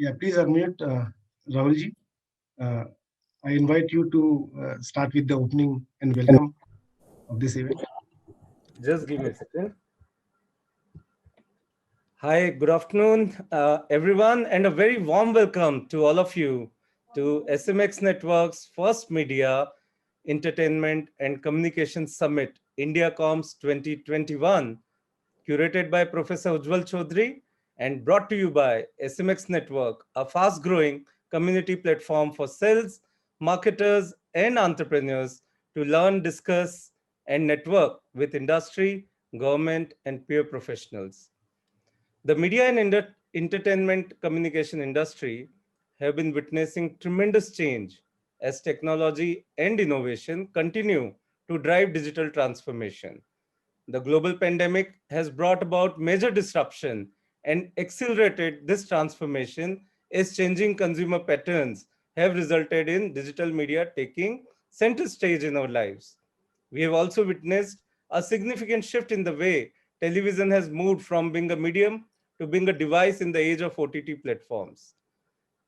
Yeah, please unmute Rahulji. Uh, I invite you to start with the opening and welcome of this event. Just give me a second. Hi, good afternoon, everyone, and a very warm welcome to all of you to SMX Network's first media, entertainment, and communication summit, IndiaComms 2021, curated by Professor Ujjwal Chaudhary and brought to you by SMX Network, a fast-growing community platform for sales, marketers, and entrepreneurs to learn, discuss, and network with industry, government, and peer professionals. The media and entertainment communication industry have been witnessing tremendous change as technology and innovation continue to drive digital transformation. The global pandemic has brought about major disruption and accelerated this transformation as changing consumer patterns have resulted in digital media taking center stage in our lives. We have also witnessed a significant shift in the way television has moved from being a medium to being a device in the age of OTT platforms.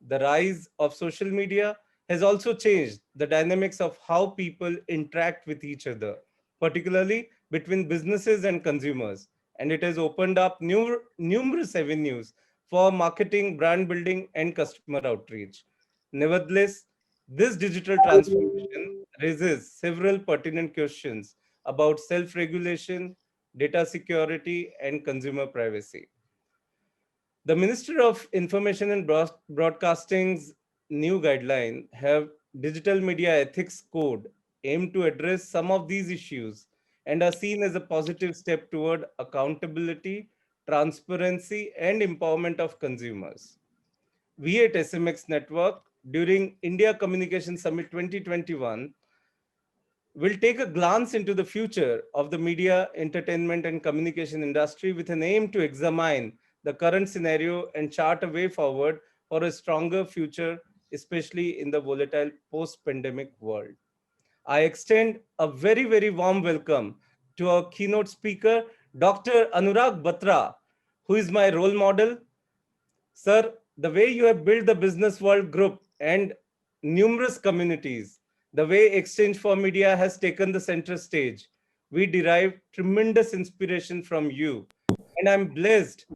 The rise of social media has also changed the dynamics of how people interact with each other, particularly between businesses and consumers. And it has opened up numerous avenues for marketing, brand building, and customer outreach. Nevertheless, this digital transformation raises several pertinent questions about self-regulation, data security, and consumer privacy. The Minister of Information and Broadcasting's new guideline have digital media ethics code aimed to address some of these issues and are seen as a positive step toward accountability, transparency, and empowerment of consumers. We at SMX Network during India Communication Summit 2021 will take a glance into the future of the media, entertainment, and communication industry with an aim to examine the current scenario and chart a way forward for a stronger future, especially in the volatile post-pandemic world. I extend a very, very warm welcome to our keynote speaker, Dr. Anurag Batra, who is my role model. Sir, the way you have built the Business World Group and numerous communities, the way Exchange for Media has taken the center stage, we derive tremendous inspiration from you. And I'm blessed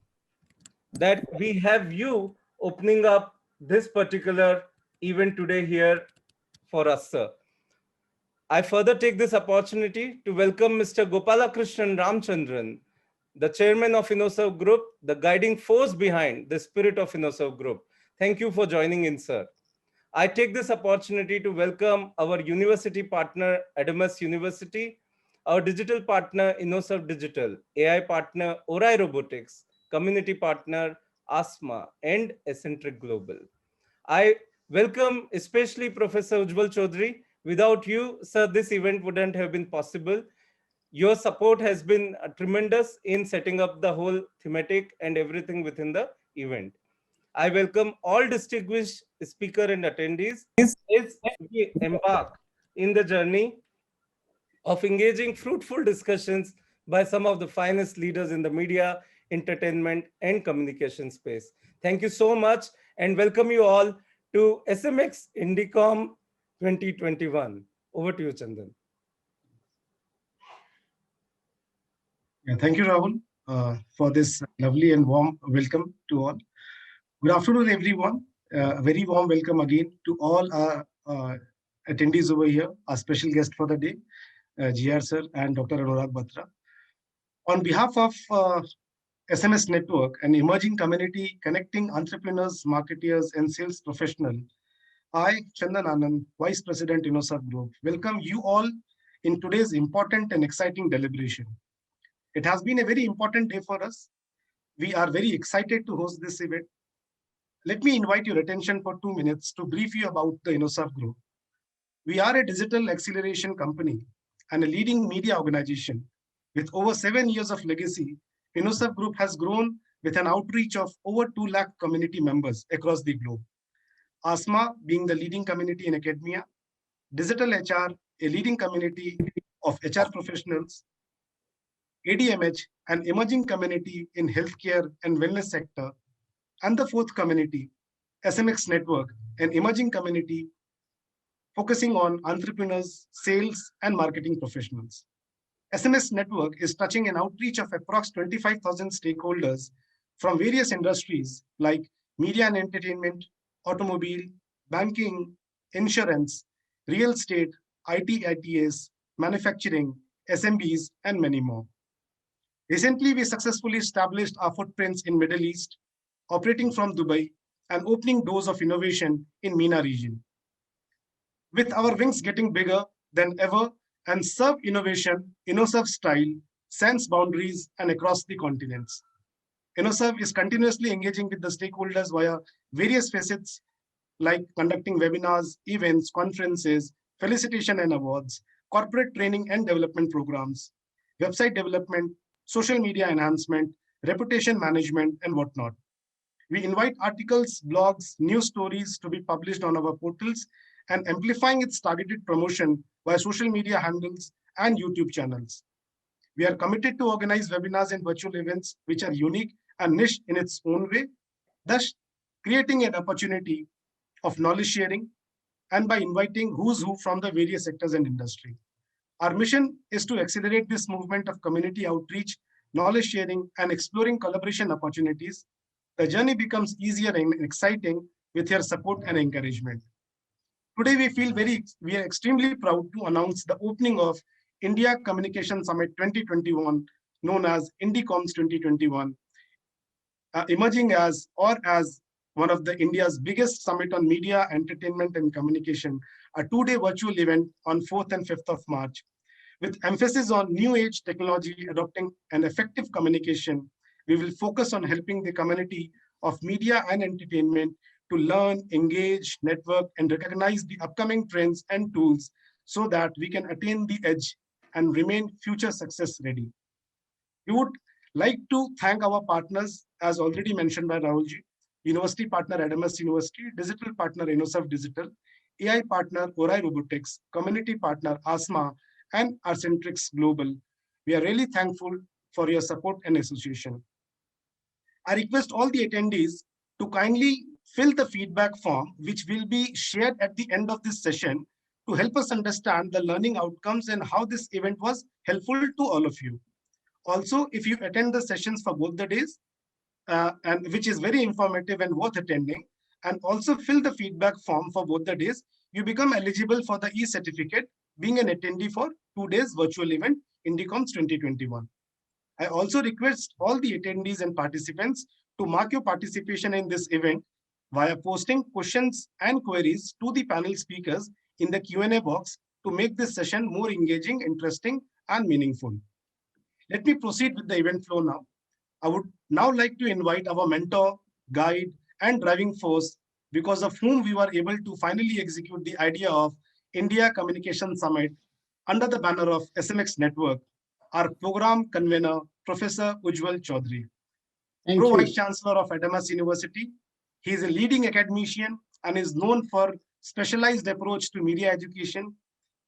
that we have you opening up this particular event today here for us, sir. I further take this opportunity to welcome Mr. Gopala Krishnan Ramachandran, the chairman of InnoServe Group, the guiding force behind the spirit of InnoServe Group. Thank you for joining in, sir. I take this opportunity to welcome our university partner, Adamus University, our digital partner, InnoServe Digital, AI partner, Orai Robotics, community partner, ASMA, and Eccentric Global. I welcome especially Professor Ujjwal Chaudhary. Without you, sir, this event wouldn't have been possible. Your support has been tremendous in setting up the whole thematic and everything within the event. I welcome all distinguished speaker and attendees as we embark in the journey of engaging fruitful discussions by some of the finest leaders in the media, entertainment, and communication space. Thank you so much and welcome you all to SMX IndiComm 2021. Over to you, Chandan. Yeah, thank you, Rahul, for this lovely and warm welcome to all. Good afternoon, everyone. A very warm welcome again to all our attendees over here, our special guest for the day, GR Sir and Dr. Anurag Batra. On behalf of SMS Network, an emerging community connecting entrepreneurs, marketeers, and sales professionals, I, Chandan Anand, Vice President, InnoServe Group, welcome you all in today's important and exciting deliberation. It has been a very important day for us. We are very excited to host this event. Let me invite your attention for 2 minutes to brief you about the InnoServe Group. We are a digital acceleration company and a leading media organization. With over 7 years of legacy, InnoServe Group has grown with an outreach of over 2 lakh community members across the globe. ASMA being the leading community in academia, Digital HR, a leading community of HR professionals, ADMH, an emerging community in healthcare and wellness sector, and the fourth community, SMX Network, an emerging community focusing on entrepreneurs, sales, and marketing professionals. SMS Network is touching an outreach of approximately 25,000 stakeholders from various industries like media and entertainment, automobile, banking, insurance, real estate, IT, ITS, manufacturing, SMBs, and many more. Recently, we successfully established our footprints in Middle East, operating from Dubai and opening doors of innovation in MENA region. With our wings getting bigger than ever and serve innovation, InnoServe style, sans boundaries and across the continents. InnoServe is continuously engaging with the stakeholders via various facets like conducting webinars, events, conferences, felicitation and awards, corporate training and development programs, website development, social media enhancement, reputation management, and whatnot. We invite articles, blogs, news stories to be published on our portals and amplifying its targeted promotion via social media handles and YouTube channels. We are committed to organize webinars and virtual events which are unique and niche in its own way, thus creating an opportunity of knowledge sharing and by inviting who's who from the various sectors and industry. Our mission is to accelerate this movement of community outreach, knowledge sharing, and exploring collaboration opportunities. The journey becomes easier and exciting with your support and encouragement. Today, we are extremely proud to announce the opening of India Communication Summit 2021, known as IndiComms 2021, emerging as one of the India's biggest summit on media, entertainment, and communication, a two-day virtual event on 4th and 5th of March. With emphasis on new age technology adopting an effective communication, we will focus on helping the community of media and entertainment to learn, engage, network, and recognize the upcoming trends and tools so that we can attain the edge and remain future success ready. We would like to thank our partners, as already mentioned by Rahulji, University partner Adamas University, digital partner InnoServe Digital, AI partner Orai Robotics, community partner ASMA, and Arcentrix Global. We are really thankful for your support and association. I request all the attendees to kindly fill the feedback form, which will be shared at the end of this session to help us understand the learning outcomes and how this event was helpful to all of you. Also, if you attend the sessions for both the days, and which is very informative and worth attending, and also fill the feedback form for both the days, you become eligible for the e-certificate being an attendee for 2 days virtual event IndiComms 2021. I also request all the attendees and participants to mark your participation in this event via posting questions and queries to the panel speakers in the Q&A box to make this session more engaging, interesting, and meaningful. Let me proceed with the event flow now. I would now like to invite our mentor, guide, and driving force, because of whom we were able to finally execute the idea of India Communication Summit under the banner of SMX Network, our program convener, Professor Ujjwal Chaudhary. Pro-Vice Chancellor of Adamas University. He is a leading academician and is known for specialized approach to media education.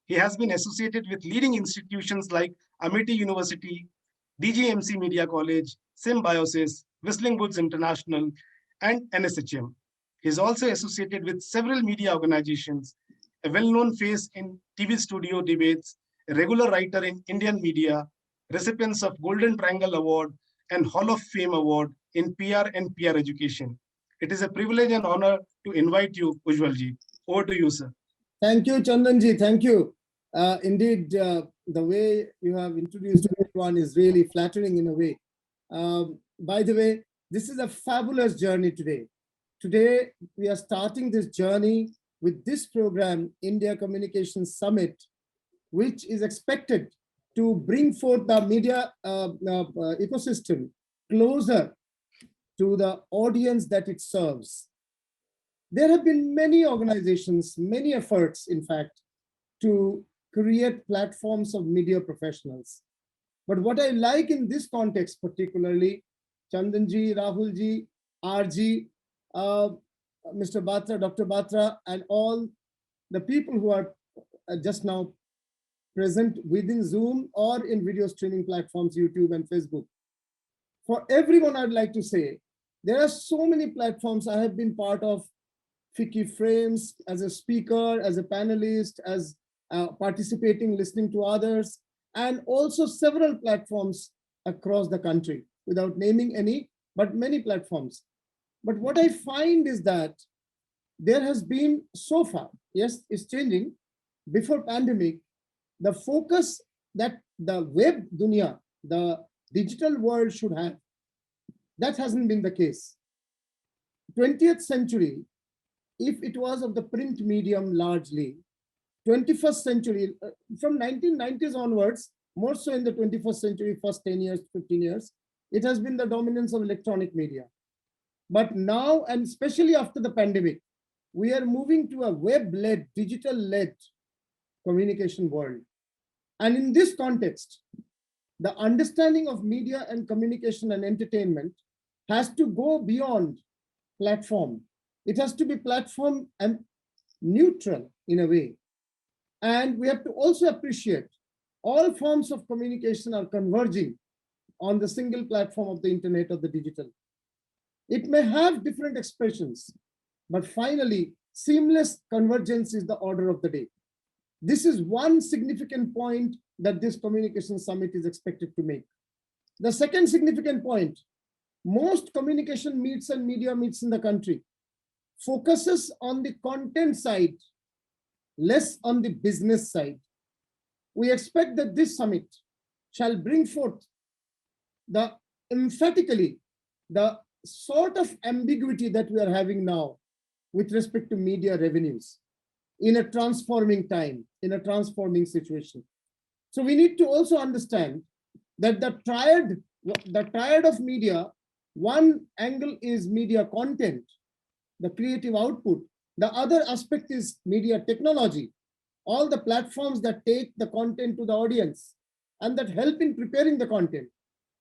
He has been associated with leading institutions like Amity University, DGMC Media College, Symbiosis, Whistling Woods International, and NSHM. He is also associated with several media organizations, a well-known face in TV studio debates, a regular writer in Indian media, recipients of Golden Triangle Award and Hall of Fame Award in PR and PR education. It is a privilege and honor to invite you, Ujjwalji. Over to you, sir. Thank you, Chandanji. Thank you. Indeed, the way you have introduced everyone is really flattering in a way. By the way, this is a fabulous journey today. Today, we are starting this journey with this program, India Communication Summit, which is expected to bring forth the media ecosystem closer to the audience that it serves. There have been many organizations, many efforts, in fact, to create platforms of media professionals. But what I like in this context, particularly, Chandanji, Rahulji, RG, Mr. Batra, Dr. Batra, and all the people who are just now present within Zoom or in video streaming platforms, YouTube and Facebook. For everyone, I'd like to say, there are so many platforms I have been part of Fiki Frames as a speaker, as a panelist, as participating, listening to others, and also several platforms across the country, without naming any, but many platforms. But what I find is that there has been so far, yes, it's changing. Before pandemic, the focus that the web dunya, the digital world should have, that hasn't been the case. 20th century, if it was of the print medium largely, 21st century, from 1990s onwards, more so in the 21st century, first 10 years, 15 years, it has been the dominance of electronic media. But now, and especially after the pandemic, we are moving to a web-led, digital-led communication world. And in this context, the understanding of media and communication and entertainment has to go beyond platform. It has to be platform and neutral in a way. And we have to also appreciate all forms of communication are converging on the single platform of the internet or the digital. It may have different expressions, but finally, seamless convergence is the order of the day. This is one significant point that this communication summit is expected to make. The second significant point, most communication meets and media meets in the country focuses on the content side, less on the business side. We expect that this summit shall bring forth emphatically the sort of ambiguity that we are having now with respect to media revenues in a transforming time, in a transforming situation. So we need to also understand that the triad of media, one angle is media content, the creative output. The other aspect is media technology, all the platforms that take the content to the audience and that help in preparing the content.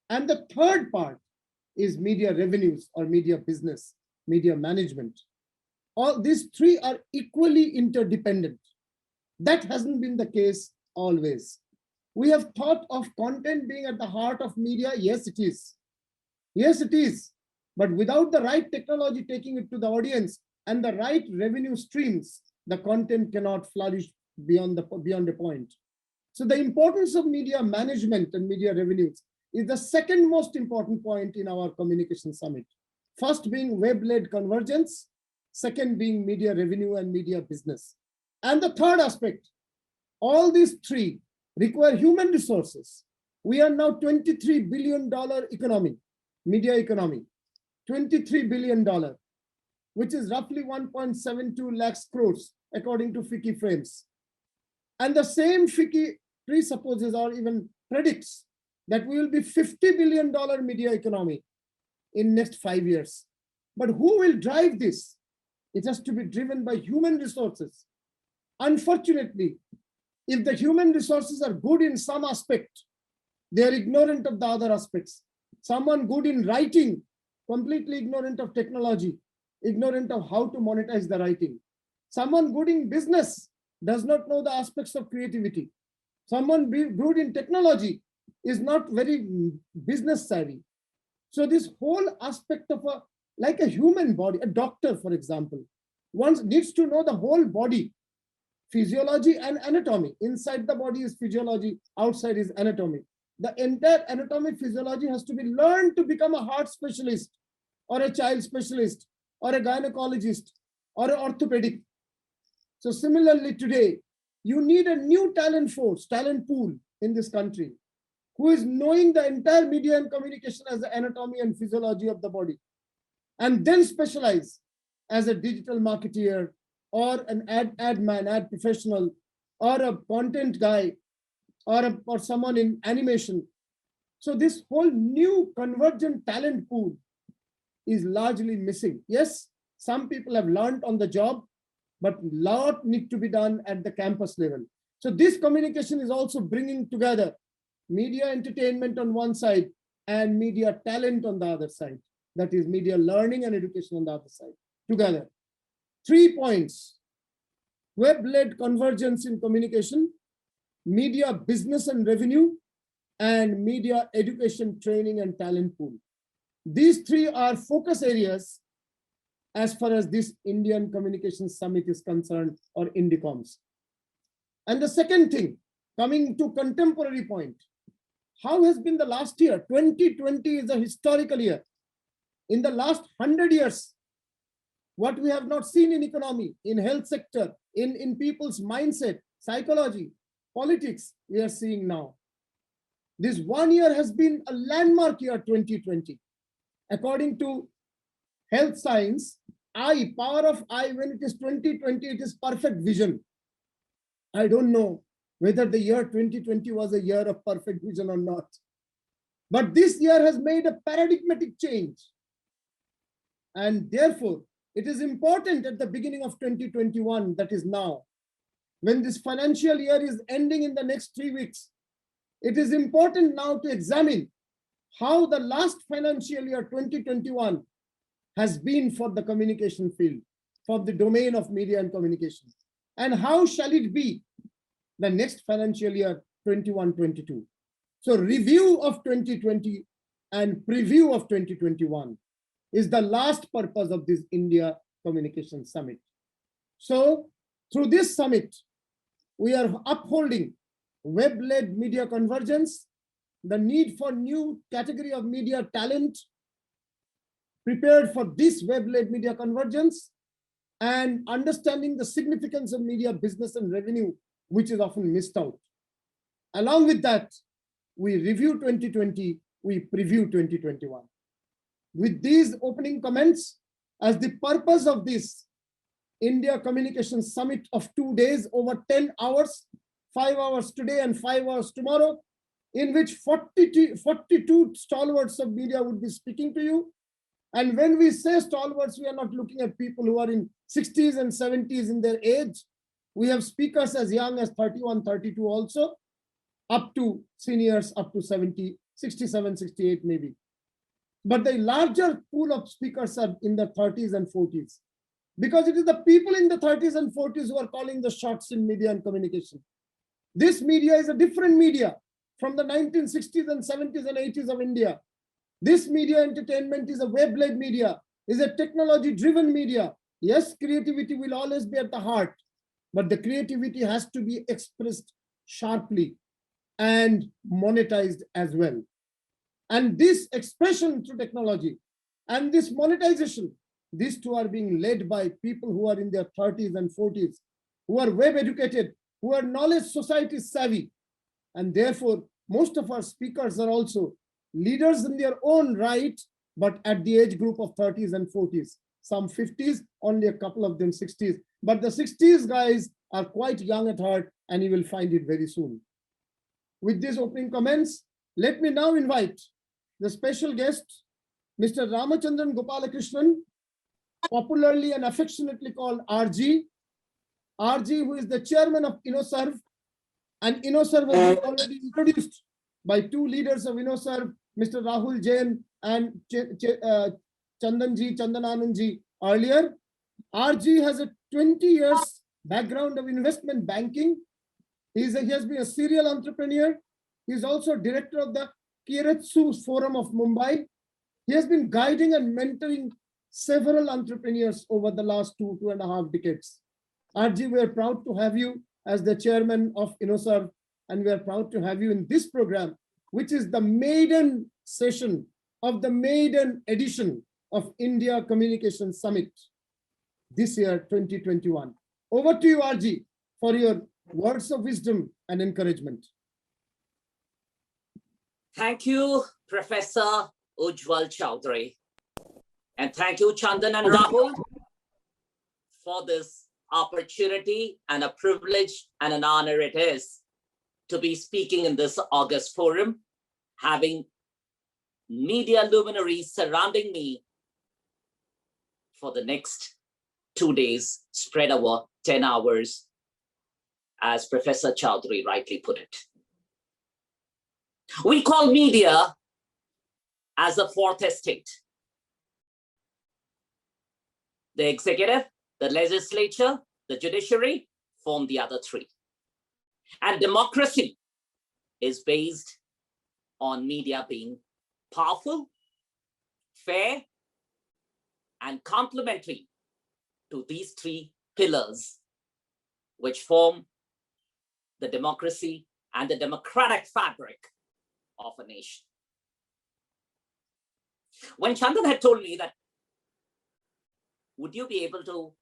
And the third part is media revenues or media business, media management. All these three are equally interdependent. That hasn't been the case always. We have thought of content being at the heart of media. Yes, it is. Yes, it is. But without the right technology taking it to the audience and the right revenue streams, the content cannot flourish beyond a point. So the importance of media management and media revenues is the second most important point in our communication summit. First being web-led convergence, second being media revenue and media business. And the third aspect, all these three require human resources. We are now $23 billion economy, media economy, $23 billion, which is roughly 1.72 lakhs crores, according to Fiki Frames. And the same Fiki presupposes or even predicts that we will be $50 billion media economy in next 5 years. But who will drive this? It has to be driven by human resources. Unfortunately, if the human resources are good in some aspect, they are ignorant of the other aspects. Someone good in writing, completely ignorant of technology, ignorant of how to monetize the writing. Someone good in business does not know the aspects of creativity. Someone good in technology is not very business savvy. So this whole aspect of like a human body, a doctor, for example, one needs to know the whole body, physiology and anatomy. Inside the body is physiology, outside is anatomy. The entire anatomy, physiology has to be learned to become a heart specialist or a child specialist or a gynecologist or an orthopedic. So similarly today, you need a new talent force, talent pool in this country, who is knowing the entire media and communication as the anatomy and physiology of the body, and then specialize as a digital marketeer or an ad man, ad professional, or a content guy, or someone in animation. So this whole new convergent talent pool is largely missing. Yes, some people have learned on the job, but a lot need to be done at the campus level. So this communication is also bringing together media entertainment on one side and media talent on the other side. That is media learning and education on the other side together. 3 points: web-led convergence in communication, media business and revenue, and media education, training, and talent pool. These three are focus areas as far as this Indian Communication Summit is concerned, or IndiComms. And the second thing, coming to contemporary point, how has been the last year? 2020 is a historical year. In the last 100 years, what we have not seen in economy, in health sector, in people's mindset, psychology, politics, we are seeing now. This 1 year has been a landmark year, 2020. According to health science, eye, power of eye, when it is 2020, it is perfect vision. I don't know whether the year 2020 was a year of perfect vision or not. But this year has made a paradigmatic change. And therefore, it is important at the beginning of 2021, that is now, when this financial year is ending in the next 3 weeks, it is important now to examine how the last financial year 2021 has been for the communication field, for the domain of media and communication. And how shall it be the next financial year 21-22? So review of 2020 and preview of 2021 is the last purpose of this India Communication Summit. So through this summit, we are upholding web-led media convergence, the need for new category of media talent prepared for this web-led media convergence, and understanding the significance of media business and revenue, which is often missed out. Along with that, we review 2020, we preview 2021. With these opening comments, as the purpose of this India Communication Summit of 2 days, over 10 hours, 5 hours today and 5 hours tomorrow, in which 42 stalwarts of media would be speaking to you. And when we say stalwarts, we are not looking at people who are in 60s and 70s in their age. We have speakers as young as 31, 32 also, up to seniors up to 70, 67, 68 maybe. But the larger pool of speakers are in the 30s and 40s, because it is the people in the 30s and 40s who are calling the shots in media and communication. This media is a different media from the 1960s and 70s and 80s of India. This media entertainment is a web-led media, is a technology-driven media. Yes, creativity will always be at the heart, but the creativity has to be expressed sharply and monetized as well. And this expression through technology and this monetization, these two are being led by people who are in their 30s and 40s, who are web educated, who are knowledge society savvy. And therefore, most of our speakers are also leaders in their own right, but at the age group of 30s and 40s, some 50s, only a couple of them 60s. But the 60s guys are quite young at heart, and you will find it very soon. With these opening comments, let me now invite the special guest, Mr. Ramachandran Gopala Krishnan, popularly and affectionately called RG. RG, who is the chairman of InnoServe, and InnoServe has been already introduced by two leaders of InnoServe, Mr. Rahul Jain and Chandanananji earlier. RG has a 20 years background of investment banking. He has been a serial entrepreneur. He is also director of the Keiretsu Forum of Mumbai. He has been guiding and mentoring several entrepreneurs over the last 2.5 decades. RG, we are proud to have you as the chairman of InnoServe, and we are proud to have you in this program, which is the maiden session of the maiden edition of India Communication Summit this year, 2021. Over to you, RG, for your words of wisdom and encouragement. Thank you, Professor Ujjwal Chowdhury. And thank you, Chandan and Rahul, for this opportunity, and a privilege and an honor it is to be speaking in this August forum, having media luminaries surrounding me for the next 2 days, spread over 10 hours, as Professor Chowdhury rightly put it. We call media as the fourth estate. The executive, the legislature, the judiciary form the other three. And democracy is based on media being powerful, fair, and complementary to these three pillars which form the democracy and the democratic fabric of a nation. When Chandan had told me that, would you be able to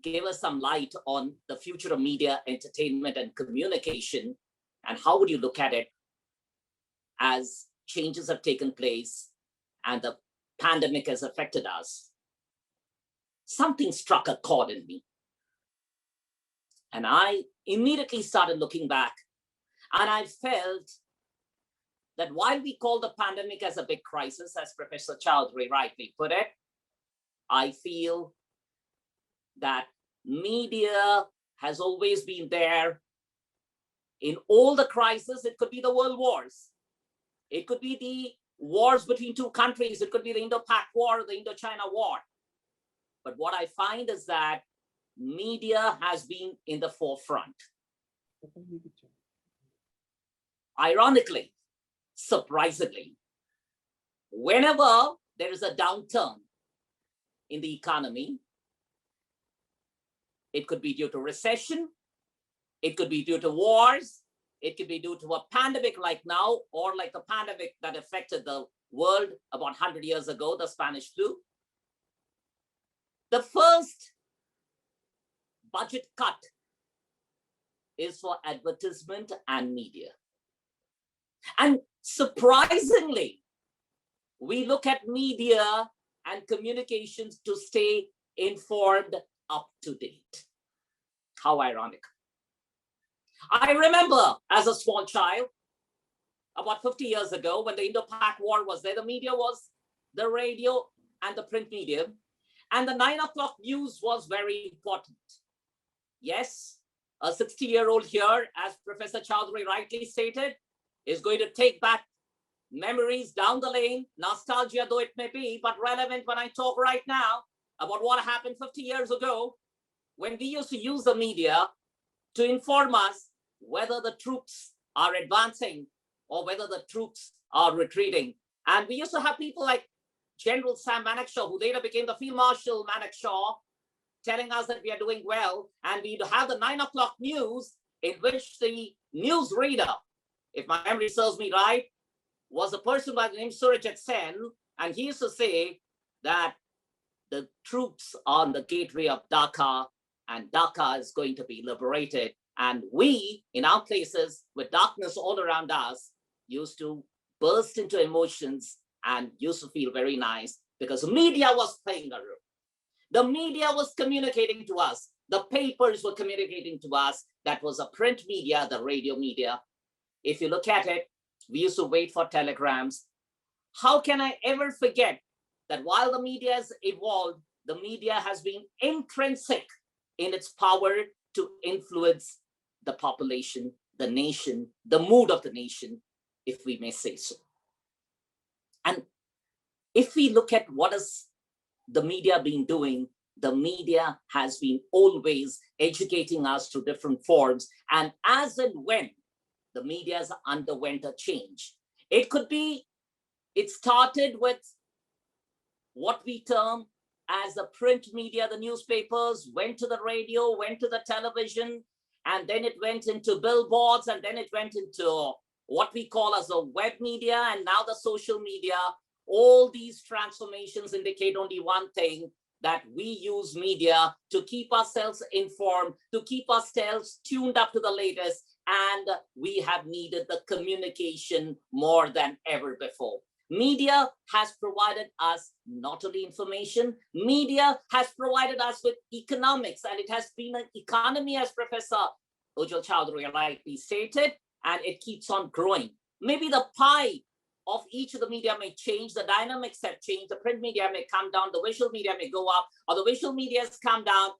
give us some light on the future of media, entertainment, and communication, and how would you look at it as changes have taken place and the pandemic has affected us? Something struck a chord in me. And I immediately started looking back, and I felt that while we call the pandemic as a big crisis, as Professor Chowdhury rightly put it, I feel that media has always been there in all the crises. It could be the world wars. It could be the wars between two countries. It could be the Indo-Pak War, the Indochina War. But what I find is that media has been in the forefront. Ironically, surprisingly, whenever there is a downturn in the economy, it could be due to recession, it could be due to wars, it could be due to a pandemic like now, or like the pandemic that affected the world about 100 years ago, the Spanish flu. The first budget cut is for advertisement and media. And surprisingly, we look at media and communications to stay informed, up to date. How ironic. I remember as a small child, about 50 years ago, when the Indo-Pak War was there, the media was the radio and the print medium, and the 9 o'clock news was very important. Yes, a 60-year-old here, as Professor Chowdhury rightly stated, is going to take back memories down the lane, nostalgia though it may be, but relevant when I talk right now about what happened 50 years ago when we used to use the media to inform us whether the troops are advancing or whether the troops are retreating. And we used to have people like General Sam Manekshaw, who later became the Field Marshal Manekshaw, telling us that we are doing well. And we'd have the 9 o'clock news, in which the news reader, if my memory serves me right, was a person by the name Surajit Sen. And he used to say that the troops are on the gateway of Dhaka, and Dhaka is going to be liberated. And we, in our places, with darkness all around us, used to burst into emotions and used to feel very nice because media was playing a role. The media was communicating to us. The papers were communicating to us. That was a print media, the radio media. If you look at it, we used to wait for telegrams. How can I ever forget that while the media has evolved, the media has been intrinsic in its power to influence the population, the nation, the mood of the nation, if we may say so. And if we look at what has the media been doing, the media has been always educating us through different forms. And as and when the media has underwent a change, it could be, it started with what we term as the print media, the newspapers, went to the radio, went to the television, and then it went into billboards, and then it went into what we call as the web media, and now the social media. All these transformations indicate only one thing, that we use media to keep ourselves informed, to keep ourselves tuned up to the latest, and we have needed the communication more than ever before. Media has provided us not only information, media has provided us with economics, and it has been an economy, as Professor Ujjwal Chowdhury rightly stated, and it keeps on growing. Maybe the pie of each of the media may change, the dynamics have changed, the print media may come down, the visual media may go up, or the visual media has come down,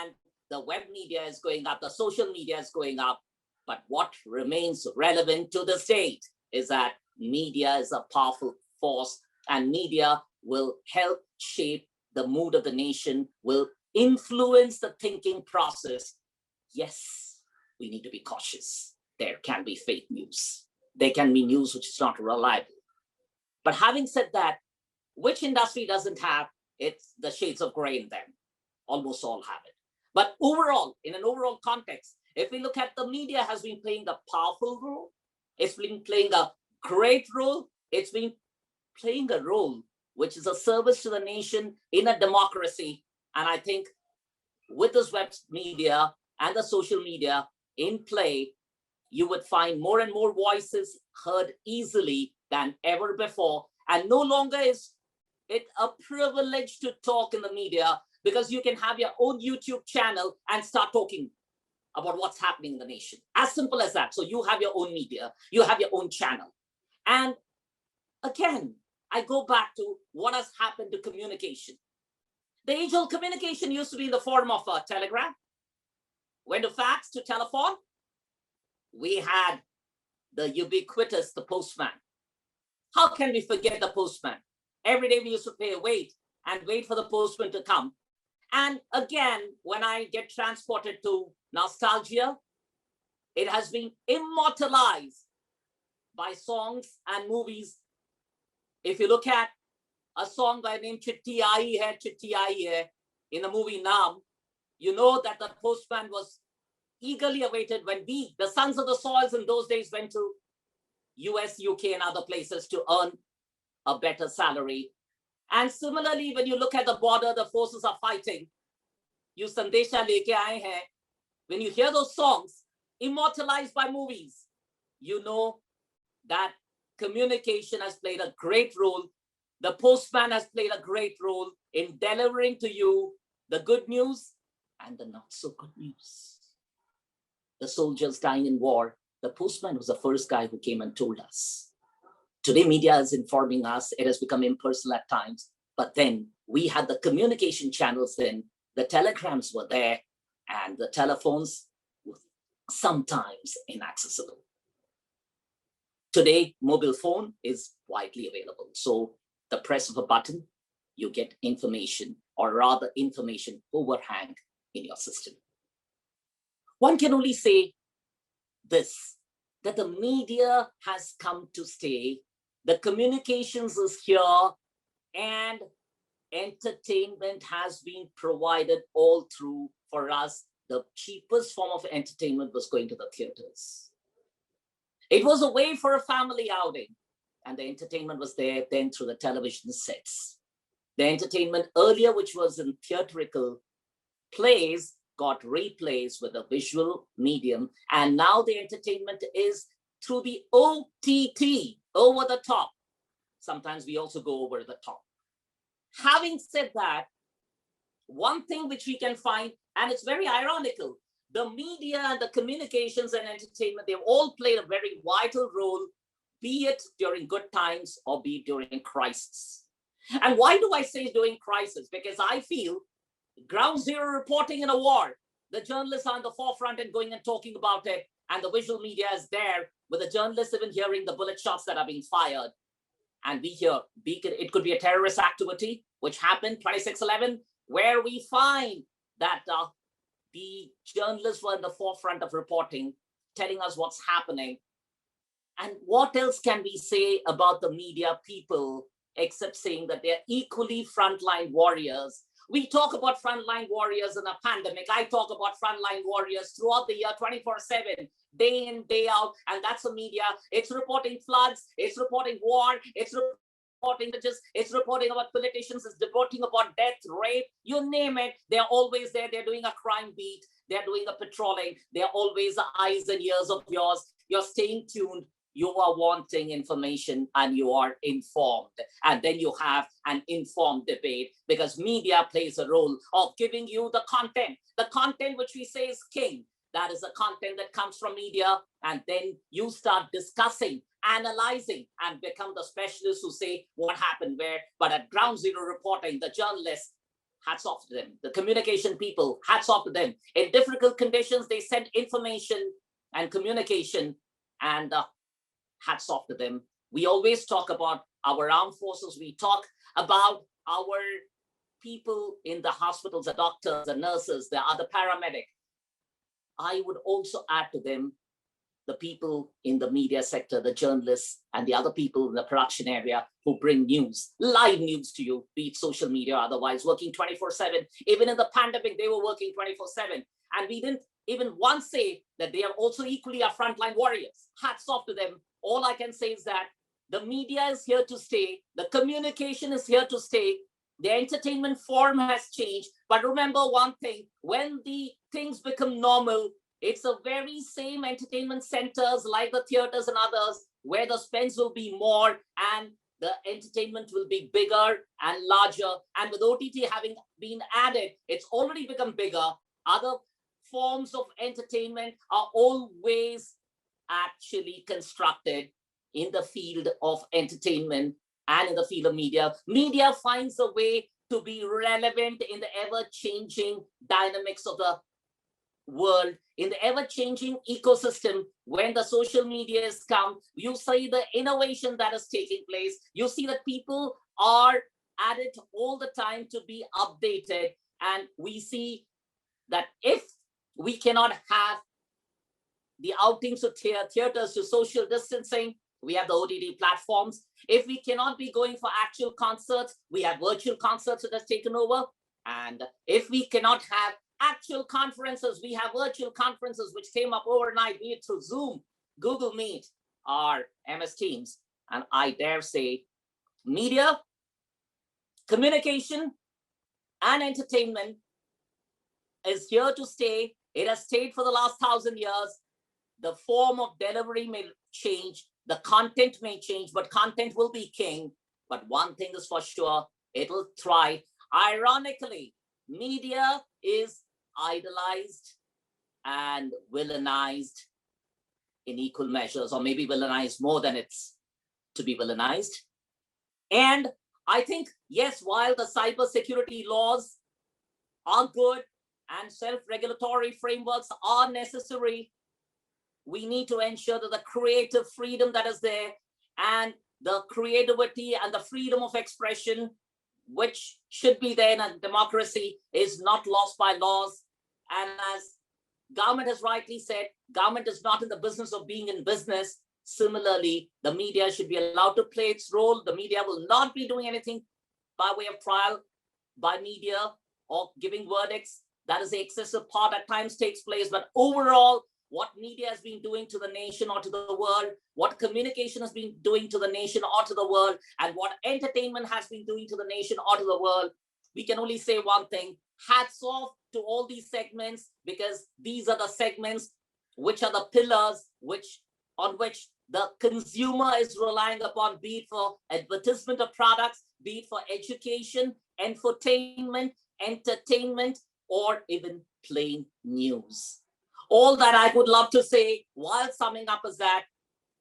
and the web media is going up, the social media is going up. But what remains relevant to this date is that media is a powerful force, and media will help shape the mood of the nation, will influence the thinking process. Yes, we need to be cautious. There can be fake news. There can be news which is not reliable. But having said that, which industry doesn't have the shades of gray in them? almost all have it. But overall, in an overall context, if we look at the media has been playing a powerful role, it's been playing a great role, it's been playing a role which is a service to the nation in a democracy. And I think with this web media and the social media in play, you would find more and more voices heard easily than ever before. And no longer is it a privilege to talk in the media, because you can have your own YouTube channel and start talking about what's happening in the nation. As simple as that. So you have your own media, you have your own channel. And again, I go back to what has happened to communication. The age-old communication used to be in the form of a telegram, went to fax, to telephone. We had the ubiquitous, the postman. How can we forget the postman? Every day we used to wait for the postman to come. And again, when I get transported to nostalgia, it has been immortalized by songs and movies. If you look at a song by name Chitti Aayi Hai in the movie Naam, you know that the postman was eagerly awaited when we, the sons of the soils in those days, went to US, UK and other places to earn a better salary. And similarly, when you look at the border, the forces are fighting. You Sandesha Leke Aaye Hain. When you hear those songs immortalized by movies, you know that communication has played a great role. The postman has played a great role in delivering to you the good news and the not so good news. The soldiers dying in war, the postman was the first guy who came and told us. Today, media is informing us. It has become impersonal at times. But then we had the communication channels then. The telegrams were there and the telephones were sometimes inaccessible. Today, mobile phone is widely available. So the press of a button, you get information, or rather information overhang in your system. One can only say this, that the media has come to stay. The communications is here, and entertainment has been provided all through. For us, the cheapest form of entertainment was going to the theaters. It was a way for a family outing, and the entertainment was there then through the television sets. The entertainment earlier, which was in theatrical plays, got replaced with a visual medium, and now the entertainment is through the OTT, over the top. Sometimes we also go over the top. Having said that, one thing which we can find, and it's very ironical, the media and the communications and entertainment, they've all played a very vital role, be it during good times or be it during crisis. And why do I say during crisis? Because I feel ground zero reporting in a war, the journalists are on the forefront and going and talking about it, and the visual media is there with the journalists even hearing the bullet shots that are being fired. And we hear, it could be a terrorist activity, which happened 26/11, where we find that the journalists were in the forefront of reporting, telling us what's happening. And what else can we say about the media people, except saying that they're equally frontline warriors? We talk about frontline warriors in a pandemic. I talk about frontline warriors throughout the year, 24/7, day in, day out. And that's the media. It's reporting floods, it's reporting war, it's reporting it's reporting about politicians, it's reporting about death, rape, you name it. They're always there. They're doing a crime beat. They're doing a patrolling. They're always the eyes and ears of yours. You're staying tuned. You are wanting information and you are informed. And then you have an informed debate, because media plays a role of giving you the content which we say is king. That is the content that comes from media. And then you start discussing, analyzing, and become the specialists who say what happened where. But at ground zero reporting, the journalists, hats off to them. The communication people, hats off to them. In difficult conditions, they send information and communication, and hats off to them. We always talk about our armed forces. We talk about our people in the hospitals, the doctors, the nurses, the other paramedic. I would also add to them the people in the media sector, the journalists, and the other people in the production area who bring news, live news to you, be it social media or otherwise, working 24/7. Even in the pandemic, they were working 24/7. And we didn't even once say that they are also equally our frontline warriors. Hats off to them. All I can say is that the media is here to stay. The communication is here to stay. The entertainment form has changed. But remember one thing, when the things become normal, it's the very same entertainment centers like the theaters and others where the spends will be more and the entertainment will be bigger and larger. And with OTT having been added, it's already become bigger. Other forms of entertainment are always actually constructed in the field of entertainment and in the field of media. Media finds a way to be relevant in the ever-changing dynamics of the world, in the ever-changing ecosystem. When the social media has come, you see the innovation that is taking place. You see that people are at it all the time to be updated. And we see that if we cannot have the outings to theaters to social distancing, we have the OTT platforms. If we cannot be going for actual concerts, we have virtual concerts that has taken over. And if we cannot have actual conferences, we have virtual conferences which came up overnight, be it through Zoom, Google Meet, or MS Teams. And I dare say media, communication, and entertainment is here to stay. It has stayed for the last 1,000 years. The form of delivery may change, the content may change, but content will be king. But one thing is for sure, it'll thrive. Ironically, media is idolized and villainized in equal measures, or maybe villainized more than it's to be villainized. And I think, yes, while the cybersecurity laws are good and self-regulatory frameworks are necessary, we need to ensure that the creative freedom that is there and the creativity and the freedom of expression, which should be there in a democracy, is not lost by laws. And as government has rightly said, government is not in the business of being in business. Similarly, the media should be allowed to play its role. The media will not be doing anything by way of trial by media or giving verdicts. That is the excessive part at times takes place. But overall, what media has been doing to the nation or to the world, what communication has been doing to the nation or to the world, and what entertainment has been doing to the nation or to the world, we can only say one thing: hats off to all these segments, because these are the segments which are the pillars on which the consumer is relying upon, be it for advertisement of products, be it for education, infotainment, entertainment, or even plain news. All that I would love to say while summing up is that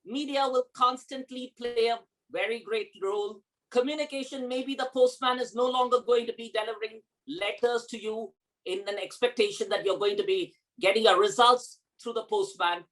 media will constantly play a very great role. Communication, maybe the postman is no longer going to be delivering letters to you in an expectation that you're going to be getting your results through the postman,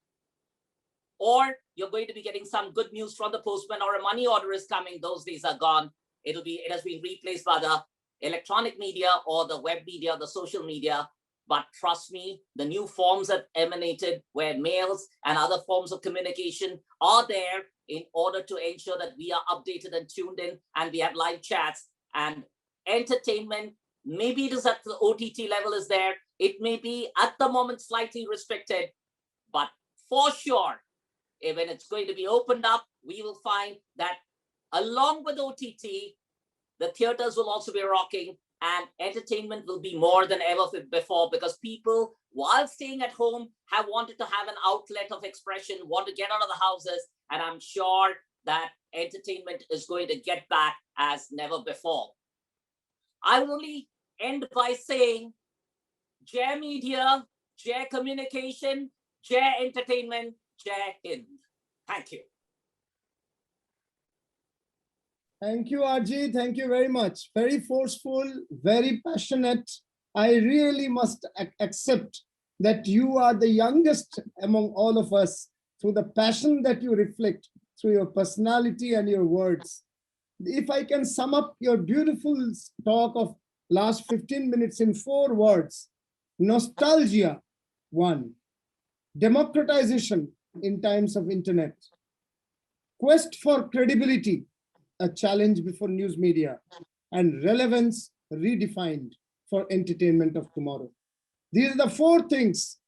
or you're going to be getting some good news from the postman, or a money order is coming. Those days are gone. It has been replaced by the electronic media or the web media, the social media. But trust me, the new forms have emanated where mails and other forms of communication are there in order to ensure that we are updated and tuned in, and we have live chats. And entertainment, maybe it is at the OTT level is there. It may be at the moment slightly restricted, but for sure, when it's going to be opened up, we will find that along with OTT, the theaters will also be rocking, and entertainment will be more than ever before, because people, while staying at home, have wanted to have an outlet of expression, want to get out of the houses, and I'm sure that entertainment is going to get back as never before. I will only end by saying, Jai Media, Jai Communication, Jai Entertainment, Jai Hind. Thank you. Thank you, RG. Thank you very much. Very forceful, very passionate. I really must accept that you are the youngest among all of us through the passion that you reflect through your personality and your words. If I can sum up your beautiful talk of last 15 minutes in 4 words: nostalgia, 1; democratization, in times of internet. Quest for credibility, a challenge before news media, and relevance redefined for entertainment of tomorrow. These are the four things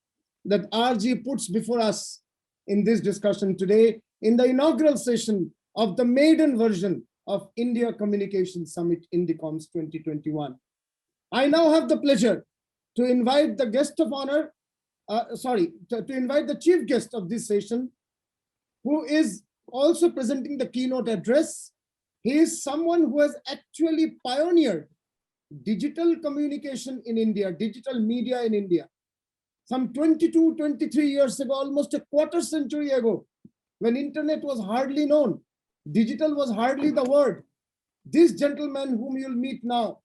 that RG puts before us in this discussion today in the inaugural session of the maiden version of India Communication Summit IndiComms 2021. I now have the pleasure to invite the guest of honor, to invite the chief guest of this session, who is also presenting the keynote address. He is someone who has actually pioneered digital communication in India, digital media in India. Some 22, 23 years ago, almost a quarter century ago, when internet was hardly known, digital was hardly the word. This gentleman whom you'll meet now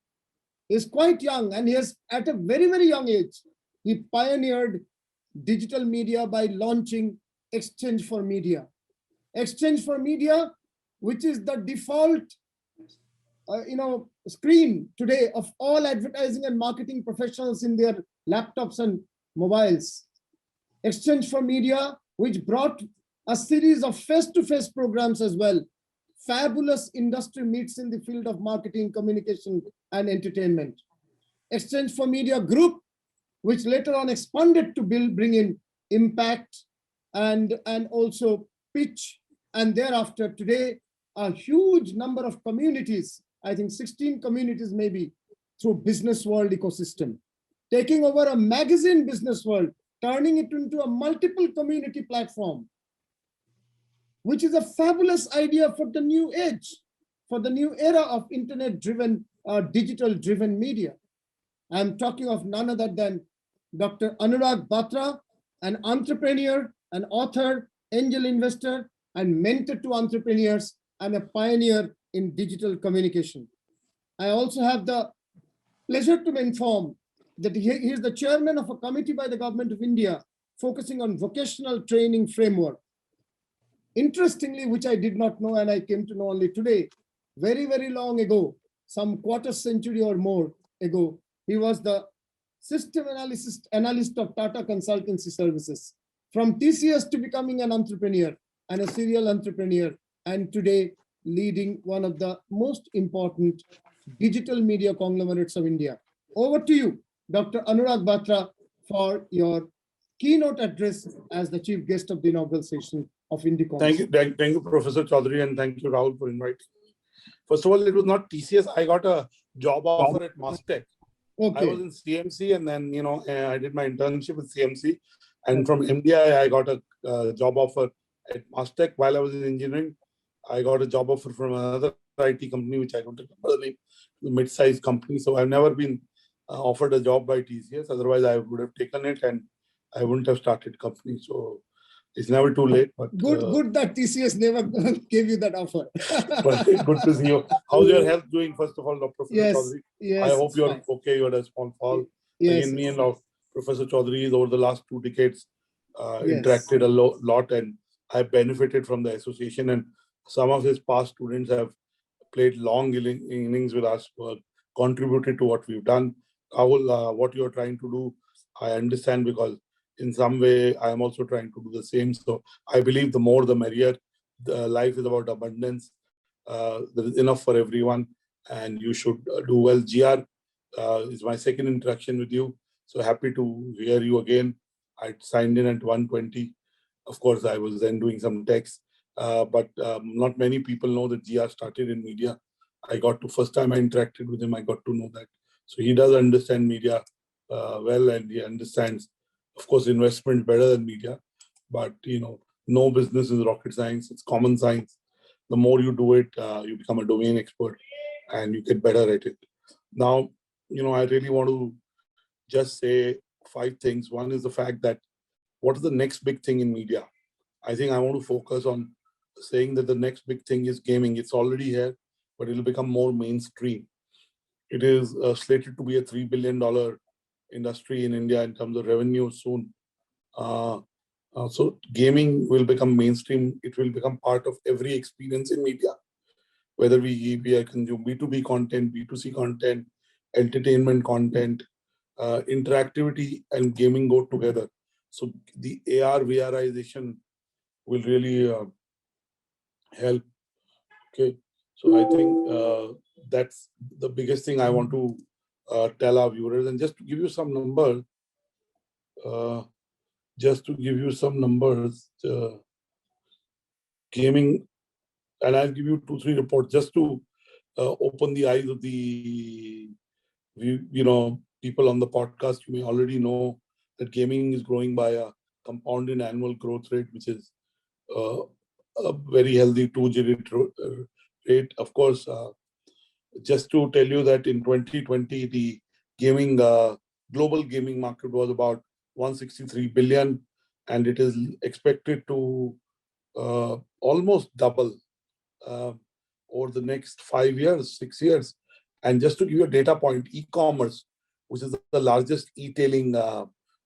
is quite young, and he has, at a very, very young age, he pioneered digital media by launching Exchange for Media. Exchange for Media, which is the default screen today of all advertising and marketing professionals in their laptops and mobiles. Exchange for Media, which brought a series of face-to-face programs as well. Fabulous industry meets in the field of marketing, communication, and entertainment. Exchange for Media Group, which later on expanded to bring in impact and also pitch. And thereafter, today, a huge number of communities, I think 16 communities maybe, through Business World ecosystem, taking over a magazine Business World, turning it into a multiple community platform, which is a fabulous idea for the new age, for the new era of internet-driven, digital-driven media. I'm talking of none other than Dr. Anurag Batra, an entrepreneur, an author, angel investor, and mentor to entrepreneurs, and a pioneer in digital communication. I also have the pleasure to inform that he is the chairman of a committee by the Government of India focusing on vocational training framework. Interestingly, which I did not know and I came to know only today, very, very long ago, some quarter century or more ago, he was the system analyst of Tata Consultancy Services. From TCS to becoming an entrepreneur and a serial entrepreneur, and today leading one of the most important digital media conglomerates of India. Over to you, Dr. Anurag Batra, for your keynote address as the chief guest of the inaugural session of IndiComms. Thank you, Professor Chaudhary, and thank you, Rahul, for inviting me. First of all, it was not TCS. I got a job offer at Mastech. Okay. I was in CMC, and then I did my internship with CMC, and from MDI I got a job offer at Mastech. While I was in engineering, I got a job offer from another IT company, which I don't remember the name, the mid-sized company. So I've never been offered a job by TCS. Otherwise, I would have taken it, and I wouldn't have started company. So it's never too late. But good that TCS never gave you that offer. But good to see you. How's your health doing, first of all, Professor Chaudhary? Yes, I hope you're fine. okay. You had a small fall. Yes, Again, me and Professor Chaudhary over the last 2 decades yes. interacted a lot, and I benefited from the association. And some of his past students have played long innings with us, contributed to what we've done. Rahul, what you're trying to do, I understand, because in some way I am also trying to do the same. So I believe the more the merrier. Life is about abundance. There is enough for everyone, and you should do well. GR is my second interaction with you. So happy to hear you again. I signed in at 1:20. Of course, I was then doing some text, but not many people know that GR started in media. First time I interacted with him, I got to know that. So he does understand media well, and he understands, of course, investment better than media. But no business is rocket science; it's common science. The more you do it, you become a domain expert, and you get better at it. Now, I really want to just say 5 things. One is the fact that what is the next big thing in media? I think I want to focus on saying that the next big thing is gaming. It's already here, but it'll become more mainstream. It is slated to be a $3 billion industry in India in terms of revenue soon. So gaming will become mainstream. It will become part of every experience in media, whether we consume B2B content, B2C content, entertainment content, interactivity and gaming go together. So the AR, VRization will really help. Okay, so I think that's the biggest thing I want to tell our viewers. And just to give you some numbers, gaming, and I'll give you 2-3 reports just to open the eyes of the people on the podcast. You may already know that gaming is growing by a compounded annual growth rate, which is a very healthy 2-digit rate. Of course, just to tell you that in 2020, the gaming global gaming market was about 163 billion, and it is expected to almost double over the next 5 years, 6 years. And just to give you a data point, e-commerce, which is the largest e-tailing,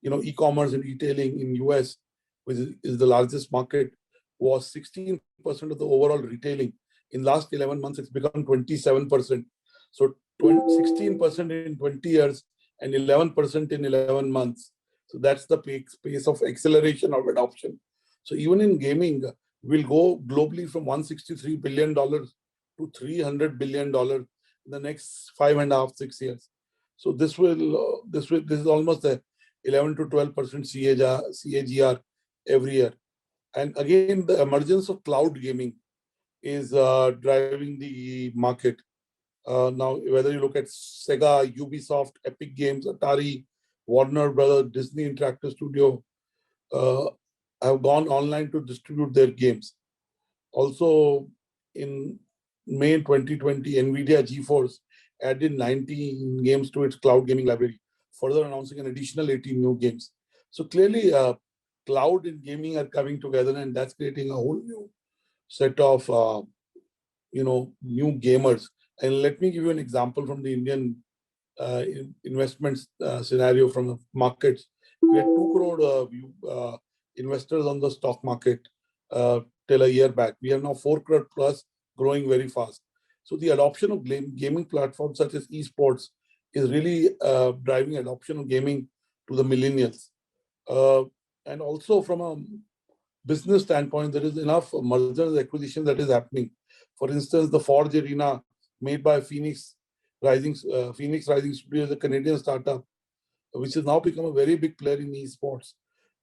e-commerce and e-tailing in US, which is the largest market, was 16% of the overall retailing. In last 11 months, it's become 27%. So 16% in 20 years and 11% in 11 months. So that's the pace of acceleration of adoption. So even in gaming, we'll go globally from $163 billion to $300 billion in the next 5.5, 6 years. So this is almost a 11 to 12% CAGR every year. And again, the emergence of cloud gaming is driving the market. Now, whether you look at Sega, Ubisoft, Epic Games, Atari, Warner Brothers, Disney Interactive Studio, have gone online to distribute their games. Also, in May 2020, NVIDIA GeForce added 19 games to its cloud gaming library, further announcing an additional 18 new games. So clearly, cloud and gaming are coming together, and that's creating a whole new set of new gamers. And let me give you an example from the Indian investments scenario from the markets. We had 2 crore investors on the stock market till a year back. We have now 4 crore plus, growing very fast. So the adoption of gaming platforms such as esports is really driving adoption of gaming to the millennials. And also from a business standpoint, there is enough mergers acquisition that is happening. For instance, the Forge Arena made by Phoenix Rising Studios, a Canadian startup, which has now become a very big player in esports.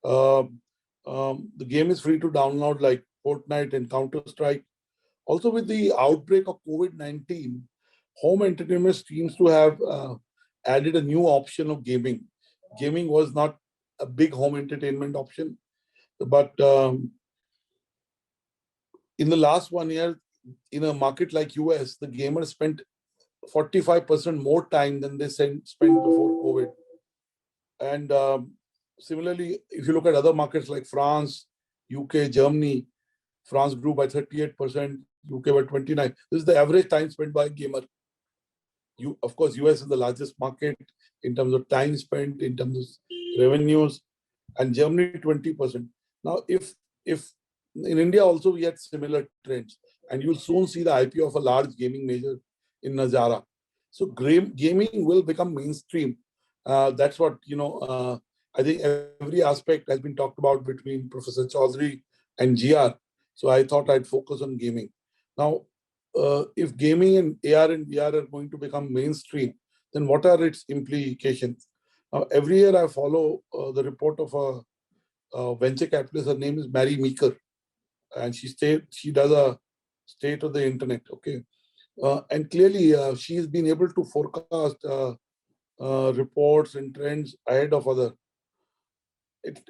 The game is free to download, like Fortnite and Counter-Strike. Also, with the outbreak of COVID-19, home entertainment seems to have added a new option of gaming. Gaming was not a big home entertainment option, but in the last 1 year, in a market like US, the gamers spent 45% more time than they spent before COVID. And similarly, if you look at other markets like France, UK, Germany, France grew by 38%, UK by 29%. This is the average time spent by a gamer. Of course, US is the largest market in terms of time spent, in terms of revenues, and Germany 20%. Now, if in India also we had similar trends, and you'll soon see the IPO of a large gaming major in Nazara. So gaming will become mainstream. That's what, I think every aspect has been talked about between Professor Chaudhary and GR. So I thought I'd focus on gaming. Now, if gaming and AR and VR are going to become mainstream, then what are its implications? Now, every year I follow the report of a venture capitalist. Her name is Mary Meeker, and she does a state of the internet. Okay, and clearly she's been able to forecast reports and trends ahead of other.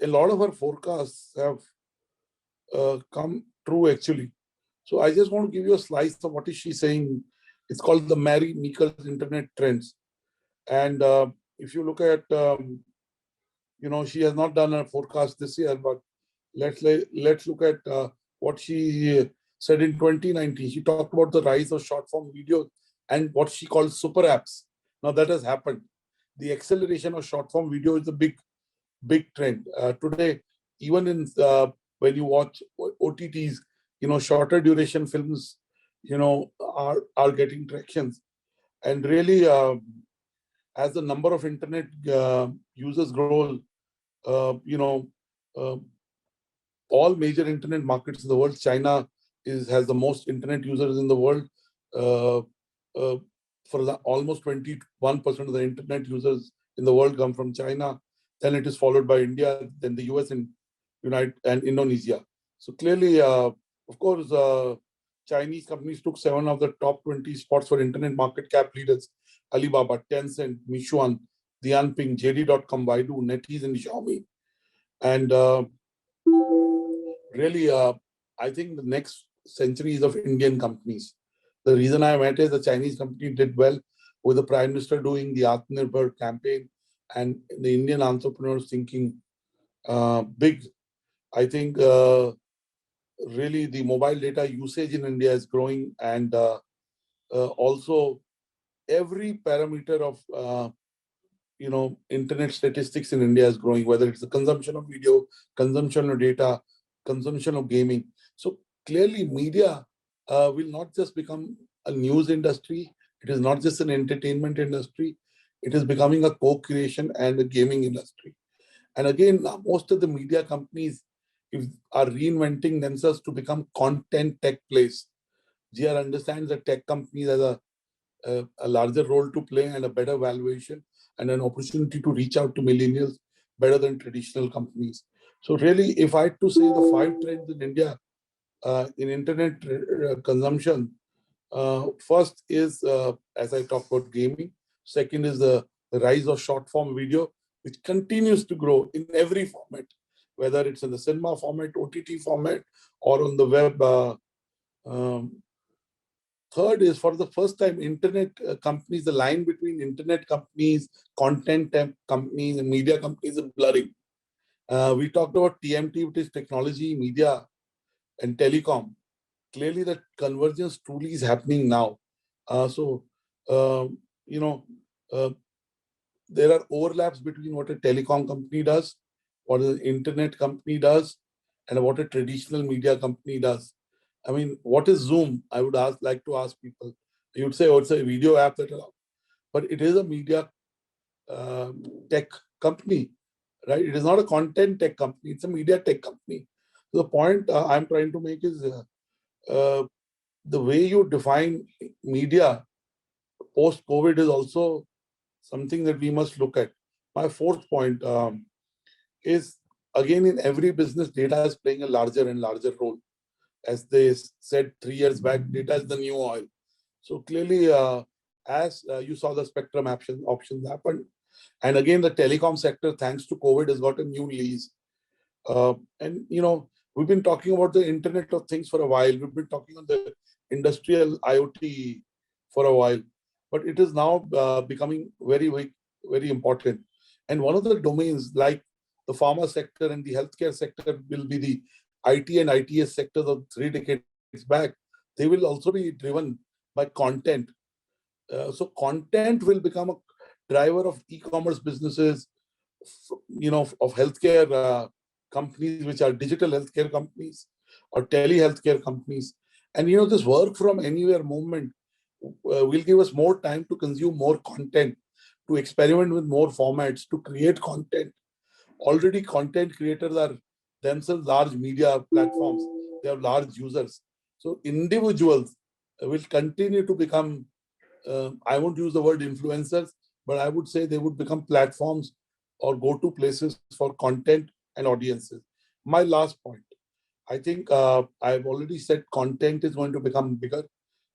A lot of her forecasts have come true actually. So I just want to give you a slice of what is she saying. It's called the Mary Meeker's Internet Trends. And if you look at, she has not done a forecast this year, but let's look at what she said in 2019. She talked about the rise of short form video and what she called super apps. Now that has happened. The acceleration of short form video is a big trend. Today, even in when you watch OTTs, shorter duration films, are getting tractions. And really, as the number of internet users grows, all major internet markets in the world. China has the most internet users in the world. Almost 21% of the internet users in the world come from China. Then it is followed by India, then the US and Indonesia. So clearly, of course, Chinese companies took 7 of the top 20 spots for internet market cap leaders: Alibaba, Tencent, Meituan, Dianping, JD.com, Baidu, NetEase, and Xiaomi. And really, I think the next century is of Indian companies. The reason I met is the Chinese company did well with the Prime Minister doing the Atmanirbhar campaign and the Indian entrepreneurs thinking big. I think really the mobile data usage in India is growing, and also every parameter of internet statistics in India is growing, whether it's the consumption of video, consumption of data, consumption of gaming. So clearly media will not just become a news industry. It is not just an entertainment industry. It is becoming a co-creation and a gaming industry. And again, most of the media companies are reinventing themselves to become content tech plays. GR understands that tech companies has a larger role to play and a better valuation and an opportunity to reach out to millennials better than traditional companies. So really, if I had to say the 5 trends in India in internet consumption, first is, as I talked about, gaming. Second is the rise of short form video, which continues to grow in every format, whether it's in the cinema format, OTT format, or on the web. Third is, for the first time, internet companies, the line between internet companies, content companies, and media companies is blurring. We talked about TMT, which is technology, media, and telecom. Clearly, the convergence truly is happening now. There are overlaps between what a telecom company does, what an internet company does, and what a traditional media company does. I mean, what is Zoom? I would like to ask people. You'd say, oh, it's a video app but it is a media tech company, right? It is not a content tech company. It's a media tech company. So the point I'm trying to make is the way you define media post-COVID is also something that we must look at. My fourth point is, again, in every business, data is playing a larger and larger role. As they said 3 years back, data is the new oil. So clearly, as you saw the spectrum options happen, and again, the telecom sector, thanks to COVID, has got a new lease. We've been talking about the Internet of Things for a while. We've been talking on the industrial IoT for a while, but it is now becoming very, very, very important. And one of the domains, like the pharma sector and the healthcare sector, will be the IT and ITS sectors of 3 decades back. They will also be driven by content. So content will become a driver of e-commerce businesses, of healthcare companies, which are digital healthcare companies or telehealthcare companies. And this work from anywhere movement will give us more time to consume more content, to experiment with more formats, to create content. Already content creators are themselves large media platforms. They have large users. So individuals will continue to become, I won't use the word influencers, but I would say they would become platforms or go-to places for content and audiences. My last point, I think I've already said content is going to become bigger.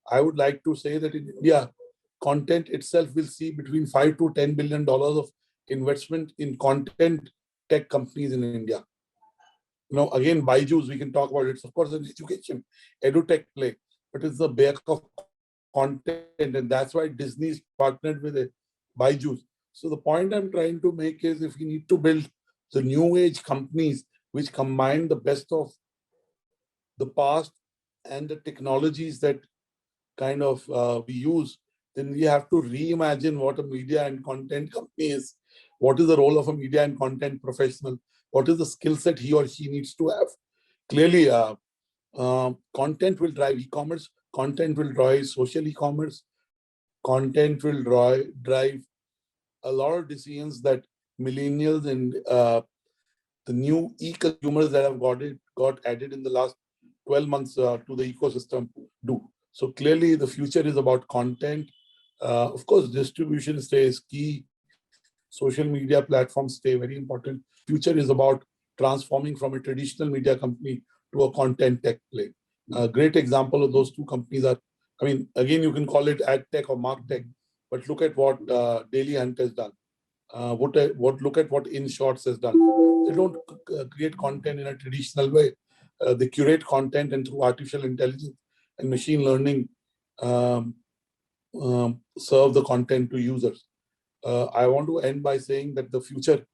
I would like to say that in India, content itself will see between $5 to $10 billion of investment in content tech companies in India. Again, Byju's, we can talk about it. It's, of course, an education, edutech play, but it's the back of content, and that's why Disney's partnered with Byju's. So the point I'm trying to make is, if we need to build the new age companies which combine the best of the past and the technologies that kind of we use, then we have to reimagine what a media and content company is. What is the role of a media and content professional? What is the skill set he or she needs to have? Clearly, content will drive e-commerce. Content will drive social e-commerce. Content will drive a lot of decisions that millennials and the new e-consumers that have got added in the last 12 months to the ecosystem do. So clearly the future is about content. Of course, distribution stays key. Social media platforms stay very important. Future is about transforming from a traditional media company to a content tech play. A great example of those two companies are, I mean, again, you can call it ad tech or mark tech, but look at what Daily Hunt has done. Look at what InShorts has done. They don't create content in a traditional way. They curate content, and through artificial intelligence and machine learning, serve the content to users. I want to end by saying that the future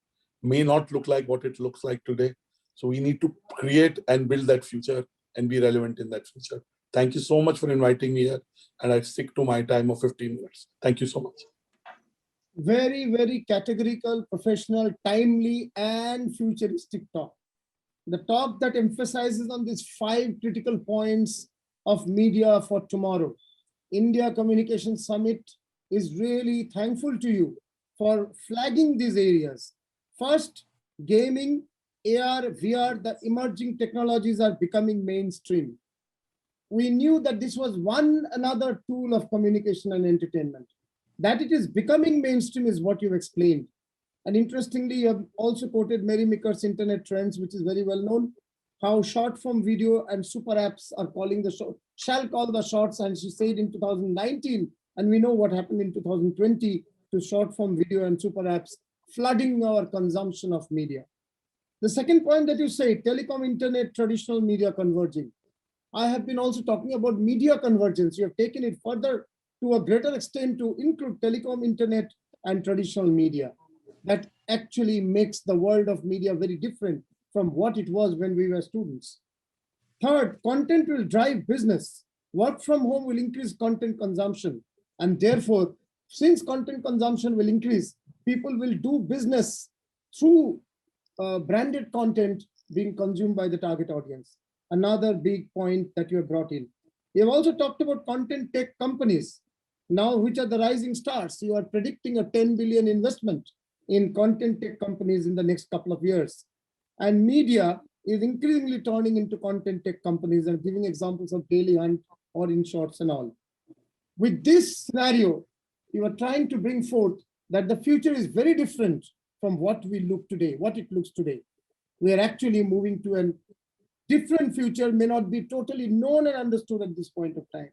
may not look like what it looks like today. So we need to create and build that future and be relevant in that future. Thank you so much for inviting me here. And I stick to my time of 15 minutes. Thank you so much. Very, very categorical, professional, timely, and futuristic talk. The talk that emphasizes on these 5 critical points of media for tomorrow. India Communication Summit is really thankful to you for flagging these areas. First, gaming, AR, VR, the emerging technologies are becoming mainstream. We knew that this was one another tool of communication and entertainment. That it is becoming mainstream is what you've explained. And interestingly, you have also quoted Mary Micker's internet trends, which is very well known, how short form video and super apps are calling shall call the shots. And she said in 2019, and we know what happened in 2020 to short form video and super apps flooding our consumption of media. The second point that you say, telecom, internet, traditional media converging. I have been also talking about media convergence. You have taken it further to a greater extent to include telecom, internet, and traditional media. That actually makes the world of media very different from what it was when we were students. Third, content will drive business. Work from home will increase content consumption. And therefore, since content consumption will increase, people will do business through branded content being consumed by the target audience. Another big point that you have brought in. You have also talked about content tech companies. Now, which are the rising stars? You are predicting a 10 billion investment in content tech companies in the next couple of years. And media is increasingly turning into content tech companies and giving examples of Daily Hunt or InShorts and all. With this scenario, you are trying to bring forth that the future is very different from what we look today, what it looks today. We are actually moving to a different future, may not be totally known and understood at this point of time.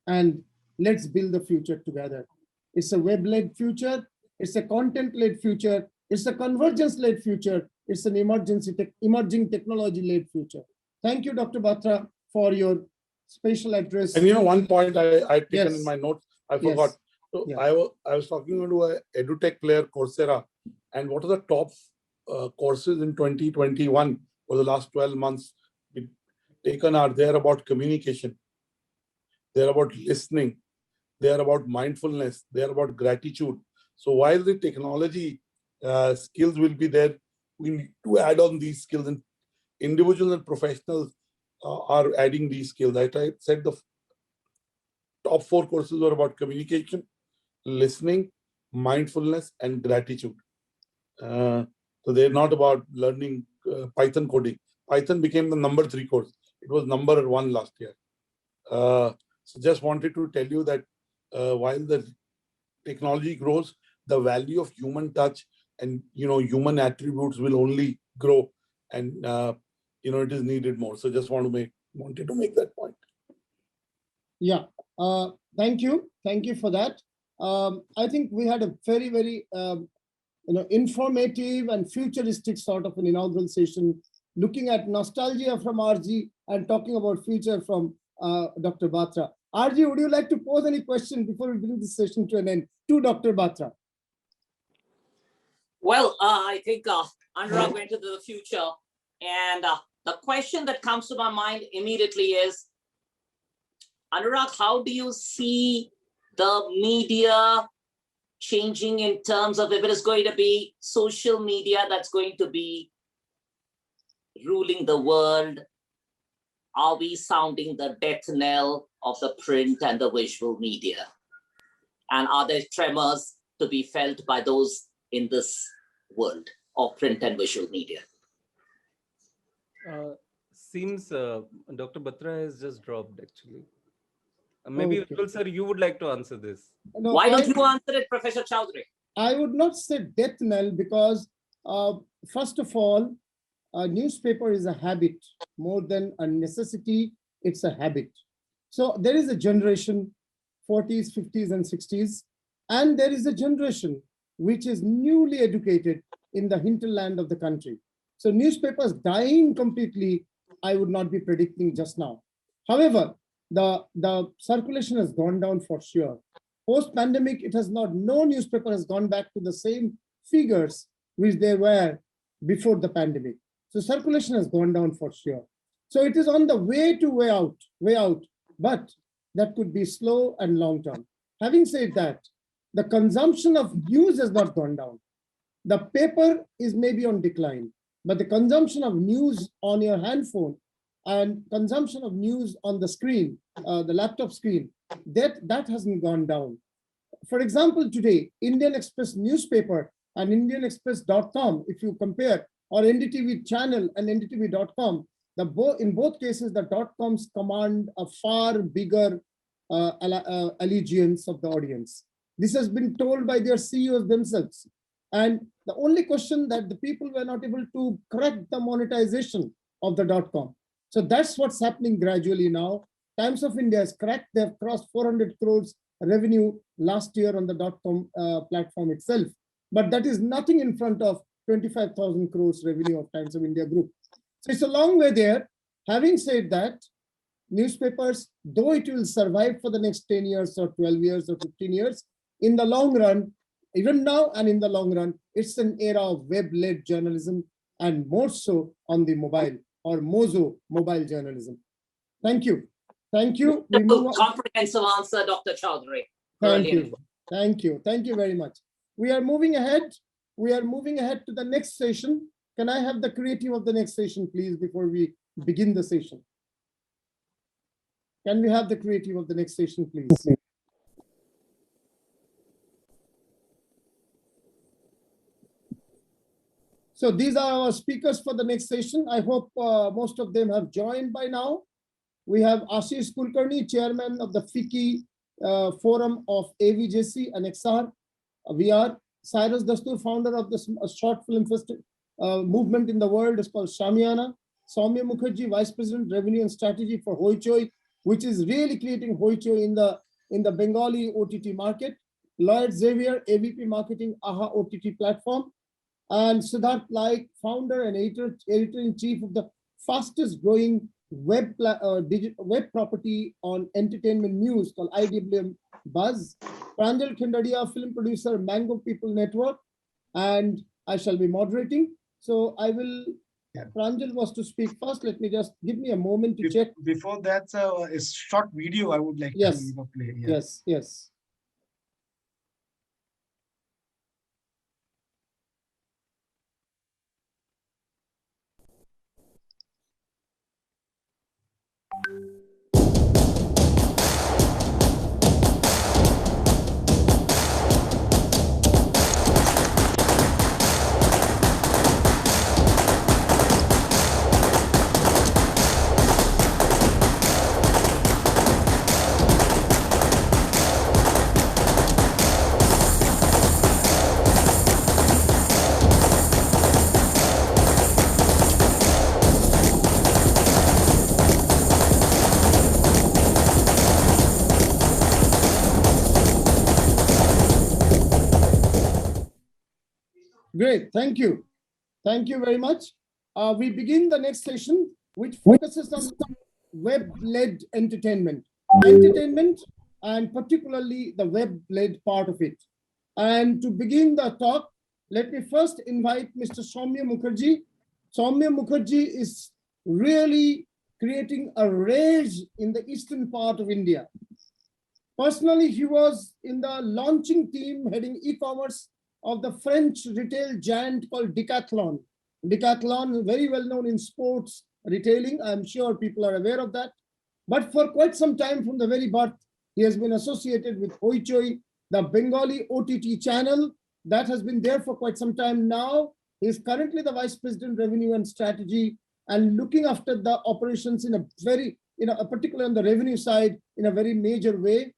And let's build the future together. It's a web-led future. It's a content-led future. It's a convergence-led future. It's an emerging technology-led future. Thank you, Dr. Batra, for your special address. And you know, one point I taken in my notes, I forgot. Yes. So Yeah. I was talking to a edutech player, Coursera, and what are the top courses in 2021 for the last 12 months taken are there about communication, they're about listening, they're about mindfulness, they're about gratitude. So while the technology skills will be there, we need to add on these skills, and individuals and professionals are adding these skills. I said the top 4 courses were about communication, listening, mindfulness, and gratitude. So they're not about learning Python coding. Python became the number 3 course. It was number 1 last year. So just wanted to tell you that while the technology grows, the value of human touch and human attributes will only grow, and it is needed more. So just wanted to make that point. Yeah, thank you for that. I think we had a very, very informative and futuristic sort of an inaugural session, looking at nostalgia from RG and talking about future from Dr. Batra. RG, would you like to pose any question before we bring this session to an end to Dr. Batra? Well, I think Anurag went into the future, and the question that comes to my mind immediately is, Anurag, how do you see the media changing in terms of if it is going to be social media that's going to be ruling the world? Are we sounding the death knell of the print and the visual media? And are there tremors to be felt by those in this world of print and visual media? Seems Dr. Batra has just dropped actually. Maybe Okay. Ujjwal sir, you would like to answer this. No, Why don't you answer it, Professor Chowdhury? I would not say death knell because, first of all, a newspaper is a habit more than a necessity. It's a habit. So there is a generation, 40s, 50s, and 60s, and there is a generation which is newly educated in the hinterland of the country. So newspapers dying completely, I would not be predicting just now. However, the circulation has gone down for sure. Post-pandemic, it has not, no newspaper has gone back to the same figures which they were before the pandemic. So circulation has gone down for sure. So it is on the way to way out, but that could be slow and long term. Having said that, the consumption of news has not gone down. The paper is maybe on decline, but the consumption of news on your handphone and consumption of news on the screen, the laptop screen, that hasn't gone down. For example, today, Indian Express newspaper and IndianExpress.com, if you compare, or NDTV channel and NDTV.com, in both cases, the .coms command a far bigger allegiance of the audience. This has been told by their CEOs themselves. And the only question that the people were not able to correct the monetization of the .com. So that's what's happening gradually now. Times of India has cracked, they've crossed 400 crores revenue last year on the .com platform itself. But that is nothing in front of 25,000 crores revenue of Times of India Group. So it's a long way there. Having said that, newspapers, though it will survive for the next 10 years or 12 years or 15 years, in the long run, even now and in the long run, it's an era of web-led journalism and more so on the mobile or MOZO mobile journalism. Thank you. Thank you. We move on. Comprehensive answer, Dr. Chowdhury. Thank Brilliant. you. Thank you. Thank you very much. We are moving ahead. We are moving ahead to the next session. Can I have the creative of the next session, please, before we begin the session? Can we have the creative of the next session, please? So these are our speakers for the next session. I hope most of them have joined by now. We have Ashish Kulkarni, chairman of the FICCI Forum of AVJC and XR. We are Cyrus Dastur, founder of the short film movement in the world, is called Shamiana. Soumya Mukherjee, vice president, revenue and strategy for Hoichoi, which is really creating Hoichoi in the Bengali OTT market. Lloyd Xavier, AVP marketing, AHA OTT platform. And Siddharth Laik, founder and editor-in-chief of the fastest growing web property on entertainment news called IWM Buzz. Pranjal Khendadia, film producer, Mango People Network, and I shall be moderating. So I will, Pranjal was to speak first. Let me just, give me a moment to check. Before that, a short video I would like to play. Yeah. Yes. Great, thank you. Thank you very much. We begin the next session, which focuses on web-led entertainment. Entertainment, and particularly the web-led part of it. And to begin the talk, let me first invite Mr. Soumya Mukherjee. Soumya Mukherjee is really creating a rage in the eastern part of India. Personally, he was in the launching team heading e-commerce of the French retail giant called Decathlon. Decathlon is very well known in sports retailing. I'm sure people are aware of that. But for quite some time from the very birth, he has been associated with Hoichoi, the Bengali OTT channel that has been there for quite some time now. He is currently the Vice President Revenue and Strategy and looking after the operations in a very, particularly on the revenue side, in a very major way.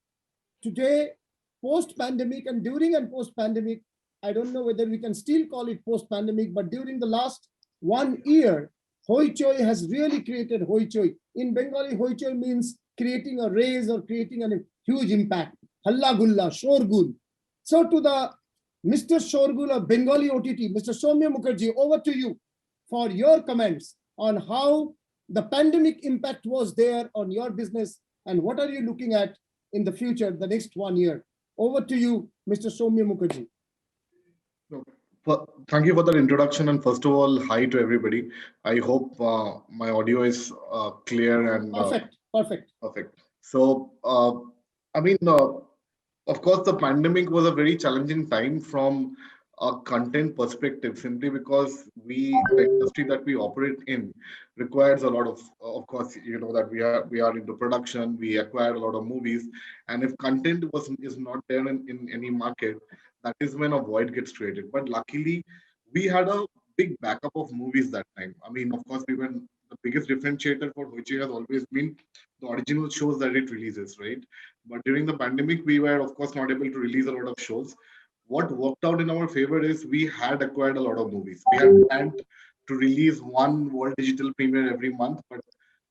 Today, post-pandemic and during and post-pandemic, I don't know whether we can still call it post-pandemic, but during the last 1 year, Hoichoi has really created Hoichoi. In Bengali, Hoichoi means creating a raise or creating a huge impact. Halla gulla, shorgul. So to the Mr. Shorgul of Bengali OTT, Mr. Soumya Mukherjee, over to you for your comments on how the pandemic impact was there on your business and what are you looking at in the future, the next 1 year. Over to you, Mr. Soumya Mukherjee. Thank you for that introduction. And first of all, hi to everybody. I hope my audio is clear and Perfect. So, of course, the pandemic was a very challenging time from a content perspective, simply because the industry that we operate in requires a lot of course, you know that we are into production, we acquire a lot of movies, and if content is not there in any market, that is when a void gets created. But luckily, we had a big backup of movies that time. I mean, of course, the biggest differentiator for Hoichoi has always been the original shows that it releases, right? But during the pandemic, we were, of course, not able to release a lot of shows. What worked out in our favor is we had acquired a lot of movies. We had planned to release one world digital premiere every month, but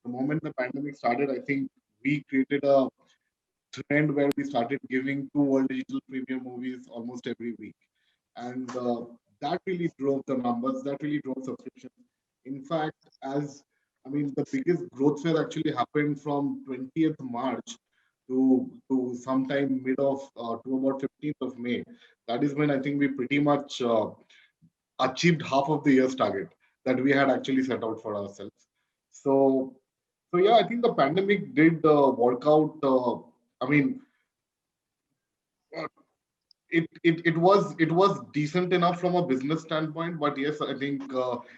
the moment the pandemic started, I think we created a trend where we started giving 2 world digital premiere movies almost every week. And that really drove the numbers, that really drove subscriptions. In fact, the biggest growth phase actually happened from 20th March to sometime to about 15th of May. That is when I think we pretty much achieved half of the year's target that we had actually set out for ourselves. So yeah, I think the pandemic did work out. It was decent enough from a business standpoint, but yes, I think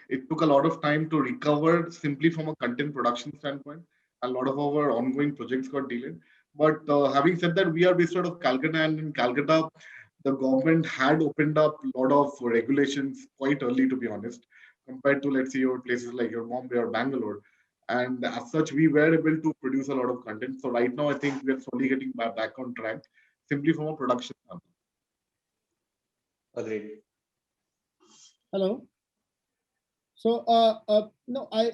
it took a lot of time to recover simply from a content production standpoint. A lot of our ongoing projects got delayed. But having said that, we are based out of Calcutta, and in Calcutta, the government had opened up a lot of regulations quite early, to be honest, compared to, let's say, your places like your Bombay or Bangalore. And as such, we were able to produce a lot of content. So right now, I think we are slowly getting back on track, simply from a production standpoint. Agreed. Hello. So, no, are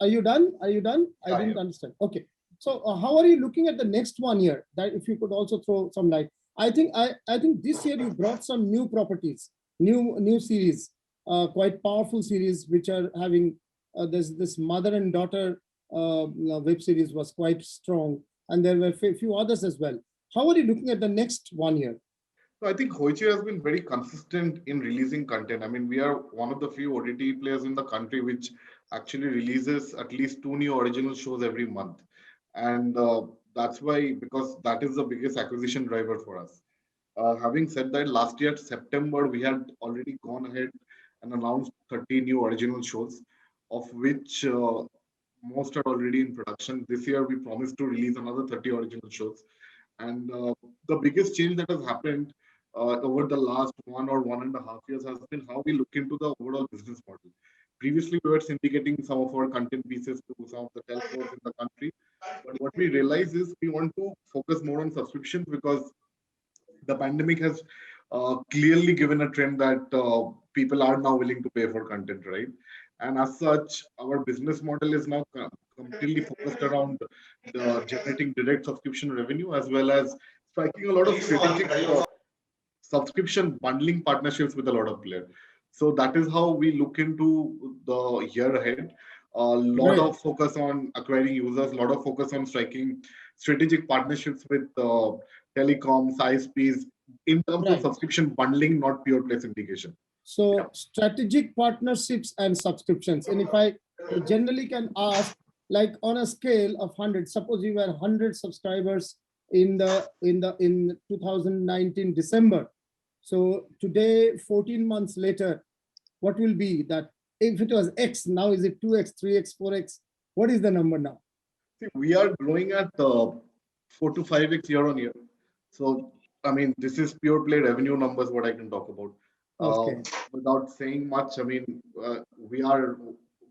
you done? Are you done? I didn't understand. Okay. So, how are you looking at the next 1 year? That if you could also throw some light. I think this year you brought some new properties, new series, quite powerful series, which are having this mother and daughter web series was quite strong, and there were a few others as well. How are you looking at the next 1 year? So I think Hoichoi has been very consistent in releasing content. I mean, we are one of the few OTT players in the country which actually releases at least 2 new original shows every month. And that's why, because that is the biggest acquisition driver for us. Having said that, last year, September, we had already gone ahead and announced 30 new original shows, of which most are already in production. This year, we promised to release another 30 original shows. And the biggest change that has happened over the last 1.5 years has been how we look into the overall business model. Previously, we were syndicating some of our content pieces to some of the telcos in the country. But what we realize is we want to focus more on subscriptions, because the pandemic has clearly given a trend that people are now willing to pay for content, right? And as such, our business model is now completely focused around generating direct subscription revenue, as well as striking a lot of strategic subscription bundling partnerships with a lot of players. So that is how we look into the year ahead. A lot of focus on acquiring users, a lot of focus on striking strategic partnerships with telecoms, ISPs, in terms of subscription bundling, not pure play syndication. So strategic partnerships and subscriptions. And if I generally can ask, like on a scale of 100, suppose you were 100 subscribers in 2019 December. So today, 14 months later, what will be that? If it was X, now is it 2X, 3X, 4X? What is the number now? See, we are growing at 4 to 5X year on year. So, I mean, this is pure play revenue numbers, what I can talk about. Okay. Without saying much, I mean, we are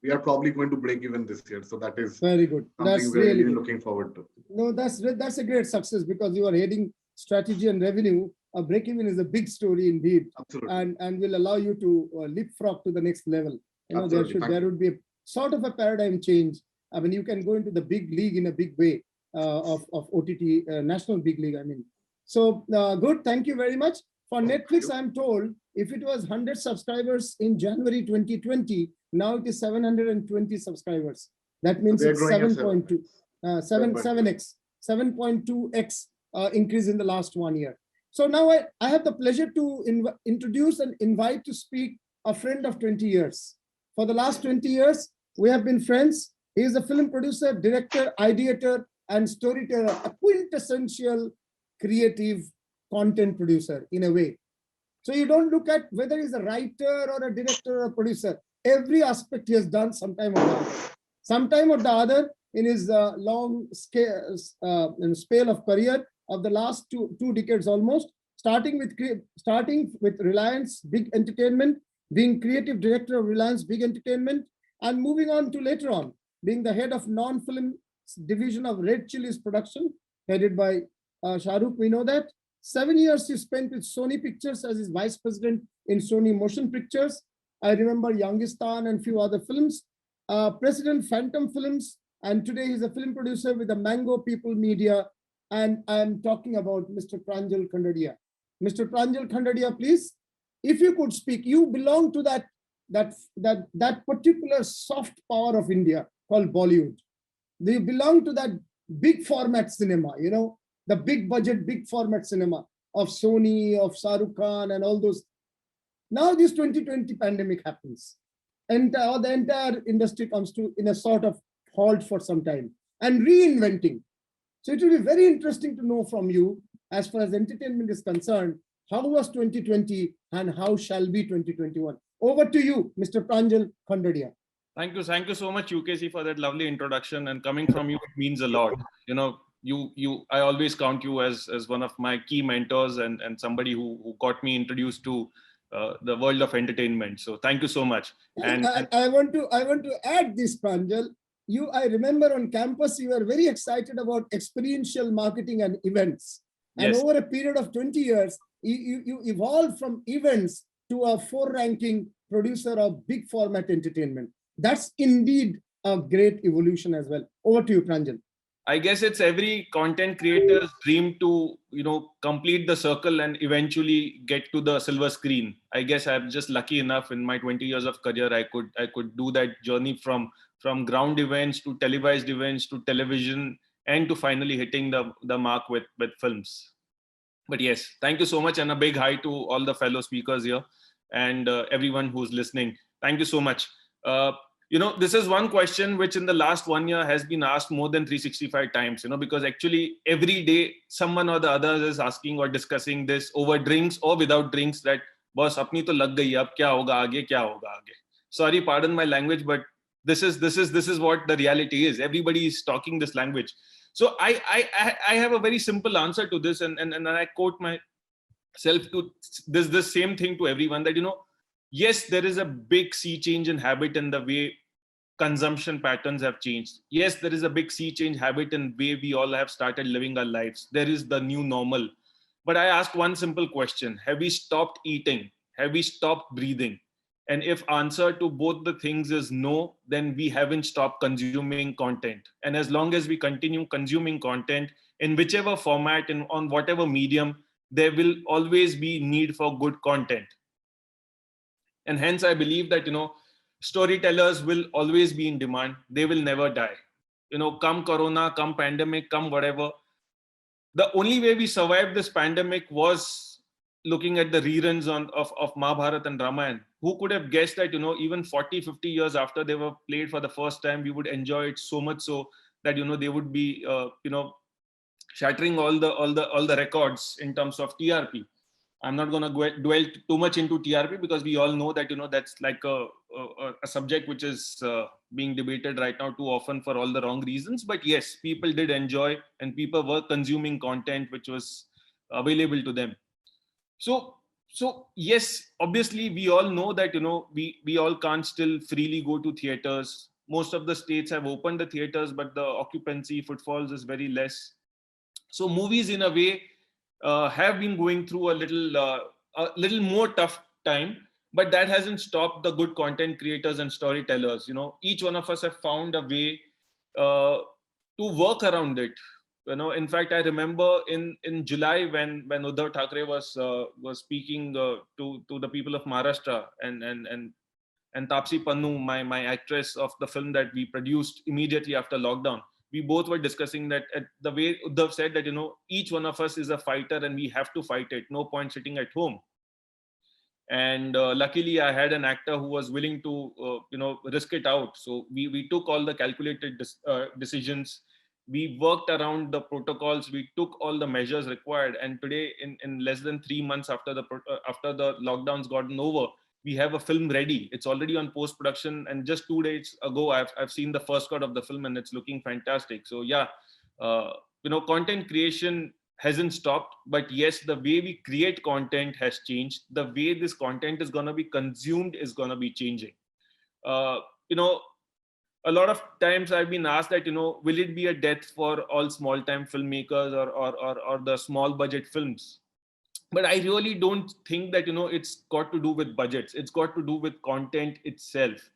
we are probably going to break even this year. So that is very good. something That's we're really really good. looking forward to. No, that's a great success, because you are heading strategy and revenue. A break-even is a big story indeed. Absolutely. And will allow you to leapfrog to the next level. You know, there would be a sort of a paradigm change. I mean, you can go into the big league in a big way of OTT, national big league, I mean. So good, thank you very much. For Netflix, I'm told if it was 100 subscribers in January 2020, now it is 720 subscribers. That means it's 7.2, 7.2x increase in the last 1 year. So now I have the pleasure to introduce and invite to speak a friend of 20 years. For the last 20 years, we have been friends. He is a film producer, director, ideator, and storyteller, a quintessential creative content producer in a way. So you don't look at whether he's a writer or a director or a producer. Every aspect he has done sometime or the other. Sometime or the other in his long scale, spell of career of the last two decades almost, starting with Reliance Big Entertainment, being creative director of Reliance Big Entertainment, and moving on to later on, being the head of non-film division of Red Chillies production, headed by Shahrukh, we know that. 7 years he spent with Sony Pictures as his vice president in Sony Motion Pictures. I remember Youngistan and few other films. President Phantom Films, and today he's a film producer with the Mango People Media. And I'm talking about Mr. Pranjal Khandadia. Mr. Pranjal Khandadia, please, if you could speak. You belong to that particular soft power of India called Bollywood. They belong to that big format cinema, you know, the big budget, big format cinema of Sony, of Shah Rukh Khan and all those. Now this 2020 pandemic happens, and the entire industry comes to in a sort of halt for some time and reinventing. So it will be very interesting to know from you, as far as entertainment is concerned, how was 2020 and how shall be 2021? Over to you, Mr. Pranjal Khandadia. Thank you so much, UKC, for that lovely introduction. And coming from you, it means a lot. You know, I always count you as one of my key mentors and somebody who got me introduced to the world of entertainment. So thank you so much. And I want to add this, Pranjal. I remember on campus, you were very excited about experiential marketing and events. And yes, over a period of 20 years, you evolved from events to a 4-ranking producer of big format entertainment. That's indeed a great evolution as well. Over to you, Pranjal. I guess it's every content creator's dream to, complete the circle and eventually get to the silver screen. I guess I'm just lucky enough in my 20 years of career, I could do that journey from ground events to televised events to television and to finally hitting the mark with films. But yes, thank you so much, and a big hi to all the fellow speakers here and everyone who's listening. Thank you so much. This is one question which in the last 1 year has been asked more than 365 times, because actually every day someone or the other is asking or discussing this over drinks or without drinks, that boss apni to lag gayi, ab kya hoga aage. Sorry, pardon my language, but this is what the reality is. Everybody is talking this language. So I have a very simple answer to this, and I quote myself to this same thing to everyone, that yes, there is a big sea change in habit in the way consumption patterns have changed. Yes, there is a big sea change habit in way we all have started living our lives. There is the new normal. But I asked one simple question: have we stopped eating? Have we stopped breathing? And if answer to both the things is no, then we haven't stopped consuming content. And as long as we continue consuming content in whichever format and on whatever medium, there will always be need for good content. And hence I believe that, storytellers will always be in demand. They will never die. Come Corona, come pandemic, come whatever. The only way we survived this pandemic was looking at the reruns of Mahabharata and Ramayana. Who could have guessed that, even 40, 50 years after they were played for the first time, we would enjoy it so much so that, they would be, shattering all the records in terms of TRP. I'm not going to dwell too much into TRP because we all know that, that's like a subject which is being debated right now too often for all the wrong reasons. But yes, people did enjoy and people were consuming content which was available to them. So So yes, obviously we all know that, we all can't still freely go to theaters. Most of the states have opened the theaters, but the occupancy footfalls is very less. So movies in a way have been going through a little more tough time, but that hasn't stopped the good content creators and storytellers. Each one of us have found a way to work around it. In fact, I remember in July when Uddhav Thackeray was speaking to the people of Maharashtra, and Tapsi Pannu, my actress of the film that we produced immediately after lockdown, we both were discussing that the way Uddhav said that, each one of us is a fighter and we have to fight it. No point sitting at home. And luckily, I had an actor who was willing to, risk it out. So we took all the calculated decisions. We worked around the protocols. We took all the measures required. And today, in less than 3 months after the lockdowns gotten over, we have a film ready. It's already on post-production. And just 2 days ago, I've seen the first cut of the film, and it's looking fantastic. So yeah, content creation hasn't stopped, but yes, the way we create content has changed. The way this content is going to be consumed is going to be changing. A lot of times I've been asked that, will it be a death for all small time filmmakers or the small budget films? But I really don't think that, it's got to do with budgets. It's got to do with content itself.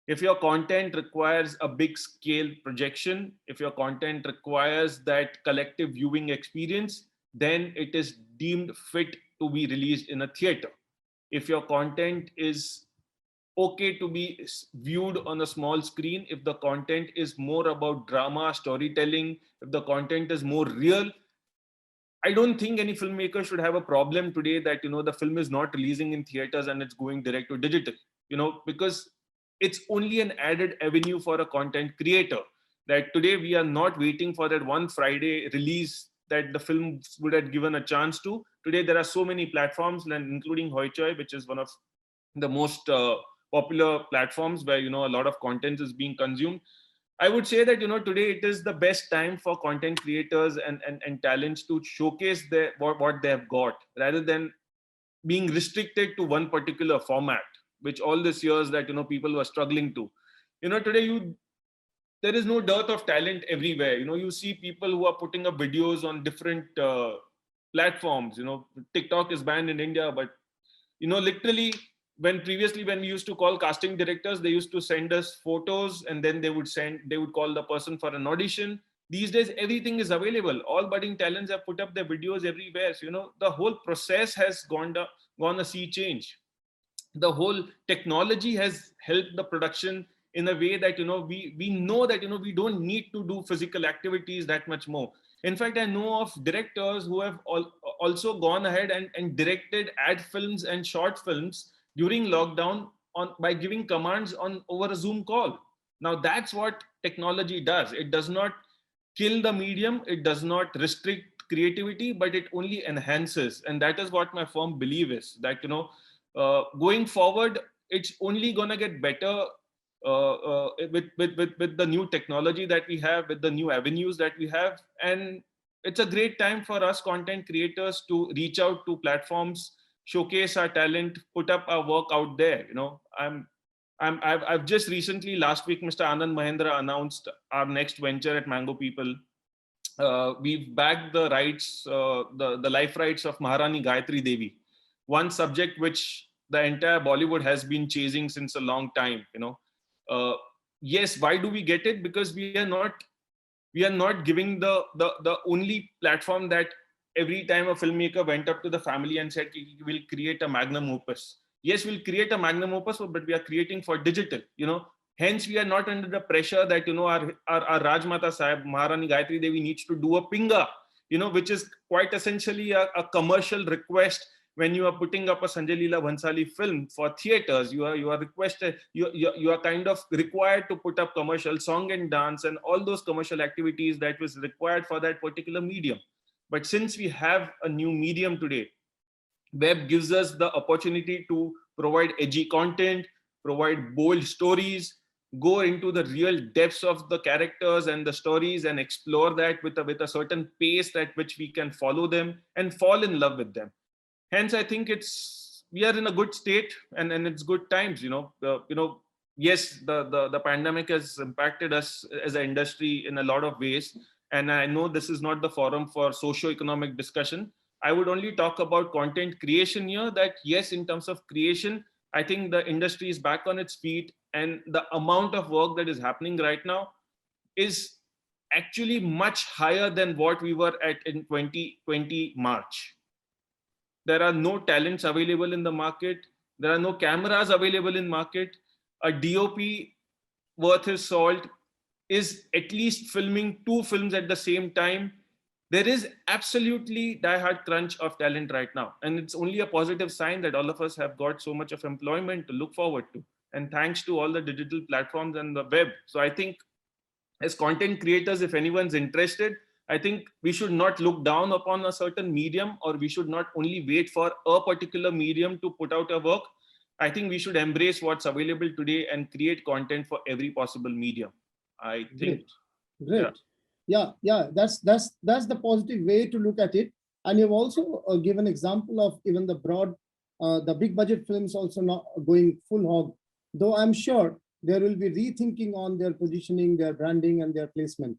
If your content requires a big scale projection, if your content requires that collective viewing experience, then it is deemed fit to be released in a theater. If your content is okay to be viewed on a small screen, if the content is more about drama, storytelling, if the content is more real, I don't think any filmmaker should have a problem today that, the film is not releasing in theaters and it's going direct to digital, because it's only an added avenue for a content creator. That today we are not waiting for that one Friday release that the film would have given a chance to. Today there are so many platforms, and including Hoichoi, which is one of the most popular platforms where, a lot of content is being consumed. I would say that, today it is the best time for content creators and talents to showcase what they have got, rather than being restricted to one particular format, which all these years that, people were struggling to. Today there is no dearth of talent everywhere. You see people who are putting up videos on different platforms. TikTok is banned in India, but, literally, when we used to call casting directors, they used to send us photos, and then they would call the person for an audition. These days, everything is available. All budding talents have put up their videos everywhere. So, the whole process has gone a sea change. The whole technology has helped the production in a way that, we know that, we don't need to do physical activities that much more. In fact, I know of directors who have also gone ahead and directed ad films and short films during lockdown by giving commands over a Zoom call. Now that's what technology does. It does not kill the medium. It does not restrict creativity, but it only enhances. And that is what my firm belief is, that, going forward, it's only going to get better with the new technology that we have, with the new avenues that we have. And it's a great time for us content creators to reach out to platforms, showcase our talent, put up our work out there. I've just recently, last week, Mr. Anand Mahendra announced our next venture at Mango People. We've bagged the rights, the life rights of Maharani Gayatri Devi, one subject which the entire Bollywood has been chasing since a long time. Yes, why do we get it? Because we are not giving the only platform that every time a filmmaker went up to the family and said, we'll create a magnum opus. Yes, we'll create a magnum opus, but we are creating for digital. Hence, we are not under the pressure that, our Rajmata Sahib, Maharani Gayatri Devi, needs to do a pinga, which is quite essentially a commercial request. When you are putting up a Sanjay Leela Bhansali film for theaters, you are requested, you are kind of required to put up commercial song and dance and all those commercial activities that was required for that particular medium. But since we have a new medium today, web gives us the opportunity to provide edgy content, provide bold stories, go into the real depths of the characters and the stories and explore that with a certain pace at which we can follow them and fall in love with them. Hence, I think we are in a good state, and it's good times. Yes, the pandemic has impacted us as an industry in a lot of ways, and I know this is not the forum for socio-economic discussion. I would only talk about content creation here. That yes, in terms of creation, I think the industry is back on its feet, and the amount of work that is happening right now is actually much higher than what we were at in 2020 March. There are no talents available in the market. There are no cameras available in market. A DOP worth his salt is at least filming 2 films at the same time. There is absolutely diehard crunch of talent right now. And it's only a positive sign that all of us have got so much of employment to look forward to. And thanks to all the digital platforms and the web. So I think as content creators, if anyone's interested, I think we should not look down upon a certain medium, or we should not only wait for a particular medium to put out a work. I think we should embrace what's available today and create content for every possible medium. I think. Great. Yeah. That's the positive way to look at it. And you've also given example of even the broad, the big budget films also not going full hog. Though I'm sure there will be rethinking on their positioning, their branding, and their placement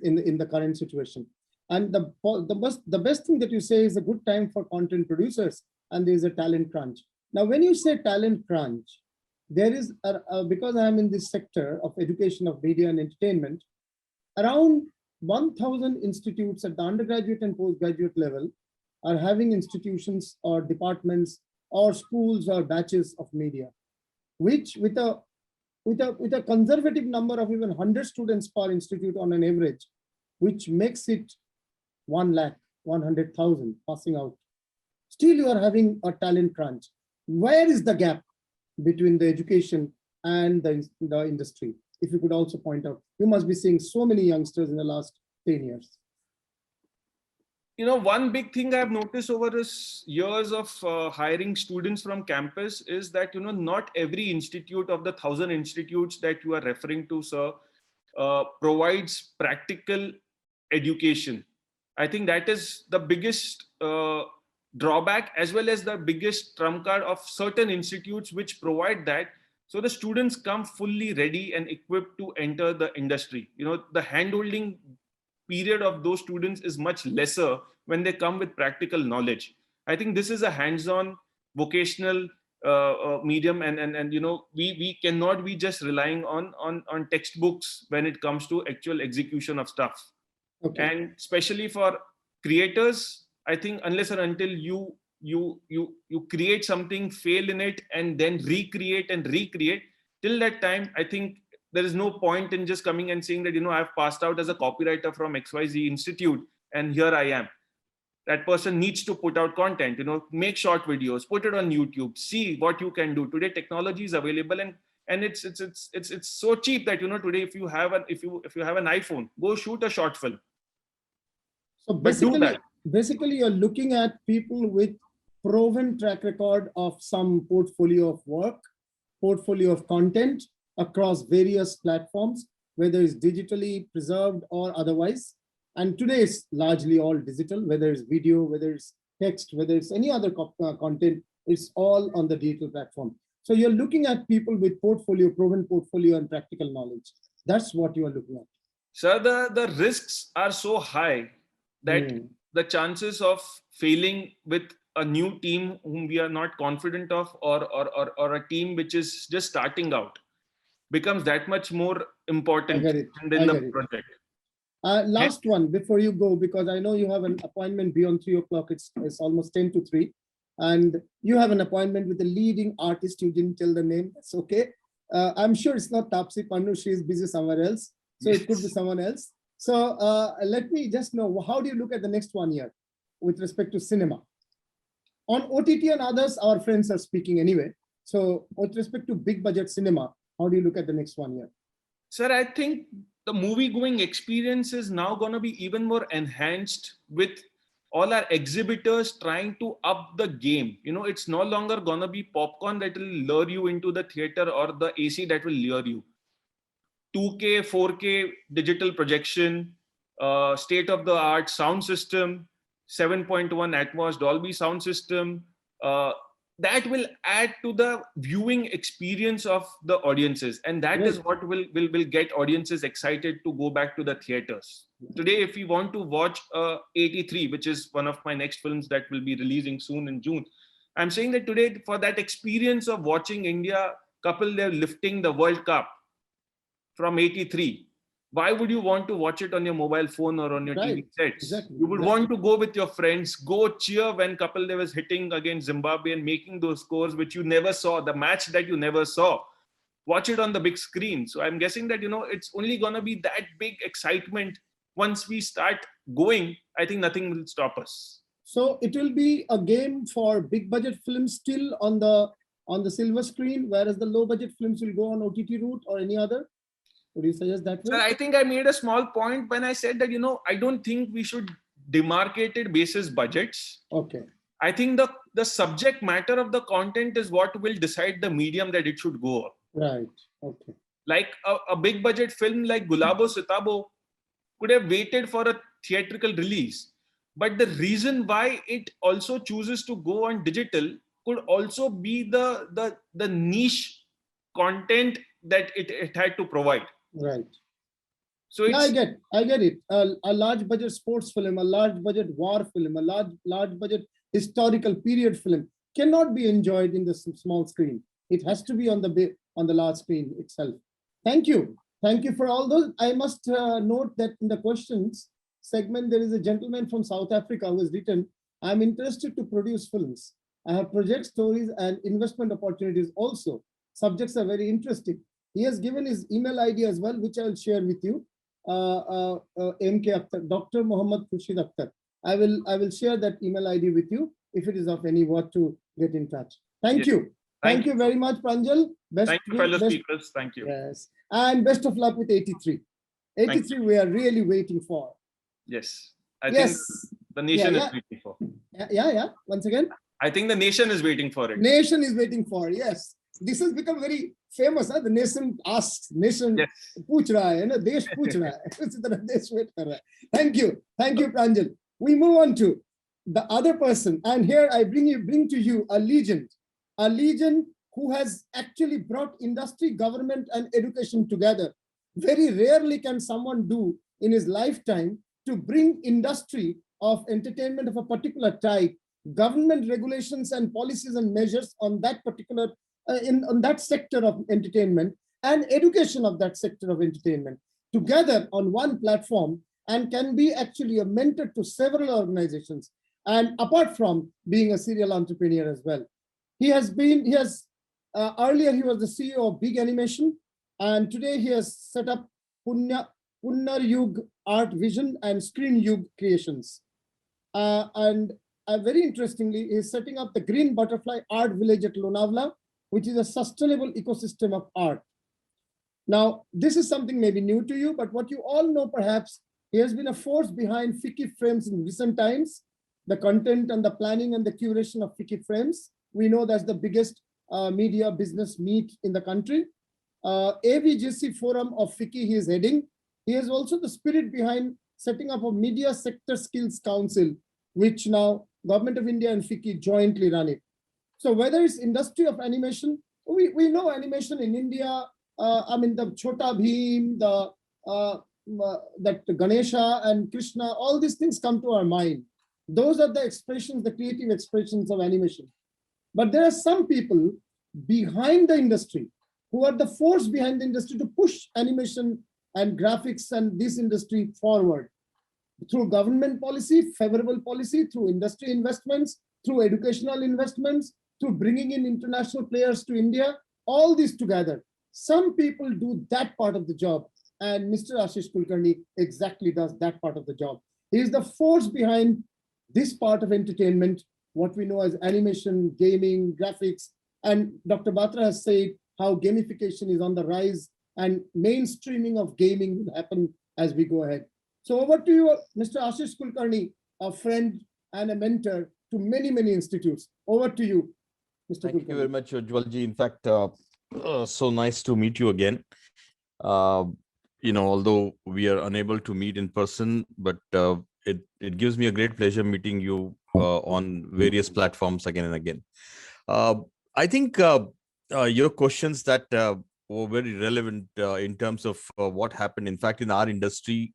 in the current situation. And the best thing that you say is a good time for content producers, and there is a talent crunch. Now, when you say talent crunch, there is because I am in this sector of education of media and entertainment, around 1,000 institutes at the undergraduate and postgraduate level are having institutions or departments or schools or batches of media, which with a conservative number of even 100 students per institute on an average, which makes it 1,100,000 passing out. Still, you are having a talent crunch. Where is the gap between the education and the industry? If you could also point out, you must be seeing so many youngsters in the last 10 years. One big thing I've noticed over this years of hiring students from campus is that, not every institute of the 1,000 institutes that you are referring to, sir, provides practical education. I think that is the biggest drawback, as well as the biggest trump card of certain institutes which provide that. So the students come fully ready and equipped to enter the industry. The handholding period of those students is much lesser when they come with practical knowledge. I think this is a hands-on vocational medium, and we cannot be just relying on textbooks when it comes to actual execution of stuff. Okay. And especially for creators, I think unless and until you create something, fail in it, and then recreate, till that time, I think there is no point in just coming and saying that, I've passed out as a copywriter from XYZ Institute and here I am. That person needs to put out content, make short videos, put it on YouTube, see what you can do. Today, technology is available, and it's so cheap that, today, if you have an iPhone, go shoot a short film. So basically you're looking at people with proven track record of some portfolio of work, portfolio of content across various platforms, whether it's digitally preserved or otherwise. And today it's largely all digital, whether it's video, whether it's text, whether it's any other content, it's all on the digital platform. So you're looking at people with portfolio, proven portfolio, and practical knowledge. That's what you are looking at. Sir, the risks are so high that the chances of failing with a new team whom we are not confident of, or a team which is just starting out, becomes that much more important than the project. Last one before you go, because I know you have an appointment beyond 3 o'clock. It's almost 10 to 3. And you have an appointment with a leading artist. You didn't tell the name. That's okay. I'm sure it's not Tapsi Pannu. She is busy somewhere else. So it could be someone else. So let me just know, how do you look at the next 1 year with respect to cinema? On OTT and others, our friends are speaking anyway. So with respect to big budget cinema, how do you look at the next 1 year? Sir, I think the movie going experience is now going to be even more enhanced with all our exhibitors trying to up the game. It's no longer going to be popcorn that will lure you into the theater or the AC that will lure you. 2K, 4K digital projection, state-of-the-art sound system, 7.1 Atmos, Dolby sound system, that will add to the viewing experience of the audiences, and that is what will get audiences excited to go back to the theaters. Today, if we want to watch 83, which is one of my next films that will be releasing soon in June, I'm saying that today, for that experience of watching India couple, they're lifting the World Cup from 83. Why would you want to watch it on your mobile phone or on your TV sets? Exactly. You would want to go with your friends, go cheer when Kapil Dev was hitting against Zimbabwe and making those scores which you never saw, the match that you never saw. Watch it on the big screen. So I'm guessing that, it's only going to be that big excitement. Once we start going, I think nothing will stop us. So it will be a game for big budget films still on the silver screen, whereas the low budget films will go on OTT route or any other? Would you suggest that way? Sir, I think I made a small point when I said that, I don't think we should demarcate it basis budgets. Okay. I think the subject matter of the content is what will decide the medium that it should go on. Right. Okay. Like a big budget film like Gulabo Sitabo could have waited for a theatrical release. But the reason why it also chooses to go on digital could also be the niche content that it had to provide. Right. So it's, I get it. A large budget sports film, a large budget war film, a large budget historical period film cannot be enjoyed in the small screen. It has to be on the large screen itself. Thank you for all those. I must note that in the questions segment there is a gentleman from South Africa who has written, "I'm interested to produce films. I have project stories and investment opportunities also. Subjects are very interesting." He has given his email ID as well, which I will share with you. MK Akhtar, Dr. Muhammad Khurshid Akhtar. I will share that email ID with you if it is of any worth to get in touch. Thank you. Thank you very much, Pranjal. Thank you, fellow speakers. Thank you. Yes. And best of luck with 83. 83 we are really waiting for. Yes. I think the nation is waiting for. Yeah. Once again. I think the nation is waiting for it. Nation is waiting for, yes. This has become very famous. The nation asks, nation पूछ रहा है, देश पूछ रहा है. इसी तरह देश wait कर रहा है. Thank you, Pranjal. We move on to the other person, and here I bring to you a legend who has actually brought industry, government, and education together. Very rarely can someone do in his lifetime to bring industry of entertainment of a particular type, government regulations and policies and measures on that particular on that sector of entertainment, and education of that sector of entertainment together on one platform, and can be actually a mentor to several organizations, and apart from being a serial entrepreneur as well. Earlier he was the CEO of Big Animation, and today he has set up Punnar Yug Art Vision and Screen Yug Creations. And very interestingly, he is setting up the Green Butterfly Art Village at Lonavla, which is a sustainable ecosystem of art. Now, this is something maybe new to you, but what you all know perhaps, he has been a force behind FICCI Frames in recent times, the content and the planning and the curation of FICCI Frames. We know that's the biggest media business meet in the country. AVGC Forum of FICCI he is heading. He is also the spirit behind setting up a Media Sector Skills Council, which now Government of India and FICCI jointly run it. So whether it's industry of animation, we know animation in India, the Chota Bheem, that Ganesha and Krishna, all these things come to our mind. Those are the expressions, the creative expressions of animation. But there are some people behind the industry who are the force behind the industry to push animation and graphics and this industry forward through government policy, favorable policy, through industry investments, through educational investments, through bringing in international players to India, all this together. Some people do that part of the job, and Mr. Ashish Kulkarni exactly does that part of the job. He is the force behind this part of entertainment, what we know as animation, gaming, graphics, and Dr. Batra has said how gamification is on the rise and mainstreaming of gaming will happen as we go ahead. So over to you, Mr. Ashish Kulkarni, a friend and a mentor to many, many institutes. Over to you, Mr. Kulkarni. Thank you very much, Ujjwalji. In fact, so nice to meet you again. Although we are unable to meet in person, but it gives me a great pleasure meeting you on various platforms again and again. I think your questions that were very relevant in terms of what happened. In fact, in our industry,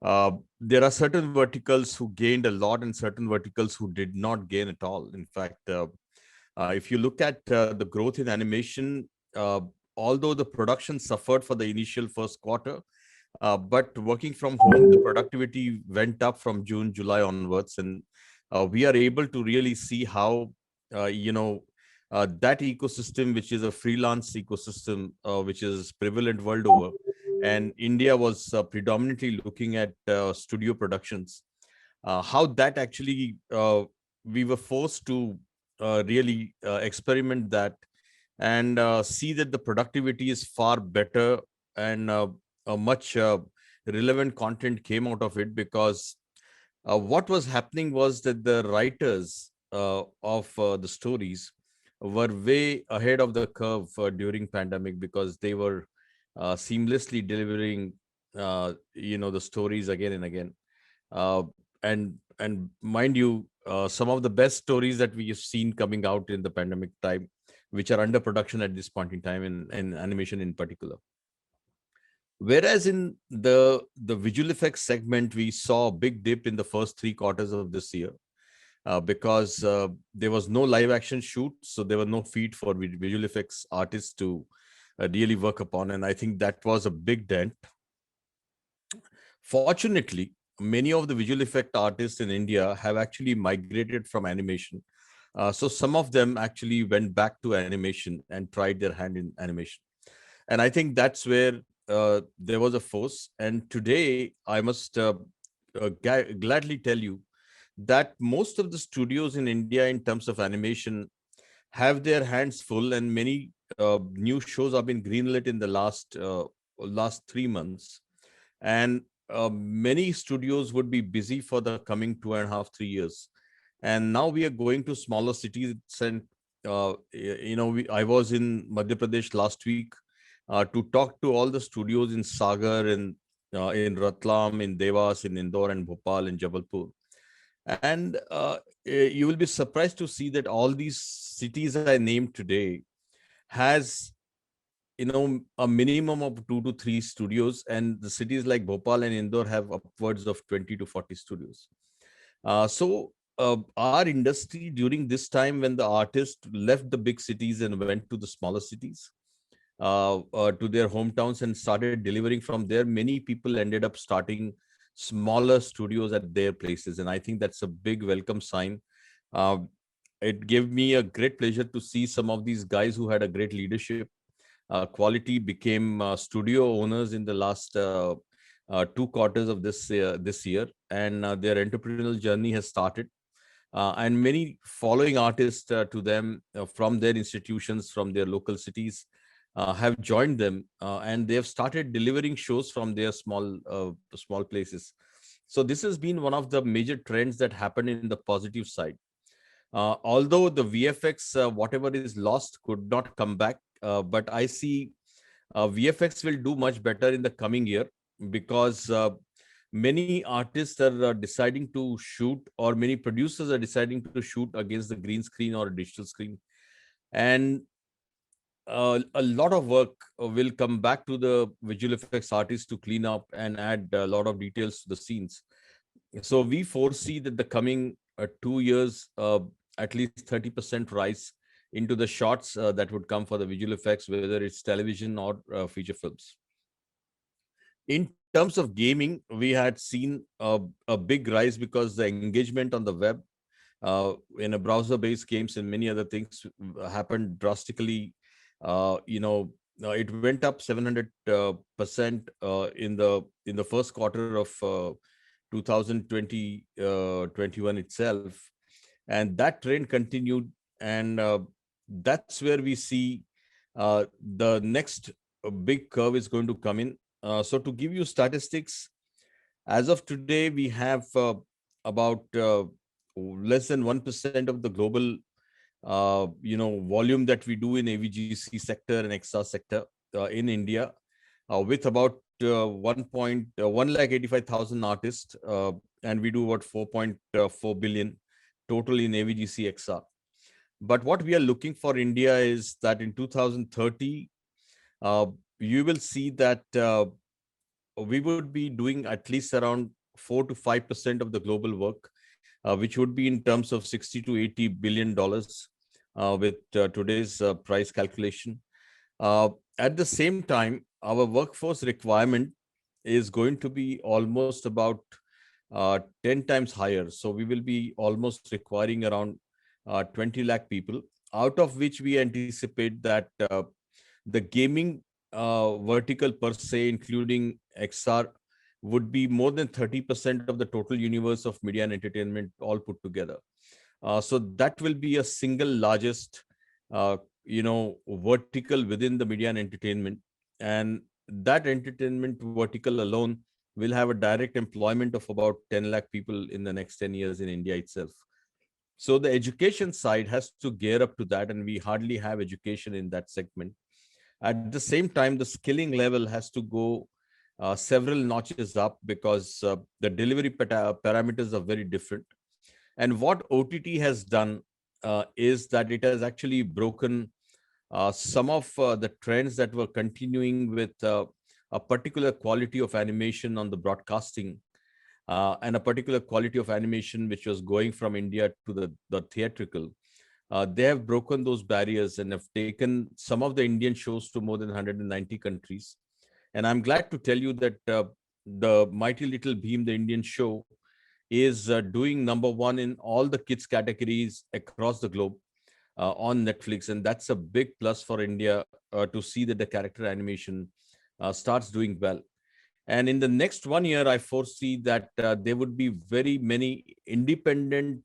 there are certain verticals who gained a lot and certain verticals who did not gain at all. In fact, if you look at the growth in animation, although the production suffered for the initial first quarter, but working from home, the productivity went up from June, July onwards, and we are able to really see how that ecosystem, which is a freelance ecosystem, which is prevalent world over, and India was predominantly looking at studio productions. How that actually we were forced to really experiment that and see that the productivity is far better and a much relevant content came out of it, because what was happening was that the writers of the stories were way ahead of the curve during pandemic, because they were seamlessly delivering the stories again and again. uh, and mind you, some of the best stories that we have seen coming out in the pandemic time, which are under production at this point in time in animation in particular. Whereas in the visual effects segment, we saw a big dip in the first 3 quarters of this year, because there was no live action shoot, so there were no feed for visual effects artists to really work upon, and I think that was a big dent. Fortunately, many of the visual effect artists in India have actually migrated from animation. So some of them actually went back to animation and tried their hand in animation. And I think that's where there was a force. And today, I must gladly tell you that most of the studios in India in terms of animation have their hands full, and many new shows have been greenlit in the last 3 months. And many studios would be busy for the coming 2.5, 3 years. And now we are going to smaller cities. And I was in Madhya Pradesh last week to talk to all the studios in Sagar and in Ratlam, in Devas, in Indore, and Bhopal, and Jabalpur. And you will be surprised to see that all these cities I named today has a minimum of 2 to 3 studios, and the cities like Bhopal and Indore have upwards of 20 to 40 studios. So our industry during this time, when the artists left the big cities and went to the smaller cities, to their hometowns and started delivering from there, many people ended up starting smaller studios at their places, and I think that's a big welcome sign. Uh, it gave me a great pleasure to see some of these guys who had a great leadership quality became studio owners in the last 2 quarters of this year, and their entrepreneurial journey has started. And many following artists to them from their institutions, from their local cities, have joined them, and they have started delivering shows from their small places. So this has been one of the major trends that happened in the positive side. Although the VFX, whatever is lost, could not come back, but I see VFX will do much better in the coming year, because many artists are deciding to shoot, or many producers are deciding to shoot against the green screen or digital screen. And a lot of work will come back to the visual effects artists to clean up and add a lot of details to the scenes. So we foresee that the coming 2 years, at least 30% rise into the shots that would come for the visual effects, whether it's television or feature films. In terms of gaming, we had seen a big rise, because the engagement on the web in a browser-based games and many other things happened drastically. It went up 700% in the first quarter of 2021 itself, and that trend continued. And that's where we see the next big curve is going to come in. So to give you statistics, as of today, we have about less than 1% of the global volume that we do in AVGC sector and XR sector in India, with about 1.185,000 artists and we do about 4.4 billion total in AVGC XR. But what we are looking for India is that in 2030, you will see that we would be doing at least around 4 to 5% of the global work, which would be in terms of 60 to 80 billion dollars with today's price calculation. At the same time, our workforce requirement is going to be almost about 10 times higher. So we will be almost requiring around 20 lakh people, out of which we anticipate that the gaming vertical per se, including XR, would be more than 30% of the total universe of media and entertainment all put together. So that will be a single largest, vertical within the media and entertainment. And that entertainment vertical alone will have a direct employment of about 10 lakh people in the next 10 years in India itself. So the education side has to gear up to that, and we hardly have education in that segment. At the same time, the skilling level has to go several notches up because the delivery parameters are very different. And what OTT has done is that it has actually broken some of the trends that were continuing with a particular quality of animation on the broadcasting and a particular quality of animation which was going from India to the theatrical. They have broken those barriers and have taken some of the Indian shows to more than 190 countries. And I'm glad to tell you that the Mighty Little Bheem, the Indian show, is doing #1 in all the kids categories across the globe on Netflix. And that's a big plus for India to see that the character animation starts doing well. And in the next 1 year, I foresee that there would be very many independent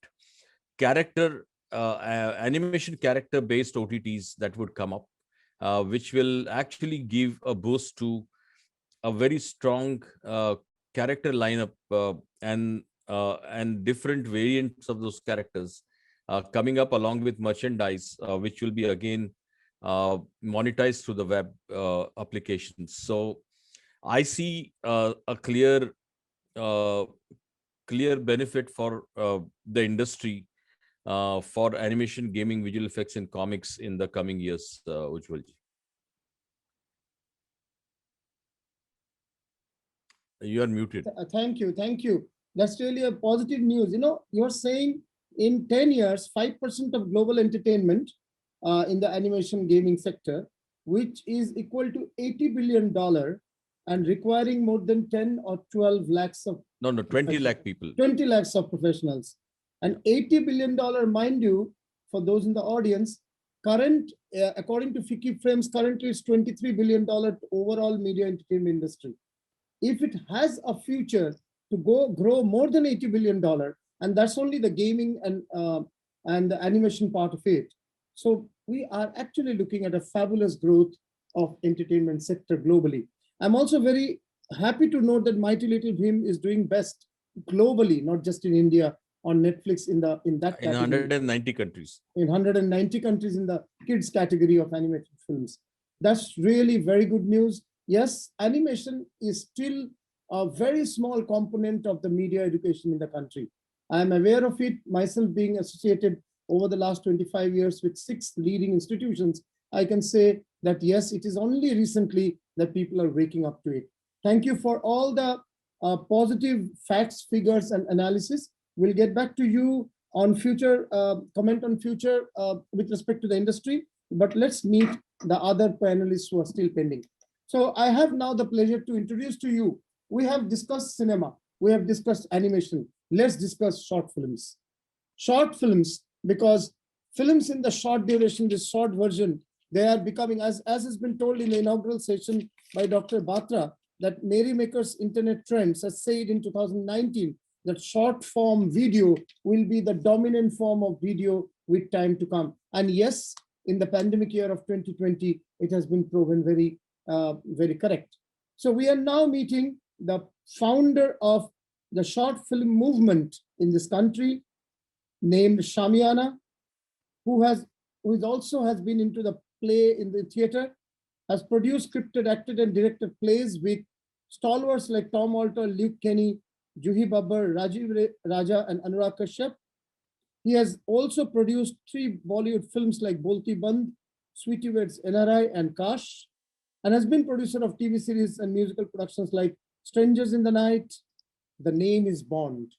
animation character based OTTs that would come up, which will actually give a boost to a very strong character lineup and different variants of those characters coming up along with merchandise, which will be again monetized through the web applications. So I see a clear benefit for the industry for animation, gaming, visual effects, and comics in the coming years, Ujjwalji. You are muted. Thank you. Thank you. That's really a positive news. You're saying in 10 years, 5% of global entertainment in the animation gaming sector, which is equal to $80 billion and requiring more than 10 or 12 lakhs of... No, 20 lakh people. 20 lakhs of professionals. And $80 billion, mind you, for those in the audience, according to FICCI Frames, currently it's $23 billion overall media entertainment industry. If it has a future to grow more than $80 billion, and that's only the gaming and the animation part of it. So we are actually looking at a fabulous growth of entertainment sector globally. I'm also very happy to note that Mighty Little Bheem is doing best globally, not just in India, on Netflix in that category. In 190 countries. In 190 countries in the kids category of animated films. That's really very good news. Yes, animation is still a very small component of the media education in the country. I'm aware of it, myself being associated over the last 25 years with 6 leading institutions. I can say that yes, it is only recently that people are waking up to it. Thank you for all the positive facts, figures, and analysis. We'll get back to you on future, comment on future with respect to the industry, but let's meet the other panelists who are still pending. So I have now the pleasure to introduce to you, we have discussed cinema, we have discussed animation, let's discuss short films. Short films, because films in the short duration, this short version, they are becoming, as has been told in the inaugural session by Dr. Batra, that Merrymakers Internet Trends has said in 2019 that short form video will be the dominant form of video with time to come. And yes, in the pandemic year of 2020, it has been proven very, very correct. So we are now meeting the founder of the short film movement in this country, named Shamiana, who also has been into the play in the theater, has produced, scripted, acted, and directed plays with stalwarts like Tom Alter, Luke Kenny, Juhi Babbar, Rajiv Raja, and Anurag Kashyap. He has also produced 3 Bollywood films like Bolti Band, Sweetie Weds NRI, and Kash, and has been producer of TV series and musical productions like Strangers in the Night, The Name is Bond.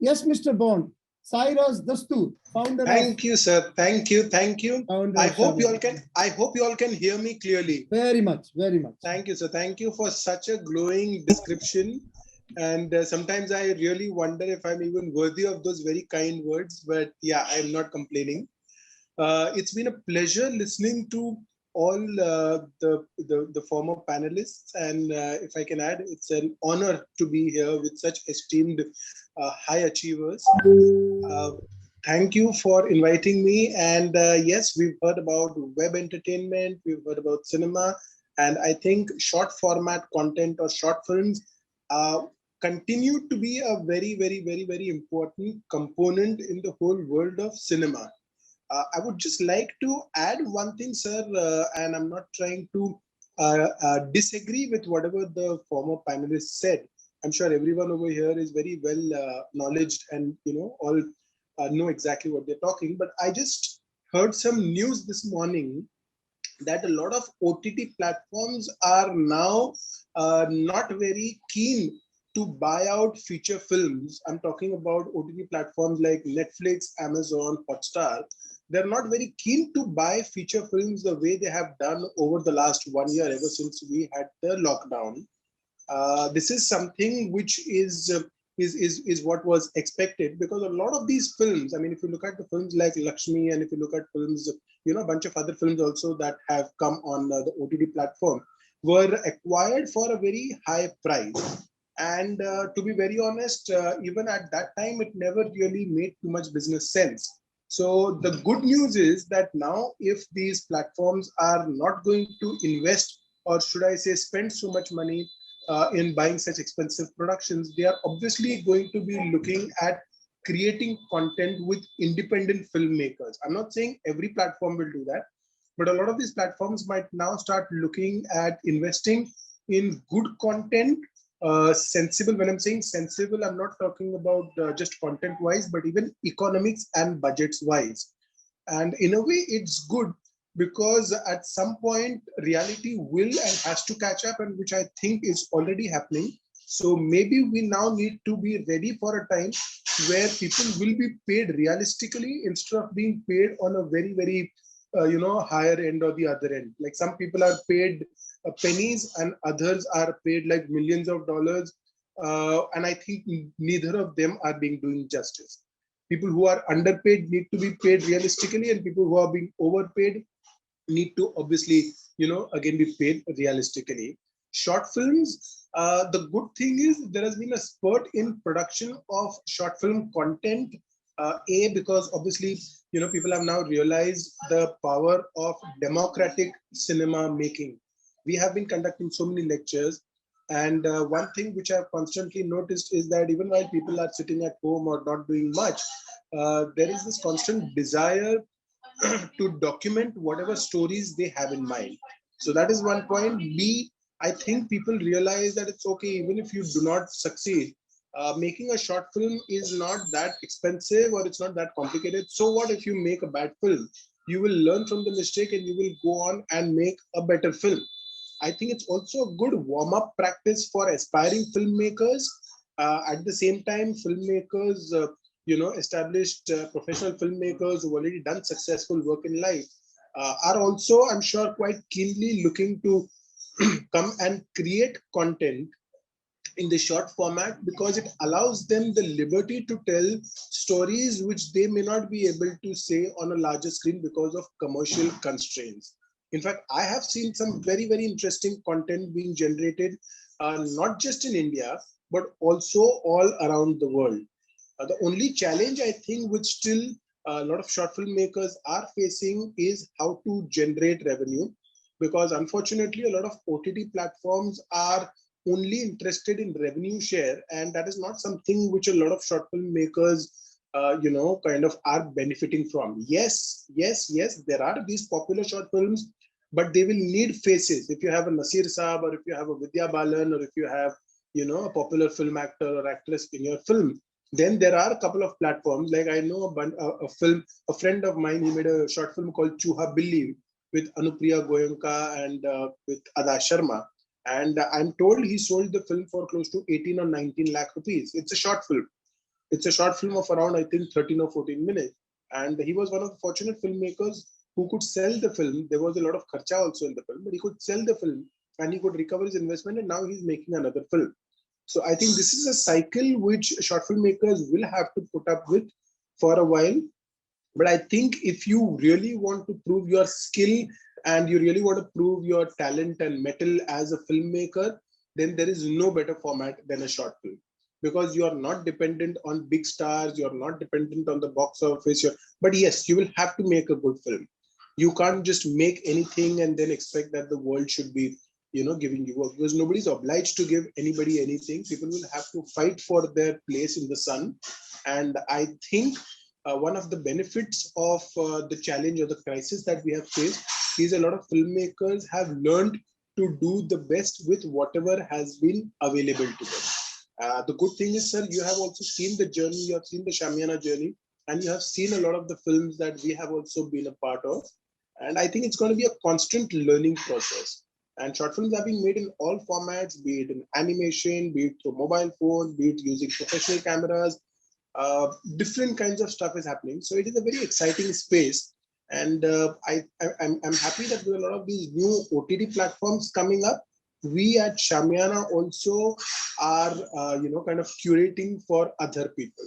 Yes, Mr. Bond. Cyrus Dastoor, founder. Thank you, sir. Thank you. Thank you. I hope you all can hear me clearly. Very much, very much. Thank you, sir. Thank you for such a glowing description. And sometimes I really wonder if I'm even worthy of those very kind words. But yeah, I'm not complaining. It's been a pleasure listening to all the former panelists, and if I can add, it's an honor to be here with such esteemed high achievers. Thank you for inviting me. And yes, we've heard about web entertainment, we've heard about cinema, and I think short format content or short films continue to be a very, very, very, very important component in the whole world of cinema. I would just like to add one thing, sir, and I'm not trying to disagree with whatever the former panelists said. I'm sure everyone over here is very well knowledged and all know exactly what they're talking. But I just heard some news this morning that a lot of OTT platforms are now not very keen to buy out feature films. I'm talking about OTT platforms like Netflix, Amazon, Hotstar. They're not very keen to buy feature films the way they have done over the last 1 year, ever since we had the lockdown. This is something which is what was expected, because a lot of these films, I mean, if you look at the films like Lakshmi, and if you look at films, a bunch of other films also that have come on the OTT platform, were acquired for a very high price. And to be very honest, even at that time, it never really made too much business sense. So the good news is that now, if these platforms are not going to invest, or should I say spend so much money in buying such expensive productions, they are obviously going to be looking at creating content with independent filmmakers. I'm not saying every platform will do that, but a lot of these platforms might now start looking at investing in good content, sensible. When I'm saying sensible, I'm not talking about just content wise, but even economics and budgets wise. And in a way, it's good, because at some point reality will and has to catch up, and which I think is already happening. So maybe we now need to be ready for a time where people will be paid realistically instead of being paid on a very, very higher end or the other end. Like some people are paid pennies and others are paid like millions of dollars, and I think neither of them are being doing justice. People who are underpaid need to be paid realistically, and people who are being overpaid need to obviously again be paid realistically. Short films, the good thing is there has been a spurt in production of short film content, because obviously people have now realized the power of democratic cinema making. We have been conducting so many lectures, and one thing which I've constantly noticed is that even while people are sitting at home or not doing much, there is this constant desire to document whatever stories they have in mind. So that is one point. B, I think people realize that it's okay even if you do not succeed. Making a short film is not that expensive, or it's not that complicated. So what if you make a bad film? You will learn from the mistake and you will go on and make a better film. I think it's also a good warm-up practice for aspiring filmmakers. At the same time, filmmakers, established professional filmmakers who've already done successful work in life are also, I'm sure, quite keenly looking to come and create content in the short format, because it allows them the liberty to tell stories which they may not be able to say on a larger screen because of commercial constraints. In fact, I have seen some very, very interesting content being generated, not just in India, but also all around the world. The only challenge I think which still a lot of short filmmakers are facing is how to generate revenue, because unfortunately a lot of OTT platforms are only interested in revenue share, and that is not something which a lot of short filmmakers kind of are benefiting from. Yes, there are these popular short films, but they will need faces. If you have a Nasir Saab, or if you have a Vidya Balan, or if you have a popular film actor or actress in your film, then there are a couple of platforms. Like I know a friend of mine, he made a short film called Chuha Billi with Anupriya Goenka and with Ada Sharma. And I'm told he sold the film for close to 18 or 19 lakh rupees. It's a short film. It's a short film of around, I think, 13 or 14 minutes. And he was one of the fortunate filmmakers who could sell the film. There was a lot of kharcha also in the film, but he could sell the film and he could recover his investment. And now he's making another film. So I think this is a cycle which short filmmakers will have to put up with for a while. But I think if you really want to prove your skill and you really want to prove your talent and mettle as a filmmaker, then there is no better format than a short film, because you are not dependent on big stars, you're not dependent on the box office. But yes, you will have to make a good film. You can't just make anything and then expect that the world should be, giving you work, because nobody's obliged to give anybody anything. People will have to fight for their place in the sun. And I think one of the benefits of the challenge or the crisis that we have faced is a lot of filmmakers have learned to do the best with whatever has been available to them. The good thing is, sir, you have also seen the journey, you have seen the Shamiana journey, and you have seen a lot of the films that we have also been a part of. And I think it's going to be a constant learning process. And short films are being made in all formats, be it in animation, be it through mobile phones, be it using professional cameras. Different kinds of stuff is happening. So it is a very exciting space. And I'm happy that with a lot of these new OTT platforms coming up, we at Shamiana also are, kind of curating for other people.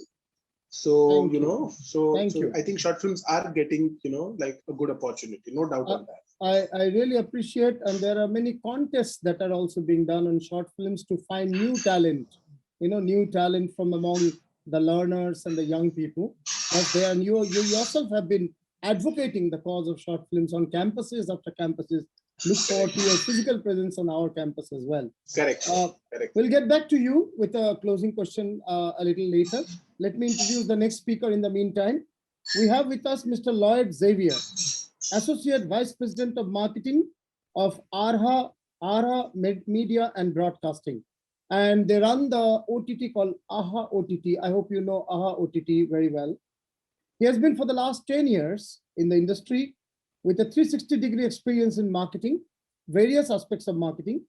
So, so I think short films are getting, like a good opportunity, no doubt on that. I really appreciate, and there are many contests that are also being done on short films to find new talent, new talent from among the learners and the young people. As they are, you yourself have been advocating the cause of short films on campuses after campuses. Look forward to your physical presence on our campus as well. Correct. Correct. We'll get back to you with a closing question a little later. Let me introduce the next speaker in the meantime. We have with us Mr. Lloyd Xavier, Associate Vice President of Marketing of ARHA Media and Broadcasting. And they run the OTT called AHA OTT. I hope you know AHA OTT very well. He has been for the last 10 years in the industry with a 360-degree experience in marketing, various aspects of marketing.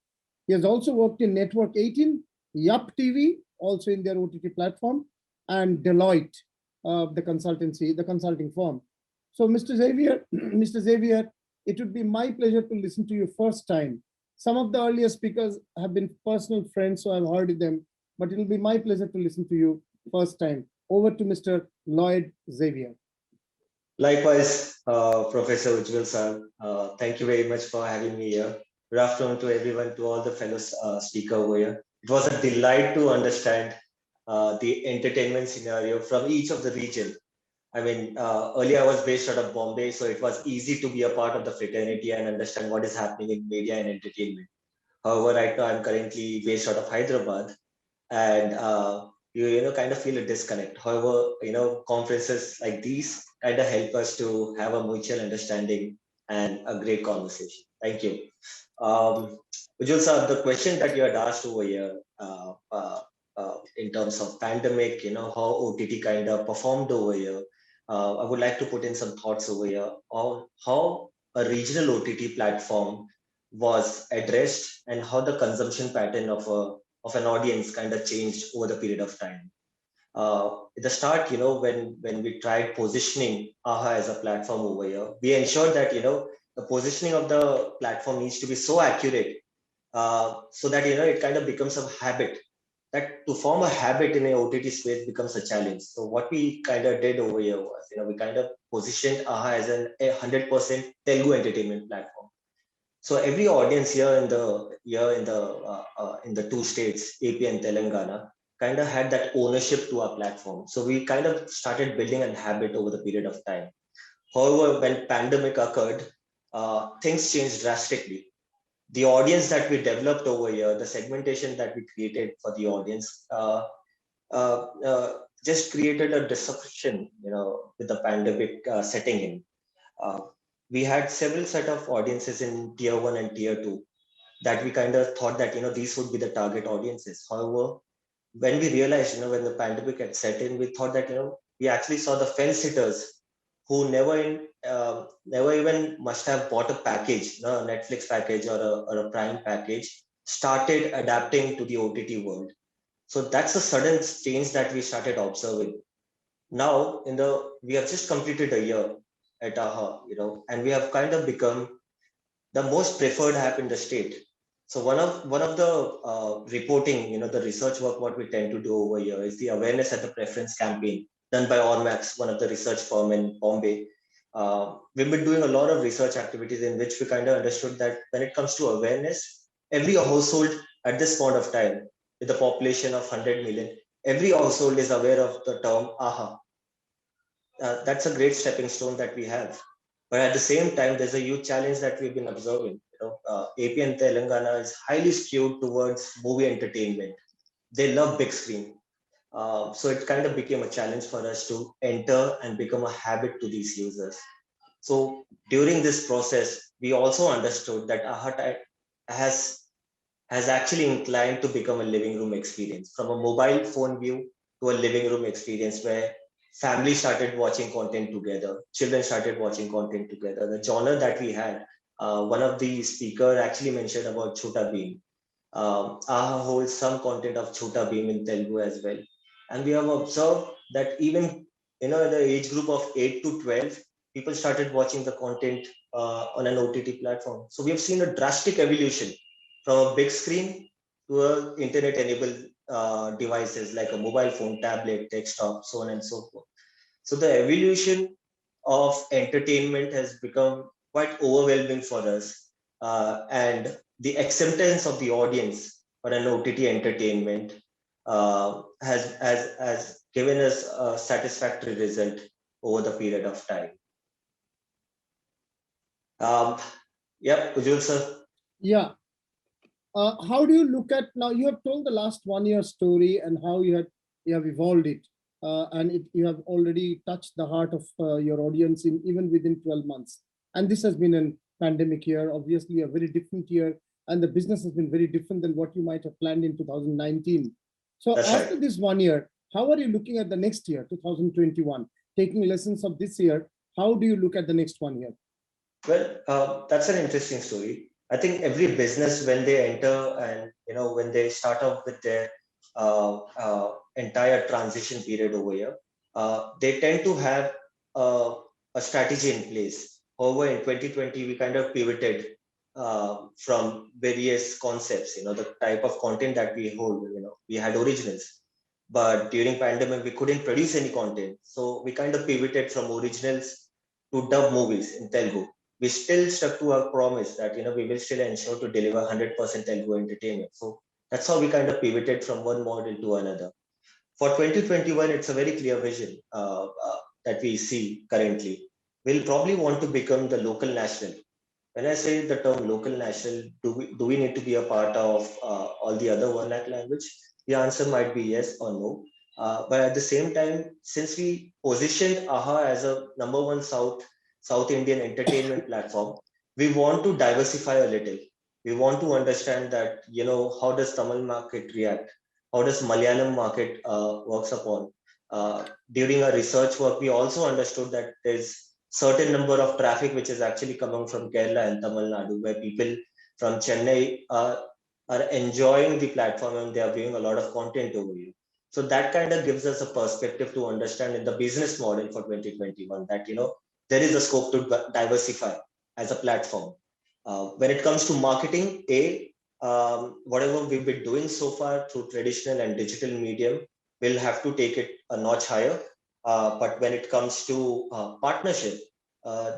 He has also worked in Network 18, Yup TV, also in their OTT platform, and Deloitte, the consulting firm. So Mr. Xavier, it would be my pleasure to listen to you first time. Some of the earlier speakers have been personal friends, so I've heard them, but it will be my pleasure to listen to you first time. Over to Mr. Lloyd Xavier. Likewise, Professor Ujjwal sir, thank you very much for having me here. Good afternoon to everyone, to all the fellow speakers over here. It was a delight to understand the entertainment scenario from each of the region. I mean, earlier I was based out of Bombay, so it was easy to be a part of the fraternity and understand what is happening in media and entertainment. However, right now I'm currently based out of Hyderabad, and you kind of feel a disconnect. However, conferences like these kind of help us to have a mutual understanding and a great conversation. Thank you. Ujjwal sir, the question that you had asked over here in terms of pandemic, how OTT kind of performed over here, I would like to put in some thoughts over here on how a regional OTT platform was addressed and how the consumption pattern of an audience kind of changed over the period of time. At the start, when we tried positioning AHA as a platform over here, we ensured that, the positioning of the platform needs to be so accurate so that, it kind of becomes a habit. That to form a habit in an OTT space becomes a challenge. So what we kind of did over here was, we kind of positioned AHA as a 100% Telugu entertainment platform. So every audience here in the two states, AP and Telangana, kind of had that ownership to our platform. So we kind of started building a habit over the period of time. However, when pandemic occurred, things changed drastically. The audience that we developed over here, the segmentation that we created for the audience, just created a disruption, with the pandemic setting in. We had several set of audiences in tier 1 and tier 2. that we kind of thought that, these would be the target audiences. However, when we realized, when the pandemic had set in, we thought that, we actually saw the fence sitters who never even must have bought a package, a Netflix package or a Prime package, started adapting to the OTT world. So that's a sudden change that we started observing. Now, we have just completed a year at AHA, and we have kind of become the most preferred app in the state. So one of the reporting, the research work, what we tend to do over here is the awareness and the preference campaign done by Ormax, one of the research firm in Bombay. We've been doing a lot of research activities in which we kind of understood that when it comes to awareness, every household at this point of time, with a population of 100 million, every household is aware of the term AHA. That's a great stepping stone that we have. But at the same time, there's a huge challenge that we've been observing. AP and Telangana is highly skewed towards movie entertainment. They love big screen. So it kind of became a challenge for us to enter and become a habit to these users. So during this process, we also understood that AHA has actually inclined to become a living room experience, from a mobile phone view to a living room experience where family started watching content together, children started watching content together. The genre that we had, one of the speakers actually mentioned about Chhota Bheem. AHA holds some content of Chhota Bheem in Telugu as well. And we have observed that even in the age group of 8 to 12, people started watching the content on an OTT platform. So we have seen a drastic evolution from a big screen to a internet-enabled devices like a mobile phone, tablet, desktop, so on and so forth. So the evolution of entertainment has become quite overwhelming for us, and the acceptance of the audience for an OTT entertainment has given us a satisfactory result over the period of time. Yep, Ujjwal sir. Yeah. How do you look at now? You have told the last 1 year story and how you have evolved it, and you have already touched the heart of your audience even within 12 months. And this has been a pandemic year, obviously a very different year, and the business has been very different than what you might have planned in 2019. So That's after right. this 1 year, how are you looking at the next year, 2021? Taking lessons of this year, how do you look at the next 1 year? Well, that's an interesting story. I think every business, when they enter and when they start off with their entire transition period over here, they tend to have a strategy in place. However, in 2020, we kind of pivoted from various concepts. The type of content that we hold. We had originals, but during pandemic we couldn't produce any content, so we kind of pivoted from originals to dub movies in Telugu. We still stuck to our promise that we will still ensure to deliver 100% Telugu entertainment. So that's how we kind of pivoted from one model to another. For 2021, it's a very clear vision that we see currently. We'll probably want to become the local national. When I say the term local national, do we need to be a part of all the other vernac language? The answer might be yes or no. But at the same time, since we positioned AHA as a #1 South Indian entertainment platform, we want to diversify a little. We want to understand that, how does Tamil market react? How does Malayalam market works upon? During our research work, we also understood that there's certain number of traffic which is actually coming from Kerala and Tamil Nadu, where people from Chennai are enjoying the platform and they are viewing a lot of content over here. So that kind of gives us a perspective to understand in the business model for 2021 that, there is a scope to diversify as a platform. When it comes to marketing, whatever we've been doing so far through traditional and digital medium, we'll have to take it a notch higher. But when it comes to partnership,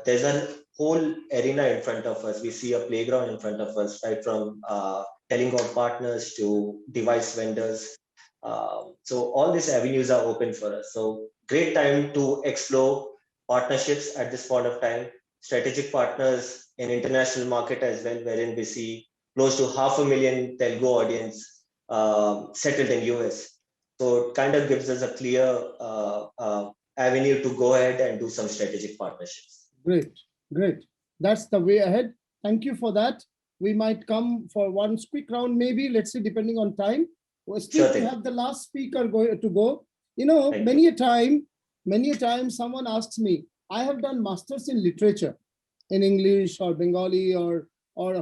there's a whole arena in front of us. We see a playground in front of us, right from telecom partners to device vendors. So all these avenues are open for us. So great time to explore partnerships at this point of time. Strategic partners in international market as well, wherein we see close to 500,000 Telugu audience settled in US. So it kind of gives us a clear avenue to go ahead and do some strategic partnerships. Great, great. That's the way ahead. Thank you for that. we might come for one quick round, maybe, let's see, depending on time. Still, Sure we thing. have the last speaker to go. You know, Thank many a time someone asks me, I have done masters in literature, in English or Bengali or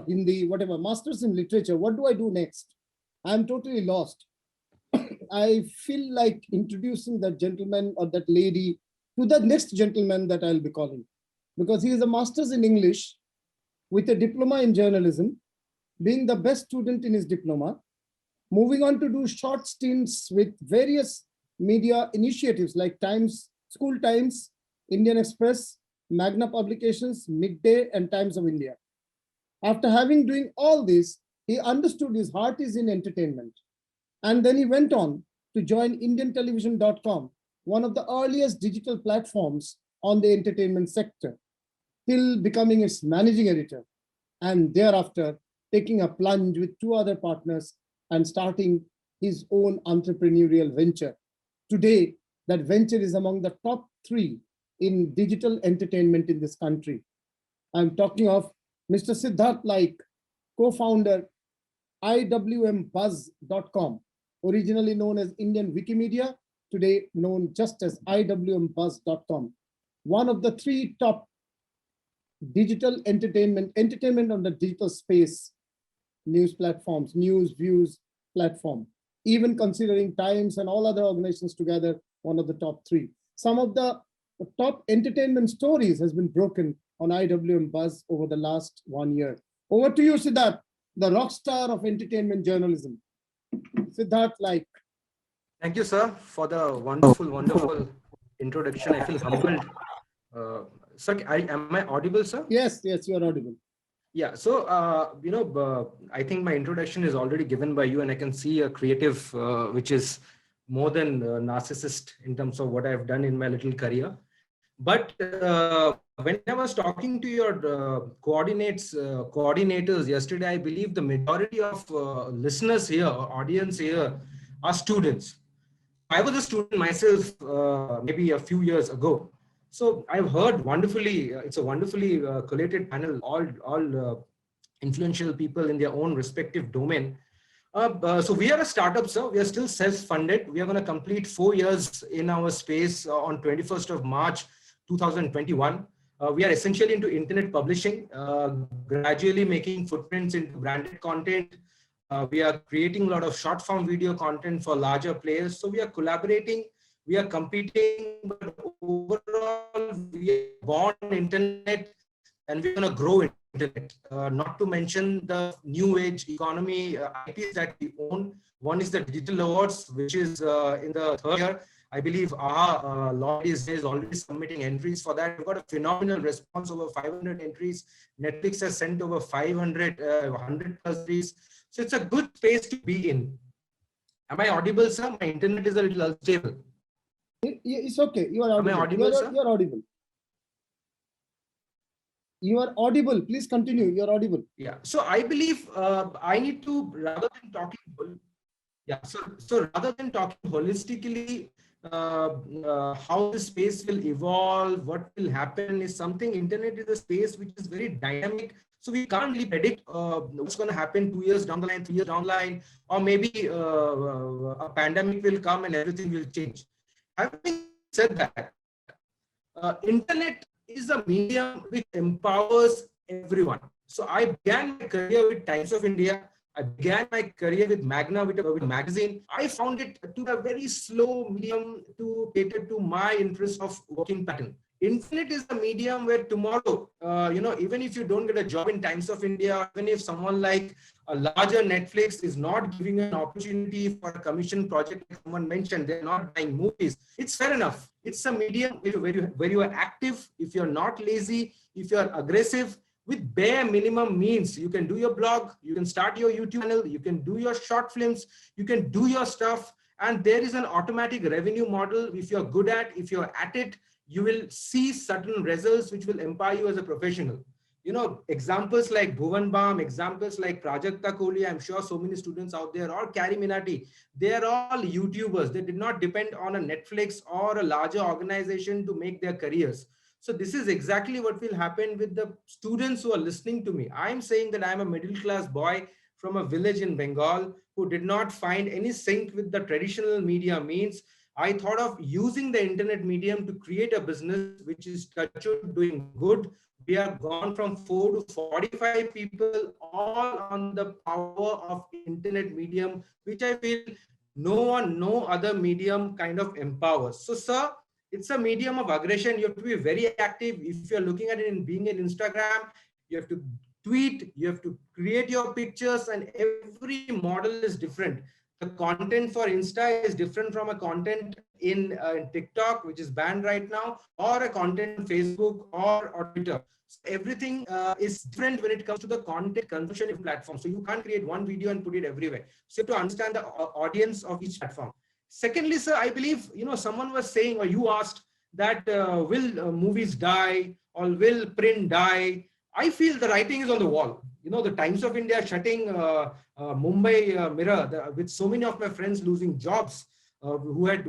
Hindi, whatever, masters in literature. What do I do next? I'm totally lost. I feel like introducing that gentleman or that lady to the next gentleman that I'll be calling, because he is a master's in English with a diploma in journalism, being the best student in his diploma, moving on to do short stints with various media initiatives like Times, School Times, Indian Express, Magna Publications, Midday, and Times of India. After having doing all this, he understood his heart is in entertainment. And then he went on to join IndianTelevision.com, one of the earliest digital platforms on the entertainment sector, till becoming its managing editor, and thereafter taking a plunge with two other partners and starting his own entrepreneurial venture. Today, that venture is among the top 3 in digital entertainment in this country. I'm talking of Mr. Siddharth Laik, co-founder IWMBuzz.com, originally known as Indian Wikimedia, today known just as IWMBuzz.com. One of the 3 top digital entertainment on the digital space news platforms, news views platform, even considering Times and all other organizations together, one of the top 3. Some of the top entertainment stories has been broken on IWM Buzz over the last 1 year. Over to you, Siddharth, the rock star of entertainment journalism. Siddharth Laik. Thank you, sir, for the wonderful introduction. I feel humbled. Sir, am I audible, sir? Yes, you are audible. Yeah, so, I think my introduction is already given by you, and I can see a creative, which is more than narcissist in terms of what I've done in my little career. But when I was talking to your coordinators yesterday, I believe the majority of listeners here, audience here, are students. I was a student myself, maybe a few years ago. So I've heard wonderfully, it's a wonderfully collated panel, all influential people in their own respective domain. So we are a startup, sir. We are still self-funded. We are going to complete 4 years in our space on 21st of March, 2021. We are essentially into internet publishing, gradually making footprints into branded content. We are creating a lot of short form video content for larger players. So we are collaborating, we are competing, but overall we are born internet and we're going to grow internet. Not to mention the new age economy IPs that we own. One is the Digital Awards, which is in the 3rd year. I believe our law is already submitting entries for that. We've got a phenomenal response, over 500 entries. Netflix has sent over 500, 100 entries. So it's a good space to be in. Am I audible, sir? My internet is a little unstable. It's okay. You are audible. Am I audible, sir? You are audible. You are audible. Please continue. You are audible. Yeah. So I believe I need to, rather than talking, so rather than talking holistically, how the space will evolve, what will happen is something. Internet is a space which is very dynamic. So we can't really predict what's going to happen 2 years down the line, 3 years down the line, or maybe a pandemic will come and everything will change. Having said that, internet is a medium which empowers everyone. So I began my career with Times of India. I began my career with Magna, with a magazine. I found it to be a very slow medium to cater to my interest of working pattern. Internet is a medium where tomorrow, even if you don't get a job in Times of India, even if someone like a larger Netflix is not giving you an opportunity for a commission project, like someone mentioned, they're not buying movies, it's fair enough. It's a medium where you are active, if you're not lazy, if you're aggressive, with bare minimum means. You can do your blog, you can start your YouTube channel, you can do your short films, you can do your stuff, and there is an automatic revenue model. If you're good if you're at it, you will see certain results which will empower you as a professional. Examples like Bhuvan Bam, examples like Prajakta Kohli, I'm sure so many students out there, or Carrie Minati, they're all YouTubers. They did not depend on a Netflix or a larger organization to make their careers. So this is exactly what will happen with the students who are listening to me. I'm saying that I'm a middle class boy from a village in Bengal who did not find any sync with the traditional media means. I thought of using the internet medium to create a business which is touch wood doing good. We have gone from 4 to 45 people, all on the power of internet medium, which I feel no other medium kind of empowers. So, sir, it's a medium of aggression. You have to be very active. If you're looking at it in being in Instagram, you have to tweet, you have to create your pictures, and every model is different. The content for Insta is different from a content in TikTok, which is banned right now, or a content on Facebook or Twitter. So everything is different when it comes to the content consumption in platform. So you can't create one video and put it everywhere. So you have to understand the audience of each platform. Secondly, sir, I believe, someone was saying, or you asked that will movies die or will print die? I feel the writing is on the wall. The Times of India shutting Mumbai Mirror, with so many of my friends losing jobs, who had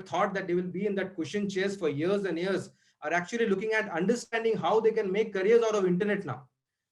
thought that they will be in that cushion chairs for years and years, are actually looking at understanding how they can make careers out of internet now.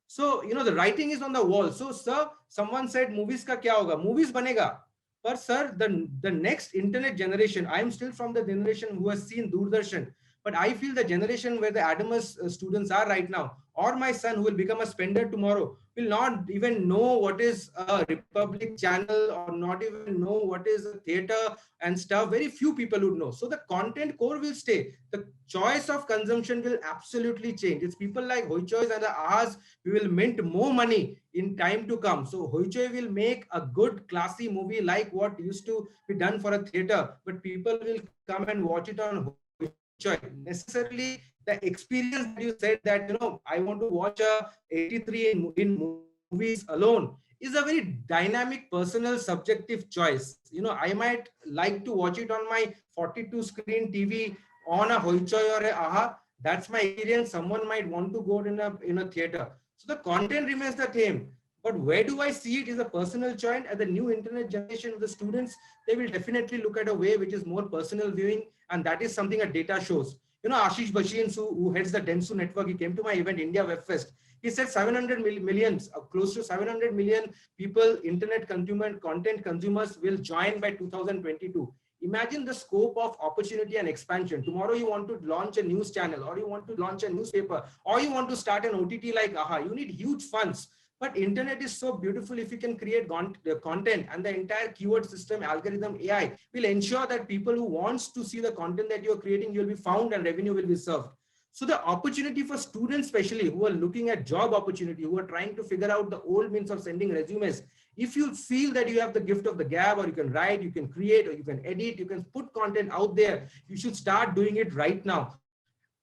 So, the writing is on the wall. So, sir, someone said, movies ka kya hoga? Movies banega. But, sir, the next internet generation, I am still from the generation who has seen Doordarshan. But I feel the generation where the Adamus students are right now, or my son who will become a spender tomorrow, will not even know what is a Republic channel or not even know what is a theater and stuff. Very few people would know. So the content core will stay. The choice of consumption will absolutely change. It's people like Hoichois and the Ahas, we will mint more money in time to come. So Hoichoi will make a good classy movie like what used to be done for a theater, but people will come and watch it on Hoichoi. Necessarily the experience that you said that, I want to watch a 83 in movies alone is a very dynamic, personal, subjective choice. I might like to watch it on my 42 screen TV on a Hoichoi or a Aha. That's my experience. Someone might want to go in a theater. So the content remains the same. But where do I see it is a personal choice. At the new internet generation of the students, they will definitely look at a way which is more personal viewing. And that is something that data shows. Ashish Bashian, who heads the Densu network, he came to my event, India Web Fest. He said 700 millions, close to 700 million people, internet content consumers will join by 2022. Imagine the scope of opportunity and expansion. Tomorrow you want to launch a news channel, or you want to launch a newspaper, or you want to start an OTT like AHA. You need huge funds. But internet is so beautiful. If you can create content, and the entire keyword system, algorithm, AI will ensure that people who wants to see the content that you're creating, you'll be found and revenue will be served. So the opportunity for students, especially who are looking at job opportunity, who are trying to figure out the old means of sending resumes, if you feel that you have the gift of the gab, or you can write, you can create, or you can edit, you can put content out there, you should start doing it right now.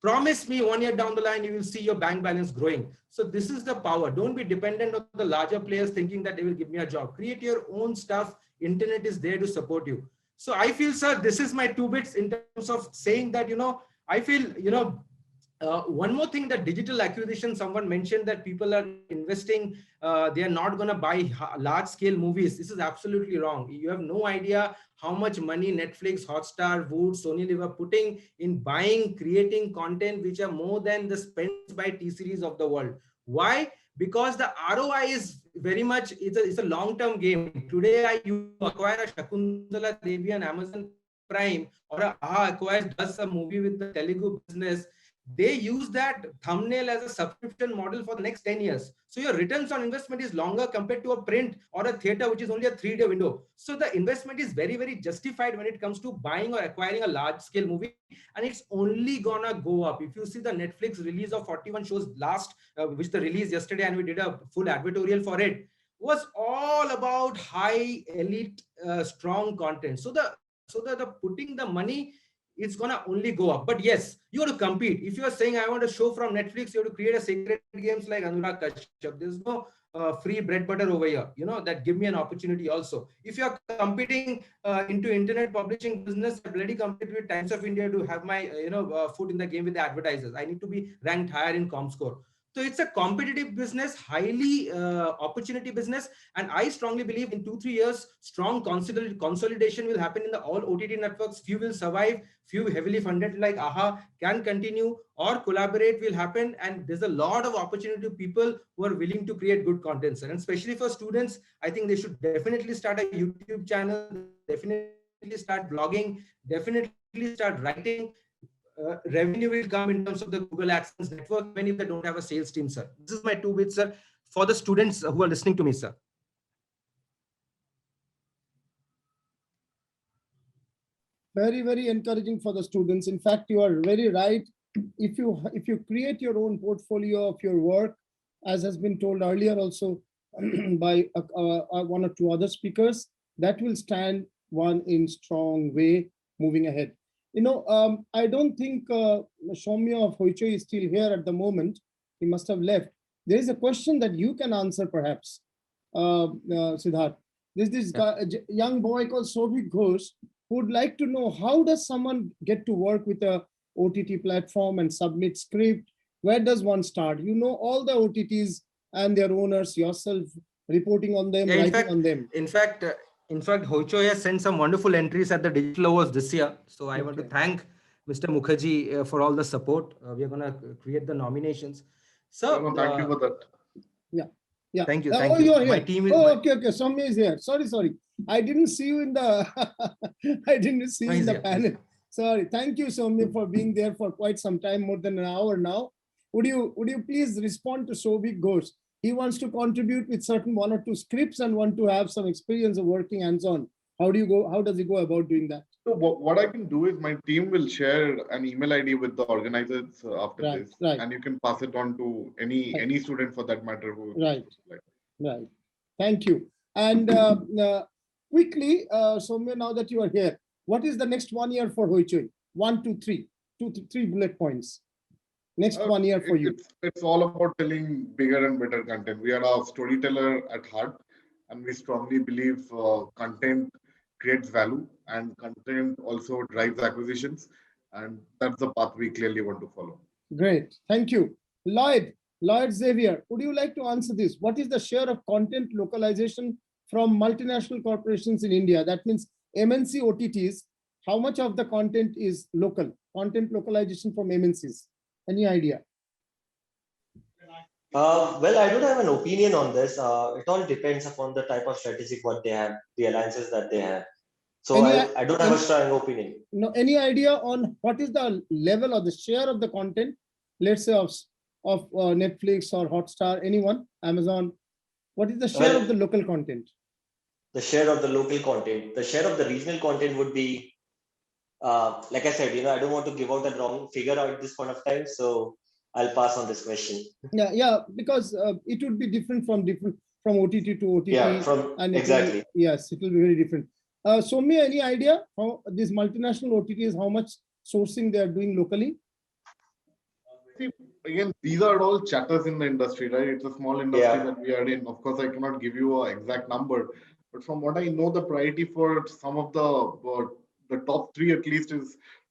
Promise me 1 year down the line, you will see your bank balance growing. So this is the power. Don't be dependent on the larger players thinking that they will give me a job. Create your own stuff. Internet is there to support you. So I feel, sir, this is my 2 bits in terms of saying that, I feel, one more thing, that digital acquisition, someone mentioned that people are investing, they are not going to buy large scale movies. This is absolutely wrong. You have no idea how much money Netflix, Hotstar, Voot, Sony Live are putting in buying, creating content which are more than the spends by T-series of the world. Why? Because the ROI is very much, it's a long-term game. Today, you acquire a Shakuntala Devi on Amazon Prime, or a AHA does a movie with the Telugu business. They use that thumbnail as a subscription model for the next 10 years. So your returns on investment is longer compared to a print or a theater, which is only a 3-day window. So the investment is very, very justified when it comes to buying or acquiring a large scale movie. And it's only gonna go up. If you see the Netflix release of 41 shows last, which the release yesterday, and we did a full advertorial for it, was all about high elite, strong content. So the putting the money, it's gonna only go up. But yes, you have to compete. If you are saying I want a show from Netflix, you have to create a sacred games like Anurag Kashyap. There's no free bread butter over here. That give me an opportunity also. If you are competing into internet publishing business, I bloody compete with Times of India to have my foot in the game with the advertisers. I need to be ranked higher in ComScore. So it's a competitive business, highly opportunity business. And I strongly believe in 2-3 years, strong consolidation will happen in the all OTT networks. Few will survive, few heavily funded like AHA can continue, or collaborate will happen. And there's a lot of opportunity to people who are willing to create good content, sir. And especially for students, I think they should definitely start a YouTube channel, definitely start blogging, definitely start writing. Revenue will come in terms of the Google AdSense network, even if they don't have a sales team, sir. This is my 2 bits, sir, for the students who are listening to me, sir. Very, very encouraging for the students. In fact, you are very right. If you create your own portfolio of your work, as has been told earlier also by one or two other speakers, that will stand one in strong way moving ahead. You know, I don't think Soumya of Hoichoi is still here at the moment. He must have left. There is a question that you can answer, perhaps, Siddharth. There's this guy, young boy called Souvik Ghosh, who would like to know, how does someone get to work with a OTT platform and submit script? Where does one start? You know all the OTTs and their owners yourself, reporting on them, writing on them. In fact, Hoichoi has sent some wonderful entries at the Digital Awards this year. So I want to thank Mr. Mukherjee for all the support. We are going to create the nominations. So thank you for that. Yeah. Thank you. Oh, you're here. My team is. Okay. Soumya is here. Sorry. I didn't see you in the. I didn't see you in the panel. Sorry. Thank you, Soumya, for being there for quite some time, more than an hour now. Would you please respond to Souvik Ghosh? He wants to contribute with certain 1 or 2 scripts and want to have some experience of working hands-on. How does he go about doing that? So what I can do is my team will share an email ID with the organizers after this, and you can pass it on to any student for that matter. Right. Thank you. And quickly, Soumya, now that you are here, what is the next 1 year for Hoichoi? 1, 2, 3. 2 to 3 bullet points. Next 1 year for you. It's all about telling bigger and better content. We are a storyteller at heart, and we strongly believe content creates value, and content also drives acquisitions, and that's the path we clearly want to follow. Great, thank you. Lloyd Xavier, would you like to answer this? What is the share of content localization from multinational corporations in India? That means MNC OTTs. How much of the content is local? Content localization from MNCs. Any idea? Well, I don't have an opinion on this. It all depends upon the type of strategic what they have, the alliances that they have. So I don't have a strong opinion. No, any idea on what is the level or the share of the content, let's say of Netflix or Hotstar, anyone, Amazon? What is the share of the local content? The share of the local content, the share of the regional content would be, like I said, I don't want to give out the wrong figure at this point of time. So I'll pass on this question. Yeah, because it would be different from OTT to OTT. Yeah, exactly. Yes, it will be very different. Soumya, any idea how these multinational OTTs, how much sourcing they are doing locally? See, again, these are all chatters in the industry, right? It's a small industry that we are in. Of course, I cannot give you an exact number, but from what I know, the priority for some of the top 3 at least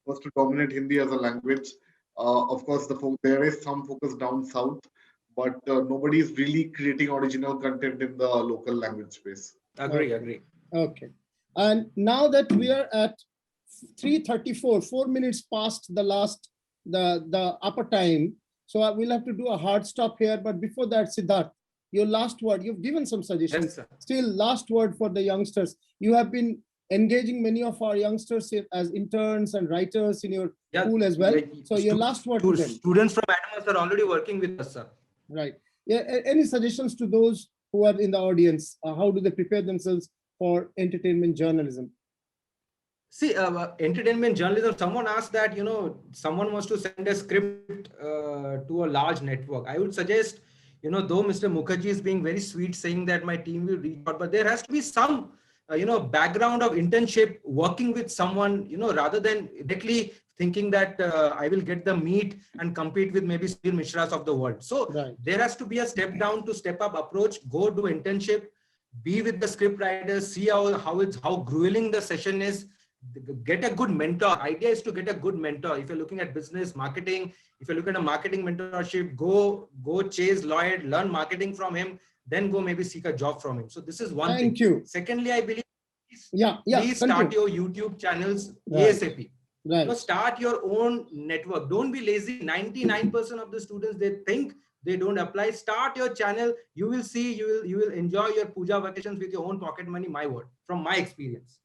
was to dominate Hindi as a language. Of course, there is some focus down south, but nobody is really creating original content in the local language space. Agree. Okay. And now that we are at 3:34, 4 minutes past the upper time, so I will have to do a hard stop here. But before that, Siddharth, your last word. You've given some suggestions. Yes, still, last word for the youngsters. You have been engaging many of our youngsters as interns and writers in your school as well. So your last word to them. Students from Adamas are already working with us, sir. Right. Yeah. Any suggestions to those who are in the audience? How do they prepare themselves for entertainment journalism? See, entertainment journalism, someone asked that, someone wants to send a script to a large network. I would suggest, though Mr. Mukherjee is being very sweet saying that my team will reach out, but there has to be some, background of internship, working with someone, rather than directly thinking that I will get the meat and compete with maybe Sunil Mishras of the world. So there has to be a step down to step up approach, go do internship, be with the script writers, see how grueling the session is, get a good mentor. Idea is to get a good mentor. If you're looking at business marketing, if you're looking at a marketing mentorship, go chase Lloyd, learn marketing from him, then go maybe seek a job from him. So this is one thing. Thank you. Secondly, I believe continue. please start your YouTube channels ASAP. Right. Start your own network. Don't be lazy. 99% of the students, they think they don't apply. Start your channel. You will see, you will enjoy your puja vacations with your own pocket money. My word, from my experience.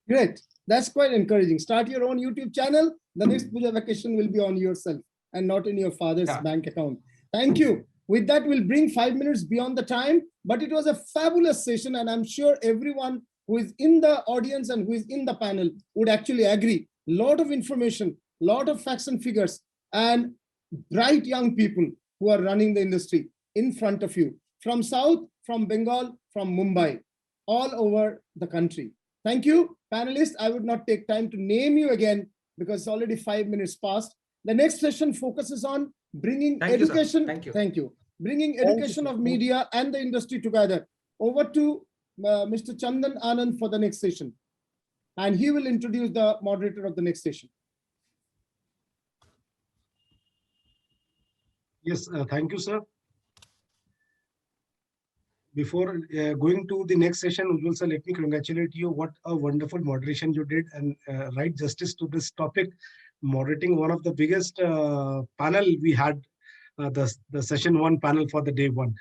Great. That's quite encouraging. Start your own YouTube channel. The next puja vacation will be on yourself and not in your father's bank account. Thank you. With that, we'll bring 5 minutes beyond the time, but it was a fabulous session, and I'm sure everyone who is in the audience and who is in the panel would actually agree. Lot of information, lot of facts and figures, and bright young people who are running the industry in front of you, from South, from Bengal, from Mumbai, all over the country. Thank you, panelists. I would not take time to name you again because it's already 5 minutes past. The next session focuses on bringing education. Thank you. Bringing education of media and the industry together. Over to Mr. Chandan Anand for the next session. And he will introduce the moderator of the next session. Yes, thank you, sir. Before going to the next session, Ujjwal sir, let me congratulate you. What a wonderful moderation you did, and right justice to this topic, moderating one of the biggest panel we had, the session 1 panel for the day 1.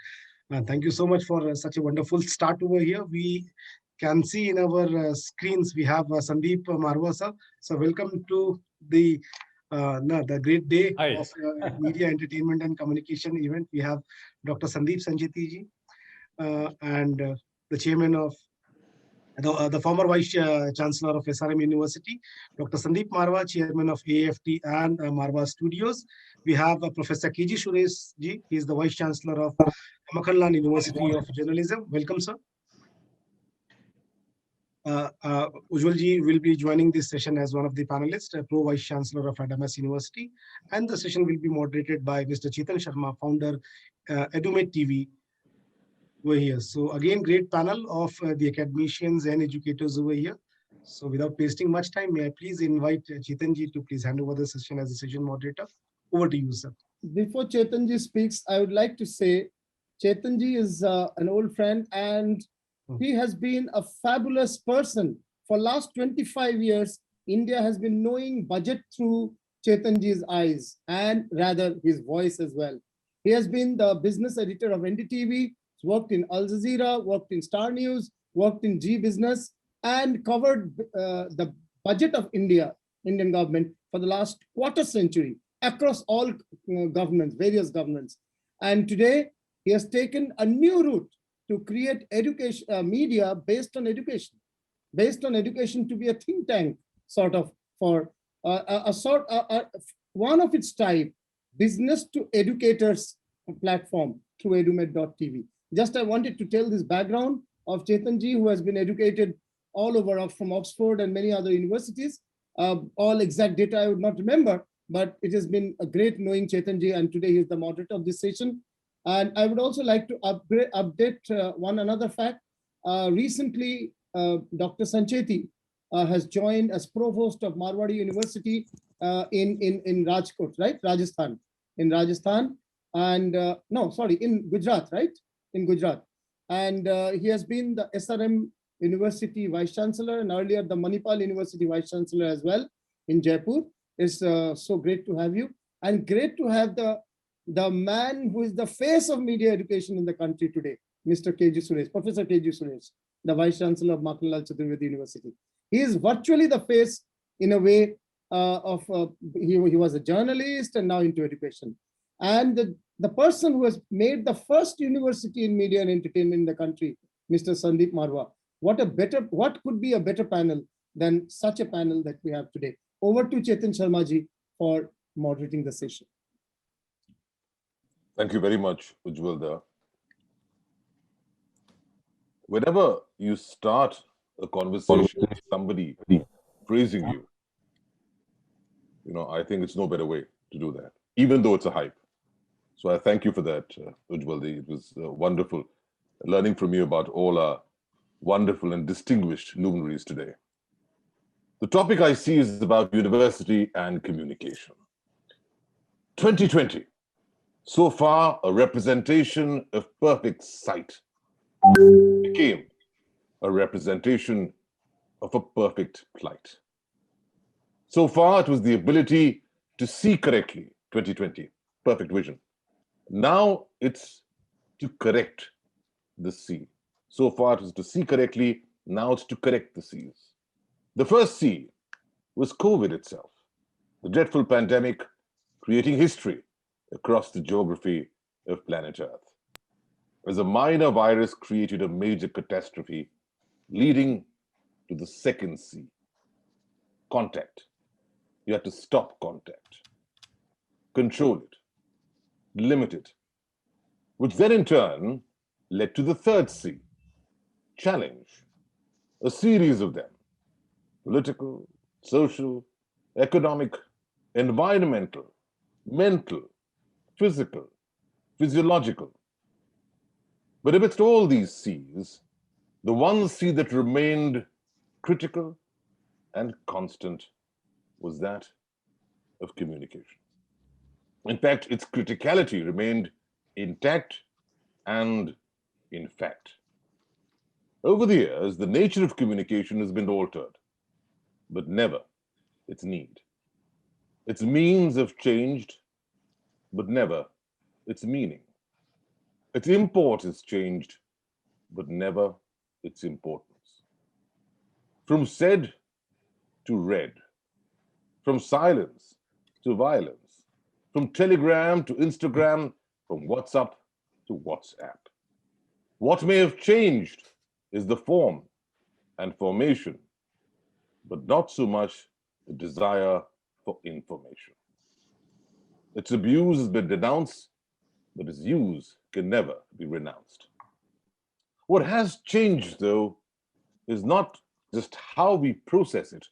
Thank you so much for such a wonderful start over here. We can see in our screens, we have Sandeep Marwa sir. So welcome to the great day of media, entertainment and communication event. We have Dr. Sandeep Sanjeti ji, and the chairman of the former vice chancellor of SRM University, Dr. Sandeep Marwa, chairman of AFT and Marwa Studios. We have Professor KG Suresh ji. He is the vice chancellor of Ramachandran University of Journalism. Welcome, sir. Ujjwal ji will be joining this session as one of the panelists, Pro Vice Chancellor of Adamas University, and the session will be moderated by Mr. Chetan Sharma, founder, Edumed TV. Over here. So again, great panel of the academicians and educators over here. So without wasting much time, may I please invite Chetan ji to please hand over the session as the session moderator. Over to you, sir. Before Chetan ji speaks, I would like to say Chetan ji is an old friend, and he has been a fabulous person. For last 25 years, India has been knowing budget through Chetan ji's eyes, and rather his voice as well. He has been the business editor of NDTV, worked in Al Jazeera, worked in Star News, worked in G Business, and covered the budget of Indian government for the last quarter century across all governments, various governments. And today, he has taken a new route to create education, media based on education to be a think tank, sort of, for one of its type, business to educators platform through edumed.tv. Just I wanted to tell this background of Chetan ji, who has been educated all over from Oxford and many other universities. All exact data I would not remember, but it has been a great knowing Chetan ji, and today he is the moderator of this session. And I would also like to update one another fact. Recently, Dr. Sancheti has joined as provost of Marwadi University in Rajkot, right? Rajasthan. In Rajasthan. And in Gujarat, right? In Gujarat. And he has been the SRM University Vice Chancellor, and earlier the Manipal University Vice Chancellor as well in Jaipur. It's so great to have you, and great to have the man who is the face of media education in the country today, Mr. KG Suresh, Professor KG Suresh, the Vice Chancellor of Makanlal Chaturvedi University. He is virtually the face, in a way, he was a journalist and now into education. And the person who has made the first university in media and entertainment in the country, Mr. Sandeep Marwa. What could be a better panel than such a panel that we have today? Over to Chetan Sharma ji for moderating the session. Thank you very much, Ujjwal. Whenever you start a conversation with somebody praising you, I think it's no better way to do that, even though it's a hype. So I thank you for that, Ujjwal. It was wonderful learning from you about all our wonderful and distinguished luminaries today. The topic I see is about university and communication. 2020, so far a representation of perfect sight, became a representation of a perfect plight. So far it was the ability to see correctly, 2020, perfect vision. Now it's to correct the C. So far it was to see correctly, now it's to correct the C's. The first C was COVID itself, the dreadful pandemic creating history across the geography of planet Earth. As a minor virus created a major catastrophe, leading to the second C, contact. You had to stop contact, control it, limit it, which then in turn led to the third C, challenge, a series of them, political, social, economic, environmental, mental, physical, physiological. But amidst all these C's, the one C that remained critical and constant was that of communication. In fact, its criticality remained intact and in fact. Over the years, the nature of communication has been altered, but never its need. Its means have changed, but never its meaning. Its import has changed, but never its importance. From said to read, from silence to violence, from Telegram to Instagram, from WhatsApp to WhatsApp. What may have changed is the form and formation, but not so much the desire for information. Its abuse has been denounced, but its use can never be renounced. What has changed, though, is not just how we process it,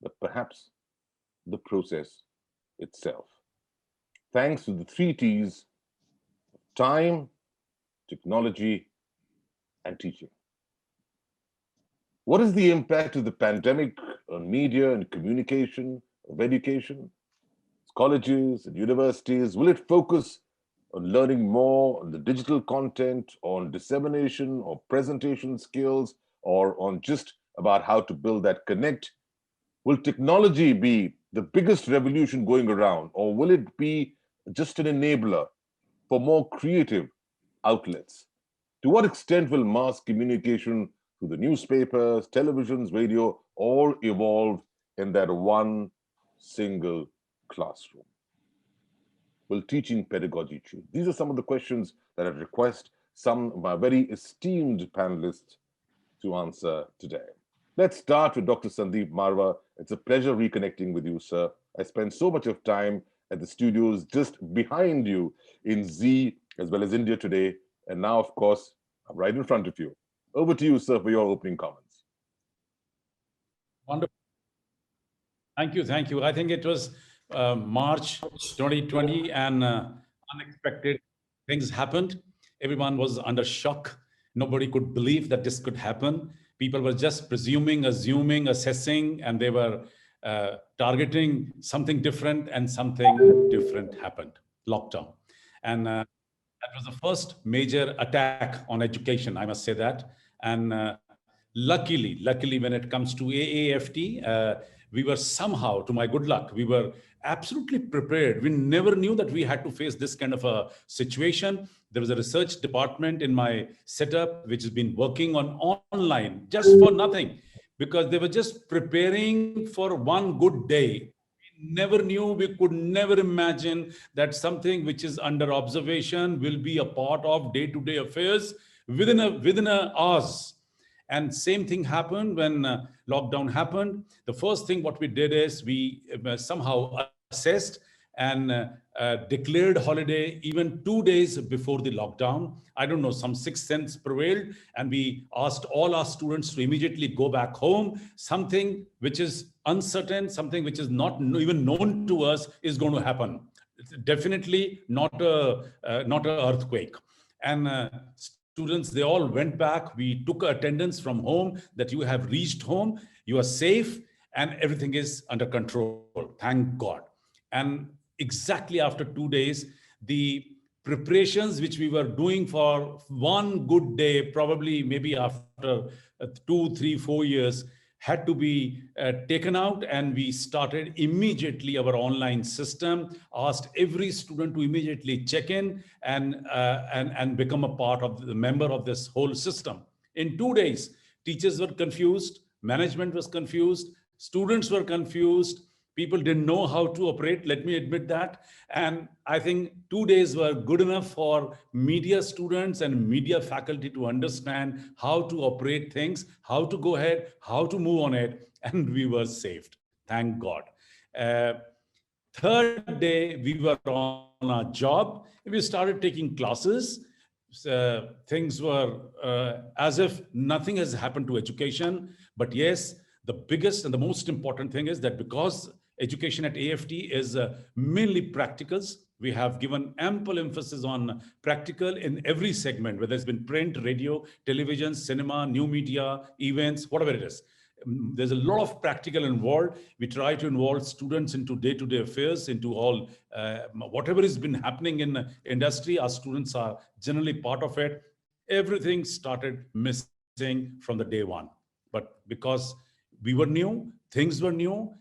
but perhaps the process itself. Thanks to the 3 T's: time, technology, and teaching. What is the impact of the pandemic on media and communication, of education? Colleges and universities, will it focus on learning more on the digital content, on dissemination or presentation skills, or on just about how to build that connect? Will technology be the biggest revolution going around, or will it be just an enabler for more creative outlets? To what extent will mass communication through the newspapers, televisions, radio, all evolve in that one single classroom? Will teaching pedagogy change? These are some of the questions that I request some of my very esteemed panelists to answer today. Let's start with Dr. Sandeep Marwa. It's a pleasure reconnecting with you, sir. I spent so much of time at the studios just behind you in Z as well as India Today. And now, of course, I'm right in front of you. Over to you, sir, for your opening comments. Wonderful. Thank you. Thank you. I think it was March 2020 and unexpected things happened. Everyone was under shock. Nobody could believe that this could happen. People were just presuming, assuming, assessing, and they were targeting something different, and something different happened, lockdown. And that was the first major attack on education, I must say that. And luckily, when it comes to AAFT, we were somehow, to my good luck, we were absolutely prepared. We never knew that we had to face this kind of a situation. There was a research department in my setup, which has been working on online just for nothing, because they were just preparing for one good day. We never knew, we could never imagine that something which is under observation will be a part of day-to-day affairs within a hours. And same thing happened when lockdown happened. The first thing what we did is we somehow assessed and declared holiday even 2 days before the lockdown. I don't know, some sixth sense prevailed, and we asked all our students to immediately go back home. Something which is uncertain, something which is not even known to us is going to happen. It's definitely not a earthquake. And students, they all went back. We took attendance from home, that you have reached home, you are safe, and everything is under control. Thank God. And exactly after 2 days, the preparations which we were doing for one good day, probably maybe after 2, 3, 4 years, had to be taken out, and we started immediately our online system, asked every student to immediately check in and become a part of the member of this whole system. In 2 days, teachers were confused, management was confused, students were confused, people didn't know how to operate, let me admit that. And I think 2 days were good enough for media students and media faculty to understand how to operate things, how to go ahead, how to move on it, and we were saved. Thank God. Uh, Third day, we were on our job. We started taking classes. Things were as if nothing has happened to education. But yes, the biggest and the most important thing is that because education at AFT is mainly practicals, we have given ample emphasis on practical in every segment, whether it's been print, radio, television, cinema, new media, events, whatever it is. There's a lot of practical involved. We try to involve students into day-to-day affairs, into all whatever has been happening in industry. Our students are generally part of it. Everything started missing from the day one. But because we were new, things were new,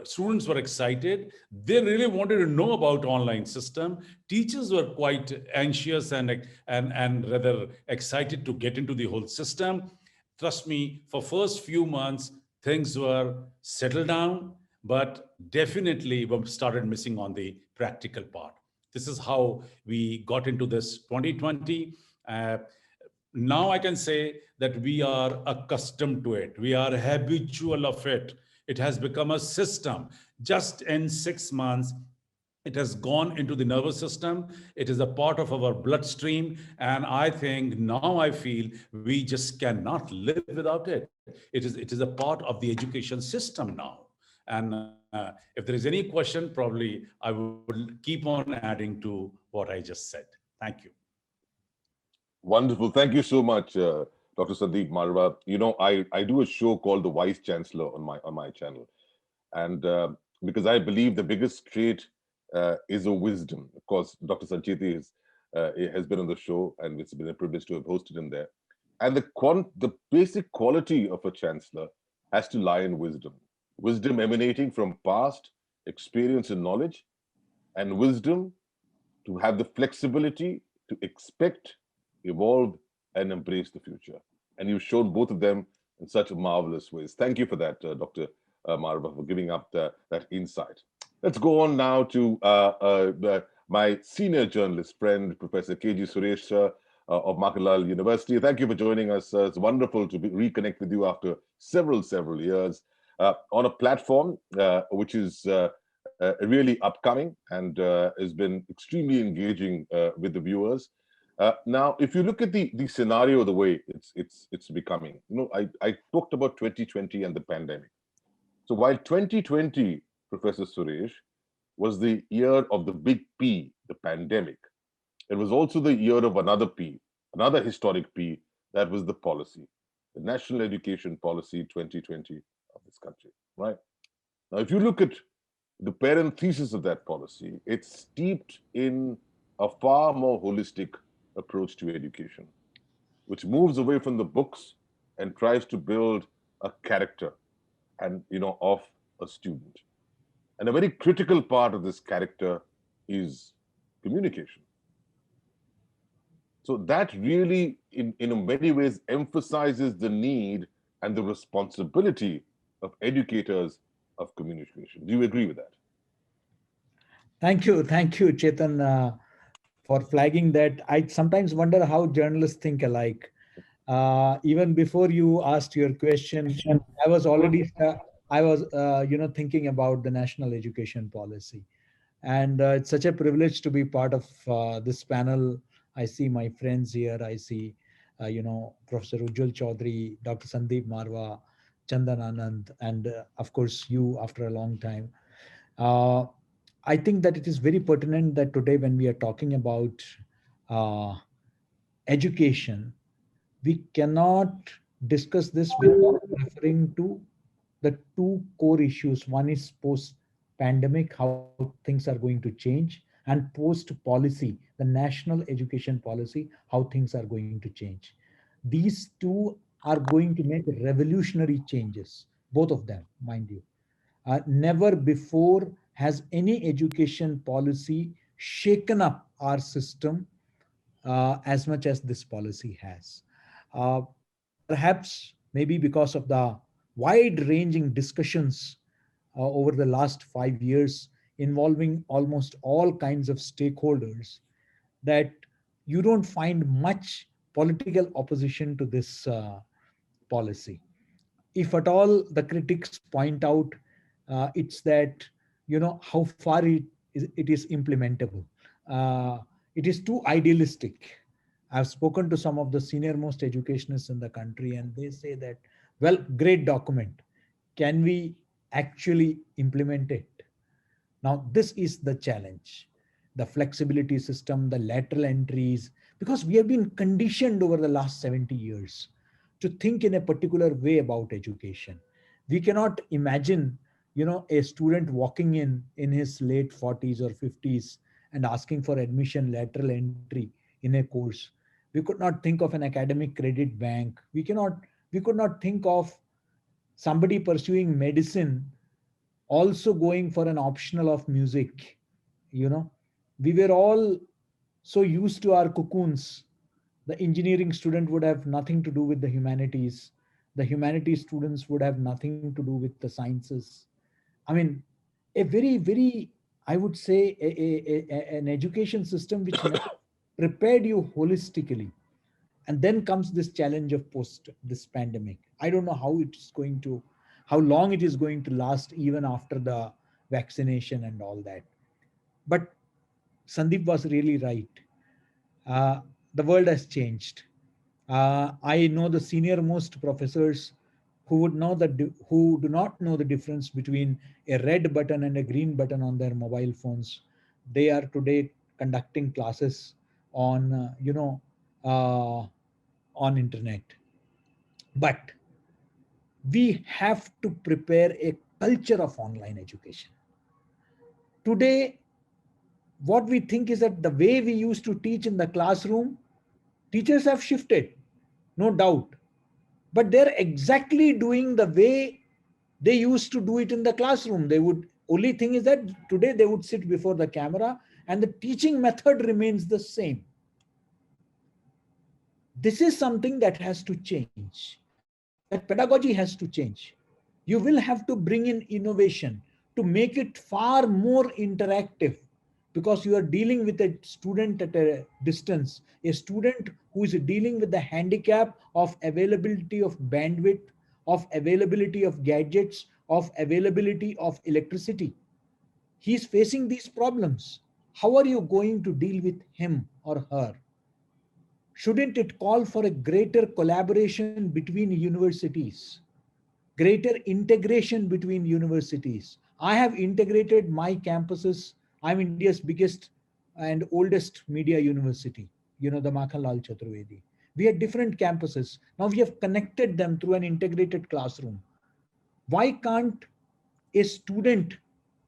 students were excited. They really wanted to know about online system. Teachers were quite anxious and rather excited to get into the whole system. Trust me, for first few months, things were settled down, but definitely we started missing on the practical part. This is how we got into this 2020. Now I can say that we are accustomed to it. We are habitual of it. It has become a system. Just in 6 months, it has gone into the nervous system. It is a part of our bloodstream. And I think now I feel we just cannot live without it. It is a part of the education system now. And if there is any question, probably I will keep on adding to what I just said. Thank you. Wonderful. Thank you so much, Dr. Sandeep Marwa. You know, I do a show called The Vice Chancellor on my channel. And because I believe the biggest trait is a wisdom. Of course, Dr. Sancheti has been on the show, and it's been a privilege to have hosted him there. And the basic quality of a chancellor has to lie in wisdom. Wisdom emanating from past experience and knowledge, and wisdom to have the flexibility to expect, evolve, and embrace the future. And you've shown both of them in such marvelous ways. Thank you for that, Dr. Marwa, for giving up that insight. Let's go on now to my senior journalist friend, Professor K.G. Suresh of Markanlal University. Thank you for joining us. It's wonderful to reconnect with you after several years on a platform which is really upcoming and has been extremely engaging with the viewers. Now, if you look at the scenario, the way it's becoming, you know, I talked about 2020 and the pandemic. So while 2020, Professor Suresh, was the year of the big P, the pandemic, it was also the year of another P, another historic P, that was the policy, the National Education Policy 2020 of this country, right? Now, if you look at the parenthesis of that policy, it's steeped in a far more holistic approach to education, which moves away from the books and tries to build a character and, you know, of a student. And a very critical part of this character is communication. So that really, in many ways, emphasizes the need and the responsibility of educators of communication. Do you agree with that? Thank you, Chetan, for flagging that. I sometimes wonder how journalists think alike. Even before you asked your question, I was already thinking about the national education policy, and it's such a privilege to be part of this panel. I see my friends here. I see, Professor Ujjwal Chaudhary, Dr. Sandeep Marwa, Chandan Anand, and of course you after a long time. I think that it is very pertinent that today, when we are talking about education, we cannot discuss this without referring to the two core issues. One is post-pandemic, how things are going to change, and post-policy, the national education policy, how things are going to change. These two are going to make revolutionary changes, both of them, mind you. Never before has any education policy shaken up our system as much as this policy has. Perhaps, maybe because of the wide-ranging discussions over the last 5 years involving almost all kinds of stakeholders, that you don't find much political opposition to this policy. If at all the critics point out, it's that, how far it is implementable. uh, it is too idealistic. I've spoken to some of the senior most educationists in the country, and they say that, well, great document, can we actually implement it? Now, this is the challenge. The flexibility system, the lateral entries, because we have been conditioned over the last 70 years to think in a particular way about education. We cannot imagine, a student walking in his late 40s or 50s and asking for admission lateral entry in a course. We could not think of an academic credit bank. We could not think of somebody pursuing medicine also going for an optional of music. you know we were all so used to our cocoons. The engineering student would have nothing to do with the humanities. The humanities students would have nothing to do with the sciences. I mean, a very, I would say, an education system which never prepared you holistically. And then comes this challenge of post this pandemic. I don't know how long it is going to last, even after the vaccination and all that. But Sandeep was really right. uh, the world has changed. I know the senior most professors who do not know the difference between a red button and a green button on their mobile phones. They are today conducting classes on uh, on internet. But we have to prepare a culture of online education. Today, what we think is that the way we used to teach in the classroom, teachers have shifted, no doubt. But they're exactly doing the way they used to do it in the classroom. Only thing is that today they would sit before the camera and the teaching method remains the same. This is something that has to change. That pedagogy has to change. You will have to bring in innovation to make it far more interactive, because you are dealing with a student at a distance, a student who is dealing with the handicap of availability of bandwidth, of availability of gadgets, of availability of electricity. He is facing these problems. How are you going to deal with him or her? Shouldn't it call for a greater collaboration between universities, greater integration between universities? I have integrated my campuses. I'm India's biggest and oldest media university, the Makhanlal Chaturvedi. We had different campuses. Now we have connected them through an integrated classroom. Why can't a student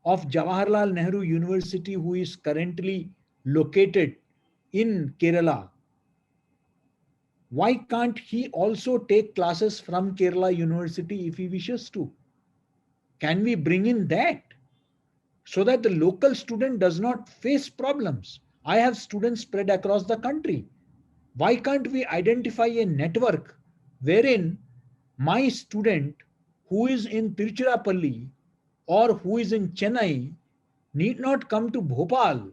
of Jawaharlal Nehru University who is currently located in Kerala, why can't he also take classes from Kerala University if he wishes to? Can we bring in that so that the local student does not face problems? I have students spread across the country. Why can't we identify a network wherein my student who is in Tiruchirappalli or who is in Chennai need not come to Bhopal?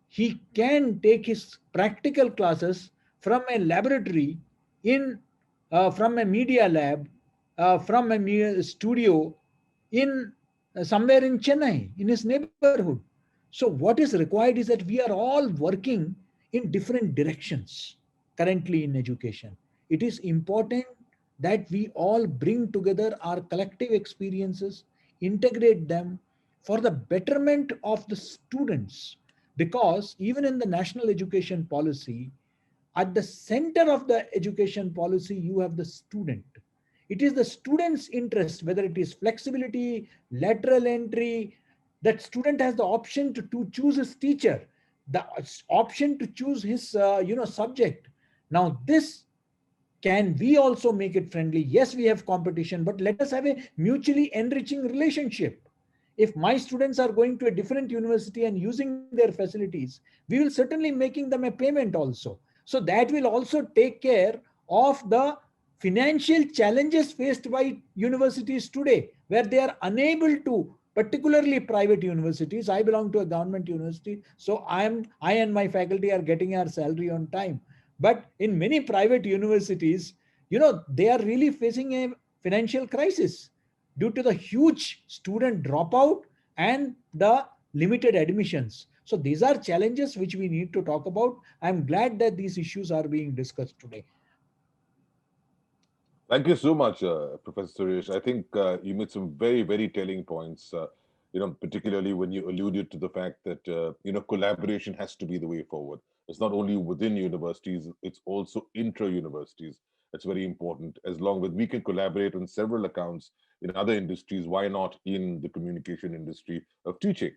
He can take his practical classes from a laboratory in from a media lab, from a studio in somewhere in Chennai, in his neighborhood. So what is required is that we are all working in different directions currently in education. It is important that we all bring together our collective experiences, integrate them for the betterment of the students. Because even in the national education policy, at the center of the education policy, you have the student. It is the student's interest, whether it is flexibility, lateral entry, that student has the option to choose his teacher, the option to choose his subject. Now this, can we also make it friendly? Yes, we have competition, but let us have a mutually enriching relationship. If my students are going to a different university and using their facilities, we will certainly making them a payment also. So that will also take care of the financial challenges faced by universities today, where they are unable to, particularly private universities. I belong to a government university, so I and my faculty are getting our salary on time. But in many private universities, they are really facing a financial crisis due to the huge student dropout and the limited admissions. So these are challenges which we need to talk about. I'm glad that these issues are being discussed today. Thank you so much, Professor Suresh. I think you made some very, very telling points, particularly when you alluded to the fact that, collaboration has to be the way forward. It's not only within universities, it's also intra-universities. That's very important. As long as we can collaborate on several accounts in other industries, why not in the communication industry of teaching?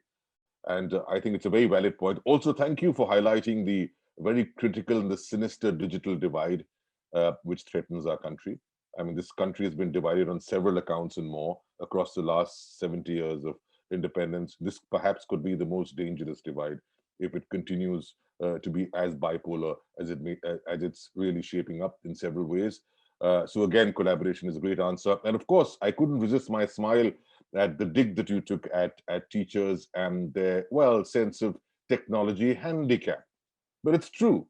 And I think it's a very valid point. Also, thank you for highlighting the very critical and the sinister digital divide, which threatens our country. I mean, this country has been divided on several accounts and more across the last 70 years of independence. This perhaps could be the most dangerous divide if it continues to be as bipolar as it's really shaping up in several ways. So again, collaboration is a great answer. And of course, I couldn't resist my smile at the dig that you took at teachers and their, sense of technology handicap. But it's true.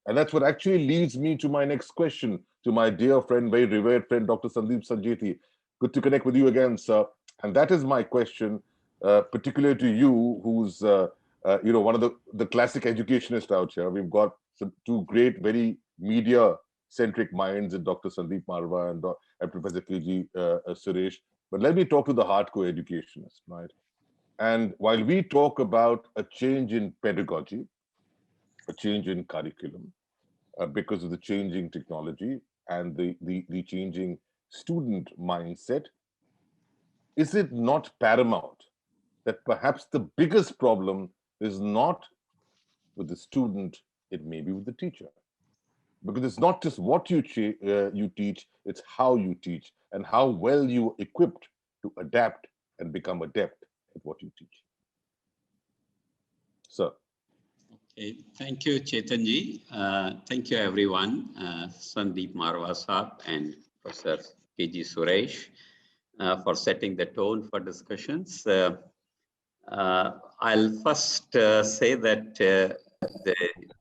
And that's what actually leads me to my next question, to my dear friend, very revered friend, Dr. Sandeep Sanjeti. Good to connect with you again, sir. And that is my question, particularly to you, who's one of the classic educationists out here. We've got two great, very media-centric minds in Dr. Sandeep Marwa and Professor K.G. Suresh. But let me talk to the hardcore educationist, right? And while we talk about a change in pedagogy, a change in curriculum, because of the changing technology and the changing student mindset, is it not paramount that perhaps the biggest problem is not with the student, it may be with the teacher? Because it's not just what you teach, it's how you teach and how well you're equipped to adapt and become adept at what you teach. Sir. Okay, thank you, Chetanji. Thank you, everyone. Sandeep Marwa Saab and Professor K.G. Suresh for setting the tone for discussions. I'll first say that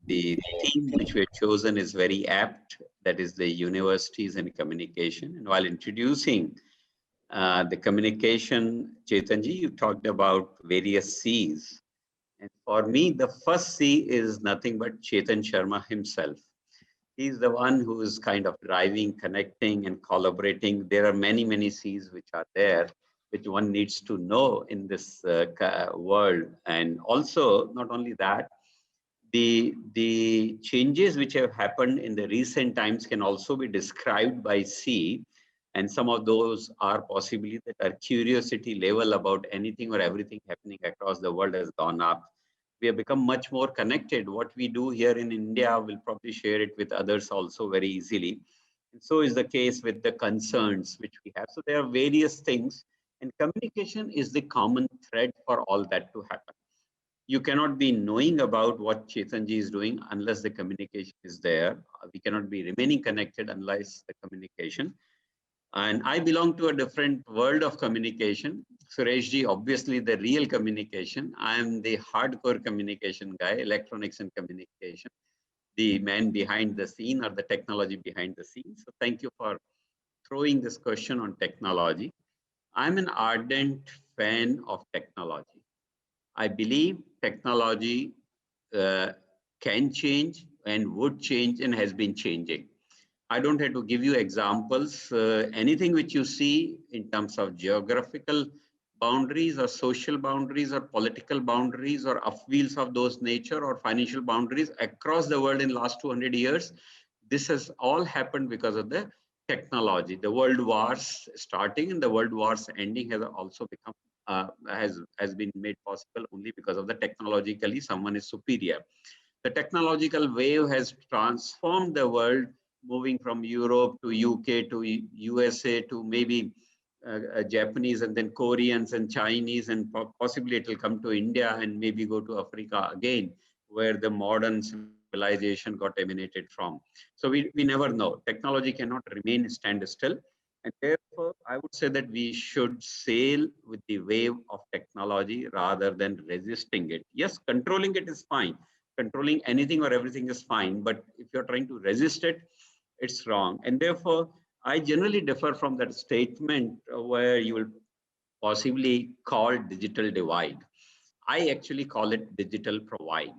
the theme which we have chosen is very apt, that is the universities and communication. And while introducing the communication, Chetanji, you talked about various C's. And for me, the first C is nothing but Chetan Sharma himself. He's the one who is kind of driving, connecting, and collaborating. There are many, many C's which are there, which one needs to know in this world. And also, not only that, the changes which have happened in the recent times can also be described by C. And some of those are possibly that our curiosity level about anything or everything happening across the world has gone up. We have become much more connected. What we do here in India, we'll probably share it with others also very easily. And so is the case with the concerns which we have. So there are various things, and communication is the common thread for all that to happen. You cannot be knowing about what Chetanji is doing unless the communication is there. We cannot be remaining connected unless the communication. And I belong to a different world of communication. Sureshji, obviously the real communication. I am the hardcore communication guy, electronics and communication, the man behind the scene or the technology behind the scenes. So thank you for throwing this question on technology. I'm an ardent fan of technology. I believe technology can change and would change and has been changing. I don't have to give you examples. Anything which you see in terms of geographical boundaries or social boundaries or political boundaries or upwheels of those nature or financial boundaries across the world in the last 200 years, this has all happened because of the technology. The world wars starting and the world wars ending has also become has been made possible only because of the technologically someone is superior. The technological wave has transformed the world, moving from Europe to UK to USA to maybe Japanese and then Koreans and Chinese, and possibly it will come to India and maybe go to Africa again, where the modern civilization got emanated from. So we never know. Technology cannot remain stand still. And therefore, I would say that we should sail with the wave of technology rather than resisting it. Yes, controlling it is fine. Controlling anything or everything is fine. But if you're trying to resist it, it's wrong. And therefore, I generally differ from that statement where you will possibly call digital divide. I actually call it digital provide.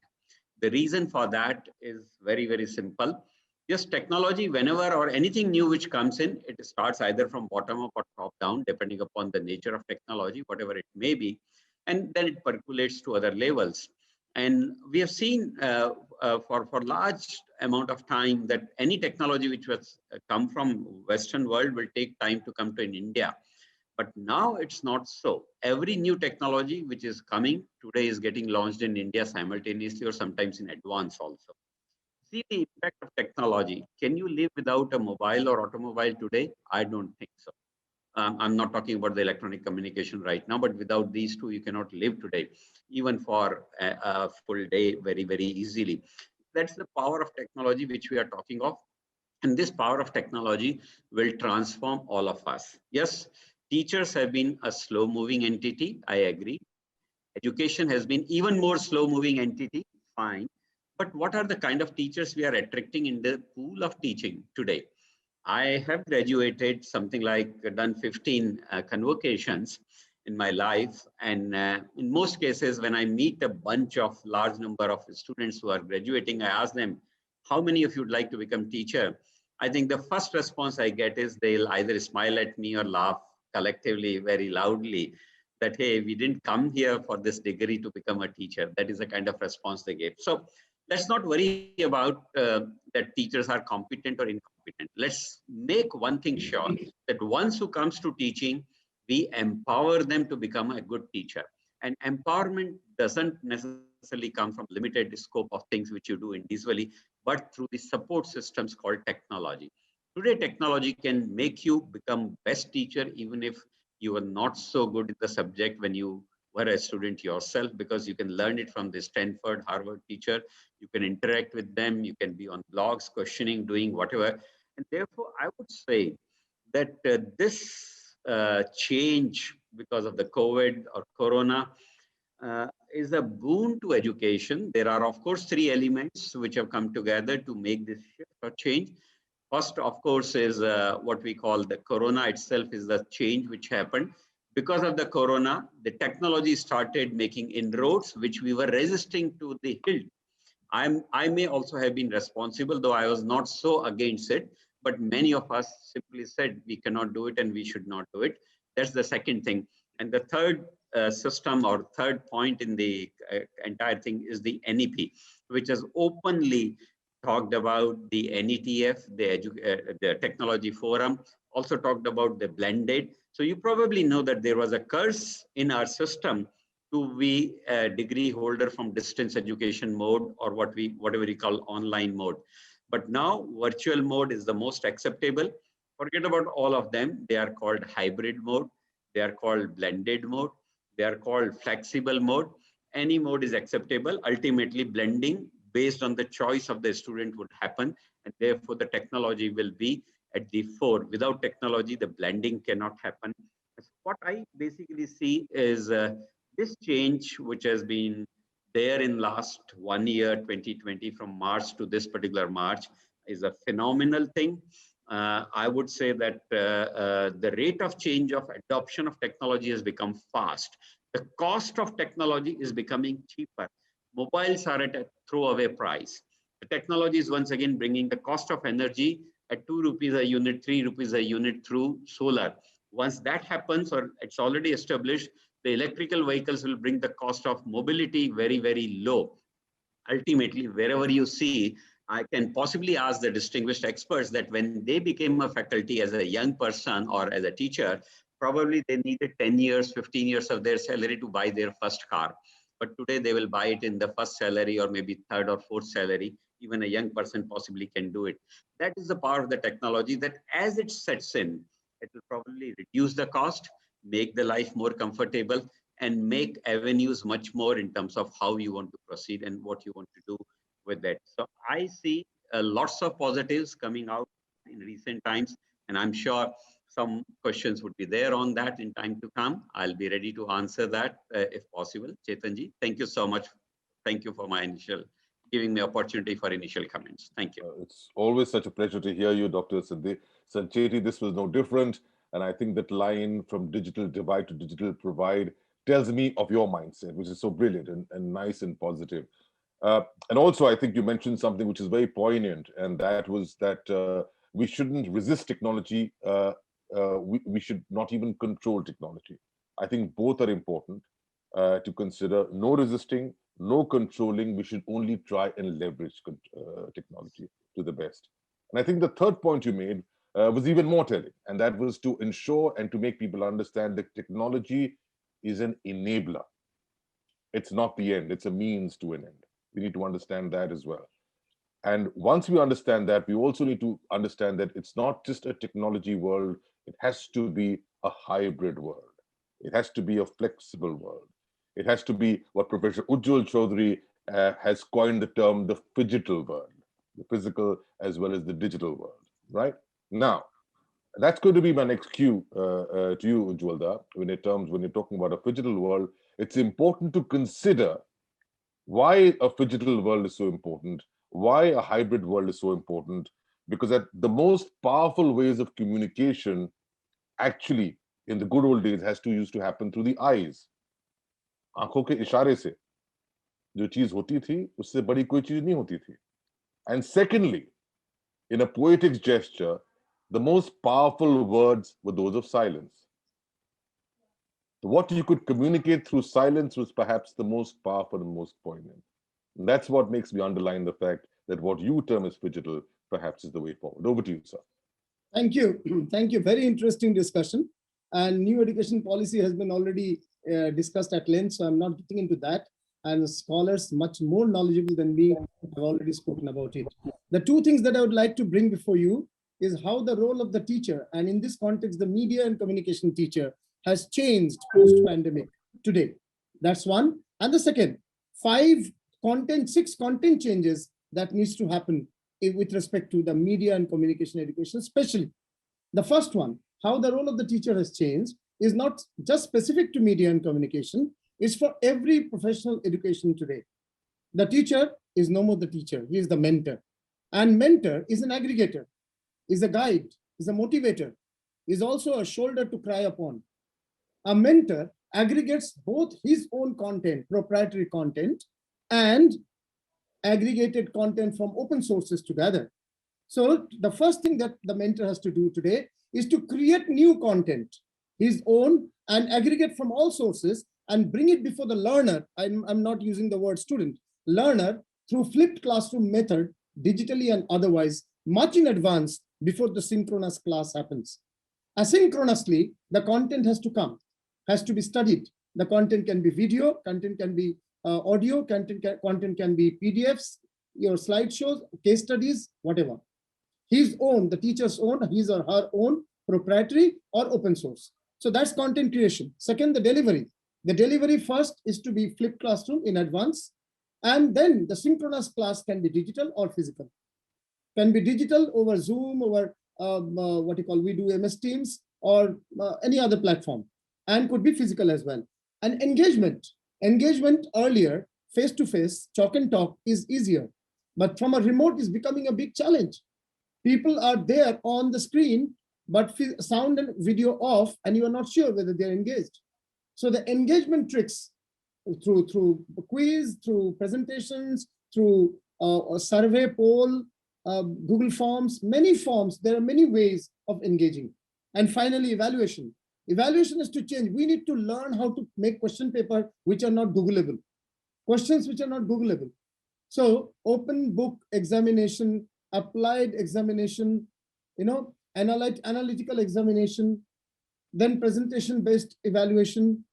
The reason for that is very, very simple. Just technology, whenever or anything new which comes in, it starts either from bottom up or top down, depending upon the nature of technology, whatever it may be, and then it percolates to other levels. And we have seen for large amount of time that any technology which was come from Western world will take time to come to in India. But now it's not so. Every new technology which is coming today is getting launched in India simultaneously or sometimes in advance also. See the impact of technology. Can you live without a mobile or automobile today? I don't think so. I'm not talking about the electronic communication right now, but without these two, you cannot live today, even for a full day very, very easily. That's the power of technology which we are talking of. And this power of technology will transform all of us. Yes, teachers have been a slow moving entity. I agree. Education has been even more slow moving entity. Fine. But what are the kind of teachers we are attracting in the pool of teaching today? I have graduated something like done 15 convocations in my life. And in most cases, when I meet a bunch of large number of students who are graduating, I ask them, how many of you would like to become teacher? I think the first response I get is they'll either smile at me or laugh collectively very loudly that, hey, we didn't come here for this degree to become a teacher. That is the kind of response they gave. So let's not worry about that teachers are competent or incompetent. Let's make one thing sure, that once who comes to teaching, we empower them to become a good teacher. And empowerment doesn't necessarily come from limited scope of things which you do individually, but through the support systems called technology. Today, technology can make you become best teacher even if you are not so good in the subject when you were a student yourself, because you can learn it from the Stanford, Harvard teacher. You can interact with them. You can be on blogs, questioning, doing whatever. And therefore, I would say that this change because of the COVID or Corona is a boon to education. There are, of course, three elements which have come together to make this shift or change. First, of course, is what we call the Corona itself is the change which happened. Because of the Corona, the technology started making inroads, which we were resisting to the hilt. I may also have been responsible, though I was not so against it, but many of us simply said we cannot do it and we should not do it. That's the second thing. And the third system or third point in the entire thing is the NEP, which has openly talked about the NETF, the Technology Forum, also talked about the blended. So you probably know that there was a curse in our system to be a degree holder from distance education mode or whatever we call online mode. But now virtual mode is the most acceptable. Forget about all of them. They are called hybrid mode. They are called blended mode. They are called flexible mode. Any mode is acceptable. Ultimately, blending based on the choice of the student would happen. And therefore, the technology will be at the fore. Without technology, the blending cannot happen. What I basically see is this change, which has been there in last 1 year, 2020, from March to this particular March, is a phenomenal thing. I would say that the rate of change of adoption of technology has become fast. The cost of technology is becoming cheaper. Mobiles are at a throwaway price. The technology is once again bringing the cost of energy at 2 rupees a unit, 3 rupees a unit through solar. Once that happens, or it's already established, the electrical vehicles will bring the cost of mobility very, very low. Ultimately, wherever you see I can possibly ask the distinguished experts that when they became a faculty as a young person or as a teacher, probably they needed 10 years, 15 years of their salary to buy their first car. But today they will buy it in the first salary or maybe third or fourth salary. Even a young person possibly can do it. That is the power of the technology, that as it sets in, it will probably reduce the cost, make the life more comfortable, and make avenues much more in terms of how you want to proceed and what you want to do with that. So I see lots of positives coming out in recent times, and I'm sure some questions would be there on that in time to come. I'll be ready to answer that if possible. Chetanji, thank you so much. Thank you for giving me opportunity for initial comments. Thank you. It's always such a pleasure to hear you, Dr. Sancheti. This was no different. And I think that line from digital divide to digital provide tells me of your mindset, which is so brilliant and nice and positive. And also, I think you mentioned something which is very poignant, and that was that we shouldn't resist technology. We should not even control technology. I think both are important to consider. No resisting, no controlling. We should only try and leverage technology to the best. And I think the third point you made was even more telling, and that was to ensure and to make people understand that technology is an enabler. It's not the end, it's a means to an end. We need to understand that as well. And once we understand that, we also need to understand that it's not just a technology world, it has to be a hybrid world. It has to be a flexible world. It has to be what Professor Ujjwal Chaudhary has coined the term the phygital world, the physical as well as the digital world, right? Now, that's going to be my next cue to you, Ujjwalda. When you're talking about a phygital world, it's important to consider why a phygital world is so important, why a hybrid world is so important, because at the most powerful ways of communication, actually, in the good old days, used to happen through the eyes. आंखों के इशारे से जो चीज होती थी उससे बड़ी कोई चीज नहीं होती थी. And secondly, in a poetic gesture, the most powerful words were those of silence. What you could communicate through silence was perhaps the most powerful and most poignant. And that's what makes me underline the fact that what you term as phygital perhaps is the way forward. Over to you, sir. Thank you. Thank you. Very interesting discussion. And new education policy has been already discussed at length, so I'm not getting into that. And scholars much more knowledgeable than me have already spoken about it. The two things that I would like to bring before you is how the role of the teacher, and in this context, the media and communication teacher, has changed post-pandemic today. That's one. And the second, six content changes that needs to happen with respect to the media and communication education, especially. The first one, how the role of the teacher has changed, is not just specific to media and communication, it's for every professional education today. The teacher is no more the teacher, he is the mentor. And mentor is an aggregator, is a guide, is a motivator, is also a shoulder to cry upon. A mentor aggregates both his own content, proprietary content, and aggregated content from open sources together. So the first thing that the mentor has to do today is to create new content, his own, and aggregate from all sources and bring it before the learner. I'm not using the word student, learner, through flipped classroom method, digitally and otherwise, much in advance before the synchronous class happens. Asynchronously, the content has to come, has to be studied. The content can be video, content can be audio, content can be PDFs, your slideshows, case studies, whatever. His own, the teacher's own, his or her own, proprietary or open source. So that's content creation. Second, the delivery. The delivery first is to be flipped classroom in advance. And then the synchronous class can be digital or physical. Can be digital over Zoom, over we do MS Teams, or any other platform, and could be physical as well. And engagement earlier, face-to-face, chalk and talk is easier, but from a remote is becoming a big challenge. People are there on the screen, but sound and video off, and you are not sure whether they're engaged. So the engagement tricks through quiz, through presentations, through a survey poll, Google Forms, many forms, there are many ways of engaging. And finally, evaluation. Evaluation is to change. We need to learn how to make question paper which are not Googleable. Questions which are not Googleable. So open book examination, applied examination, analytical examination, then presentation-based evaluation,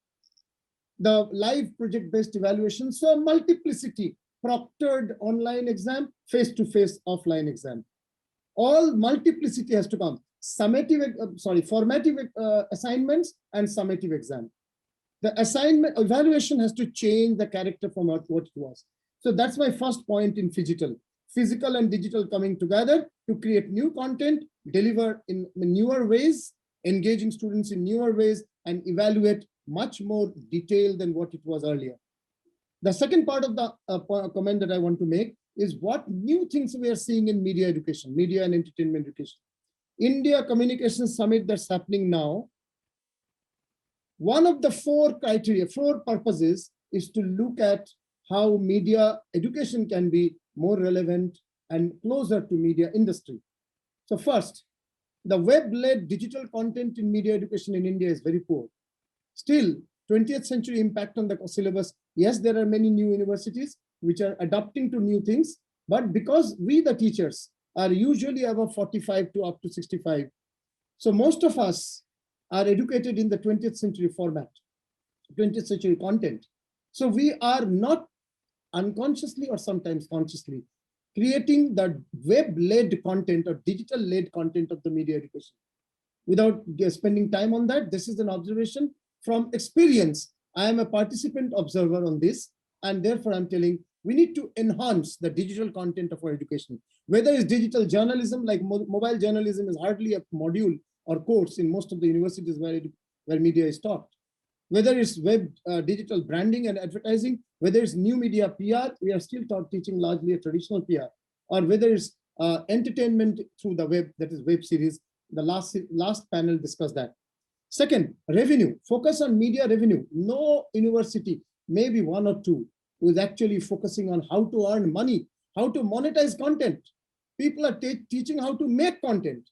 the live project-based evaluation. So multiplicity, proctored online exam, face-to-face offline exam. All multiplicity has to come. Formative assignments and summative exam. The assignment evaluation has to change the character from what it was. So that's my first point in phygital. Physical and digital coming together to create new content, deliver in newer ways, engaging students in newer ways, and evaluate much more detailed than what it was earlier. The second part of the comment that I want to make is what new things we are seeing in media education, media and entertainment education. India Communication Summit that's happening now, one of the four purposes is to look at how media education can be more relevant and closer to media industry. So first, the web-led digital content in media education in India is very poor. Still, 20th century impact on the syllabus. Yes, there are many new universities which are adapting to new things, but because we, the teachers, are usually above 45 to up to 65. So most of us are educated in the 20th century format, 20th century content. So we are not unconsciously or sometimes consciously creating the web-led content or digital-led content of the media education. Without spending time on that, this is an observation from experience. I am a participant observer on this, and therefore I'm telling we need to enhance the digital content of our education. Whether it's digital journalism, like mobile journalism is hardly a module or course in most of the universities where media is taught. Whether it's web digital branding and advertising, whether it's new media PR, we are still teaching largely a traditional PR, or whether it's entertainment through the web, that is web series. The last panel discussed that. Second, revenue, focus on media revenue. No university, maybe one or two, who is actually focusing on how to earn money, how to monetize content. People are teaching how to make content.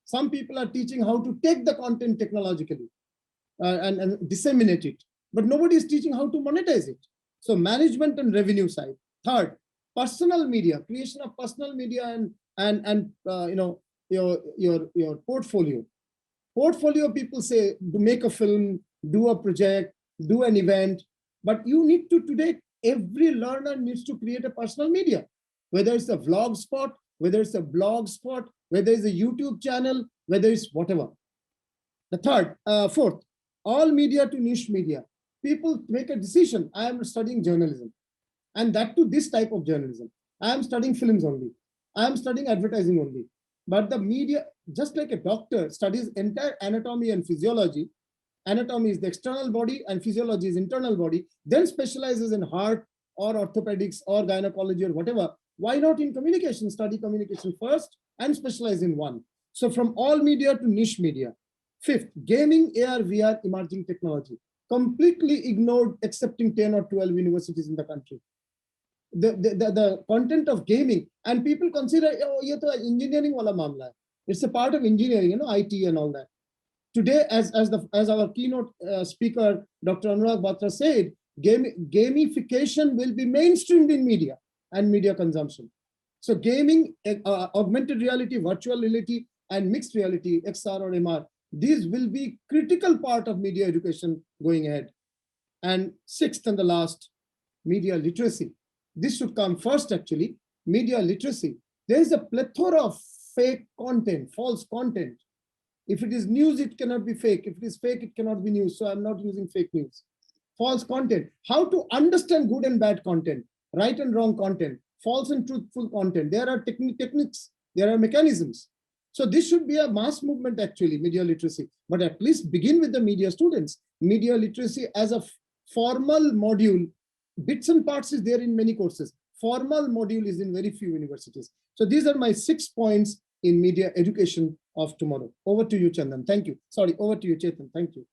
Some people are teaching how to take the content technologically and disseminate it, but nobody is teaching how to monetize it. So management and revenue side. Third, personal media, creation of personal media and your portfolio. Portfolio, people say, make a film, do a project, do an event, but you need to today, every learner needs to create a personal media, whether it's a vlog spot, whether it's a blog spot, whether it's a YouTube channel, whether it's whatever. The fourth, all media to niche media. People make a decision, I am studying journalism, and that to this type of journalism. I am studying films only. I am studying advertising only. But the media, just like a doctor studies entire anatomy and physiology, anatomy is the external body and physiology is internal body, then specializes in heart or orthopedics or gynecology or whatever. Why not in communication, study communication first and specialize in one? So from all media to niche media. Fifth, gaming, AR, VR, emerging technology. Completely ignored excepting 10 or 12 universities in the country. The content of gaming, and people consider, oh, ye to engineering wala mamla hai. It's a part of engineering, IT and all that. Today, as our keynote speaker, Dr. Anurag Batra said, gamification will be mainstreamed in media and media consumption. So gaming, augmented reality, virtual reality, and mixed reality, XR or MR, these will be critical part of media education going ahead. And sixth and the last, media literacy. This should come first, actually, media literacy. There is a plethora of fake content, false content. If it is news, it cannot be fake. If it is fake, it cannot be news. So I'm not using fake news. False content. How to understand good and bad content, right and wrong content, false and truthful content. There are techniques, there are mechanisms. So this should be a mass movement, actually, media literacy. But at least begin with the media students. Media literacy as a formal module, bits and parts is there in many courses. Formal module is in very few universities. So these are my 6 points in media education of tomorrow. Over to you, Chandan. Thank you. Sorry, over to you, Chetan. Thank you.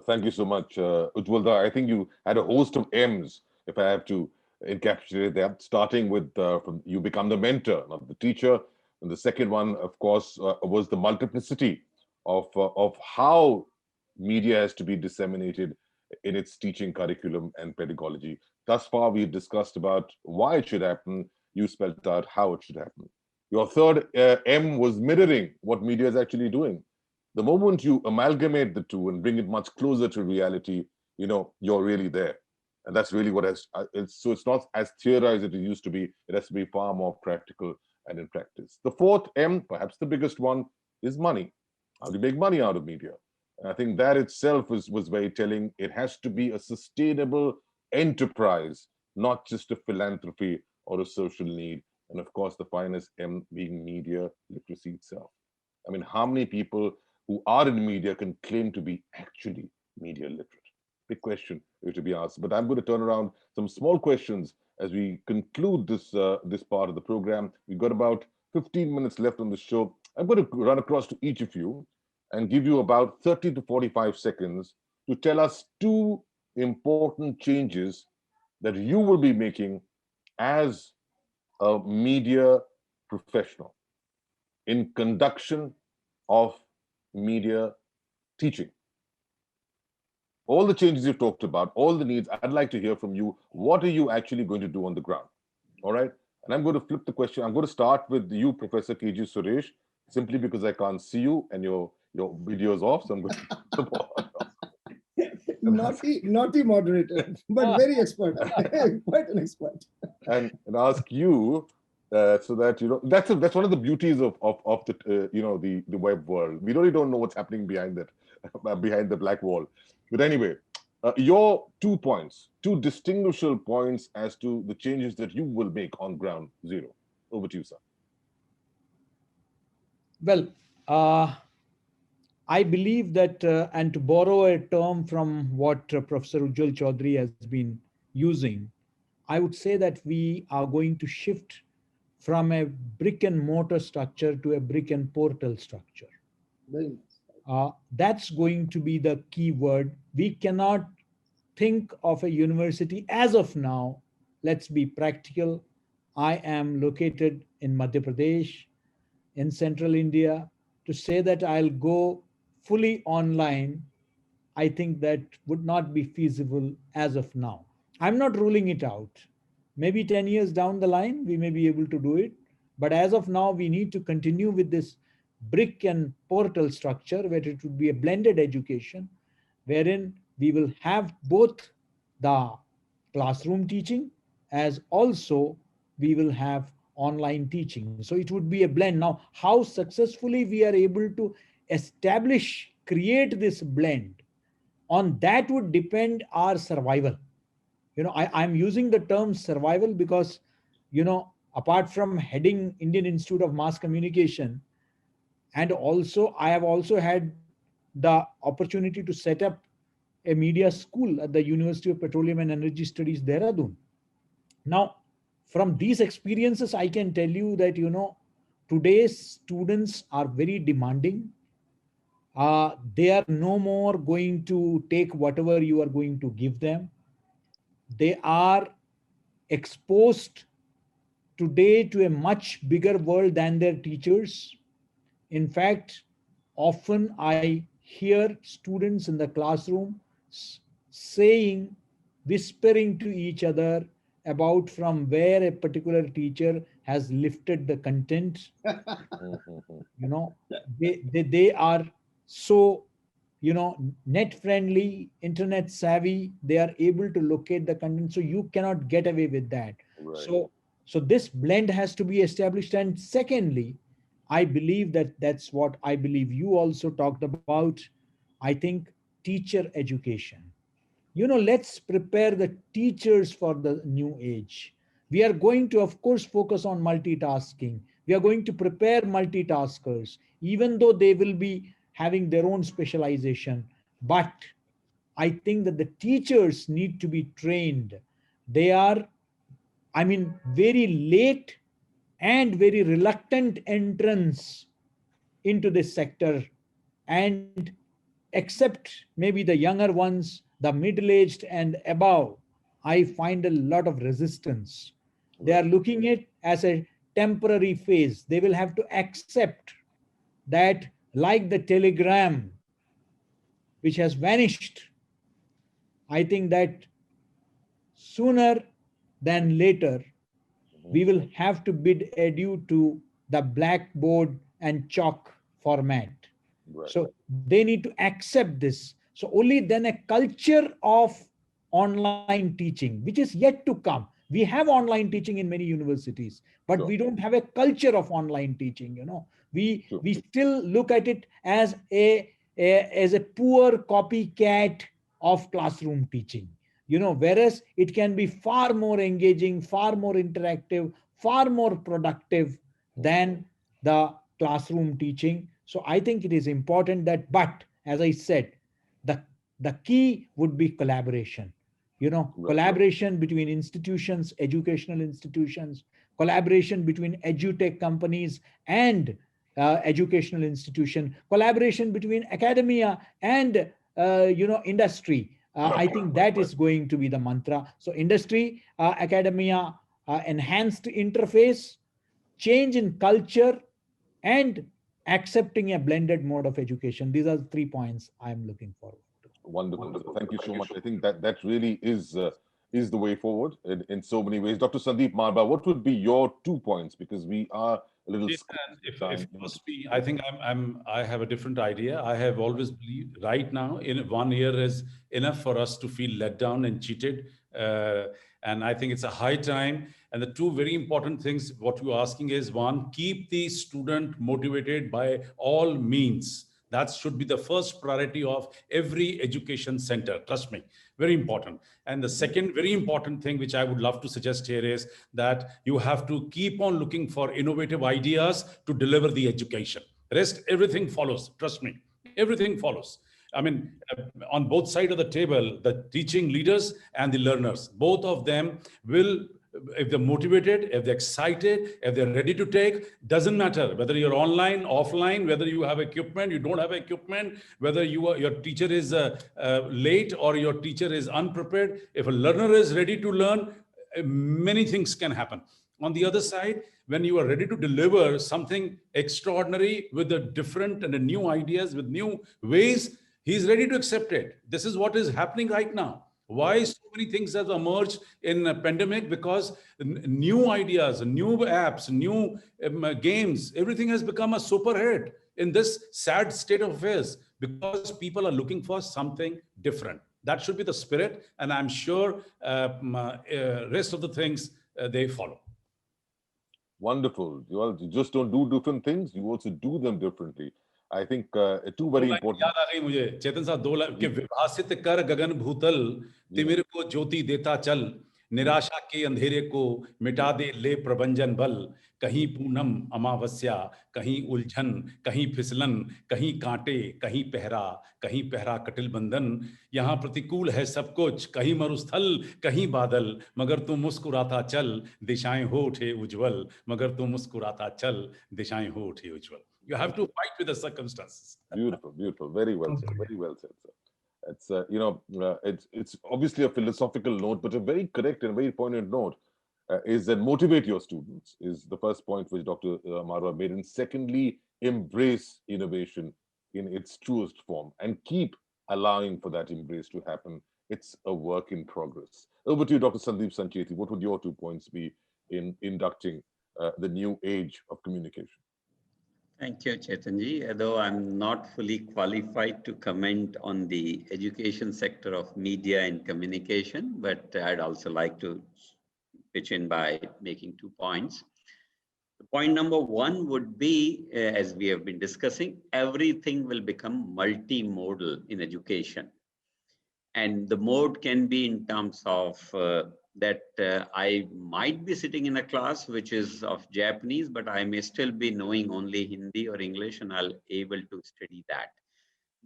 Thank you so much, Ujjwalda. I think you had a host of M's, if I have to encapsulate that, starting with from you become the mentor, not the teacher. And the second one, of course, was the multiplicity of how media has to be disseminated in its teaching curriculum and pedagogy. Thus far, we've discussed about why it should happen. You spelled out how it should happen. Your third M was mirroring what media is actually doing. The moment you amalgamate the two and bring it much closer to reality, you're really there. And that's really what so it's not as theorized as it used to be. It has to be far more practical and in practice. The fourth M, perhaps the biggest one, is money. How do you make money out of media? And I think that itself was very telling. It has to be a sustainable enterprise, not just a philanthropy or a social need. And of course, the finest M being media literacy itself. I mean, how many people who are in media can claim to be actually media literate? Big question to be asked. But I'm going to turn around some small questions as we conclude this this part of the program. We've got about 15 minutes left on the show. I'm going to run across to each of you and give you about 30 to 45 seconds to tell us two important changes that you will be making as a media professional in conduction of media teaching. All the changes you've talked about, all the needs, I'd like to hear from you. What are you actually going to do on the ground? All right. And I'm going to flip the question. I'm going to start with you, Professor KG Suresh, simply because I can't see you and your video is off. So I'm going to naughty moderator, but very expert, quite an expert. and ask you so that that's one of the beauties of the the web world. We really don't know what's happening behind that behind the black wall. But anyway, your 2 points, 2 distinguishable points as to the changes that you will make on ground zero. Over to you, sir. Well, I believe that, and to borrow a term from what Professor Ujjwal Chaudhary has been using, I would say that we are going to shift from a brick and mortar structure to a brick and portal structure. Very nice. That's going to be the key word. We cannot think of a university as of now. Let's be practical. I am located in Madhya Pradesh, in central India. To say that I'll go fully online, I think that would not be feasible as of now. I'm not ruling it out. Maybe 10 years down the line, we may be able to do it. But as of now, we need to continue with this brick and portal structure where it would be a blended education, wherein we will have both the classroom teaching as also we will have online teaching. So it would be a blend. Now, how successfully we are able to create this blend, on that would depend our survival. I'm using the term survival because, apart from heading Indian Institute of Mass Communication, and also I have also had the opportunity to set up a media school at the University of Petroleum and Energy Studies, Dehradun. Now, from these experiences, I can tell you that, today's students are very demanding. They are no more going to take whatever you are going to give them. They are exposed today to a much bigger world than their teachers. In fact, often I hear students in the classroom whispering to each other about from where a particular teacher has lifted the content. They are so, net friendly, internet savvy. They are able to locate the content. So you cannot get away with that. Right. So this blend has to be established. And secondly, I believe that's what I believe you also talked about. I think teacher education. Let's prepare the teachers for the new age. We are going to, of course, focus on multitasking. We are going to prepare multitaskers, even though they will be having their own specialization. But I think that the teachers need to be trained. They are, very late and very reluctant entrance into this sector, and except maybe the younger ones, the middle-aged and above, I find a lot of resistance. They are looking at it as a temporary phase. They will have to accept that, like the telegram which has vanished, I think that sooner than later, we will have to bid adieu to the blackboard and chalk format. Right. So they need to accept this. So only then a culture of online teaching, which is yet to come. We have online teaching in many universities, but Sure. we don't have a culture of online teaching. Sure. We still look at it as as a poor copycat of classroom teaching. Whereas it can be far more engaging, far more interactive, far more productive than the classroom teaching. So I think it is important that, but as I said, the the key would be collaboration. Collaboration between institutions, educational institutions, collaboration between edutech companies and educational institution, collaboration between academia and industry. I think that is going to be the mantra. So industry, academia, enhanced interface, change in culture, and accepting a blended mode of education. These are the 3 points I'm looking forward to. Wonderful. Thank you so much. I think that really is the way forward in so many ways. Dr. Sandeep Marba, what would be your 2 points? Because we are a little. If you ask me, I think I have a different idea. I have always believed right now in 1 year is enough for us to feel let down and cheated. And I think it's a high time. And the 2 very important things, what you're asking is, 1, keep the student motivated by all means. That should be the first priority of every education center. Trust me, very important. And the second very important thing, which I would love to suggest here, is that you have to keep on looking for innovative ideas to deliver the education. Rest, everything follows. Trust me, everything follows. I mean, on both sides of the table, the teaching leaders and the learners, both of them will, if they're motivated, if they're excited, if they're ready to take, doesn't matter whether you're online, offline, whether you have equipment, you don't have equipment, whether your teacher is late or your teacher is unprepared. If a learner is ready to learn, many things can happen. On the other side, when you are ready to deliver something extraordinary with the different and the new ideas, with new ways, he's ready to accept it. This is what is happening right now. Why so many things have emerged in a pandemic? Because new ideas, new apps, new games, everything has become a super hit in this sad state of affairs because people are looking for something different. That should be the spirit, and I'm sure rest of the things they follow. Wonderful. You just don't do different things, you also do them differently. I think 2 very important. याद आ गई मुझे चेतन साहब 2 line कि विभासित कर गगन भूतल तिमिर को ज्योति देता चल निराशा के अंधेरे को मिटा दे ले प्रभंजन बल कहीं पूनम अमावस्या कहीं उलझन कहीं फिसलन कहीं कांटे कहीं पहरा कटिल बंधन यहाँ प्रतिकूल है सब कुछ कहीं मरुस्थल कहीं बादल मगर तू मुस्कुराता चल दिशाएं हो उठे उज्जवल मगर तू मुस्कुराता चल दिशाएं हो उठे उज्जवल. You have to fight with the circumstances. Beautiful, beautiful. Very well said. Very well said, sir. It's it's obviously a philosophical note, but a very correct and very poignant note is that motivate your students is the first point which Dr. Marwa made, and secondly, embrace innovation in its truest form and keep allowing for that embrace to happen. It's a work in progress. Over to you, Dr. Sandeep Sancheti. What would your 2 points be in inducting the new age of communication? Thank you, Chetanji. Although I'm not fully qualified to comment on the education sector of media and communication, but I'd also like to pitch in by making 2 points. The point number 1 would be, as we have been discussing, everything will become multimodal in education. And the mode can be in terms of that I might be sitting in a class which is of Japanese, but I may still be knowing only Hindi or English, and I'll able to study that.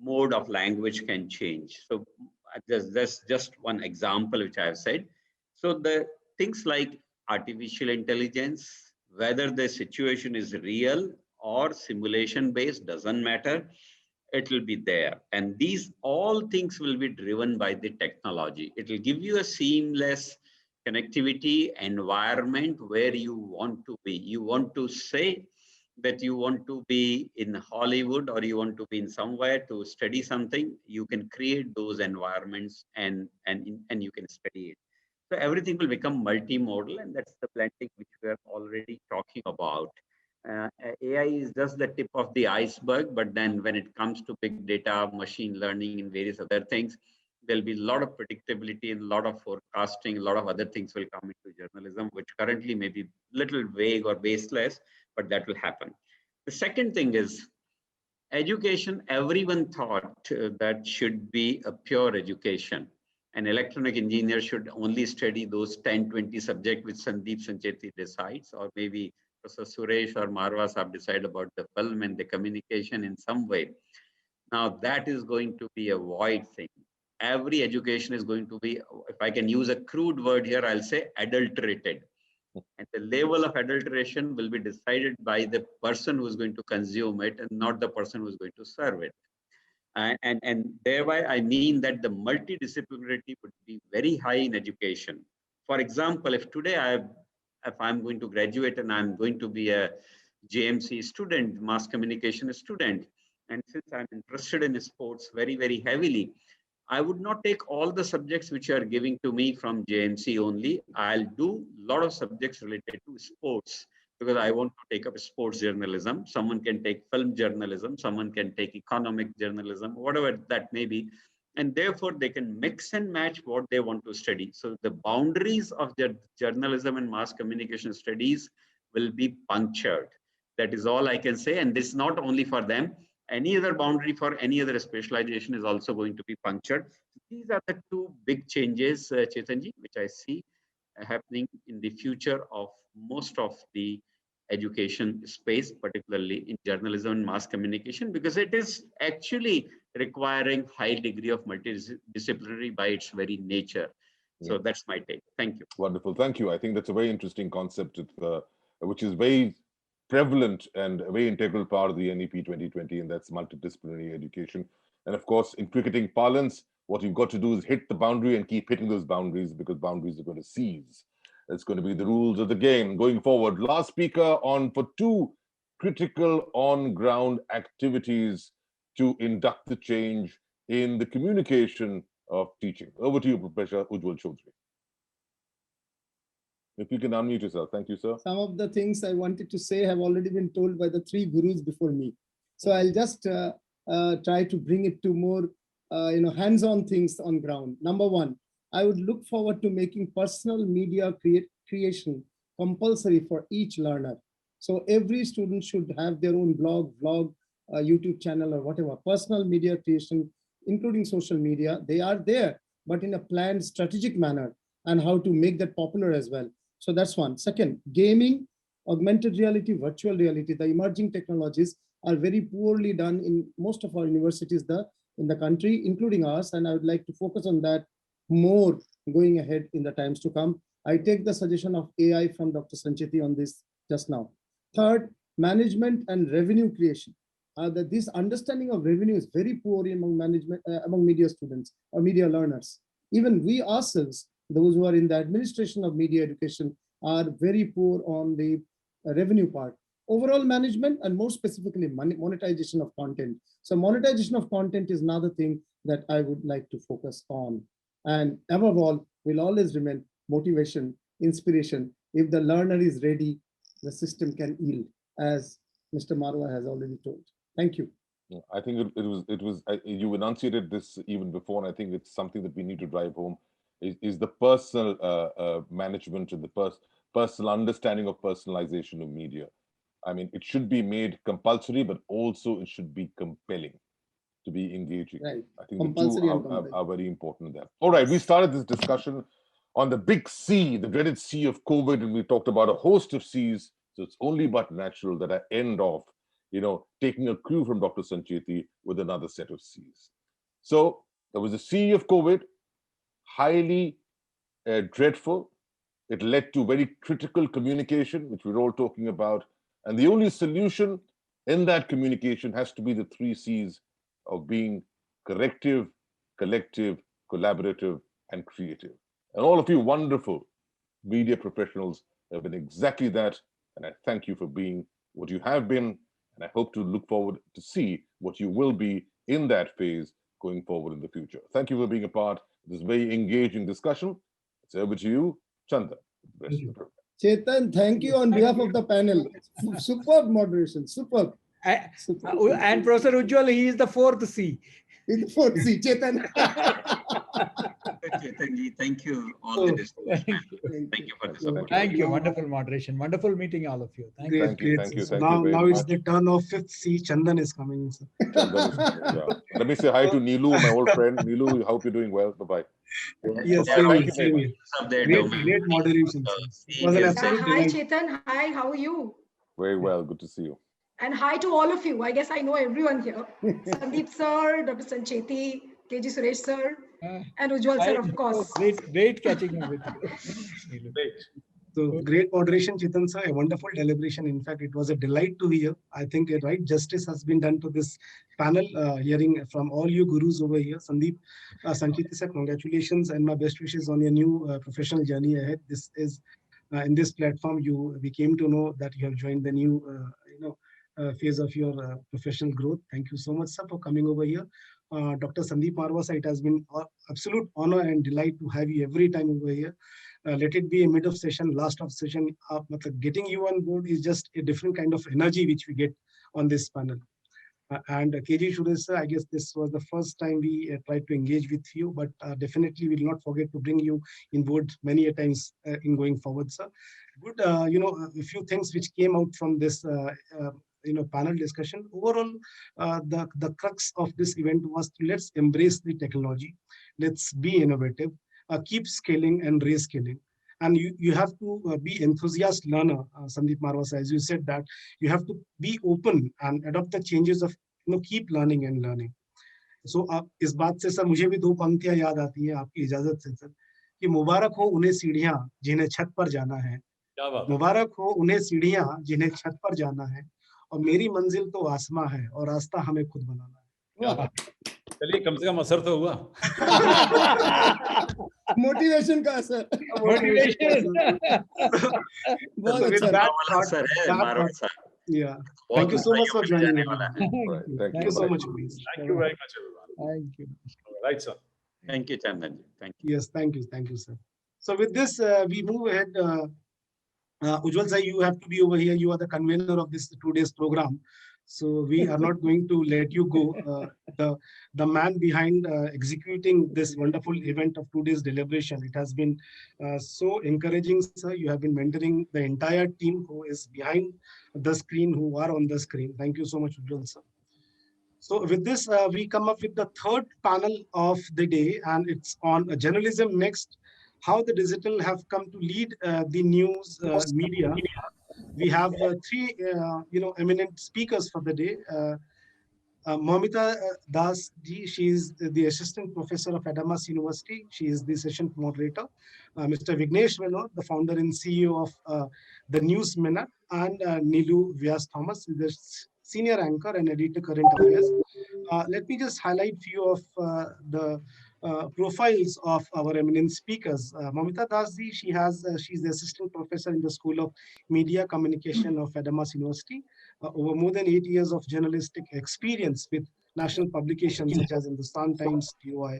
Mode of language can change. So that's just one example which I have said. So the things like artificial intelligence, whether the situation is real or simulation based, doesn't matter. It will be there. And these all things will be driven by the technology. It will give you a seamless connectivity environment where you want to be. You want to say that you want to be in Hollywood or you want to be in somewhere to study something, you can create those environments and you can study it. So everything will become multimodal, and that's the blending which we are already talking about. AI is just the tip of the iceberg, but then when it comes to big data, machine learning, and various other things, there'll be a lot of predictability and a lot of forecasting, a lot of other things will come into journalism, which currently may be little vague or baseless, but that will happen. The second thing is education. Everyone thought that should be a pure education. An electronic engineer should only study those 10, 20 subjects which Sandeep Sancheti decides, or maybe Professor Suresh or Marwa Saab decide about the film and the communication in some way. Now that is going to be a void thing. Every education is going to be, if I can use a crude word here, I'll say adulterated. And the level of adulteration will be decided by the person who's going to consume it and not the person who's going to serve it. And thereby, I mean that the multidisciplinarity would be very high in education. For example, if today if I'm going to graduate and I'm going to be a JMC student, mass communication student, and since I'm interested in sports very, very heavily, I would not take all the subjects which are giving to me from JMC only. I'll do a lot of subjects related to sports because I want to take up sports journalism. Someone can take film journalism, someone can take economic journalism, whatever that may be. And therefore, they can mix and match what they want to study. So the boundaries of their journalism and mass communication studies will be punctured. That is all I can say. And this is not only for them. Any other boundary for any other specialization is also going to be punctured. These are the two big changes, Chetanji, which I see happening in the future of most of the education space, particularly in journalism and mass communication, because it is actually requiring high degree of multidisciplinary by its very nature. So that's my take. Thank you. Wonderful. Thank you. I think that's a very interesting concept, which is very prevalent and a very integral part of the NEP 2020, and that's multidisciplinary education. And of course, in cricketing parlance, what you've got to do is hit the boundary and keep hitting those boundaries, because boundaries are going to seize. That's going to be the rules of the game going forward. Last speaker on for two critical on-ground activities to induct the change in the communication of teaching. Over to you, Professor Ujjwal Chaudhary. If you can unmute yourself. Thank you, sir. Some of the things I wanted to say have already been told by the three gurus before me. So I'll just try to bring it to more hands-on things on ground. Number one, I would look forward to making personal media creation compulsory for each learner. So every student should have their own blog, vlog, YouTube channel, or whatever. Personal media creation, including social media, they are there, but in a planned, strategic manner, and how to make that popular as well. So that's one. Second, gaming, augmented reality, virtual reality, the emerging technologies are very poorly done in most of our universities in the country, including ours. And I would like to focus on that more going ahead in the times to come. I take the suggestion of AI from Dr. Sancheti on this just now. Third, management and revenue creation. This understanding of revenue is very poor among among media students or media learners. Even we ourselves, those who are in the administration of media education, are very poor on the revenue part. Overall management, and more specifically monetization of content. So monetization of content is another thing that I would like to focus on. And above all, will always remain motivation, inspiration. If the learner is ready, the system can yield, as Mr. Marwa has already told. Thank you. I think you enunciated this even before, and I think it's something that we need to drive home. Is the personal management and the personal understanding of personalization of media. I mean, it should be made compulsory, but also it should be compelling to be engaging. Right. I think compulsory the two are very important there. All right, we started this discussion on the big C, the dreaded C of COVID, and we talked about a host of Cs. So it's only but natural that I end off, taking a cue from Dr. Sancheti with another set of Cs. So there was a C of COVID, highly dreadful. It led to very critical communication, which we're all talking about. And the only solution in that communication has to be the three C's of being corrective, collective, collaborative, and creative. And all of you wonderful media professionals have been exactly that. And I thank you for being what you have been, and I hope to look forward to see what you will be in that phase going forward in the future. Thank you for being a part of this very engaging discussion. It's over to you, Chanda. Chetan, thank you on behalf of the panel. Superb moderation, superb. And Professor Ujjwal, he is the fourth C. He's the fourth C, Chetan. Chetanji, thank you all the distinguished panel. Thank you for this opportunity. Thank you. Wonderful moderation. Wonderful meeting all of you. Thank Great, you. great. Thank you. So Thank now, you very now it's much. the turn of fifth C. Chandan is coming. Sir. Chandan is coming, yeah. Let me say hi to Neelu, my old friend. Neelu, I hope you're doing well. Bye-bye. Yes, Bye-bye. same Thank here, you very same much. here. Great moderation. Sir. It was an absolute Hi, delight. Chetan. Hi, how are you? Very well. Good to see you. And hi to all of you. I guess I know everyone here. Sandeep sir, Dr. Sancheti, KG Suresh sir, and Ujjwal sir, of course. Great catching up with you. So great moderation, Chetan sir. A wonderful deliberation. In fact, it was a delight to hear. I think a right justice has been done to this panel, hearing from all you gurus over here. Sandeep, Sancheti sir, congratulations and my best wishes on your new professional journey ahead. This is in this platform we came to know that you have joined the new phase of your professional growth. Thank you so much, sir, for coming over here. Dr. Sandeep Marwa, sir, it has been absolute honor and delight to have you every time over here. Let it be a mid of session, last of session. Getting you on board is just a different kind of energy which we get on this panel. And KG Suresh sir, I guess this was the first time we tried to engage with you, but definitely we will not forget to bring you in board many a times in going forward, sir. Good, a few things which came out from this panel discussion. Overall, the crux of this event was to let's embrace the technology, let's be innovative, keep scaling and rescaling. And you have to be enthusiast learner, Sandeep Marwa, as you said that you have to be open and adopt the changes of keep learning and learning. So इस बात से sir मुझे भी दो पंक्तियां याद आती हैं आपकी इजाजत से सर कि मुबारक हो उन्हें सीढ़ियां जिन्हें छत पर जाना है, मुबारक हो उन्हें सीढ़ियां जिन्हें छत पर जाना है, और मेरी मंजिल तो आसमां है और रास्ता हमें खुद बनाना है। चलिए कम से कम असर तो हुआ। मोटिवेशन का असर। बहुत अच्छा। Yeah. Thank you so much for joining. Thank you so much, please. Thank you very much, everyone. Thank you. Right, sir. Thank you, Chandan. Thank you. Yes, thank you, sir. So with this, we move ahead. Ujjwal sir, you have to be over here. You are the convener of this 2 days program. So we are not going to let you go. The man behind executing this wonderful event of 2 days deliberation. It has been so encouraging, sir. You have been mentoring the entire team who is behind the screen, who are on the screen. Thank you so much, Ujjwal sir. So with this, we come up with the third panel of the day, and it's on journalism next, how the digital have come to lead the news media. We have three, eminent speakers for the day. Momita Das ji, she is the assistant professor of Adamas University. She is the session moderator. Mr. Vignesh Vinod, the founder and CEO of the News Minute, and Neelu Vyas Thomas, the senior anchor and editor current affairs. Let me just highlight few of the profiles of our eminent speakers. Momita Das ji, she's the assistant professor in the School of Media Communication of Adamas University. Over more than 8 years of journalistic experience with national publications such as Hindustan Times, TOI,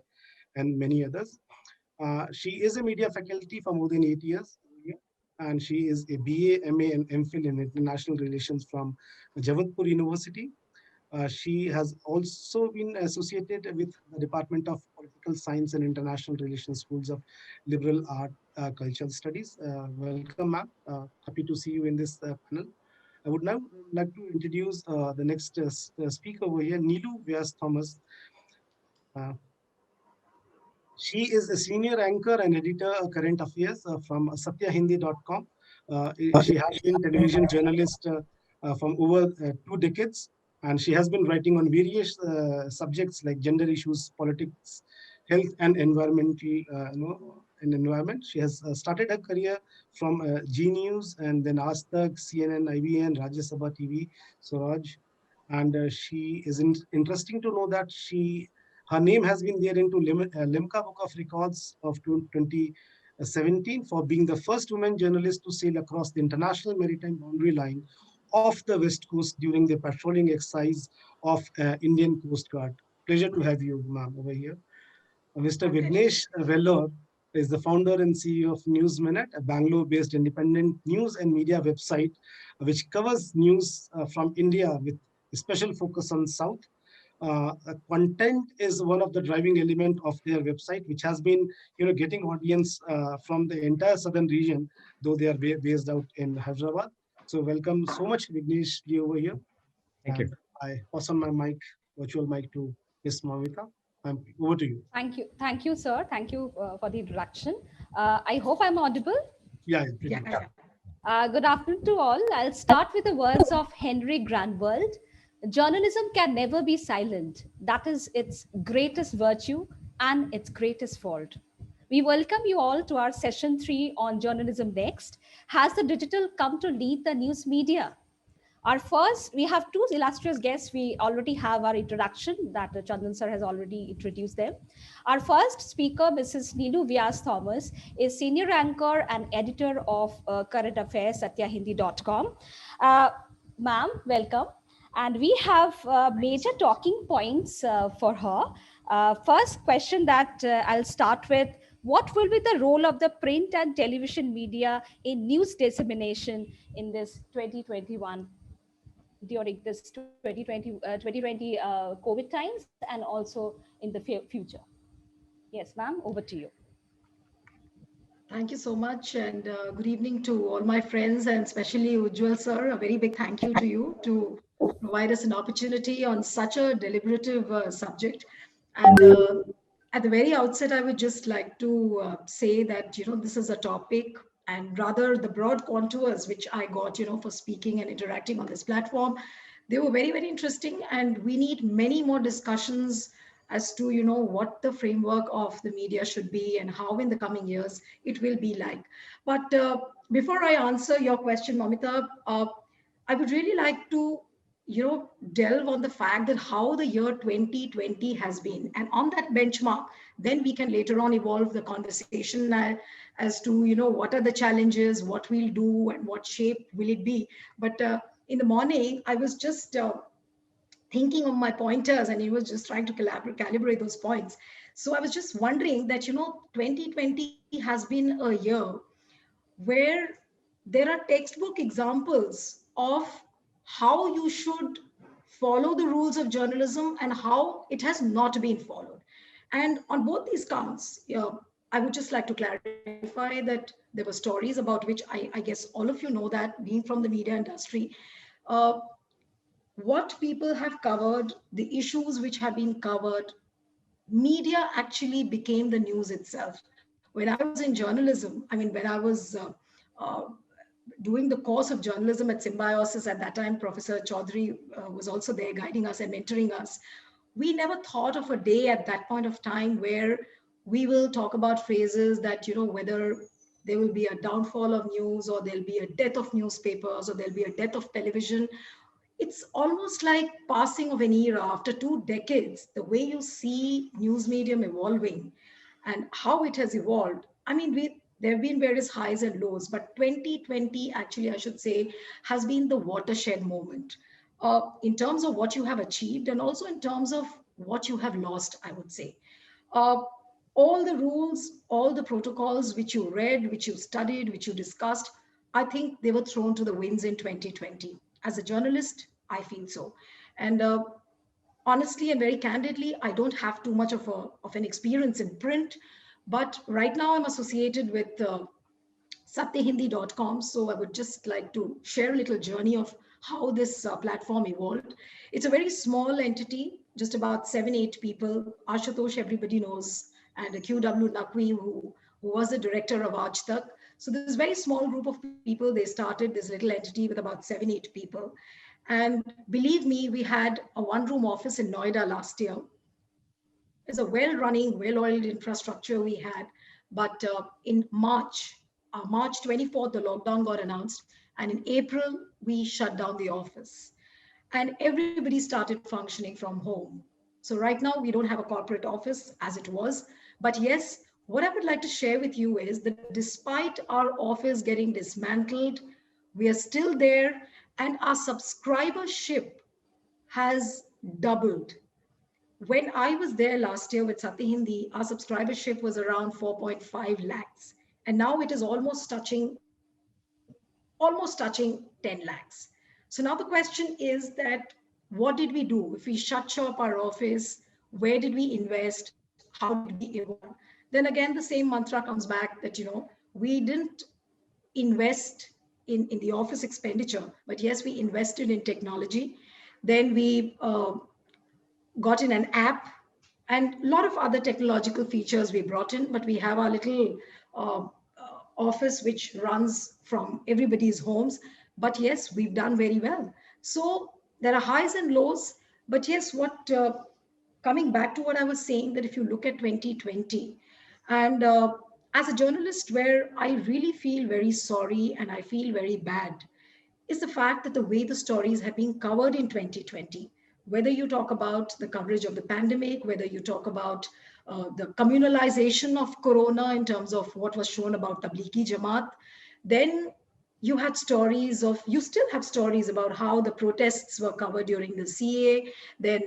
and many others. She is a media faculty for more than 8 years, and she is a BA, MA, and MPhil in International Relations from Jawadhpur University. She has also been associated with the Department of Political Science and International Relations Schools of Liberal Art, Cultural Studies. Welcome, ma'am. Happy to see you in this panel. I would now like to introduce the next speaker over here, Neelu Vyas Thomas. She is a senior anchor and editor of current affairs from satyahindi.com. She has been television journalist from over 2 decades, and she has been writing on various subjects like gender issues, politics, health, and environmental environment. She has started her career from G News and then Aaj Tak, CNN, IBN, Rajya Sabha TV, Swaraj, and she is interesting to know that her name has been there into Limca Book of Records of 2017 for being the first woman journalist to sail across the international maritime boundary line off the West Coast during the patrolling exercise of Indian Coast Guard. Pleasure to have you, ma'am, over here. Mr. Vignesh Vellore is the founder and CEO of News Minute, a Bangalore-based independent news and media website which covers news from India with a special focus on South. Content is one of the driving element of their website, which has been, getting audience from the entire southern region, though they are based out in Hyderabad. So welcome so much, Vignesh ji, over here. Thank And you. I pass on my mic, virtual mic, to Ms. Mamita. Over to you. Thank you, sir. Thank you for the introduction. I hope I'm audible. Yeah, pretty much. Good afternoon to all. I'll start with the words of Henry Granvald. Journalism can never be silent. That is its greatest virtue and its greatest fault. We welcome you all to our session 3 on Journalism Next. Has the digital come to lead the news media? We have two illustrious guests. We already have our introduction that Chandan sir has already introduced them. Our first speaker, Mrs. Neelu Vyas Thomas, is senior anchor and editor of current affairs, satyahindi.com. Ma'am, welcome. And we have major talking points for her. First question that I'll start with: what will be the role of the print and television media in news dissemination in this 2021? During this 2020 COVID times and also in the future. Yes, ma'am, over to you. Thank you so much, and good evening to all my friends, and especially Ujjwal sir. A very big thank you to you to provide us an opportunity on such a deliberative subject. And at the very outset, I would just like to say that this is a topic, and rather the broad contours which I got for speaking and interacting on this platform, they were very, very interesting, and we need many more discussions as to what the framework of the media should be and how in the coming years it will be like. But before I answer your question, Mamita, I would really like to delve on the fact that how the year 2020 has been, and on that benchmark then we can later on evolve the conversation as to what are the challenges, what we'll do, and what shape will it be. But in the morning I was just thinking of my pointers, and he was just trying to calibrate those points. So I was just wondering that 2020 has been a year where there are textbook examples of how you should follow the rules of journalism and how it has not been followed. And on both these counts, I would just like to clarify that there were stories about which I guess all of you know that, being from the media industry, what people have covered, the issues which have been covered, media actually became the news itself. When I was in journalism, when I was doing the course of journalism at Symbiosis, at that time, Professor Chaudhary was also there guiding us and mentoring us. We never thought of a day at that point of time where we will talk about phrases that, whether there will be a downfall of news, or there'll be a death of newspapers, or there'll be a death of television. It's almost like passing of an era after 2 decades, the way you see news medium evolving and how it has evolved. There have been various highs and lows, but 2020, actually, I should say, has been the watershed moment in terms of what you have achieved and also in terms of what you have lost, I would say. All the rules, all the protocols which you read, which you studied, which you discussed, I think they were thrown to the winds in 2020. As a journalist, I feel so. And honestly and very candidly, I don't have too much of an experience in print, but right now I'm associated with satyahindi.com. So I would just like to share a little journey of how this platform evolved. It's a very small entity, just about 7-8 people. Ashutosh, everybody knows, and QW Naqvi, who was the director of Aaj Tak. So this very small group of people, they started this little entity with about 7-8 people. And believe me, we had a one-room office in Noida last year. It's a well-running, well-oiled infrastructure we had. But in March 24th, the lockdown got announced. And in April, we shut down the office. And everybody started functioning from home. So right now, we don't have a corporate office as it was. But yes, what I would like to share with you is that despite our office getting dismantled, we are still there. and our subscribership has doubled. When I was there last year with Satya Hindi, our subscribership was around 4.5 lakhs. And now it is almost touching 10 lakhs. So now the question is that what did we do? If we shut shop our office, where did we invest? How did we evolve? Then again, the same mantra comes back that, we didn't invest in the office expenditure, but yes, we invested in technology. Then we got in an app and a lot of other technological features we brought in, but we have our little office which runs from everybody's homes. But yes, we've done very well. So there are highs and lows, but yes, coming back to what I was saying, that if you look at 2020, and as a journalist, where I really feel very sorry and I feel very bad, is the fact that the way the stories have been covered in 2020, whether you talk about the coverage of the pandemic, whether you talk about the communalization of Corona in terms of what was shown about Tablighi Jamaat, then you still have stories about how the protests were covered during the CA, then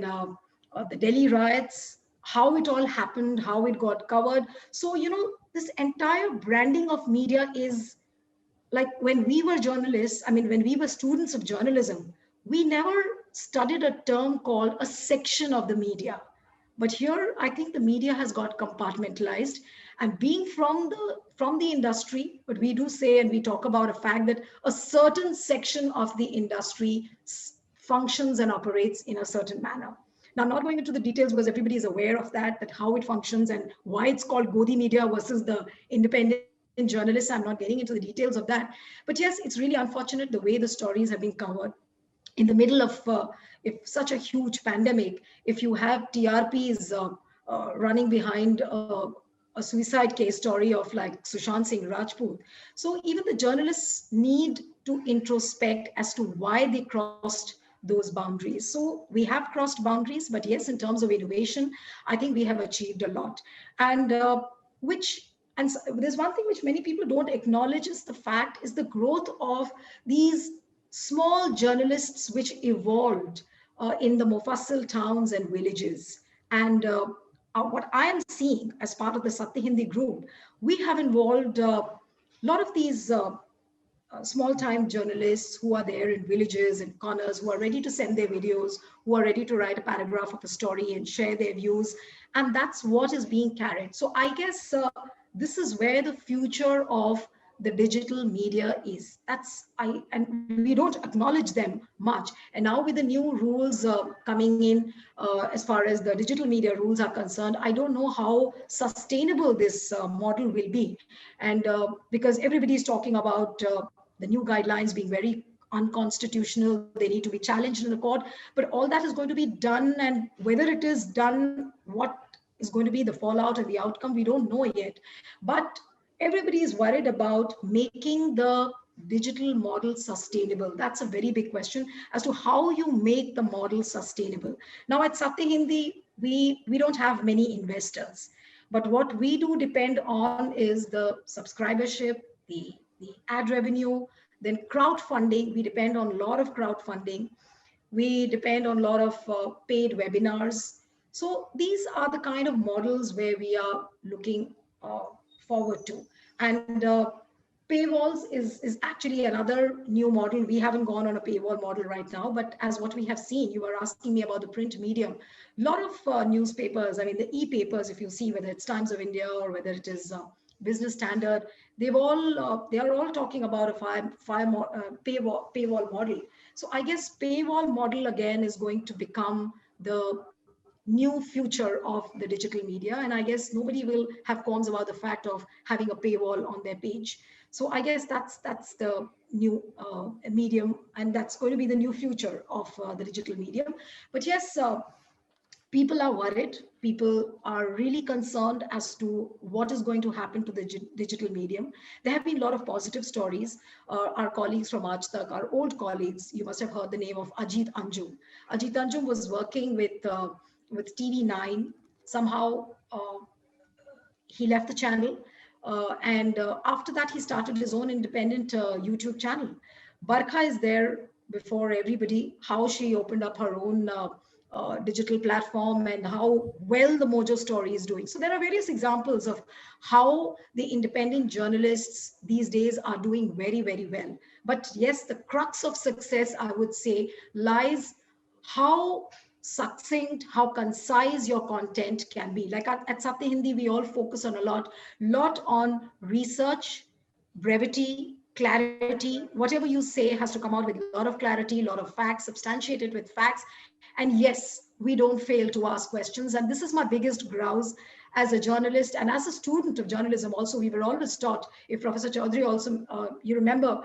the Delhi riots, how it all happened, how it got covered. So, this entire branding of media is like when we were journalists, I mean, when we were students of journalism, we never studied a term called a section of the media. But here, I think the media has got compartmentalized. And being from the industry, but we do say and we talk about a fact that a certain section of the industry functions and operates in a certain manner. Now, I'm not going into the details because everybody is aware of that how it functions and why it's called Godi media versus the independent journalists. I'm not getting into the details of that. But yes, it's really unfortunate the way the stories have been covered in the middle of if such a huge pandemic, if you have TRPs running behind a suicide case story of like Sushant Singh Rajput. So even the journalists need to introspect as to why they crossed those boundaries. So we have crossed boundaries, but yes, in terms of innovation, I think we have achieved a lot. And there's one thing which many people don't acknowledge is the fact is the growth of these small journalists which evolved in the Mofassil towns and villages. And what I am seeing as part of the Satya Hindi group, we have involved a lot of these small-time journalists who are there in villages and corners, who are ready to send their videos, who are ready to write a paragraph of a story and share their views. And that's what is being carried. So I guess this is where the future of the digital media is. And we don't acknowledge them much. And now with the new rules coming in, as far as the digital media rules are concerned, I don't know how sustainable this model will be. And because everybody is talking about the new guidelines being very unconstitutional, they need to be challenged in the court, but all that is going to be done, and whether it is done, what is going to be the fallout and the outcome, we don't know yet. But everybody is worried about making the digital model sustainable. That's a very big question as to how you make the model sustainable. Now at Satya Hindi, we don't have many investors, but what we do depend on is the subscribership, the ad revenue, then crowdfunding. We depend on a lot of crowdfunding. We depend on a lot of paid webinars. So these are the kind of models where we are looking forward to. And paywalls is actually another new model. We haven't gone on a paywall model right now, but as what we have seen, you were asking me about the print medium. A lot of newspapers, I mean the e-papers, if you see, whether it's Times of India or whether it is Business Standard, they are all talking about a paywall model. So I guess paywall model again is going to become the new future of the digital media. And I guess nobody will have qualms about the fact of having a paywall on their page. So I guess that's the new medium, and that's going to be the new future of the digital medium. But yes, people are worried. People are really concerned as to what is going to happen to the digital medium. There have been a lot of positive stories. Our colleagues from Aaj Tak, our old colleagues, you must have heard the name of Ajit Anjum. Ajit Anjum was working with TV9. Somehow he left the channel. And after that, he started his own independent YouTube channel. Barkha is there before everybody how she opened up her own digital platform and how well the Mojo story is doing. So there are various examples of how the independent journalists these days are doing very, very well. But yes, the crux of success, I would say, lies how succinct, how concise your content can be. Like at Satya Hindi, we all focus on a lot on research, brevity, clarity. Whatever you say has to come out with a lot of clarity, a lot of facts, substantiated with facts. And yes, we don't fail to ask questions. And this is my biggest grouse as a journalist and as a student of journalism. Also, we were always taught, if Professor Chaudhary also, you remember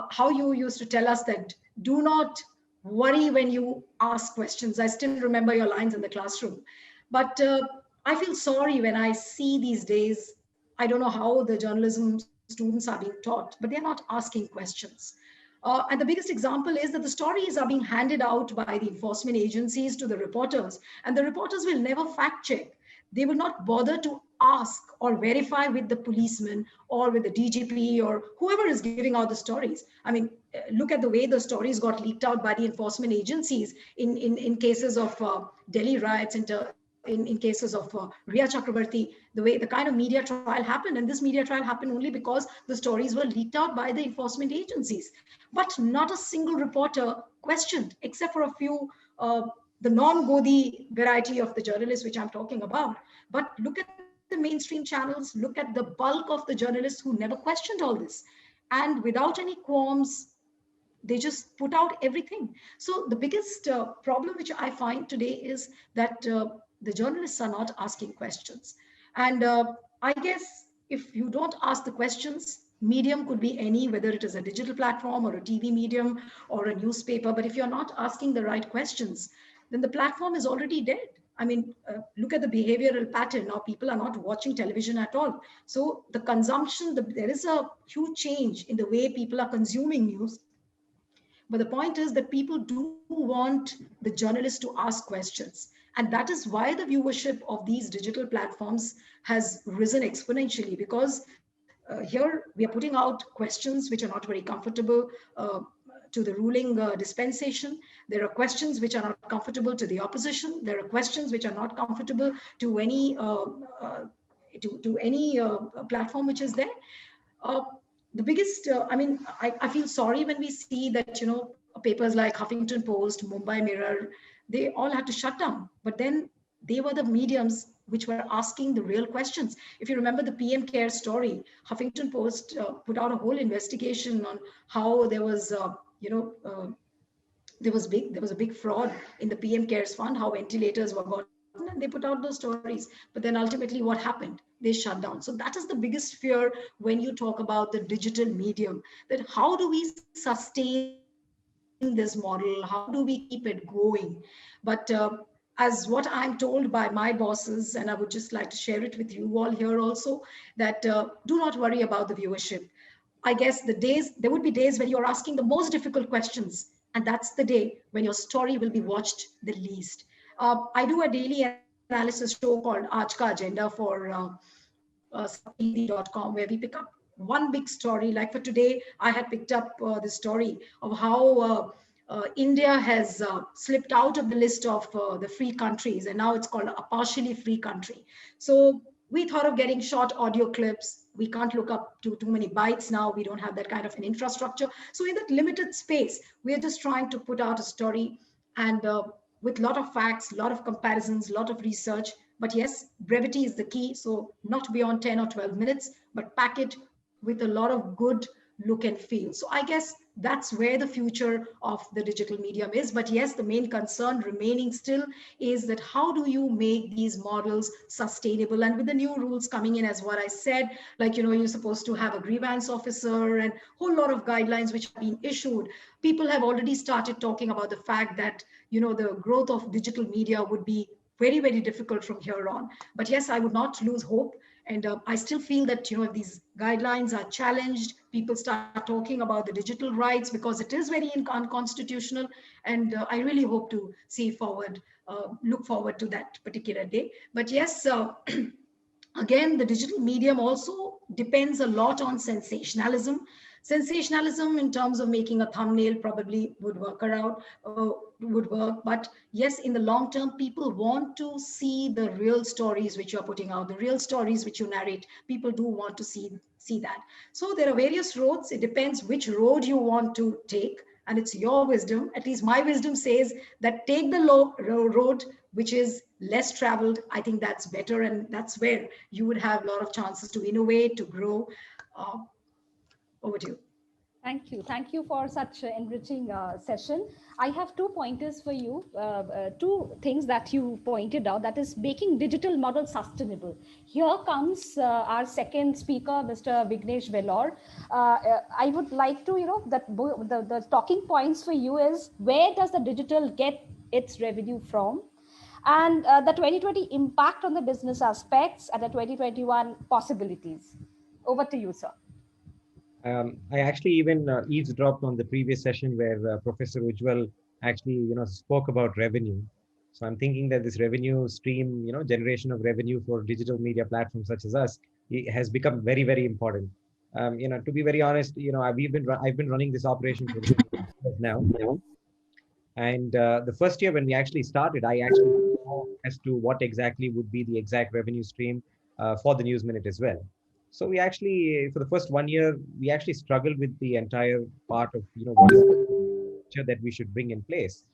how you used to tell us that do not worry when you ask questions. I still remember your lines in the classroom. But I feel sorry when I see these days, I don't know how the journalism students are being taught, but they're not asking questions. And the biggest example is that the stories are being handed out by the enforcement agencies to the reporters, and the reporters will never fact check. They will not bother to ask or verify with the policeman or with the DGP or whoever is giving out the stories. I mean, look at the way the stories got leaked out by the enforcement agencies in cases of Delhi riots, in cases of Ria Chakrabarti, the kind of media trial happened. And this media trial happened only because the stories were leaked out by the enforcement agencies. But not a single reporter questioned, except for a few, the non-Godi variety of the journalists, which I'm talking about. But look at the mainstream channels, look at the bulk of the journalists who never questioned all this. And without any qualms, they just put out everything. So the biggest problem which I find today is that the journalists are not asking questions. And I guess if you don't ask the questions, medium could be any, whether it is a digital platform or a TV medium or a newspaper. But if you're not asking the right questions, then the platform is already dead. I mean, look at the behavioral pattern. Now people are not watching television at all. So the consumption, there is a huge change in the way people are consuming news. But the point is that people do want the journalists to ask questions. And that is why the viewership of these digital platforms has risen exponentially, because here we are putting out questions which are not very comfortable to the ruling dispensation. There are questions which are not comfortable to the opposition. There are questions which are not comfortable to any platform which is there. The biggest, I feel sorry when we see that, papers like Huffington Post, Mumbai Mirror, they all had to shut down. But then they were the mediums which were asking the real questions. If you remember the PM Care story, Huffington Post put out a whole investigation on how there was, there was a big fraud in the PM Cares Fund, how ventilators were gotten, and they put out those stories. But then ultimately what happened? They shut down. So that is the biggest fear when you talk about the digital medium, that how do we sustain this model? How do we keep it going? But as what I'm told by my bosses, and I would just like to share it with you all here also, that do not worry about the viewership. I guess there would be days when you're asking the most difficult questions, and that's the day when your story will be watched the least. I do a daily analysis show called Aaj Ka Agenda for satyahindi.com, where we pick up one big story. Like for today, I had picked up the story of how India has slipped out of the list of the free countries, and now it's called a partially free country. So we thought of getting short audio clips. We can't look up to too many bytes now. We don't have that kind of an infrastructure. So in that limited space, we are just trying to put out a story, and with a lot of facts, a lot of comparisons, a lot of research. But yes, brevity is the key. So not beyond 10 or 12 minutes, but pack it with a lot of good look and feel. So I guess that's where the future of the digital medium is. But yes, the main concern remaining still is that how do you make these models sustainable? And with the new rules coming in, as what I said, like, you're supposed to have a grievance officer and a whole lot of guidelines which have been issued. People have already started talking about the fact that, the growth of digital media would be very, very difficult from here on. But yes, I would not lose hope. And I still feel that, if these guidelines are challenged, people start talking about the digital rights, because it is very unconstitutional. And I really hope to look forward to that particular day. But yes, again, the digital medium also depends a lot on sensationalism. Sensationalism in terms of making a thumbnail probably would work. But yes, in the long term, people want to see the real stories which you're putting out, the real stories which you narrate. People do want to see that. So there are various roads. It depends which road you want to take. And it's your wisdom. At least my wisdom says that take the road which is less traveled. I think that's better. And that's where you would have a lot of chances to innovate, to grow. Over to you. Thank you. Thank you for such an enriching session. I have 2 pointers for you, 2 things that you pointed out, that is making digital model sustainable. Here comes our second speaker, Mr. Vignesh Velor. I would like to, that the talking points for you is, where does the digital get its revenue from? And the 2020 impact on the business aspects and the 2021 possibilities. Over to you, sir. I actually even eavesdropped on the previous session where Professor Ujjwal actually, spoke about revenue. So I'm thinking that this revenue stream, generation of revenue for digital media platforms such as us, it has become very, very important. To be very honest, I've been running this operation for years now. And the first year when we actually started, I actually didn't know as to what exactly would be the exact revenue stream for the News Minute as well. So we actually, for the first 1 year, we actually struggled with the entire part of, what is the structure that we should bring in place.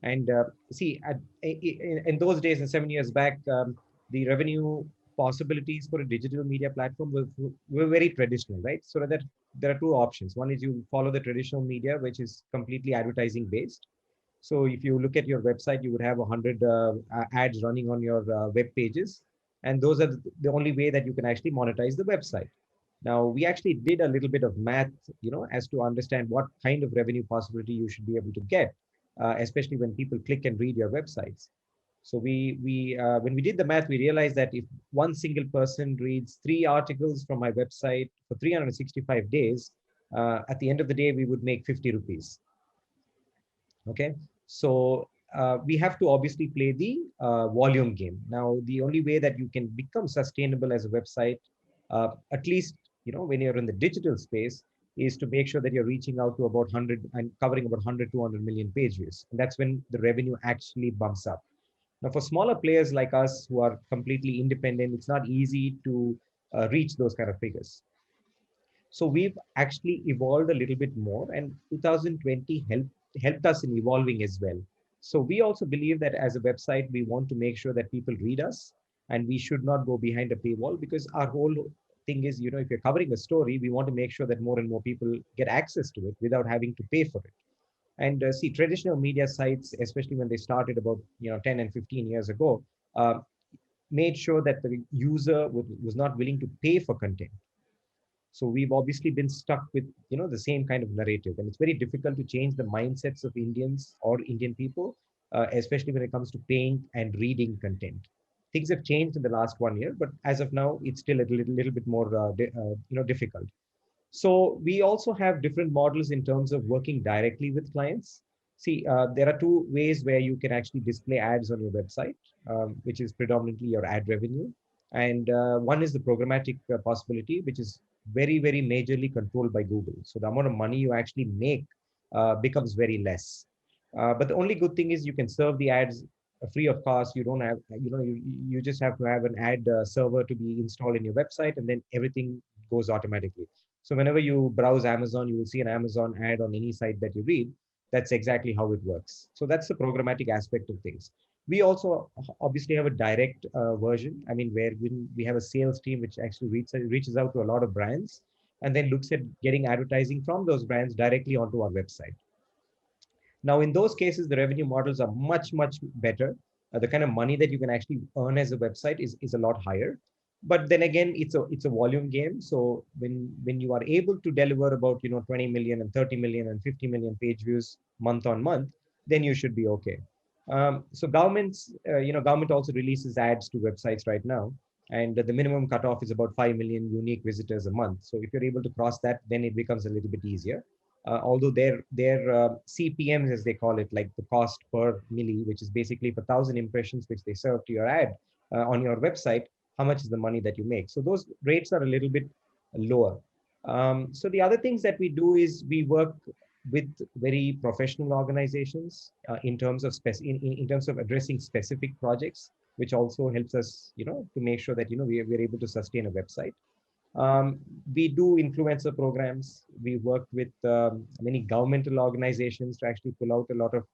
And see, in those days, and 7 years back, the revenue possibilities for a digital media platform were very traditional, right? So that there are 2 options. One is you follow the traditional media, which is completely advertising based. So if you look at your website, you would have 100 ads running on your web pages. And those are the only way that you can actually monetize the website. Now, we actually did a little bit of math, as to understand what kind of revenue possibility you should be able to get, especially when people click and read your websites. So when we did the math, we realized that if one single person reads 3 articles from my website for 365 days, at the end of the day, we would make 50 rupees. Okay. So we have to obviously play the volume game. Now, the only way that you can become sustainable as a website, at least, when you're in the digital space, is to make sure that you're reaching out to about 100 and covering about 100, 200 million page views. And that's when the revenue actually bumps up. Now, for smaller players like us who are completely independent, it's not easy to reach those kind of figures. So we've actually evolved a little bit more, and 2020 helped us in evolving as well. So we also believe that as a website, we want to make sure that people read us, and we should not go behind a paywall, because our whole thing is, if you're covering a story, we want to make sure that more and more people get access to it without having to pay for it. And see, traditional media sites, especially when they started about 10 and 15 years ago, made sure that the user was not willing to pay for content. So we've obviously been stuck with, the same kind of narrative, and it's very difficult to change the mindsets of Indians or Indian people, especially when it comes to paying and reading content. Things have changed in the last 1 year, but as of now, it's still a little bit more, difficult. So we also have different models in terms of working directly with clients. See, there are 2 ways where you can actually display ads on your website, which is predominantly your ad revenue. And one is the programmatic possibility, which is very, very majorly controlled by Google. So the amount of money you actually make becomes very less. But the only good thing is you can serve the ads free of cost. You don't have, you just have to have an ad server to be installed in your website, and then everything goes automatically. So whenever you browse Amazon, you will see an Amazon ad on any site that you read. That's exactly how it works. So that's the programmatic aspect of things. We also obviously have a direct version. I mean, where we have a sales team which actually reaches out to a lot of brands and then looks at getting advertising from those brands directly onto our website. Now, in those cases, the revenue models are much, much better. The kind of money that you can actually earn as a website is a lot higher. But then again, it's a volume game. So when you are able to deliver about 20 million and 30 million and 50 million page views month on month, then you should be okay. So government also releases ads to websites right now, and the minimum cutoff is about 5 million unique visitors a month. So if you're able to cross that, then it becomes a little bit easier. Although their CPMs, as they call it, like the cost per milli, which is basically for 1,000 impressions which they serve to your ad on your website, how much is the money that you make? So those rates are a little bit lower. So the other things that we do is we work with very professional organizations in terms of in terms of addressing specific projects, which also helps us, to make sure that we're able to sustain a website. We do influencer programs. We work with many governmental organizations to actually pull out a lot of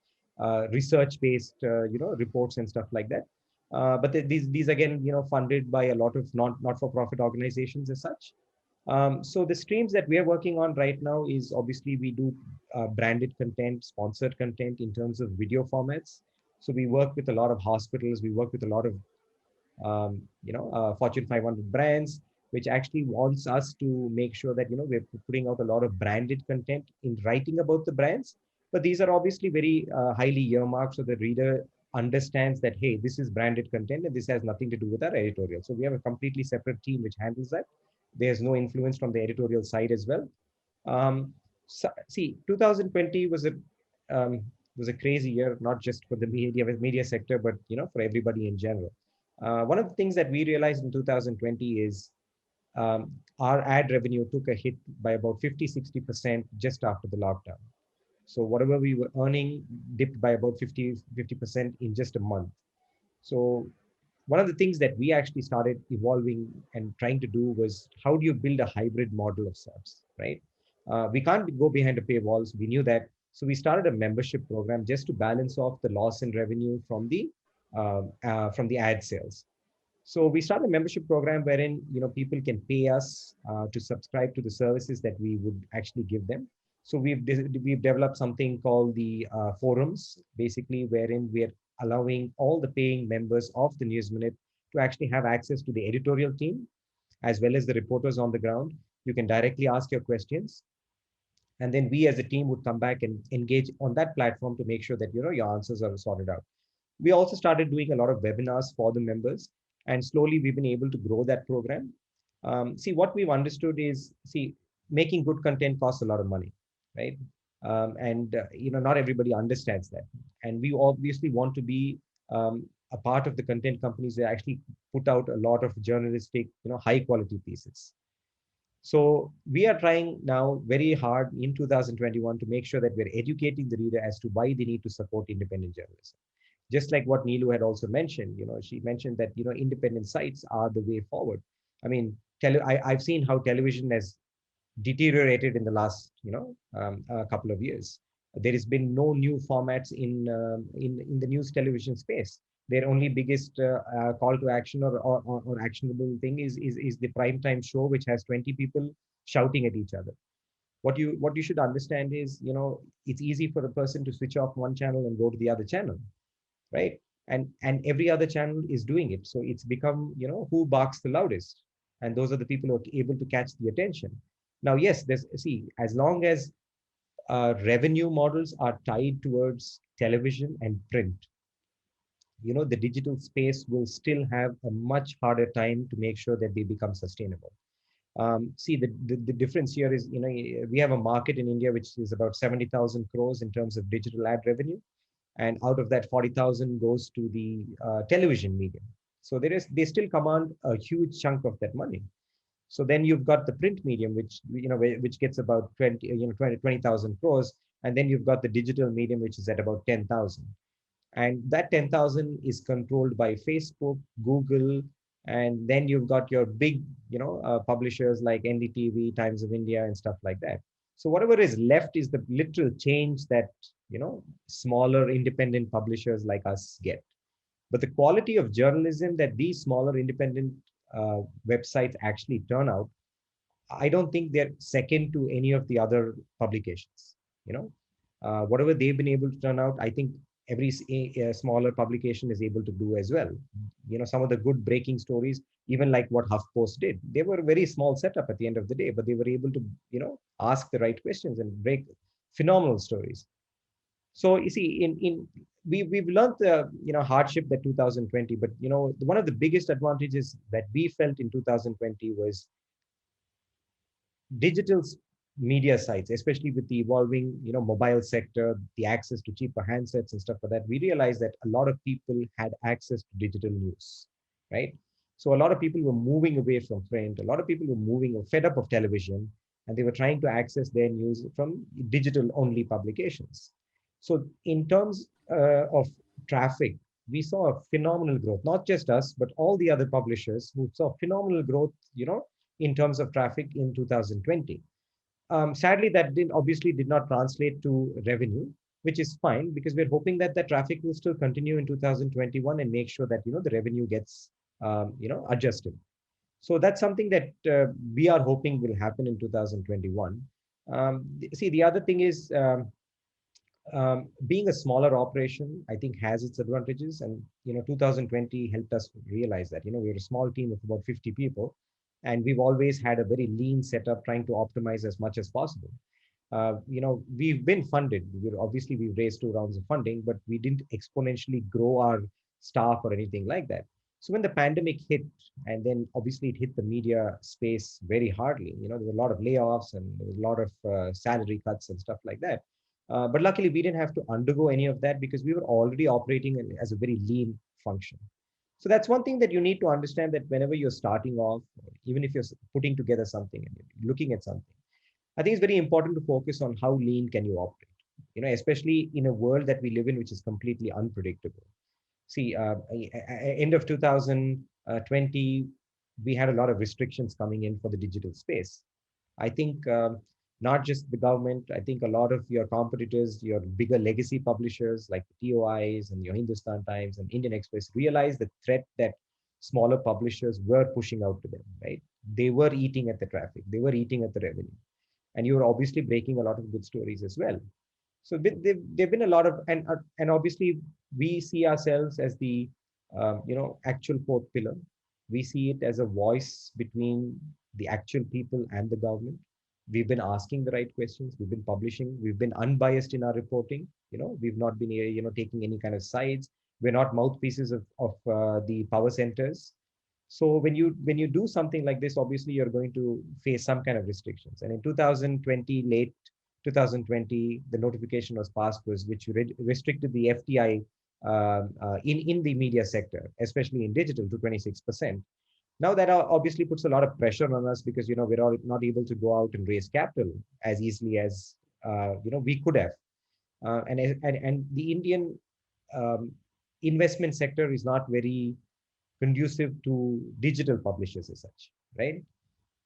research-based, reports and stuff like that. But these again, funded by a lot of not-for-profit organizations as such. So the streams that we are working on right now is obviously we do branded content, sponsored content in terms of video formats. So we work with a lot of hospitals. We work with a lot of Fortune 500 brands, which actually wants us to make sure that we're putting out a lot of branded content in writing about the brands. But these are obviously very highly earmarked, so the reader understands that, hey, this is branded content and this has nothing to do with our editorial. So we have a completely separate team which handles that. There's no influence from the editorial side as well. So, see, 2020 was a crazy year, not just for the media sector, but for everybody in general. One of the things that we realized in 2020 is our ad revenue took a hit by about 50-60% just after the lockdown. So whatever we were earning dipped by about 50% in just a month. So one of the things that we actually started evolving and trying to do was, how do you build a hybrid model of sorts, right? We can't go behind a paywall. So we knew that. So we started a membership program just to balance off the loss in revenue from the ad sales. So we started a membership program wherein people can pay us to subscribe to the services that we would actually give them. So we've developed something called the forums, basically, wherein we're allowing all the paying members of the News Minute to actually have access to the editorial team, as well as the reporters on the ground. You can directly ask your questions. And then we as a team would come back and engage on that platform to make sure that your answers are sorted out. We also started doing a lot of webinars for the members, and slowly we've been able to grow that program. See, what we've understood is, making good content costs a lot of money, right? Not everybody understands that. And we obviously want to be a part of the content companies that actually put out a lot of journalistic, high quality pieces. So we are trying now very hard in 2021 to make sure that we're educating the reader as to why they need to support independent journalism. Just like what Neelu had also mentioned, she mentioned that, independent sites are the way forward. I mean, I've seen how television has deteriorated in the last, a couple of years. There has been no new formats in the news television space. Their only biggest call to action or actionable thing is the primetime show, which has 20 people shouting at each other. What you should understand is, it's easy for a person to switch off one channel and go to the other channel, right? And every other channel is doing it. So it's become, who barks the loudest, and those are the people who are able to catch the attention. Now, yes, as long as revenue models are tied towards television and print, the digital space will still have a much harder time to make sure that they become sustainable. The difference here is, we have a market in India which is about 70,000 crores in terms of digital ad revenue, and out of that 40,000 goes to the television medium. So they still command a huge chunk of that money. So then you've got the print medium, which gets about 20,000 crores, and then you've got the digital medium, which is at about 10,000. And that 10,000 is controlled by Facebook, Google, and then you've got your big, publishers like NDTV, Times of India, and stuff like that. So whatever is left is the literal change that, smaller independent publishers like us get. But the quality of journalism that these smaller independent websites actually turn out, I don't think they're second to any of the other publications. Whatever they've been able to turn out, I think every smaller publication is able to do as well. Some of the good breaking stories, even like what HuffPost did, they were a very small setup at the end of the day, but they were able to, ask the right questions and break phenomenal stories. So you see, we've learned the hardship that 2020, but one of the biggest advantages that we felt in 2020 was digital media sites, especially with the evolving mobile sector, the access to cheaper handsets and stuff like that. We realized that a lot of people had access to digital news, right? So a lot of people were moving away from print. A lot of people were fed up of television, and they were trying to access their news from digital only publications. So in terms of traffic, we saw a phenomenal growth, not just us, but all the other publishers who saw phenomenal growth, in terms of traffic in 2020. Sadly, that obviously did not translate to revenue, which is fine because we're hoping that the traffic will still continue in 2021 and make sure that the revenue gets adjusted. So that's something that we are hoping will happen in 2021. See, the other thing is being a smaller operation, I think, has its advantages, and 2020 helped us realize that we're a small team of about 50 people, and we've always had a very lean setup, trying to optimize as much as possible. We've been funded. We've raised 2 rounds of funding, but we didn't exponentially grow our staff or anything like that. So when the pandemic hit, and then obviously it hit the media space very hardly, there were a lot of layoffs and there was a lot of salary cuts and stuff like that. But luckily, we didn't have to undergo any of that because we were already operating as a very lean function. So that's one thing that you need to understand, that whenever you're starting off, even if you're putting together something and you're looking at something, I think it's very important to focus on how lean can you operate, especially in a world that we live in, which is completely unpredictable. See, end of 2020, we had a lot of restrictions coming in for the digital space. I think not just the government, I think a lot of your competitors, your bigger legacy publishers like the TOIs and your Hindustan Times and Indian Express realized the threat that smaller publishers were pushing out to them, right? They were eating at the traffic, they were eating at the revenue. And you were obviously breaking a lot of good stories as well. So there've been a lot of, and obviously we see ourselves as the, actual fourth pillar. We see it as a voice between the actual people and the government. We've been asking the right questions. We've been publishing. We've been unbiased in our reporting. We've not been, taking any kind of sides. We're not mouthpieces of the power centers. So when you do something like this, obviously you're going to face some kind of restrictions. And in 2020, late 2020, the notification was passed, which restricted the FDI in the media sector, especially in digital, to 26%. Now that obviously puts a lot of pressure on us because we're all not able to go out and raise capital as easily as we could have, and the Indian investment sector is not very conducive to digital publishers as such, right?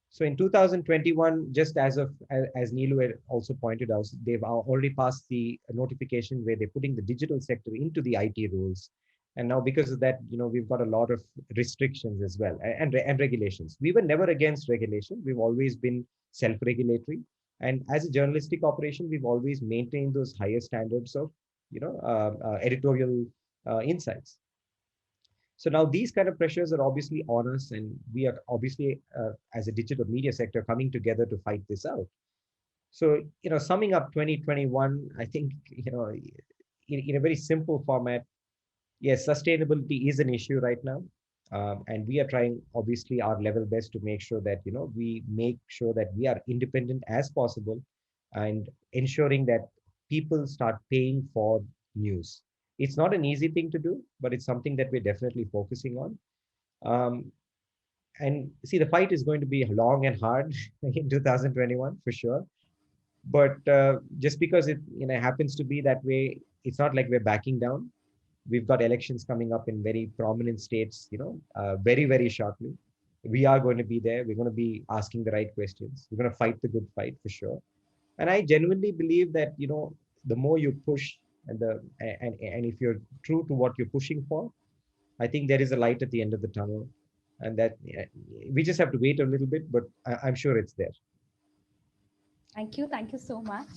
So in 2021, just as Neelu had also pointed out, they've already passed the notification where they're putting the digital sector into the IT rules. And now because of that, we've got a lot of restrictions as well and regulations. We were never against regulation. We've always been self-regulatory. And as a journalistic operation, we've always maintained those higher standards of, editorial insights. So now these kind of pressures are obviously on us, and we are obviously, as a digital media sector, coming together to fight this out. So, summing up 2021, I think, in a very simple format, yes, sustainability is an issue right now. And we are trying, obviously, our level best to make sure that, we make sure that we are independent as possible and ensuring that people start paying for news. It's not an easy thing to do, but it's something that we're definitely focusing on. And see, the fight is going to be long and hard in 2021 for sure. But just because it happens to be that way, it's not like we're backing down. We've got elections coming up in very prominent states, very, very shortly. We are going to be there. We're going to be asking the right questions. We're going to fight the good fight for sure. And I genuinely believe that, the more you push and if you're true to what you're pushing for, I think there is a light at the end of the tunnel, and that we just have to wait a little bit, but I'm sure it's there. Thank you so much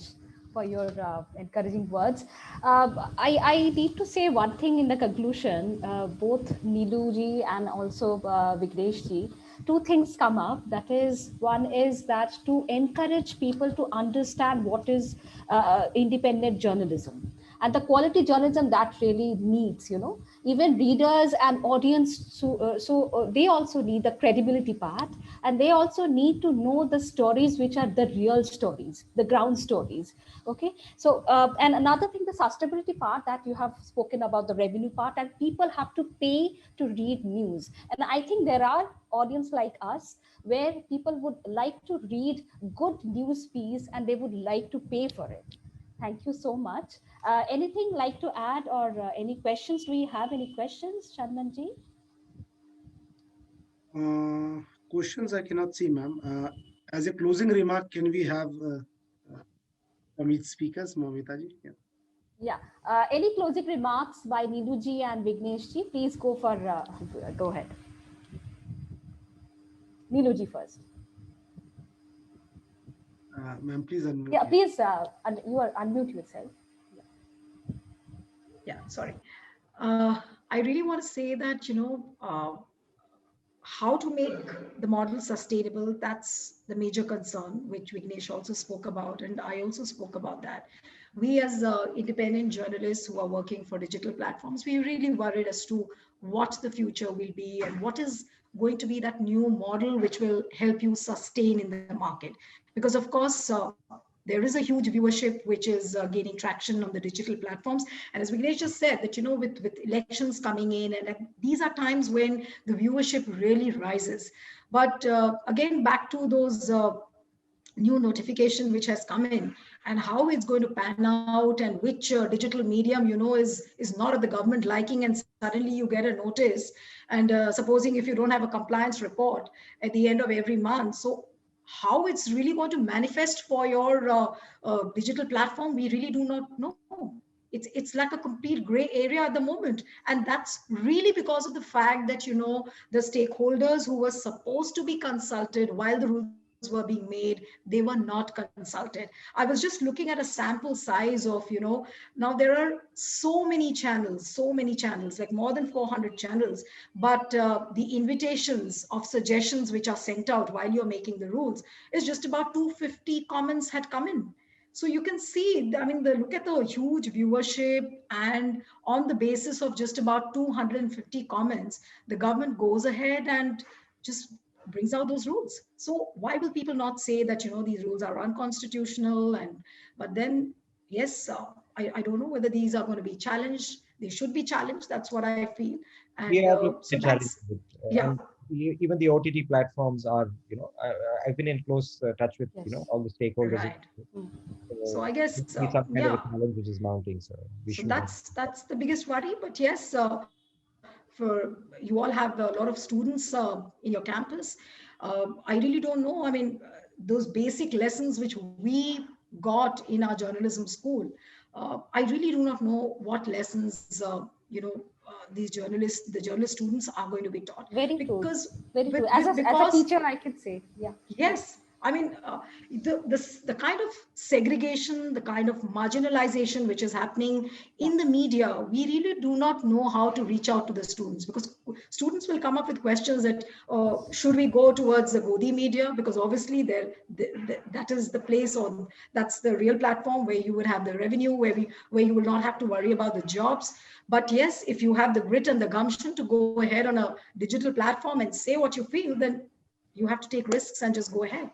for your encouraging words. I need to say one thing in the conclusion. Both Neelu ji and also Vignesh ji, two things come up. That is, one is that to encourage people to understand what is independent journalism. and the quality journalism that really needs, even readers and audience. So they also need the credibility part, and they also need to know the stories which are the real stories, the ground stories. Okay. So and another thing, the sustainability part that you have spoken about, the revenue part, and people have to pay to read news. And I think there are audience like us where people would like to read good news piece and they would like to pay for it. Thank you so much. Anything like to add, or any questions? Do we have any questions, Chandanji? Questions I cannot see, ma'am. As a closing remark, can we have from each speakers, Momitaji? Yeah. Yeah. Any closing remarks by Niluji and Vigneshji? Please go for, go ahead. Niluji first. Ma'am, please unmute. Yeah, please, you are unmute yourself. Yeah, sorry. I really want to say that, how to make the model sustainable, that's the major concern, which Vignesh also spoke about, and I also spoke about that. We as independent journalists who are working for digital platforms, we're really worried as to what the future will be and what is going to be that new model which will help you sustain in the market. Because of course, there is a huge viewership which is gaining traction on the digital platforms. And as Vignesh just said, that with elections coming in, and these are times when the viewership really rises. But again, back to those new notification which has come in, and how it's going to pan out, and which digital medium is not of the government liking, and suddenly you get a notice, and supposing if you don't have a compliance report at the end of every month, so how it's really going to manifest for your digital platform, we really do not know. It's like a complete gray area at the moment, and that's really because of the fact that the stakeholders who were supposed to be consulted while the rules were being made, they were not consulted. I was just looking at a sample size of now there are so many channels, like more than 400 channels, but the invitations of suggestions which are sent out while you're making the rules is just about 250 comments had come in. So you can see, I mean, look at the huge viewership, and on the basis of just about 250 comments, the government goes ahead and just brings out those rules. So why will people not say that these rules are unconstitutional? And but then yes, I don't know whether these are going to be challenged. They should be challenged. That's what I feel. And We are so looking at that's and even the OTT platforms are, I've been in close touch with, all the stakeholders. Right. So I guess it's some kind of a challenge which is mounting. So we so should. that's the biggest worry. But yes, for you all have a lot of students in your campus. I really don't know. I mean, those basic lessons which we got in our journalism school, I really do not know what lessons the journalist students are going to be taught. Very true. Because Very true. As a teacher, I can say, yeah. Yes. I mean, the kind of segregation, the kind of marginalization which is happening in the media, we really do not know how to reach out to the students, because students will come up with questions that should we go towards the Godi media, because obviously that is the place, or that's the real platform where you would have the revenue, where you will not have to worry about the jobs. But yes, if you have the grit and the gumption to go ahead on a digital platform and say what you feel, then you have to take risks and just go ahead.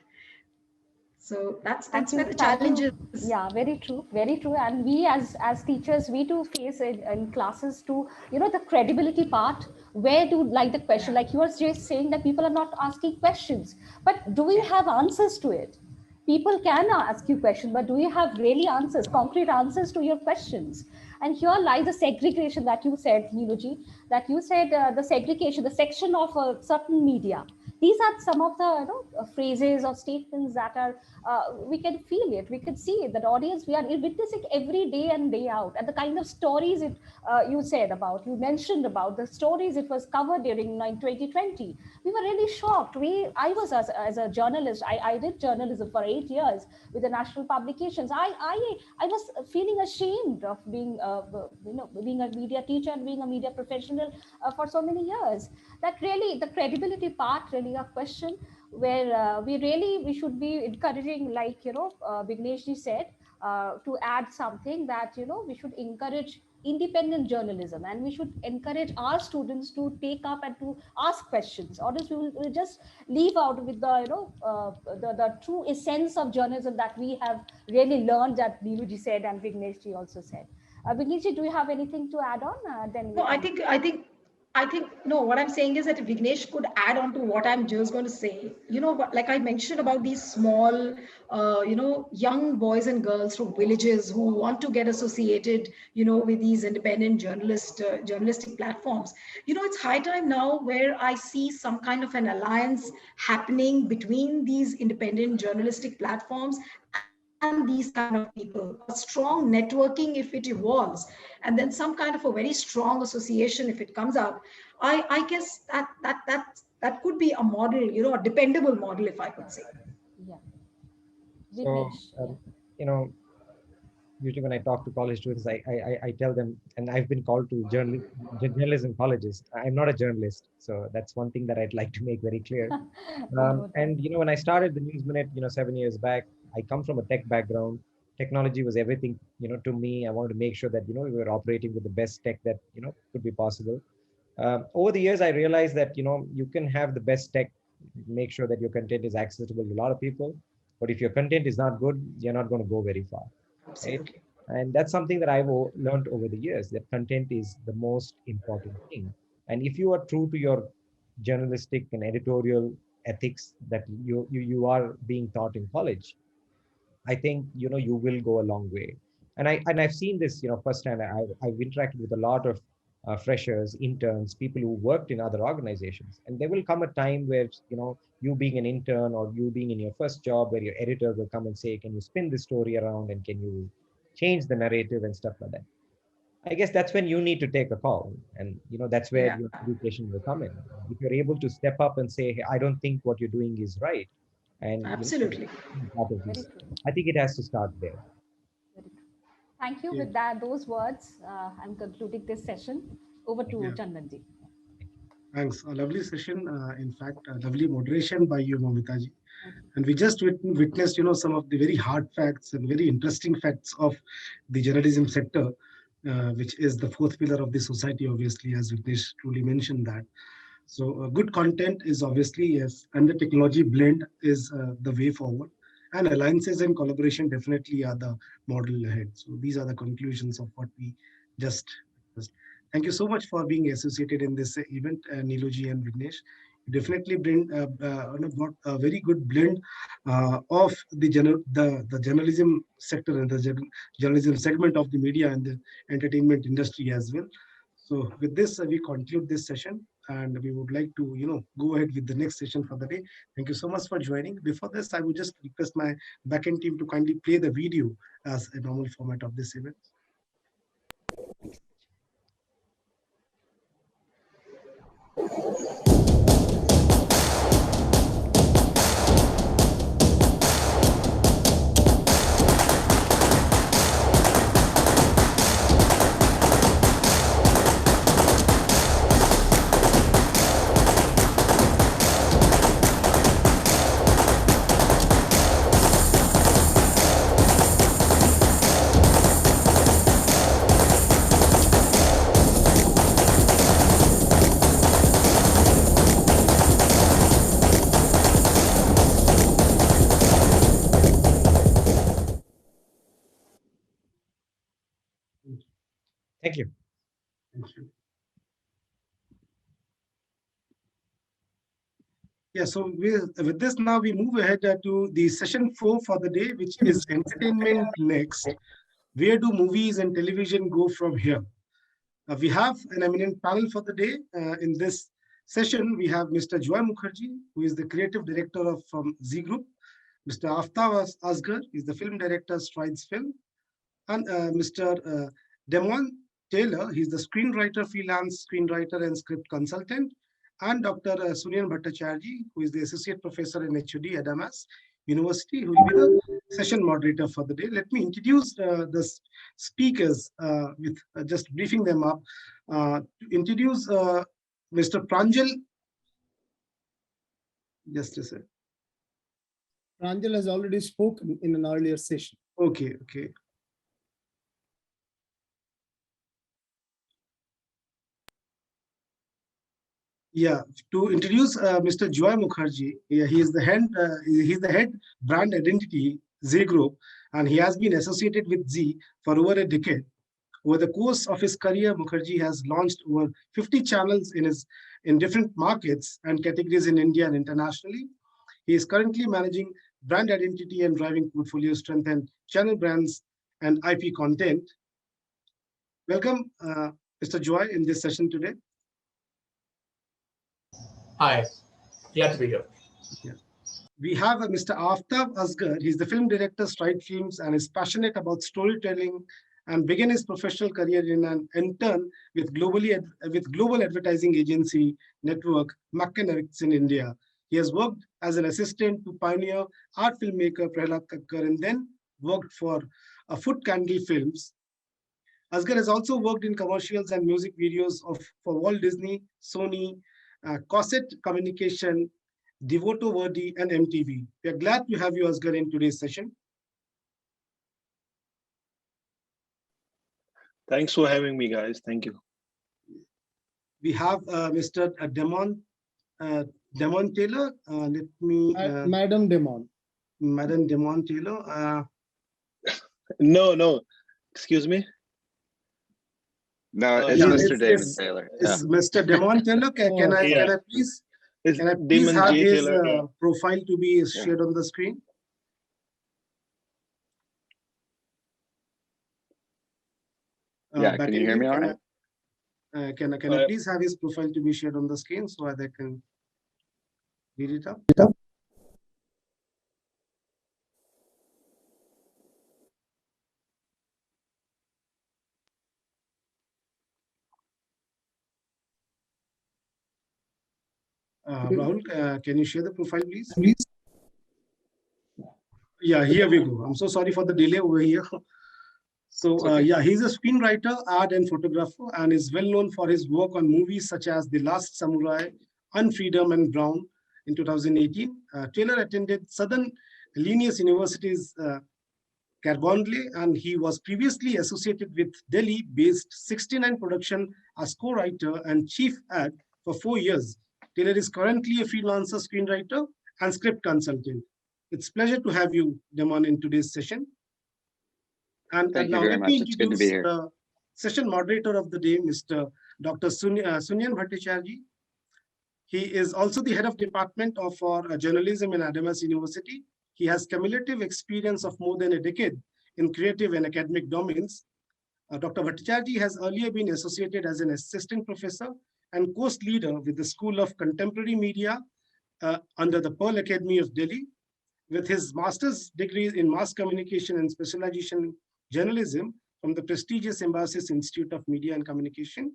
So that's where the challenge is. Yeah, very true, very true. And we as teachers, we do face in classes to the credibility part. Where do like the question, like you were just saying that people are not asking questions, but do we have answers to it? People can ask you questions, but do you have really answers, concrete answers to your questions? And here lies the segregation that you said, Niluji, that you said the segregation, the section of a certain media. These are some of the phrases or statements that are, we can feel it, we can see it, that audience, we are witnessing every day and day out. And the kind of stories you said about, you mentioned about the stories it was covered during 2020. We were really shocked. I was as a journalist, I did journalism for 8 years with the national publications. I was feeling ashamed of being, being a media teacher and being a media professional for so many years. That really, the credibility part, really a question where we should be encouraging, like Vigneshji said, to add something that, we should encourage independent journalism, and we should encourage our students to take up and to ask questions, or else we'll just leave out with the true essence of journalism that we have really learned, that Neeluji said and Vigneshji also said. Vigneshji, do you have anything to add on? Then we No, I think, no, what I'm saying is that Vignesh could add on to what I'm just going to say. Like I mentioned about these small, young boys and girls from villages who want to get associated, with these independent journalistic platforms. It's high time now where I see some kind of an alliance happening between these independent journalistic platforms and these kind of people. A strong networking, if it evolves, and then some kind of a very strong association, if it comes up, I guess that could be a model, a dependable model, if I could say. Yeah. So, usually when I talk to college students, I tell them, and I've been called to journalism colleges. I'm not a journalist, so that's one thing that I'd like to make very clear. And when I started the News Minute, 7 years back, I come from a tech background. Technology was everything, to me. I wanted to make sure that we were operating with the best tech that could be possible. Over the years, I realized that you can have the best tech, make sure that your content is accessible to a lot of people, but if your content is not good, you're not going to go very far. Absolutely. Right? And that's something that I've learned over the years, that content is the most important thing. And if you are true to your journalistic and editorial ethics that you are being taught in college, I think you will go a long way. And I've seen this firsthand. I've interacted with a lot of freshers, interns, people who worked in other organizations, and there will come a time where you being an intern or you being in your first job, where your editor will come and say, can you spin this story around and can you change the narrative and stuff like that. I guess that's when you need to take a call, and that's where your education will come in. If you're able to step up and say, hey, I don't think what you're doing is right, and absolutely, part of this, I think it has to start there. Thank you. With those words, I'm concluding this session. Over to Chandanji. Thanks. A lovely session. In fact, a lovely moderation by you, Momitaji. And we just witnessed, some of the very hard facts and very interesting facts of the journalism sector, which is the fourth pillar of the society, obviously, as Vignesh truly mentioned that. So good content is obviously, yes, and the technology blend is the way forward. And alliances and collaboration definitely are the model ahead. So these are the conclusions of what we just discussed. Thank you so much for being associated in this event, Neeluji and Vignesh. You definitely bring got a very good blend of the journalism sector and the journalism segment of the media and the entertainment industry as well. So with this, we conclude this session, and we would like to, go ahead with the next session for the day. Thank you so much for joining. Before this, I would just request my backend team to kindly play the video as a normal format of this event. Thank you. Thank you. Yeah, so with this now we move ahead to the session 4 for the day, which is entertainment next. Where do movies and television go from here? We have an eminent panel for the day. In this session, we have Mr. Joy Mukherjee, who is the creative director from Z Group. Mr. Aftab Asghar is the film director, Strides Film. And Mr. Demon Taylor, he's the screenwriter, freelance screenwriter and script consultant. And Dr. Sunyan Bhattacharjee, who is the associate professor in HUD Adamas University, who will be the session moderator for the day. Let me introduce the speakers with just briefing them up. To introduce Mr. Pranjal. Just a second. Pranjal has already spoken in an earlier session. Okay, okay. Yeah, to introduce Mr. Joy Mukherjee, he's the head brand identity Z Group, and he has been associated with Z for over a decade. Over the course of his career, Mukherjee has launched over 50 channels in different markets and categories in India and internationally. He is currently managing brand identity and driving portfolio strength and channel brands and IP content. Welcome, Mr. Joy, in this session today. Hi, glad to be here. Yeah. We have Mr. Aftab Asgar. He's the film director, Stride Films, and is passionate about storytelling and began his professional career in an intern with global advertising agency network McCann in India. He has worked as an assistant to pioneer art filmmaker Prahlad Kakkar and then worked for Foot Candle Films. Asgar has also worked in commercials and music videos for Walt Disney, Sony, Cosset Communication, Devoto Verdi, and MTV. We are glad to have you, Asgar, in today's session. Thanks for having me, guys. Thank you. We have Mr. Demon Taylor. Let me. Madam Demon. Madam Demon Taylor. No. Excuse me. No, it's Mr. David Taylor. It's Mr. Demon Taylor. Can I please have his profile to be shared on the screen? Yeah, can you hear me all right? Can I please have his profile to be shared on the screen so that I can read it up? Rahul, can you share the profile, please? Yeah, here we go. I'm so sorry for the delay over here. So yeah, he's a screenwriter, art and photographer, and is well known for his work on movies such as The Last Samurai, Unfreedom, and Brown in 2018. Taylor attended Southern Linnaeus University's Carbondley, and he was previously associated with Delhi-based 69 production as co-writer and chief ad for 4 years. Taylor is currently a freelancer screenwriter and script consultant. It's a pleasure to have you, Demon, in today's session. And now let me introduce the session moderator of the day, Mr. Dr. Sunyan Bhattacharjee. He is also the head of department for journalism in Adamas University. He has cumulative experience of more than a decade in creative and academic domains. Dr. Bhattacharjee has earlier been associated as an assistant professor and course leader with the School of Contemporary Media under the Pearl Academy of Delhi. With his master's degree in mass communication and specialization in journalism from the prestigious Symbiosis Institute of Media and Communication,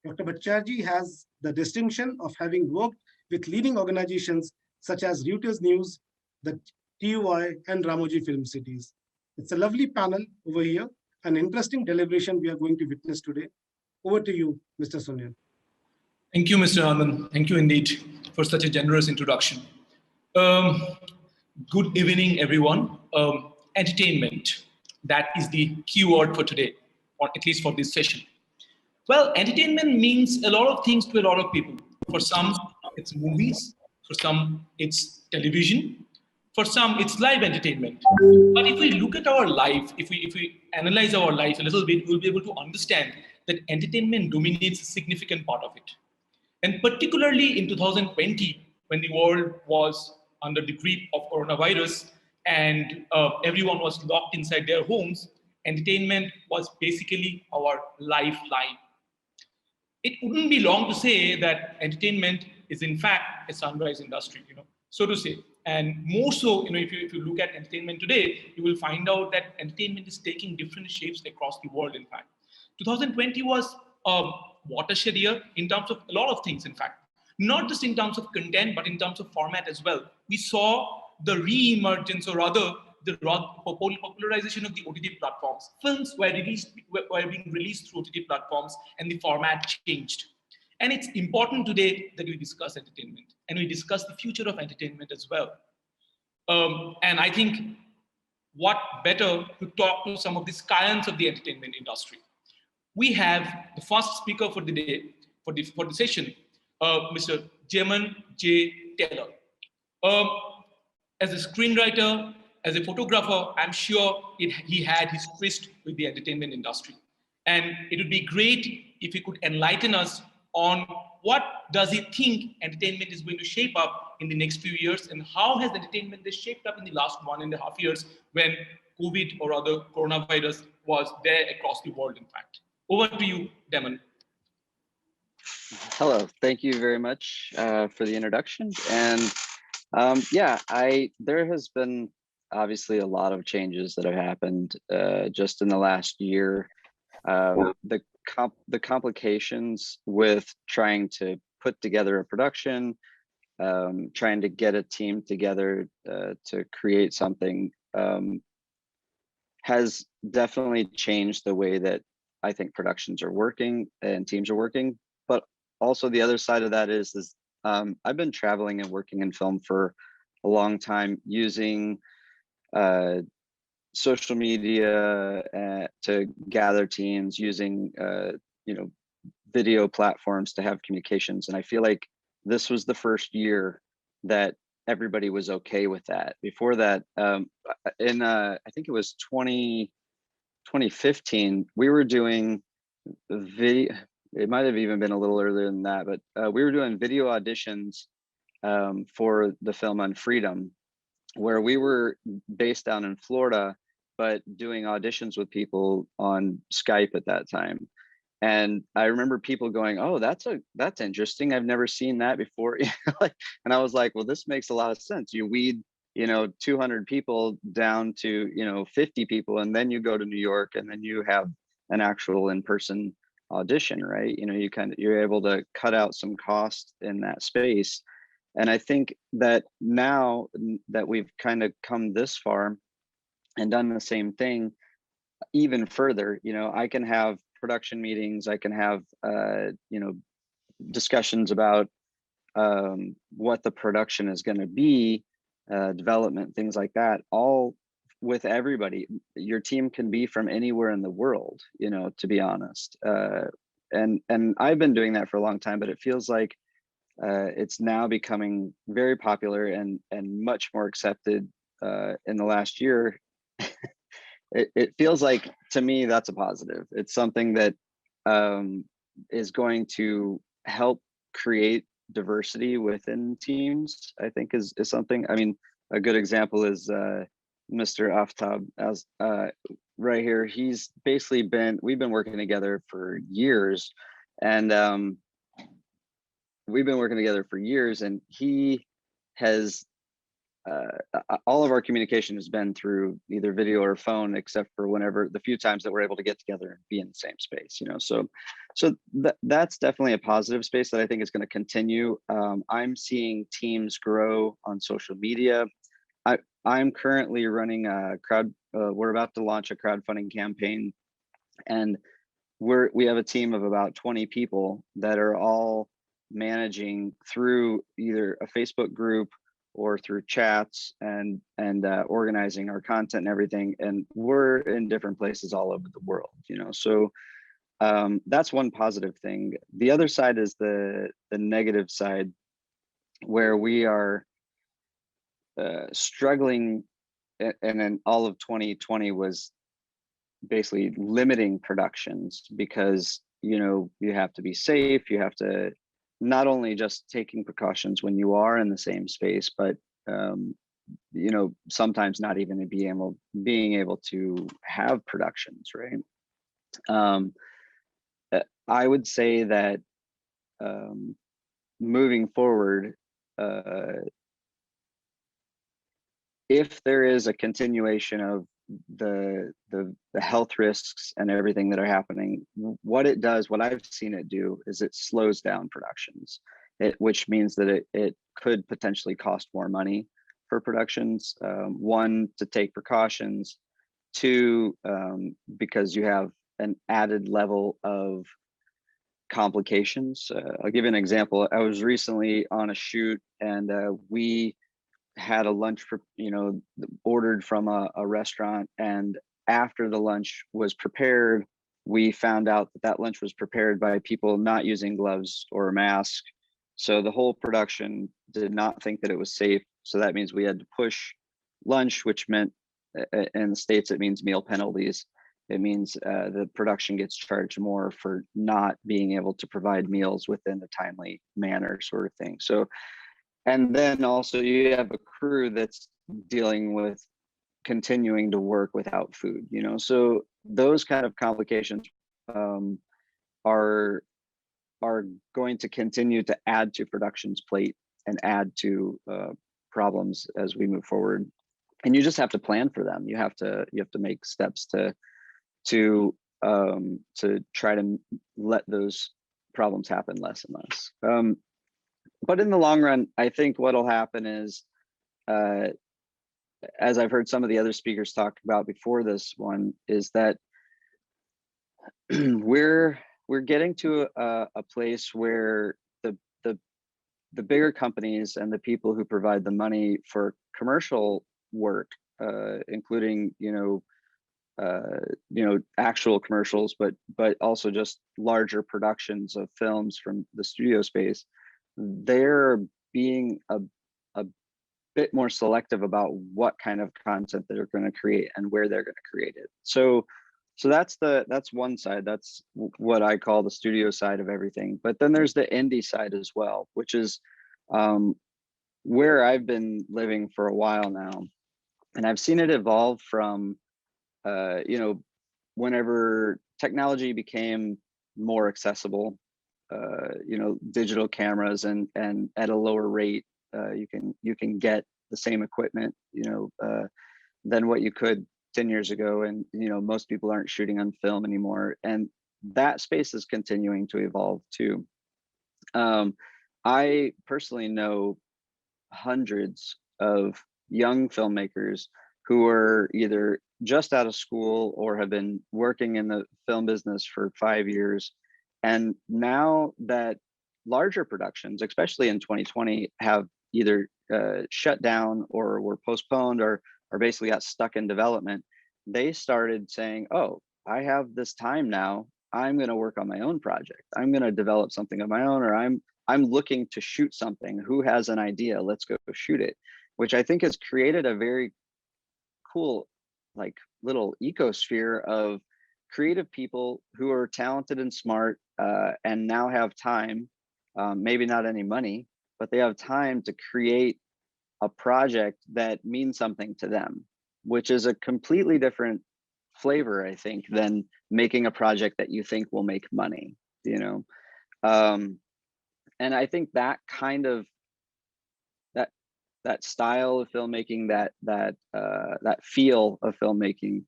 Dr. Bhattacharjee has the distinction of having worked with leading organizations such as Reuters News, the TUI, and Ramoji Film Cities. It's a lovely panel over here, an interesting deliberation we are going to witness today. Over to you, Mr. Sunyan. Thank you, Mr. Anand. Thank you indeed for such a generous introduction. Good evening, everyone. Entertainment, that is the key word for today, or at least for this session. Well, entertainment means a lot of things to a lot of people. For some, it's movies. For some, it's television. For some, it's live entertainment. But if we look at our life, if we analyze our life a little bit, we'll be able to understand that entertainment dominates a significant part of it. And particularly in 2020, when the world was under the grip of coronavirus and everyone was locked inside their homes, entertainment was basically our lifeline. It wouldn't be long to say that entertainment is in fact a sunrise industry, so to say. And more so, if you look at entertainment today, you will find out that entertainment is taking different shapes across the world, in fact. 2020 was a watershed year in terms of a lot of things, in fact. Not just in terms of content, but in terms of format as well. We saw the re-emergence, or rather, the popularization of the OTT platforms. Films were being released through OTT platforms, and the format changed. And it's important today that we discuss entertainment, and we discuss the future of entertainment as well. And I think what better to talk to some of the giants of the entertainment industry. We have the first speaker for the day, for the session, Mr. Jaman J. Taylor. As a screenwriter, as a photographer, I'm sure he had his tryst with the entertainment industry. And it would be great if he could enlighten us on what does he think entertainment is going to shape up in the next few years, and how has entertainment been shaped up in the last 1.5 years when COVID or other coronavirus was there across the world, in fact. Over to you, Damon. Hello, thank you very much for the introduction. And yeah, there has been obviously a lot of changes that have happened just in the last year. The complications with trying to put together a production, trying to get a team together to create something has definitely changed the way that I think productions are working and teams are working. But also the other side of that is I've been traveling and working in film for a long time, using social media to gather teams, using video platforms to have communications. And I feel like this was the first year that everybody was okay with that. Before that, in I think it was 2015, we were doing video. It might have even been a little earlier than that, but we were doing video auditions for the film Unfreedom, where we were based down in Florida, but doing auditions with people on Skype at that time. And I remember people going, "Oh, that's interesting. I've never seen that before." And I was like, "Well, this makes a lot of sense. You weed, 200 people down to, 50 people, and then you go to New York, and then you have an actual in-person audition, right? You're able to cut out some cost in that space." And I think that now that we've kind of come this far and done the same thing even further, I can have production meetings, I can have discussions about what the production is going to be, development, things like that, all with everybody. Your team can be from anywhere in the world, to be honest. And I've been doing that for a long time, but it feels like it's now becoming very popular and much more accepted in the last year. It feels like, to me, that's a positive. It's something that is going to help create diversity within teams, I think is something. I mean, a good example is Mr. Aftab, as right here. He's basically we've been working together for years, and he has all of our communication has been through either video or phone, except for whenever the few times that we're able to get together and be in the same space, so that's definitely a positive space that I think is going to continue. I'm seeing teams grow on social media. I'm currently running a we're about to launch a crowdfunding campaign, and we have a team of about 20 people that are all managing through either a Facebook group or through chats and organizing our content and everything. And we're in different places all over the world, so that's one positive thing. The other side is the negative side, where we are struggling, and then all of 2020 was basically limiting productions, because you have to be safe. You have to not only just taking precautions when you are in the same space, but sometimes not even being able to have productions, right? I would say that moving forward, if there is a continuation of the health risks and everything that are happening, what I've seen it do is it slows down productions, which means that it could potentially cost more money for productions. One, to take precautions. Two, because you have an added level of complications. I'll give you an example. I was recently on a shoot, and we had a lunch, ordered from a restaurant, and after the lunch was prepared, we found out that that lunch was prepared by people not using gloves or a mask. So the whole production did not think that it was safe. So that means we had to push lunch, which meant in the States, it means meal penalties. It means the production gets charged more for not being able to provide meals within a timely manner, sort of thing. So, and then also you have a crew that's dealing with continuing to work without food, so those kind of complications are going to continue to add to production's plate and add to problems as we move forward. And you just have to plan for them. You have to make steps to try to let those problems happen less and less. But in the long run, I think what'll happen is, as I've heard some of the other speakers talk about before this one, is that we're getting to a place where the bigger companies and the people who provide the money for commercial work, including actual commercials, but also just larger productions of films from the studio space, they're being a bit more selective about what kind of content they're going to create and where they're going to create it. So that's one side. That's what I call the studio side of everything. But then there's the indie side as well, which is where I've been living for a while now, and I've seen it evolve from whenever technology became more accessible, digital cameras and at a lower rate, you can get the same equipment, than what you could 10 years ago. And, most people aren't shooting on film anymore. And that space is continuing to evolve too. I personally know hundreds of young filmmakers who are either just out of school or have been working in the film business for 5 years. And now that larger productions, especially in 2020, have either shut down or were postponed or basically got stuck in development, they started saying, oh, I have this time now. I'm going to work on my own project. I'm going to develop something of my own, or I'm looking to shoot something. Who has an idea? Let's go shoot it, which I think has created a very cool, like, little ecosphere of creative people who are talented and smart, and now have time, maybe not any money, but they have time to create a project that means something to them, which is a completely different flavor, I think, than making a project that you think will make money, and I think that kind of that style of filmmaking, that feel of filmmaking,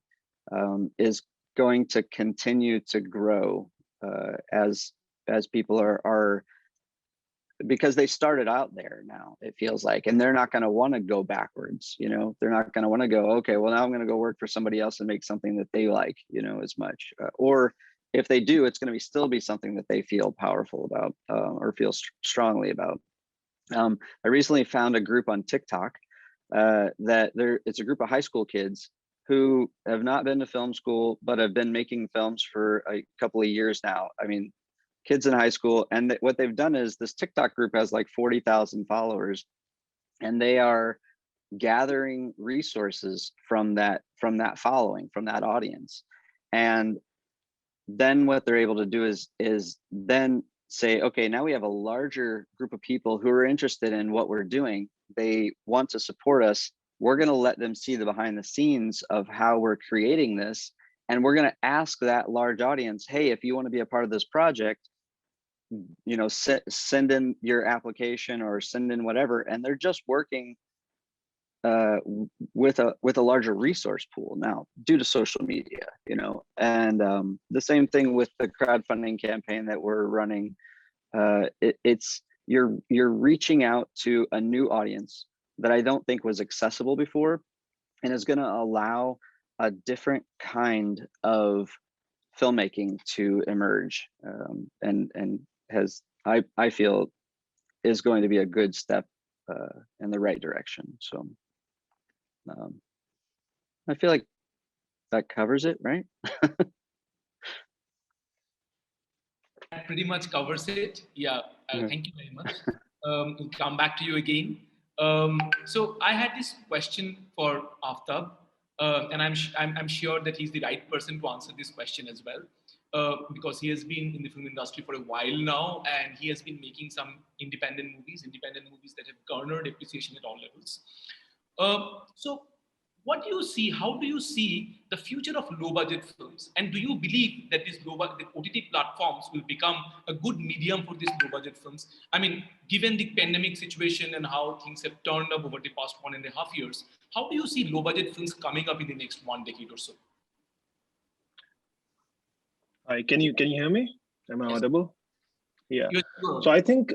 is going to continue to grow as people are, because they started out there now, it feels like, and they're not going to want to go backwards. They're not going to want to go, okay, well, now I'm going to go work for somebody else and make something that they like, as much, or if they do, it's going to still be something that they feel powerful about, or feel strongly about. I recently found a group on TikTok it's a group of high school kids who have not been to film school, but have been making films for a couple of years now. I mean, kids in high school. And what they've done is, this TikTok group has like 40,000 followers, and they are gathering resources from that following, from that audience. And then what they're able to do is then say, okay, now we have a larger group of people who are interested in what we're doing. They want to support us. We're going to let them see the behind the scenes of how we're creating this. And we're going to ask that large audience, hey, if you want to be a part of this project, send in your application or send in whatever. And they're just working with a larger resource pool now due to social media, and the same thing with the crowdfunding campaign that we're running. It's you're reaching out to a new audience that I don't think was accessible before, and is going to allow a different kind of filmmaking to emerge, and has, I feel, is going to be a good step in the right direction. So I feel like that covers it, right? That pretty much covers it. Yeah, thank you very much. We'll come back to you again. So I had this question for Aftab, and I'm sure that he's the right person to answer this question as well, because he has been in the film industry for a while now, and he has been making some independent movies that have garnered appreciation at all levels. So what do you see? How do you see the future of low-budget films? And do you believe that the OTT platforms will become a good medium for these low-budget films? I mean, given the pandemic situation and how things have turned up over the past 1.5 years, how do you see low-budget films coming up in the next 1 decade or so? Hi, can you hear me? Am I audible? Yeah. Sure. So I think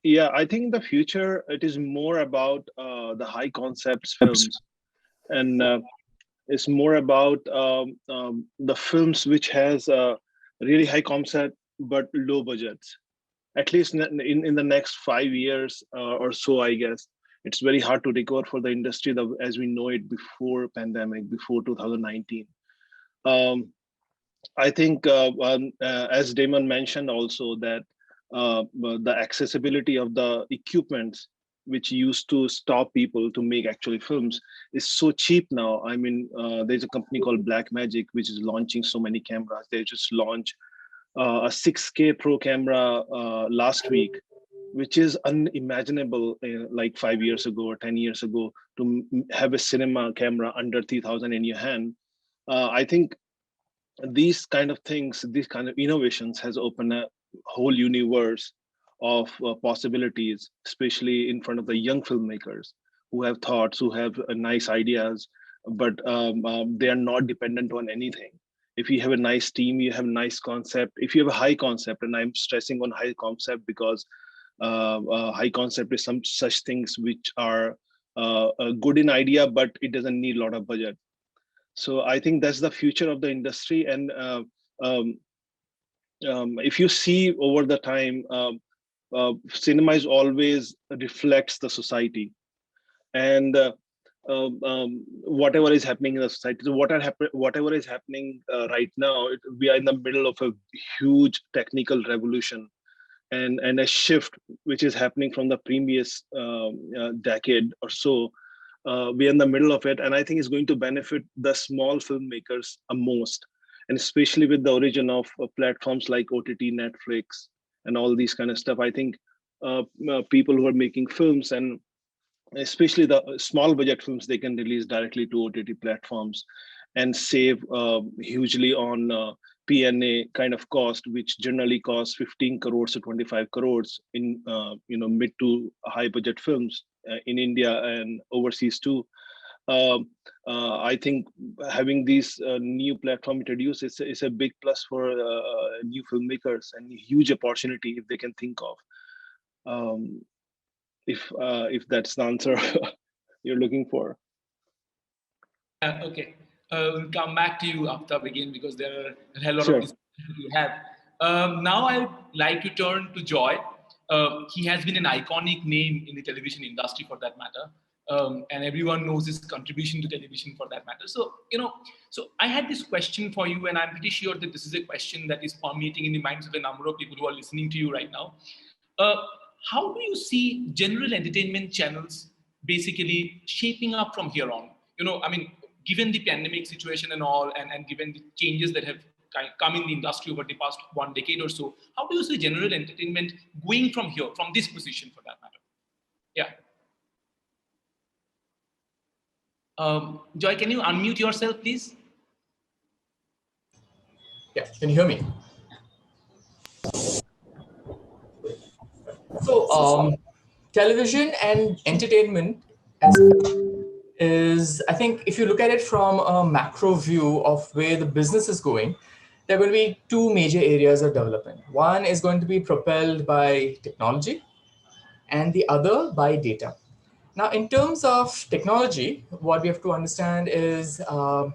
the future, it is more about the high concepts films. And it's more about the films which has a really high concept but low budgets. At least in the next 5 years or so, I guess. It's very hard to recover for the industry as we know it before pandemic, before 2019. I think as Damon mentioned also that the accessibility of the equipment which used to stop people to make actually films is so cheap now. I mean, there's a company called Blackmagic which is launching so many cameras. They just launched a 6K Pro camera last week, which is unimaginable like 5 years ago or 10 years ago to have a cinema camera under 3,000 in your hand. I think these kind of things, these kind of innovations has opened a whole universe of possibilities, especially in front of the young filmmakers who have thoughts, who have nice ideas, but they are not dependent on anything. If you have a nice team, you have a nice concept. If you have a high concept, and I'm stressing on high concept because high concept is some such things which are good in idea, but it doesn't need a lot of budget. So I think that's the future of the industry. And if you see over the time, cinema is always reflects the society, and whatever is happening in the society. So whatever is happening right now, we are in the middle of a huge technical revolution, and a shift which is happening from the previous decade or so. We are in the middle of it, and I think it's going to benefit the small filmmakers most, and especially with the origin of platforms like OTT, Netflix, and all these kind of stuff. I think people who are making films, and especially the small budget films, they can release directly to OTT platforms and save hugely on P&A kind of cost, which generally costs 15 crores to 25 crores in mid to high budget films in India and overseas too. I think having these new platform introduced is a big plus for new filmmakers and a huge opportunity if they can think of. If that's the answer you're looking for. Okay, we'll come back to you Aftab again because there are a hell lot Sure. of discussions we have. Now I'd like to turn to Joy. He has been an iconic name in the television industry for that matter. And everyone knows his contribution to television for that matter. So, so I had this question for you, and I'm pretty sure that this is a question that is permeating in the minds of a number of people who are listening to you right now. How do you see general entertainment channels basically shaping up from here on? I mean, given the pandemic situation and all, and given the changes that have come in the industry over the past 1 decade or so, how do you see general entertainment going from here, from this position for that matter? Yeah. Joy, can you unmute yourself, please? Yeah, can you hear me? So, television and entertainment is, I think, if you look at it from a macro view of where the business is going, there will be two major areas of development. One is going to be propelled by technology, and the other by data. Now, in terms of technology, what we have to understand is a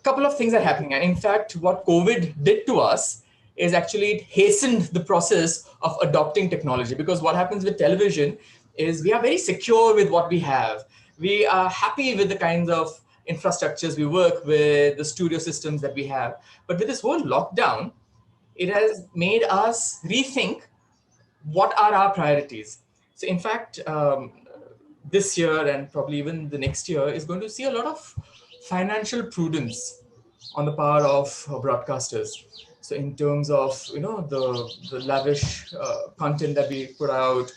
couple of things are happening. And in fact, what COVID did to us is actually it hastened the process of adopting technology, because what happens with television is we are very secure with what we have. We are happy with the kinds of infrastructures we work with, the studio systems that we have. But with this whole lockdown, it has made us rethink what are our priorities. So in fact, this year and probably even the next year is going to see a lot of financial prudence on the part of broadcasters. So in terms of the lavish content that we put out,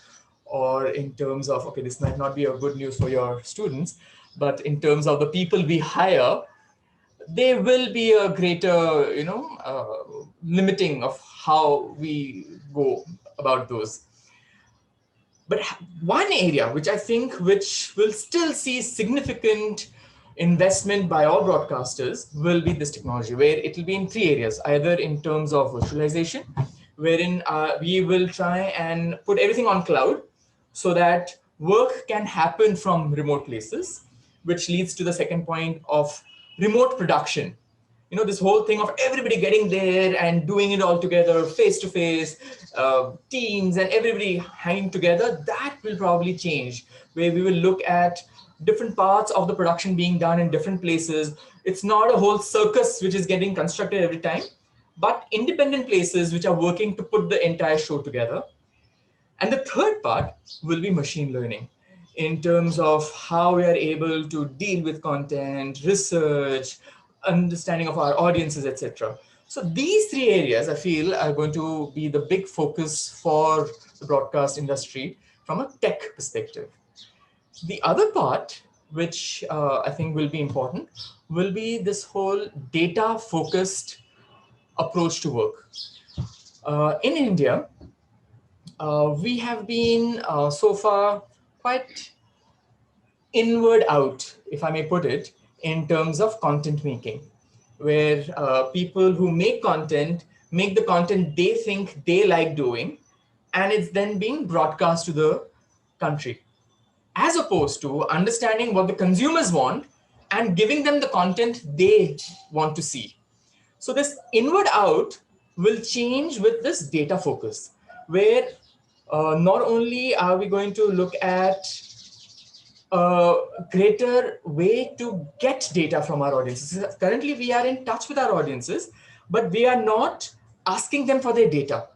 or in terms of, okay, this might not be a good news for your students, but in terms of the people we hire, there will be a greater limiting of how we go about those. But one area which I think which will still see significant investment by all broadcasters will be this technology, where it will be in three areas, either in terms of virtualization, wherein we will try and put everything on cloud so that work can happen from remote places, which leads to the second point of remote production. This whole thing of everybody getting there and doing it all together, face to face, teams and everybody hanging together, that will probably change, where we will look at different parts of the production being done in different places. It's not a whole circus which is getting constructed every time, but independent places which are working to put the entire show together. And the third part will be machine learning, in terms of how we are able to deal with content, research, understanding of our audiences, etc. So these three areas, I feel, are going to be the big focus for the broadcast industry from a tech perspective. The other part, which I think will be important, will be this whole data-focused approach to work. In India, we have been so far quite inward out, if I may put it, in terms of content making, where people who make the content they think they like doing, and it's then being broadcast to the country, as opposed to understanding what the consumers want and giving them the content they want to see. So this inward out will change with this data focus, where not only are we going to look at a greater way to get data from our audiences. Currently, we are in touch with our audiences, but we are not asking them for their data.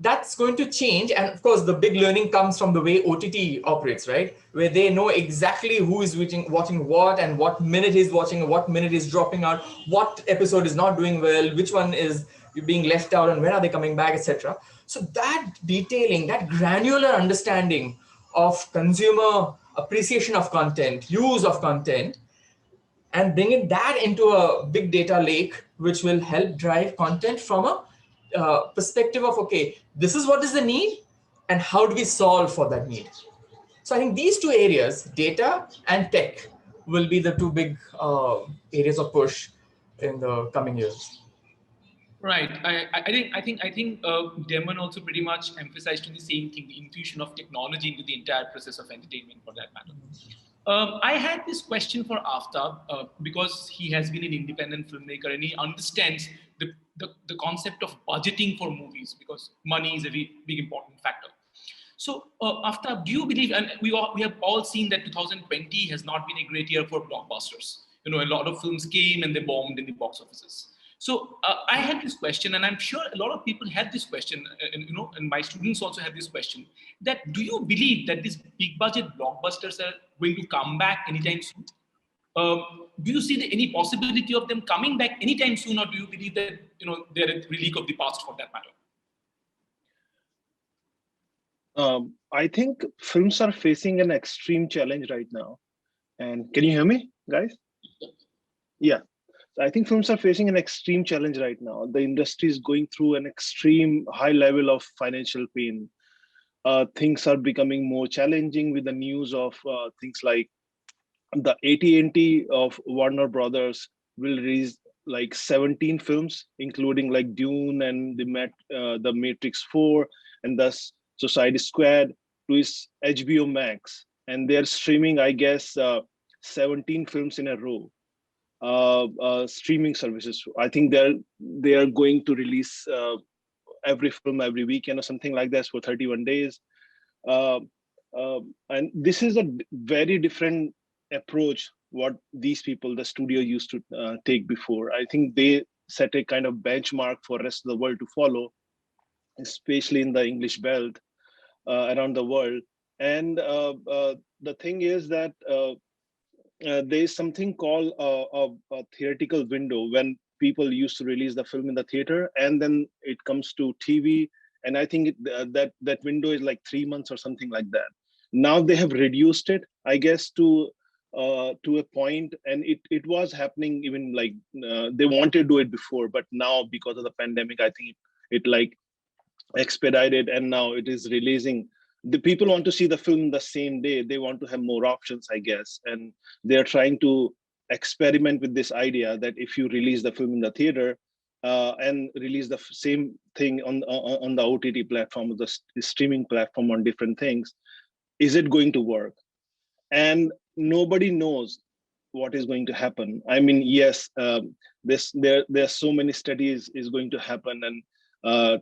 That's going to change. And of course, the big learning comes from the way OTT operates, right? Where they know exactly who is watching what and what minute he's watching, what minute is dropping out, what episode is not doing well, which one is being left out, and when are they coming back, etc. So that detailing, that granular understanding of consumer appreciation of content, use of content, and bringing that into a big data lake, which will help drive content from a perspective of, okay, this is what is the need and how do we solve for that need. So I think these two areas, data and tech, will be the two big areas of push in the coming years. Right. I think Damon also pretty much emphasized on the same thing, the infusion of technology into the entire process of entertainment, for that matter. I had this question for Aftab because he has been an independent filmmaker and he understands the concept of budgeting for movies, because money is a very big important factor. So Aftab, do you believe, and we have all seen that 2020 has not been a great year for blockbusters. A lot of films came and they bombed in the box offices. So I had this question, and I'm sure a lot of people had this question, and my students also had this question, that do you believe that these big budget blockbusters are going to come back anytime soon? Do you see any possibility of them coming back anytime soon, or do you believe that they're a relic of the past for that matter? I think films are facing an extreme challenge right now. And can you hear me, guys? Yeah. I think films are facing an extreme challenge right now. The industry is going through an extreme high level of financial pain. Things are becoming more challenging with the news of things like the AT&T of Warner Brothers will release like 17 films, including like Dune and the Matrix 4 and thus Suicide Squad to its HBO Max. And they're streaming, I guess, 17 films in a row. Streaming services. I think they are going to release every film every weekend or something like that for 31 days. And this is a very different approach what these people, the studio, used to take before. I think they set a kind of benchmark for rest of the world to follow, especially in the English belt around the world. And the thing is that there is something called a theoretical window when people used to release the film in the theater, and then it comes to TV. And I think that window is like 3 months or something like that. Now they have reduced it, I guess, to a point, and it was happening even like they wanted to do it before, but now because of the pandemic, I think it like expedited, and now it is releasing. The people want to see the film the same day. They want to have more options, I guess, and they're trying to experiment with this idea that if you release the film in the theater and release the same thing on the OTT platform, the streaming platform, on different things, is it going to work? And nobody knows what is going to happen. I mean, yes, there are so many studies is going to happen, and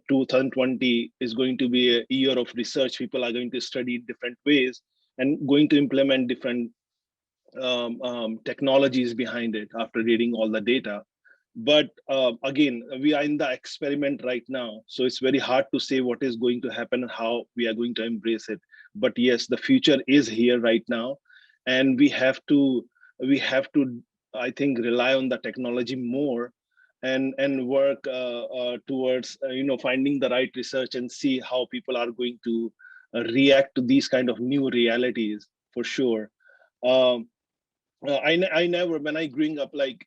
2020 is going to be a year of research. People are going to study different ways and going to implement different technologies behind it after reading all the data. But again, we are in the experiment right now, so it's very hard to say what is going to happen and how we are going to embrace it. But yes, the future is here right now, and we have to, I think, rely on the technology more and work towards finding the right research and see how people are going to react to these kind of new realities, for sure. I never, when I growing up, like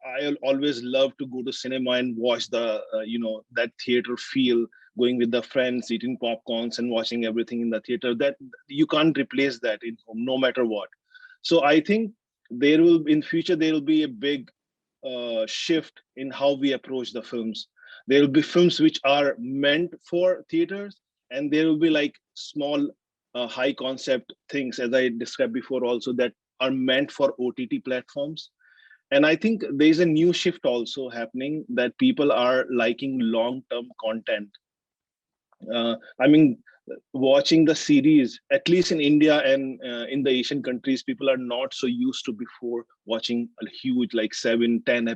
I always loved to go to cinema and watch the that theater feel, going with the friends, eating popcorns and watching everything in the theater. That you can't replace that in home, no matter what. So I think there will, in future, there will be a big shift in how we approach the films. There will be films which are meant for theaters, and there will be like small high concept things, as I described before also, that are meant for OTT platforms. And I think there's a new shift also happening, that people are liking long-term content. I mean, watching the series, at least in India and in the Asian countries, people are not so used to before watching a huge, like 7-10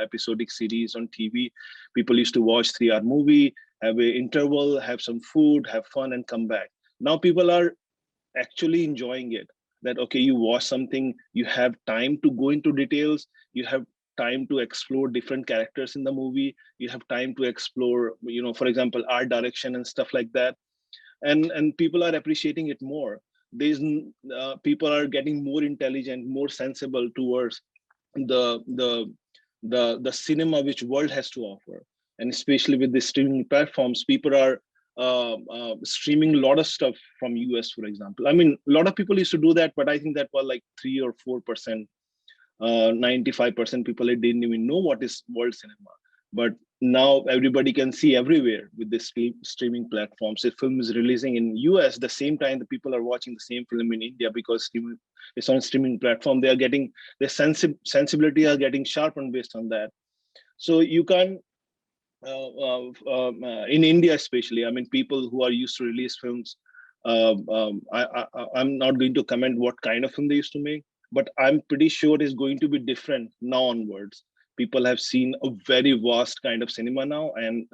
episodic series on TV. People used to watch 3-hour movie, have an interval, have some food, have fun, and come back. Now people are actually enjoying it. That, okay, you watch something, you have time to go into details, you have time to explore different characters in the movie, you have time to explore, for example, art direction and stuff like that. And people are appreciating it more. There's people are getting more intelligent, more sensible towards the cinema which world has to offer. And especially with the streaming platforms, people are streaming a lot of stuff from US, for example. I mean, a lot of people used to do that, but I think that was like 3 or 4%. 95% people didn't even know what is world cinema. But now everybody can see everywhere with the streaming platforms. If film is releasing in US, the same time the people are watching the same film in India, because it's on streaming platform. They are getting, their sensibility are getting sharpened based on that. So you can in India especially, I mean, people who are used to release films, I'm not going to comment what kind of film they used to make, but I'm pretty sure it's going to be different now onwards. People have seen a very vast kind of cinema now, and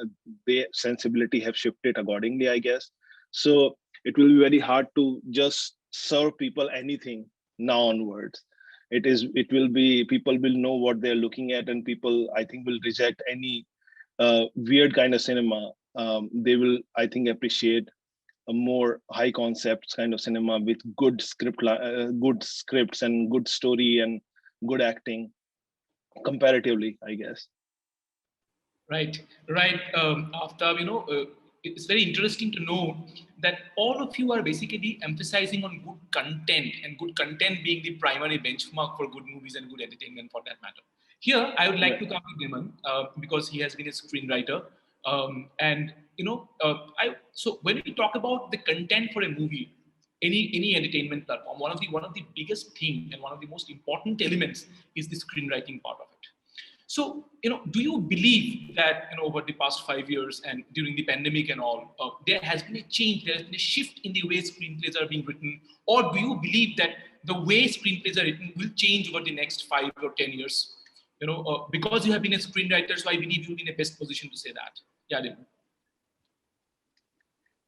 their sensibility have shifted accordingly, I guess. So it will be very hard to just serve people anything now onwards. It will be, people will know what they're looking at, and people, I think, will reject any weird kind of cinema. They will, I think, appreciate a more high concepts kind of cinema with good scripts and good story and good acting, comparatively, I guess. Right. After, it's very interesting to know that all of you are basically emphasizing on good content, and good content being the primary benchmark for good movies and good entertainment, for that matter. Here, I would like to come to Deman because he has been a screenwriter. So when we talk about the content for a movie, any entertainment platform, one of the biggest thing and one of the most important elements is the screenwriting part of it. So, do you believe that, over the past 5 years and during the pandemic and all, there has been a change, there has been a shift in the way screenplays are being written? Or do you believe that the way screenplays are written will change over the next 5 or 10 years? Because you have been a screenwriter, so I believe you're in the best position to say that. Yeah, David.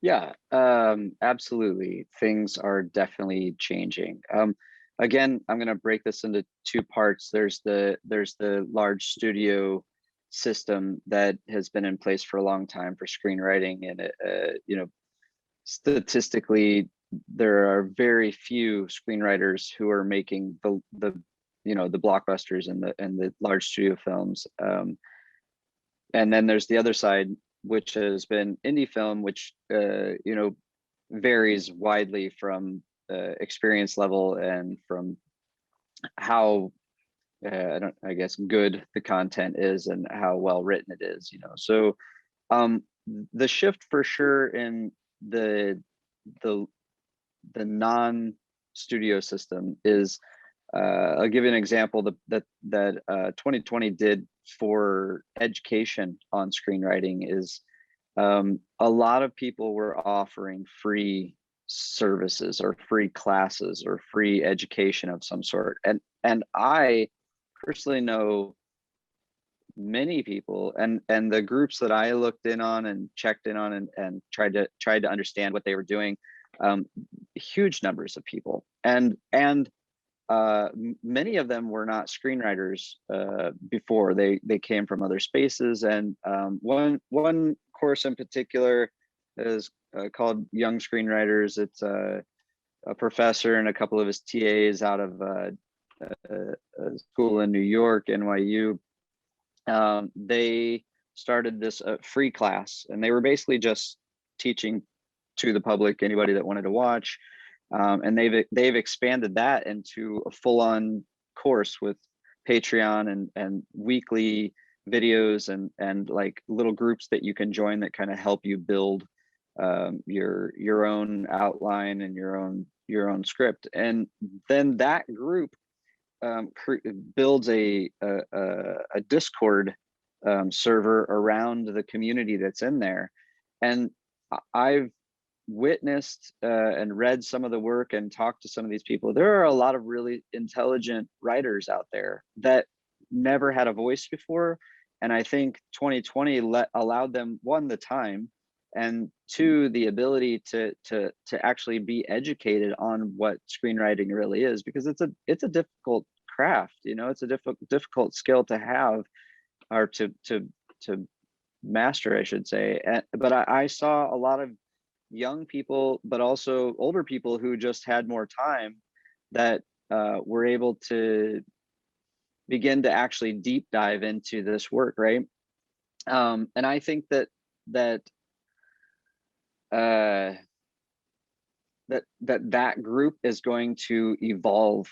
Yeah, absolutely. Things are definitely changing. Again, I'm going to break this into two parts. There's the large studio system that has been in place for a long time for screenwriting, and statistically, there are very few screenwriters who are making the blockbusters and the large studio films. And then there's the other side, which has been indie film, which varies widely from experience level and from how I guess good the content is and how well written it is. So the shift for sure in the non-studio system is, I'll give you an example that 2020 did for education on screenwriting is a lot of people were offering free services or free classes or free education of some sort. And I personally know many people and the groups that I looked in on and checked in on and tried to understand what they were doing, huge numbers of people. And many of them were not screenwriters before. They came from other spaces. And one course in particular is called Young Screenwriters. It's a professor and a couple of his TAs out of a school in New York, NYU. They started this free class, and they were basically just teaching to the public, anybody that wanted to watch. And they've expanded that into a full-on course with Patreon and weekly videos and like little groups that you can join that kind of help you build your own outline and your own script. And then that group builds a Discord server around the community that's in there. And I've witnessed and read some of the work and talked to some of these people. There are a lot of really intelligent writers out there that never had a voice before. And I think 2020 allowed them, one, the time, and two, the ability to actually be educated on what screenwriting really is, because it's a difficult craft. It's a difficult skill to have, or to master, I should say. But I saw a lot of young people, but also older people who just had more time that were able to begin to actually deep dive into this work, right? And I think that group is going to evolve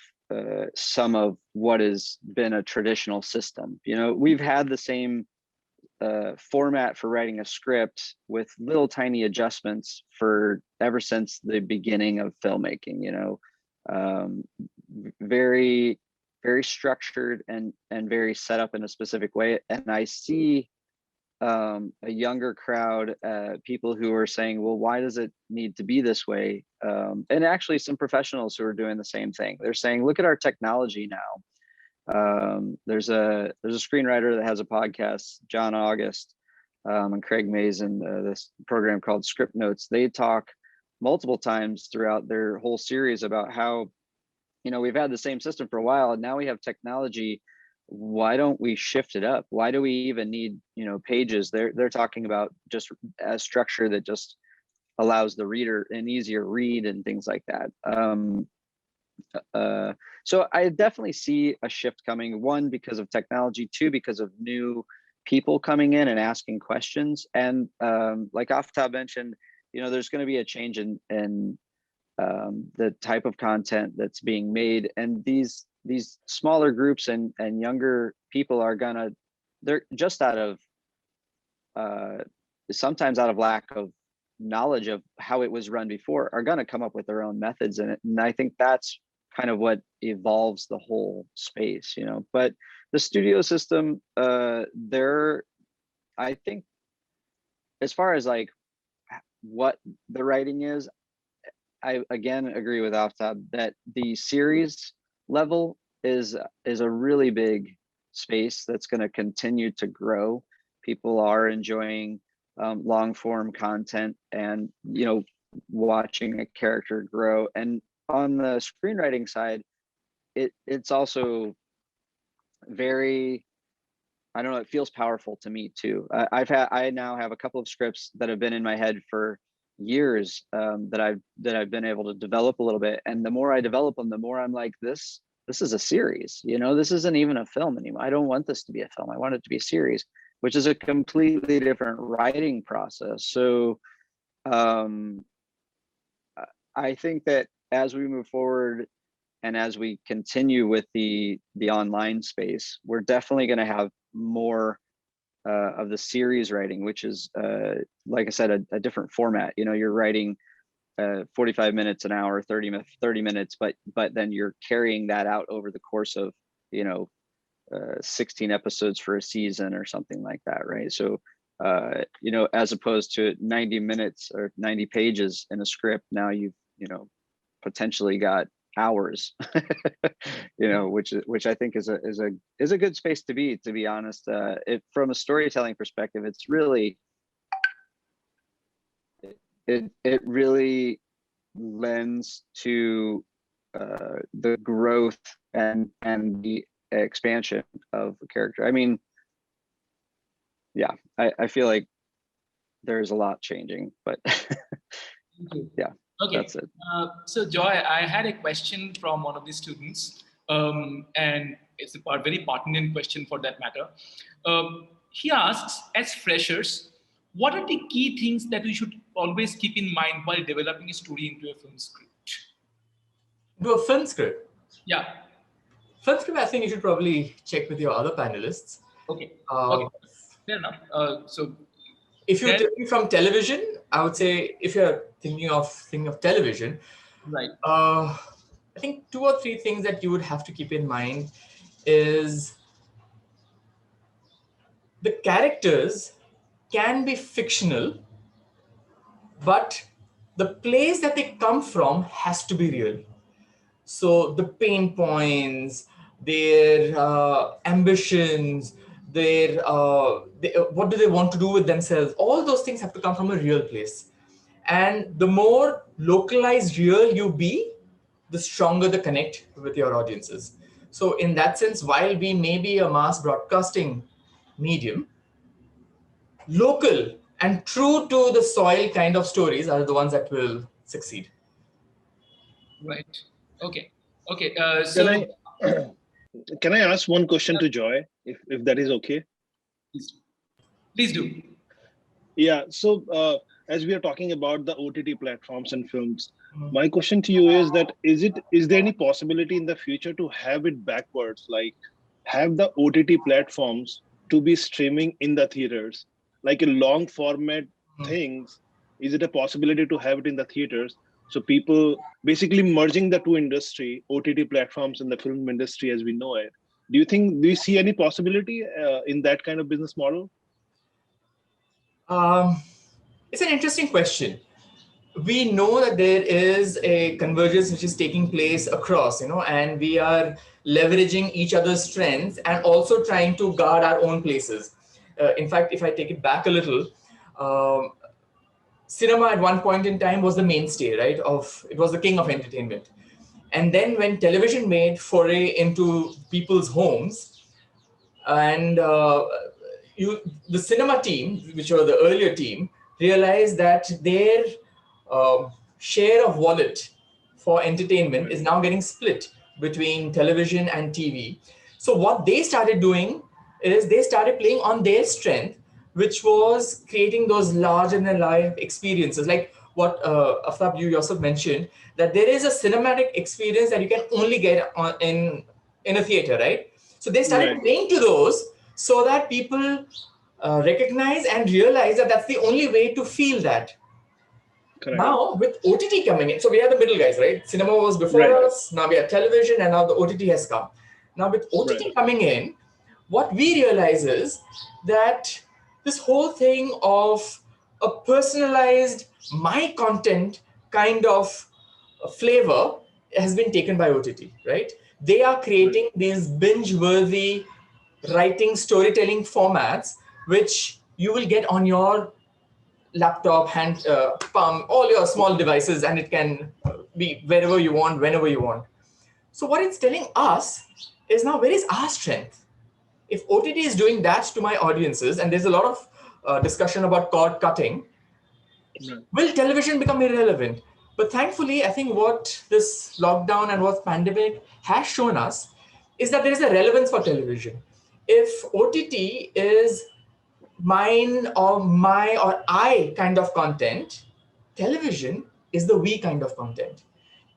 some of what has been a traditional system. We've had the same format for writing a script with little tiny adjustments for ever since the beginning of filmmaking. Very, very structured and very set up in a specific way. And I see a younger crowd, people who are saying, well, why does it need to be this way? And actually some professionals who are doing the same thing. They're saying, look at our technology now. There's a screenwriter that has a podcast, John August, and Craig Mazin, this program called Script Notes. They talk multiple times throughout their whole series about how, we've had the same system for a while, and now we have technology. Why don't we shift it up? Why do we even need, pages? They're talking about just a structure that just allows the reader an easier read and things like that. So I definitely see a shift coming, one, because of technology, two, because of new people coming in and asking questions. And like Aftab mentioned, there's going to be a change in the type of content that's being made. And these smaller groups and younger people they're just out of, sometimes out of lack of knowledge of how it was run before, are going to come up with their own methods in it. And I think that's kind of what evolves the whole space, you know. But the studio system, I think, as far as like what the writing is, I again agree with Aftab that the series level is a really big space that's going to continue to grow. People are enjoying long form content and, you know, watching a character grow. And on the screenwriting side, it's also very, I don't know, it feels powerful to me too. I now have a couple of scripts that have been in my head for years, that I've been able to develop a little bit. And the more I develop them, the more I'm like, this is a series, you know, this isn't even a film anymore. I don't want this to be a film. I want it to be a series, which is a completely different writing process. So I think that as we move forward and as we continue with the online space, we're definitely going to have more of the series writing, which is, like I said, a different format. You know, you're writing 45 minutes an hour, 30 minutes, but then you're carrying that out over the course of, you know, 16 episodes for a season or something like that, right? So, you know, as opposed to 90 minutes or 90 pages in a script, now you've, you know, potentially got hours, you know, which I think is a good space to be honest. From a storytelling perspective, it's really, it really lends to the growth and the expansion of a character. I mean, yeah, I feel like there's a lot changing, but yeah. Okay, that's it. So Joy, I had a question from one of the students, and it's a very pertinent question for that matter. He asks, as freshers, what are the key things that we should always keep in mind while developing a story into a film script? Into a film script? Yeah. Film script, I think you should probably check with your other panelists. Okay. Okay. Fair enough. So if you're thinking from television, I would say if you're thinking of television, right? I think 2 or 3 things that you would have to keep in mind is the characters can be fictional, but the place that they come from has to be real. So the pain points, their ambitions, their what do they want to do with themselves, all those things have to come from a real place. And the more localized real you be, the stronger the connect with your audiences. So in that sense, while we may be a mass broadcasting medium, local and true to the soil kind of stories are the ones that will succeed. Right. Okay. Okay. So can I ask one question to Joy, if that is okay? Please do. Yeah. So as we are talking about the OTT platforms and films, my question to you is that is there any possibility in the future to have it backwards, like have the OTT platforms to be streaming in the theaters, like a long format things? Is it a possibility to have it in the theaters? So people basically merging the two industry, OTT platforms and the film industry as we know it. Do you see any possibility in that kind of business model? It's an interesting question. We know that there is a convergence which is taking place across, and we are leveraging each other's strengths and also trying to guard our own places. In fact, if I take it back a little, cinema at one point in time was the mainstay, right? It was the king of entertainment. And then when television made foray into people's homes, and the cinema team, which were the earlier team, realized that their share of wallet for entertainment is now getting split between television and TV. So what they started doing is they started playing on their strength, which was creating those larger than life experiences, like what Aftab, you yourself mentioned, that there is a cinematic experience that you can only get in a theater, right? So they started playing to those so that people recognize and realize that that's the only way to feel that. Now with OTT coming in, so we are the middle guys, right? Cinema was before us, now we have television, and now the OTT has come. Now with OTT coming in, what we realize is that this whole thing of a personalized, my content kind of flavor has been taken by OTT, right? They are creating these binge-worthy writing, storytelling formats, which you will get on your laptop, hand, palm, all your small devices, and it can be wherever you want, whenever you want. So what it's telling us is now, where is our strength? If OTT is doing that to my audiences, and there's a lot of discussion about cord cutting, will television become irrelevant? But thankfully, I think what this lockdown and what pandemic has shown us is that there is a relevance for television. If OTT is mine or my or I kind of content, television is the we kind of content.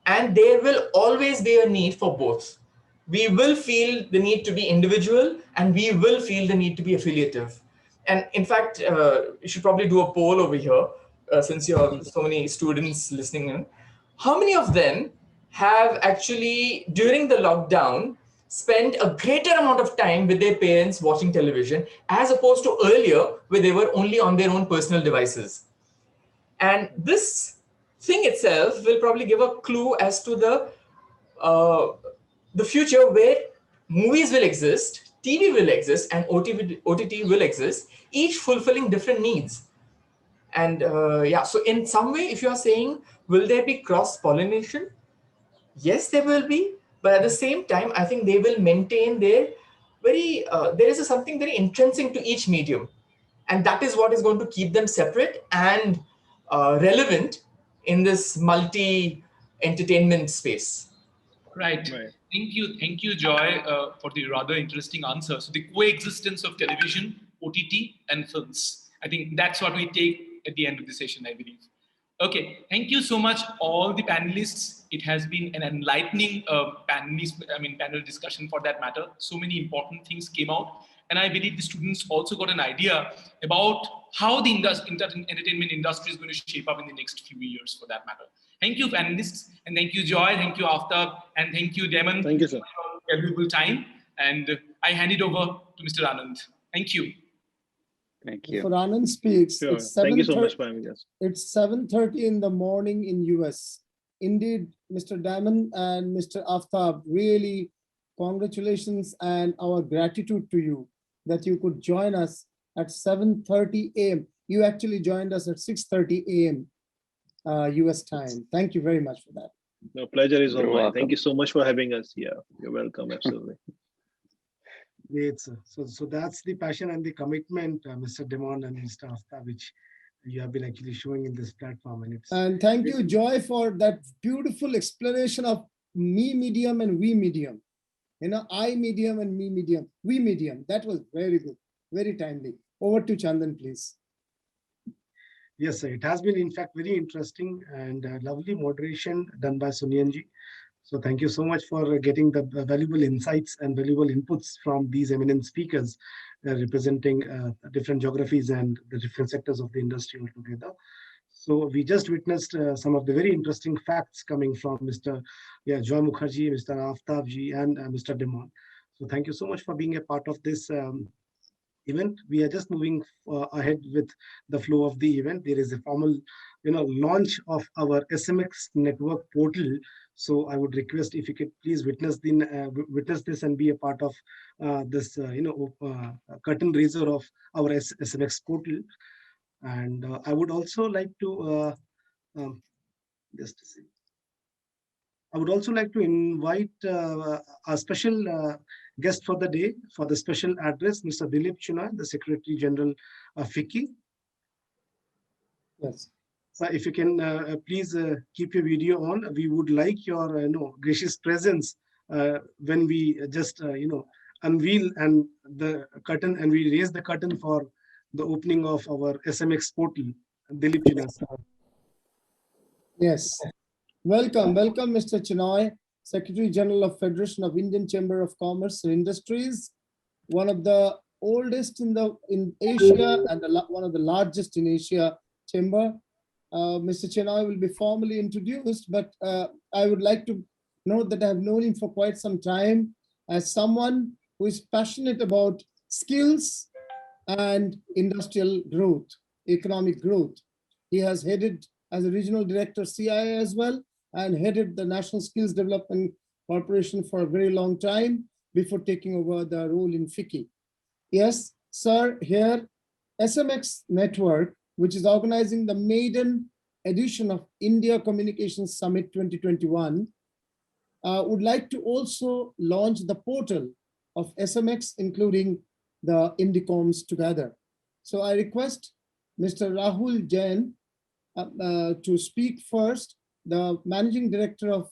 And there will always be a need for both. We will feel the need to be individual, and we will feel the need to be affiliative. And in fact, you should probably do a poll over here, since you have so many students listening in. How many of them have actually, during the lockdown, spent a greater amount of time with their parents watching television, as opposed to earlier, where they were only on their own personal devices? And this thing itself will probably give a clue as to the future, where movies will exist, TV will exist, and OTT will exist, each fulfilling different needs. And yeah, so in some way, if you are saying, will there be cross-pollination? Yes, there will be. But at the same time, I think they will maintain their there is something very intrinsic to each medium. And that is what is going to keep them separate and relevant in this multi-entertainment space. Right. Thank you, Joy, for the rather interesting answer. So the coexistence of television, OTT, and films. I think that's what we take at the end of the session, I believe. Okay, thank you so much, all the panelists. It has been an enlightening panel discussion for that matter. So many important things came out. And I believe the students also got an idea about how the entertainment industry is going to shape up in the next few years, for that matter. Thank you, panelists, and thank you, Joy, thank you, Aftab, and thank you, Damon. Thank you, sir. For your valuable time. And I hand it over to Mr. Anand. Thank you. Thank you. For Anand speaks, Sure. it's Thank you so much for having us. It's 7:30 in the morning in US. Indeed, Mr. Damon and Mr. Aftab, really congratulations and our gratitude to you that you could join us at 7:30 a.m. You actually joined us at 6:30 a.m. US time. Thank you very much for that. No, pleasure is all You're mine. welcome. Thank you so much for having us. Yeah, you're welcome. Absolutely. Great, sir. So that's the passion and the commitment, Mr. Demon and Mr. Aftab, which you have been actually showing in this platform. And thank you, Joy, for that beautiful explanation of me medium and we medium. You know, I medium and me medium, we medium. That was very good, very timely. Over to Chandan, please. Yes, sir. It has been, in fact, very interesting and lovely moderation done by Sunyanji. So thank you so much for getting the valuable insights and valuable inputs from these eminent speakers representing different geographies and the different sectors of the industry altogether. So we just witnessed some of the very interesting facts coming from Mr. Joy Mukherjee, Mr. Aftab ji, and Mr. Demon. So thank you so much for being a part of this event. We are just moving ahead with the flow of the event. There is a formal, launch of our SMX network portal. So I would request if you could please witness this and be a part of this, curtain raiser of our SMX portal. And I would also like to just a second. I would also like to invite a special guest for the day, for the special address, Mr. Dilip Chunay, the Secretary General of FICCI. Yes. If you can please keep your video on. We would like your gracious presence when we just unveil and the curtain, and we raise the curtain for the opening of our SMX portal. Dilip Chunay. Yes. Welcome, Mr. Chinoy, Secretary General of Federation of Indian Chamber of Commerce and Industries, one of the oldest in Asia and one of the largest in Asia chamber. Mr. Chennai will be formally introduced, but I would like to note that I have known him for quite some time as someone who is passionate about skills and industrial growth, economic growth. He has headed as a regional director CIA as well, and headed the National Skills Development Corporation for a very long time before taking over the role in FICCI. Yes, sir, here SMX Network, which is organizing the maiden edition of India Communication Summit 2021, would like to also launch the portal of SMX, including the IndiComms together. So I request Mr. Rahul Jain to speak first, the Managing Director of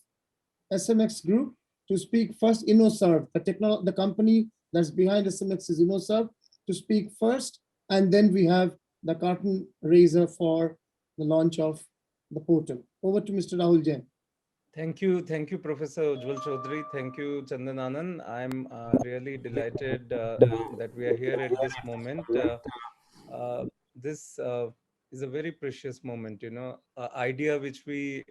SMX Group, to speak first. InnoServe, the company that's behind SMX is InnoServe, to speak first, and then we have the curtain raiser for the launch of the portal. Over to Mr. Rahul Jain. Thank you, Professor Ujjwal Chaudhary. Thank you, Chandan Anand. I'm really delighted that we are here at this moment. This is a very precious moment. Idea which we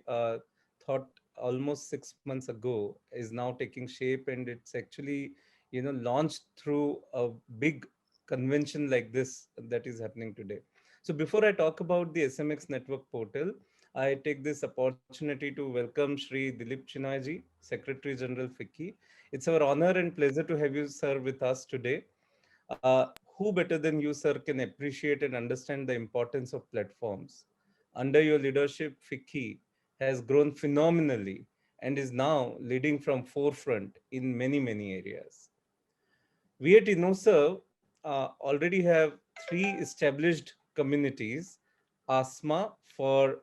thought almost 6 months ago is now taking shape, and it's actually launched through a big convention like this that is happening today. So before I talk about the SMX network portal, I take this opportunity to welcome Shri Dilip Chinoyji, Secretary General FICCI. It's our honor and pleasure to have you, sir, with us today. Who better than you, sir, can appreciate and understand the importance of platforms? Under your leadership, FICCI has grown phenomenally and is now leading from forefront in many, many areas. We at InnoServe already have 3 established communities: ASMA for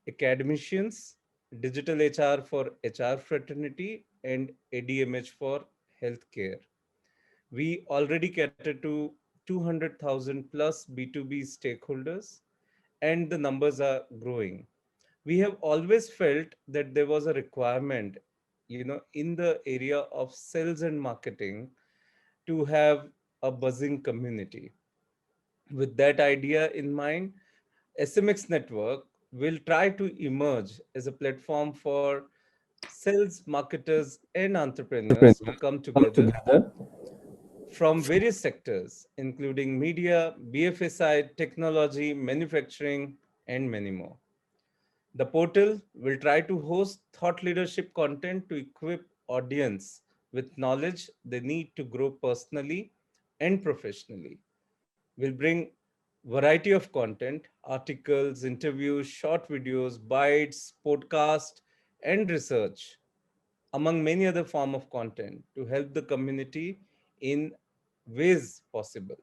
academicians, digital HR for HR fraternity, and ADMH for healthcare. We already cater to 200,000 plus B2B stakeholders, and the numbers are growing. We have always felt that there was a requirement, in the area of sales and marketing to have a buzzing community. With that idea in mind, SMX Network will try to emerge as a platform for sales, marketers, and entrepreneurs to come together from various sectors, including media, BFSI, technology, manufacturing, and many more. The portal will try to host thought leadership content to equip audience with knowledge they need to grow personally and professionally. We'll bring variety of content, articles, interviews, short videos, bites, podcast, and research, among many other form of content to help the community in ways possible.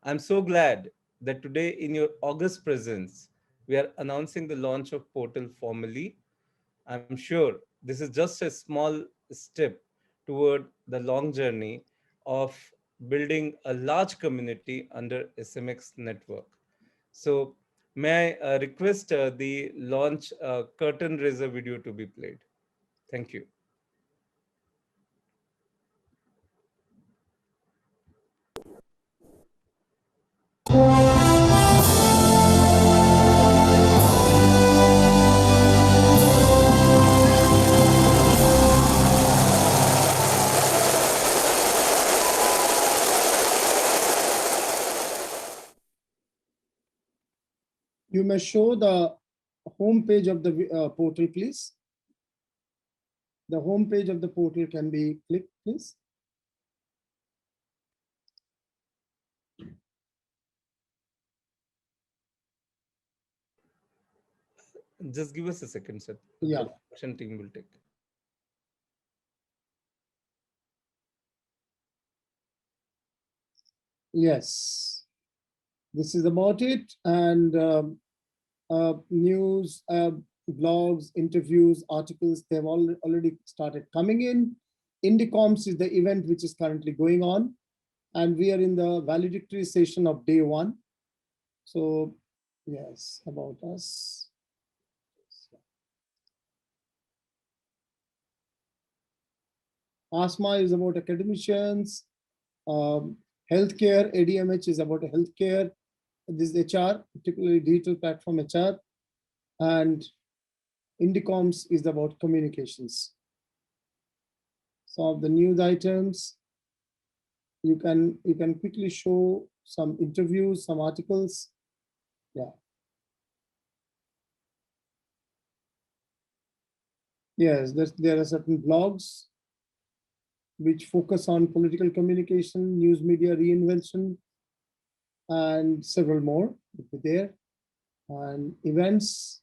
I'm so glad that today in your august presence, we are announcing the launch of portal formally. I'm sure this is just a small step toward the long journey of building a large community under SMX network. So may I request the launch curtain raiser video to be played. Thank you. You may show the home page of the portal, please. The home page of the portal can be clicked, please. Just give us a second, sir. Yeah. The production team will take. Yes, this is about it. And news, blogs, interviews, articles, they've already started coming in. IndiComms is the event which is currently going on, and we are in the valedictory session of day 1. So yes, about us. ASMA is about academicians. Healthcare, ADMH is about healthcare. this is HR, particularly digital platform HR, and IndiComms is about communications. So of the news items, you can quickly show some interviews, some articles. Yeah. Yes, there are certain blogs which focus on political communication, news media reinvention, and several more will be there. And events,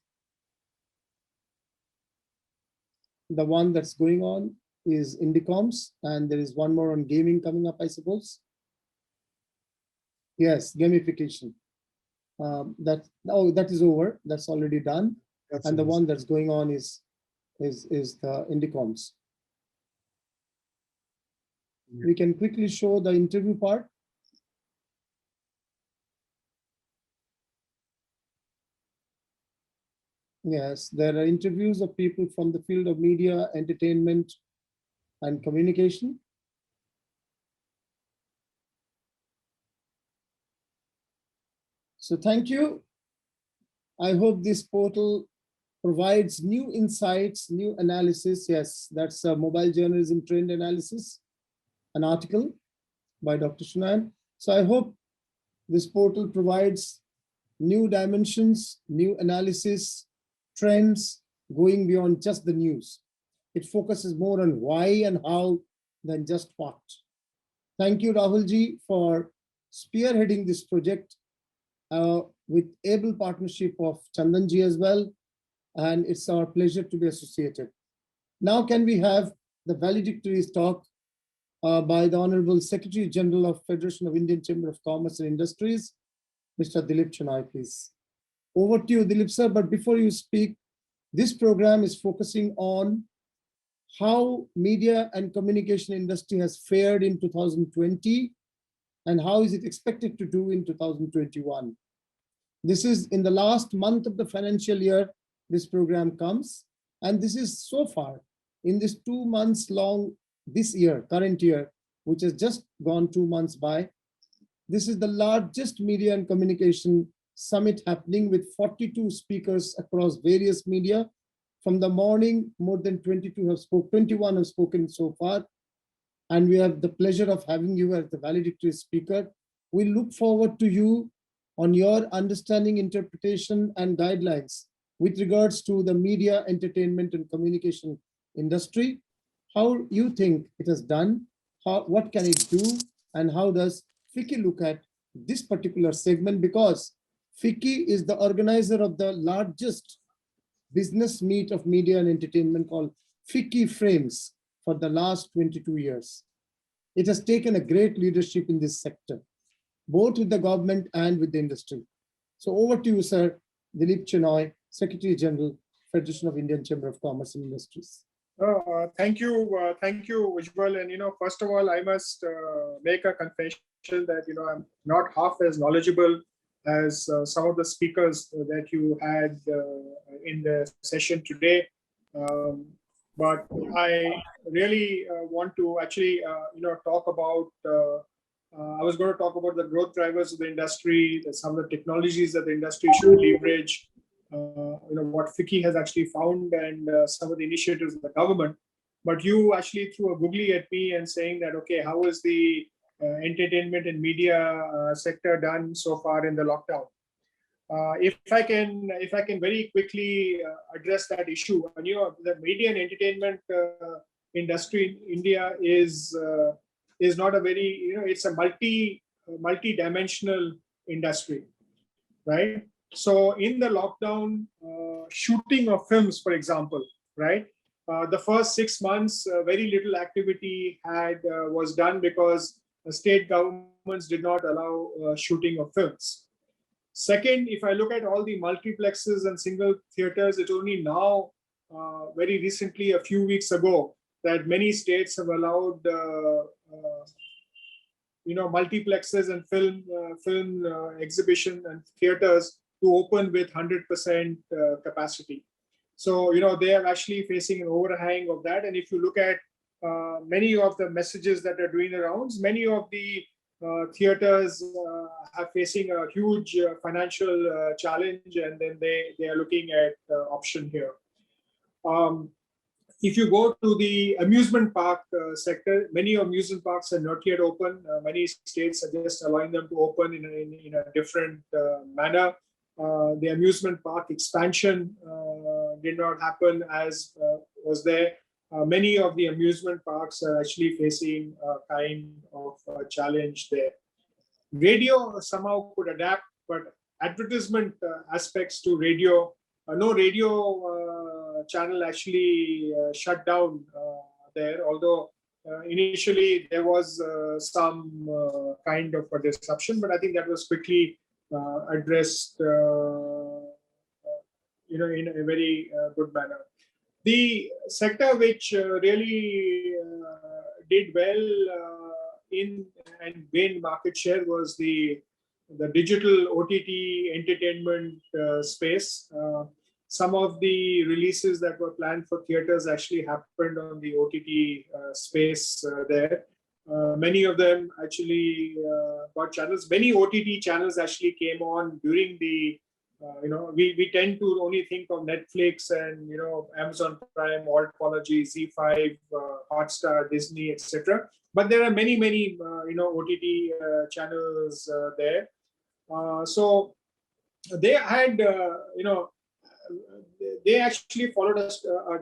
the one that's going on is IndiComms, and there is one more on gaming coming up, I suppose. Yes, gamification. That is over. That's already done. And the one that's going on is the IndiComms. We can quickly show the interview part. Yes, there are interviews of people from the field of media, entertainment, and communication. So thank you. I hope this portal provides new insights, new analysis. Yes, that's a mobile journalism trend analysis, an article by Dr. Krishnan. So I hope this portal provides new dimensions, new analysis, trends going beyond just the news. It focuses more on why and how than just what. Thank you, Rahulji, for spearheading this project with able partnership of Chandanji as well. And it's our pleasure to be associated. Now can we have the valedictory talk by the Honorable Secretary General of Federation of Indian Chamber of Commerce and Industries, Mr. Dilip Chenoy, please. Over to you, Dilip sir, but before you speak, this program is focusing on how media and communication industry has fared in 2020 and how is it expected to do in 2021. This is in the last month of the financial year, this program comes, and this is so far in this 2 months long, this year, current year, which has just gone 2 months by. This is the largest media and communication summit happening with 42 speakers across various media. From the morning, more than 21 have spoken so far. And we have the pleasure of having you as the valedictory speaker. We look forward to you on your understanding, interpretation, and guidelines with regards to the media, entertainment, and communication industry. How you think it has done, what can it do, and how does FICCI look at this particular segment? Because FICCI is the organizer of the largest business meet of media and entertainment called FICCI Frames for the last 22 years. It has taken a great leadership in this sector, both with the government and with the industry. So over to you, sir, Dilip Chenoy, Secretary General, Federation of Indian Chamber of Commerce and Industries. Thank you, Ujjwal. And first of all, I must make a confession that I'm not half as knowledgeable as some of the speakers that you had in the session today. But I really want to actually, talk about. I was going to talk about the growth drivers of the industry, some of the technologies that the industry should leverage. What FICCI has actually found and some of the initiatives of the government. But you actually threw a googly at me and saying that, okay, how is the entertainment and media sector done so far in the lockdown? If I can very quickly address that issue, and the media and entertainment industry in India is not a very, it's a multi-dimensional industry, right? So in the lockdown, shooting of films, for example, right? The first 6 months, very little activity was done because the state governments did not allow shooting of films. Second, if I look at all the multiplexes and single theaters, it's only now, very recently, a few weeks ago, that many states have allowed multiplexes and film exhibition and theaters to open with 100% capacity. So, they are actually facing an overhang of that. And if you look at many of the messages that are doing the rounds, many of the theaters are facing a huge financial challenge, and then they are looking at option here. If you go to the amusement park sector, many amusement parks are not yet open. Many states are just allowing them to open in a different manner. The amusement park expansion did not happen as was there. Many of the amusement parks are actually facing a kind of challenge there. Radio somehow could adapt, but advertisement aspects to radio, no radio channel actually shut down there, although initially there was some kind of a disruption, but I think that was quickly addressed in a very good manner. The sector which really did well in and gained market share was the digital OTT entertainment space. Some of the releases that were planned for theaters actually happened on the OTT space there. Many of them actually got channels. Many OTT channels actually came on during the we tend to only think of Netflix and Amazon Prime, Altpology, Z5, Hotstar, Disney, etc. But there are many OTT channels there. So they had they actually followed a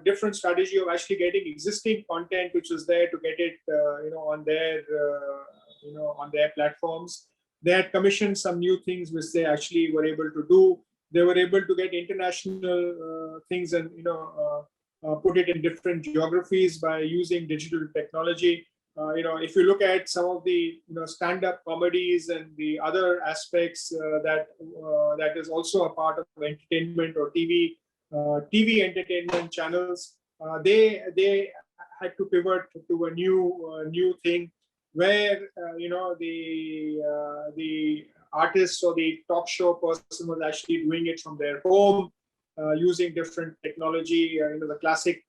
different strategy of actually getting existing content which was there to get it on their platforms. They had commissioned some new things which they actually were able to do. They were able to get international things and put it in different geographies by using digital technology. If you look at some of the stand-up comedies and the other aspects that is also a part of entertainment or TV entertainment channels, they had to pivot to a new thing where the artist or the talk show person was actually doing it from their home using different technology. The classic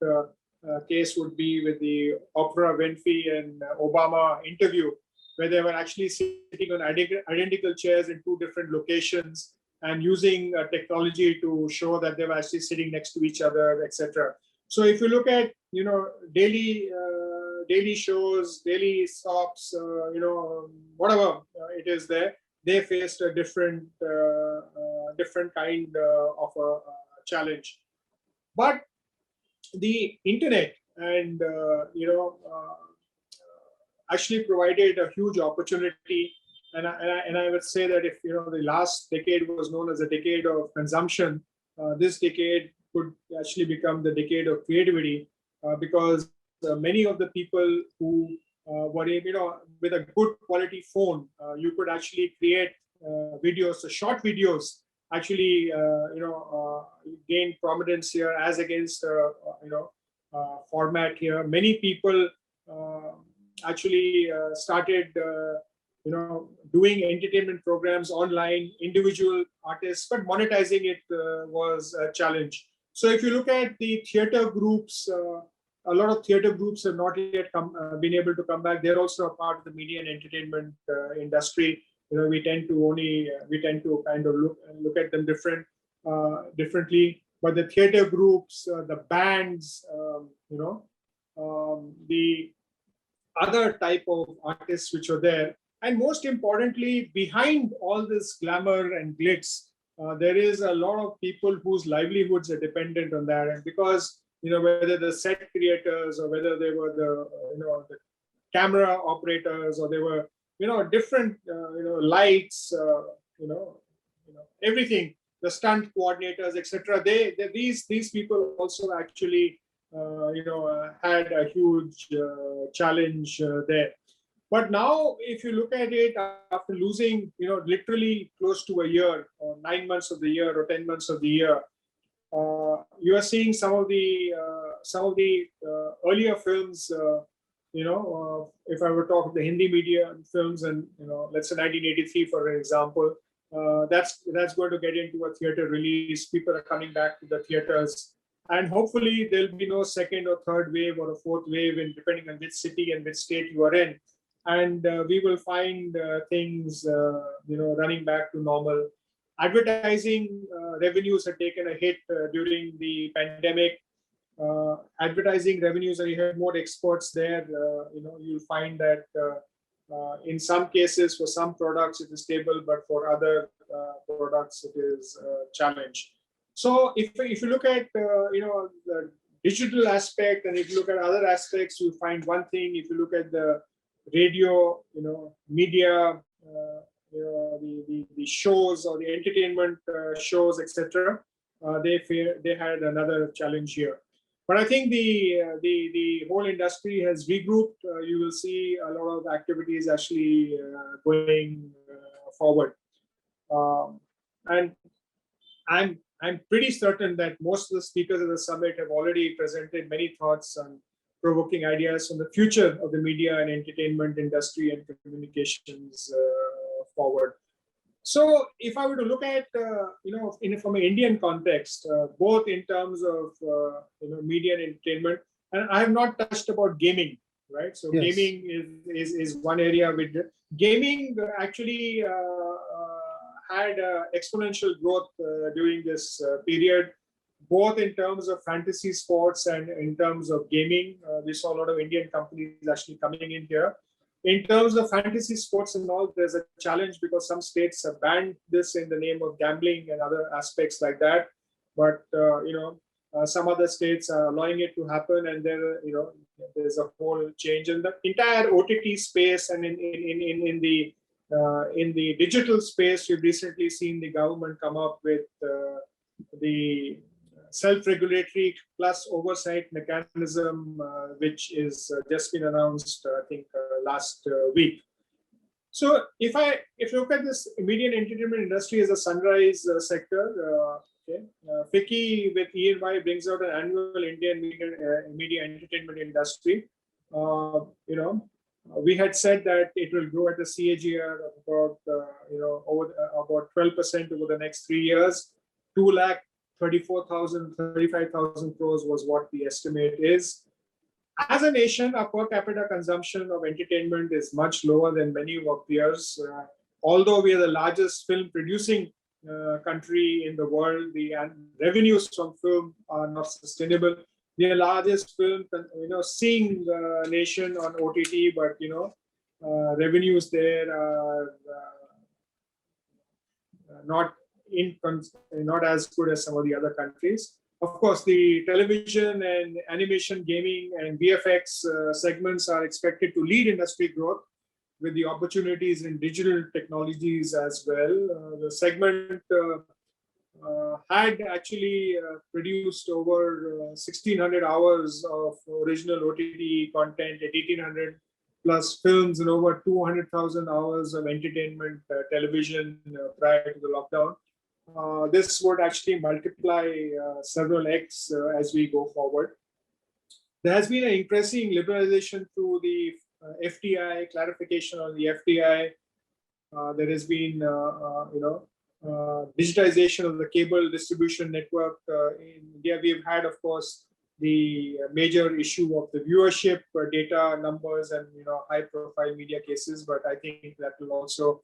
case would be with the Oprah Winfrey and Obama interview, where they were actually sitting on identical chairs in two different locations and using technology to show that they were actually sitting next to each other, etc. So if you look at daily shows, daily stops, whatever it is there, they faced a different kind of a challenge. But the internet and actually provided a huge opportunity, and I would say that if the last decade was known as a decade of consumption, this decade could actually become the decade of creativity, because many of the people who were with a good quality phone, you could actually create videos, so short videos actually gain prominence here as against format here. Many people actually started doing entertainment programs online, individual artists, but monetizing it was a challenge. So if you look at the theater groups, a lot of theater groups have not yet been able to come back. They're also a part of the media and entertainment industry. We tend to kind of look at them differently. But the theater groups, the bands, the other type of artists which are there, and most importantly, behind all this glamour and glitz, there is a lot of people whose livelihoods are dependent on that. And because whether the set creators or whether they were the camera operators or they were different lights, everything, the stunt coordinators, etc. These people also actually had a huge challenge there. But now, if you look at it, after losing literally close to a year, or 9 months of the year, or 10 months of the year, you are seeing some of the earlier films. If I were to talk of the Hindi media films, and let's say 1983, for example, that's going to get into a theater release. People are coming back to the theaters, and hopefully there'll be no second or third wave or a fourth wave, depending on which city and which state you are in. and we will find things running back to normal. Advertising revenues had taken a hit during the pandemic. Advertising revenues, and you have more experts there. You'll find that in some cases, for some products it is stable, but for other products it is a challenge. So if you look at the digital aspect, and if you look at other aspects, you find one thing. If you look at the radio, media, the shows or the entertainment shows, etc., they had another challenge here. But I think the whole industry has regrouped. You will see a lot of activities actually going forward, and I'm pretty certain that most of the speakers at the summit have already presented many thoughts and provoking ideas on the future of the media and entertainment industry and communications forward. So if I were to look at, from an Indian context, both in terms of, media and entertainment, and I have not touched about gaming, right? So yes. Gaming is one area with gaming actually had exponential growth during this period, both in terms of fantasy sports and in terms of gaming. We saw a lot of Indian companies actually coming in here. In terms of fantasy sports and all, there's a challenge because some states have banned this in the name of gambling and other aspects like that. But some other states are allowing it to happen, and there's a whole change in the entire OTT space. And in the digital space, we've recently seen the government come up with the self-regulatory plus oversight mechanism, which is just been announced, I think, last week. So if you look at this media and entertainment industry as a sunrise sector, FICCI with E&Y brings out an annual Indian media entertainment industry. We had said that it will grow at a CAGR of about about 12% over the next 3 years. 2,34,000-35,000 crores was what the estimate is. As a nation, our per capita consumption of entertainment is much lower than many of our peers. Although we are the largest film producing country in the world, the revenues from film are not sustainable. We are the largest film, seeing nation on OTT, but revenues there are not as good as some of the other countries. Of course, the television and animation, gaming, and VFX segments are expected to lead industry growth with the opportunities in digital technologies as well. The segment had actually produced over 1,600 hours of original OTT content, 1,800 plus films, and over 200,000 hours of entertainment television prior to the lockdown. This would actually multiply several X as we go forward. There has been an increasing liberalization through the FDI, clarification on the FDI. There has been, digitization of the cable distribution network. In India, we've had, of course, the major issue of the viewership data numbers and high-profile media cases, but I think that will also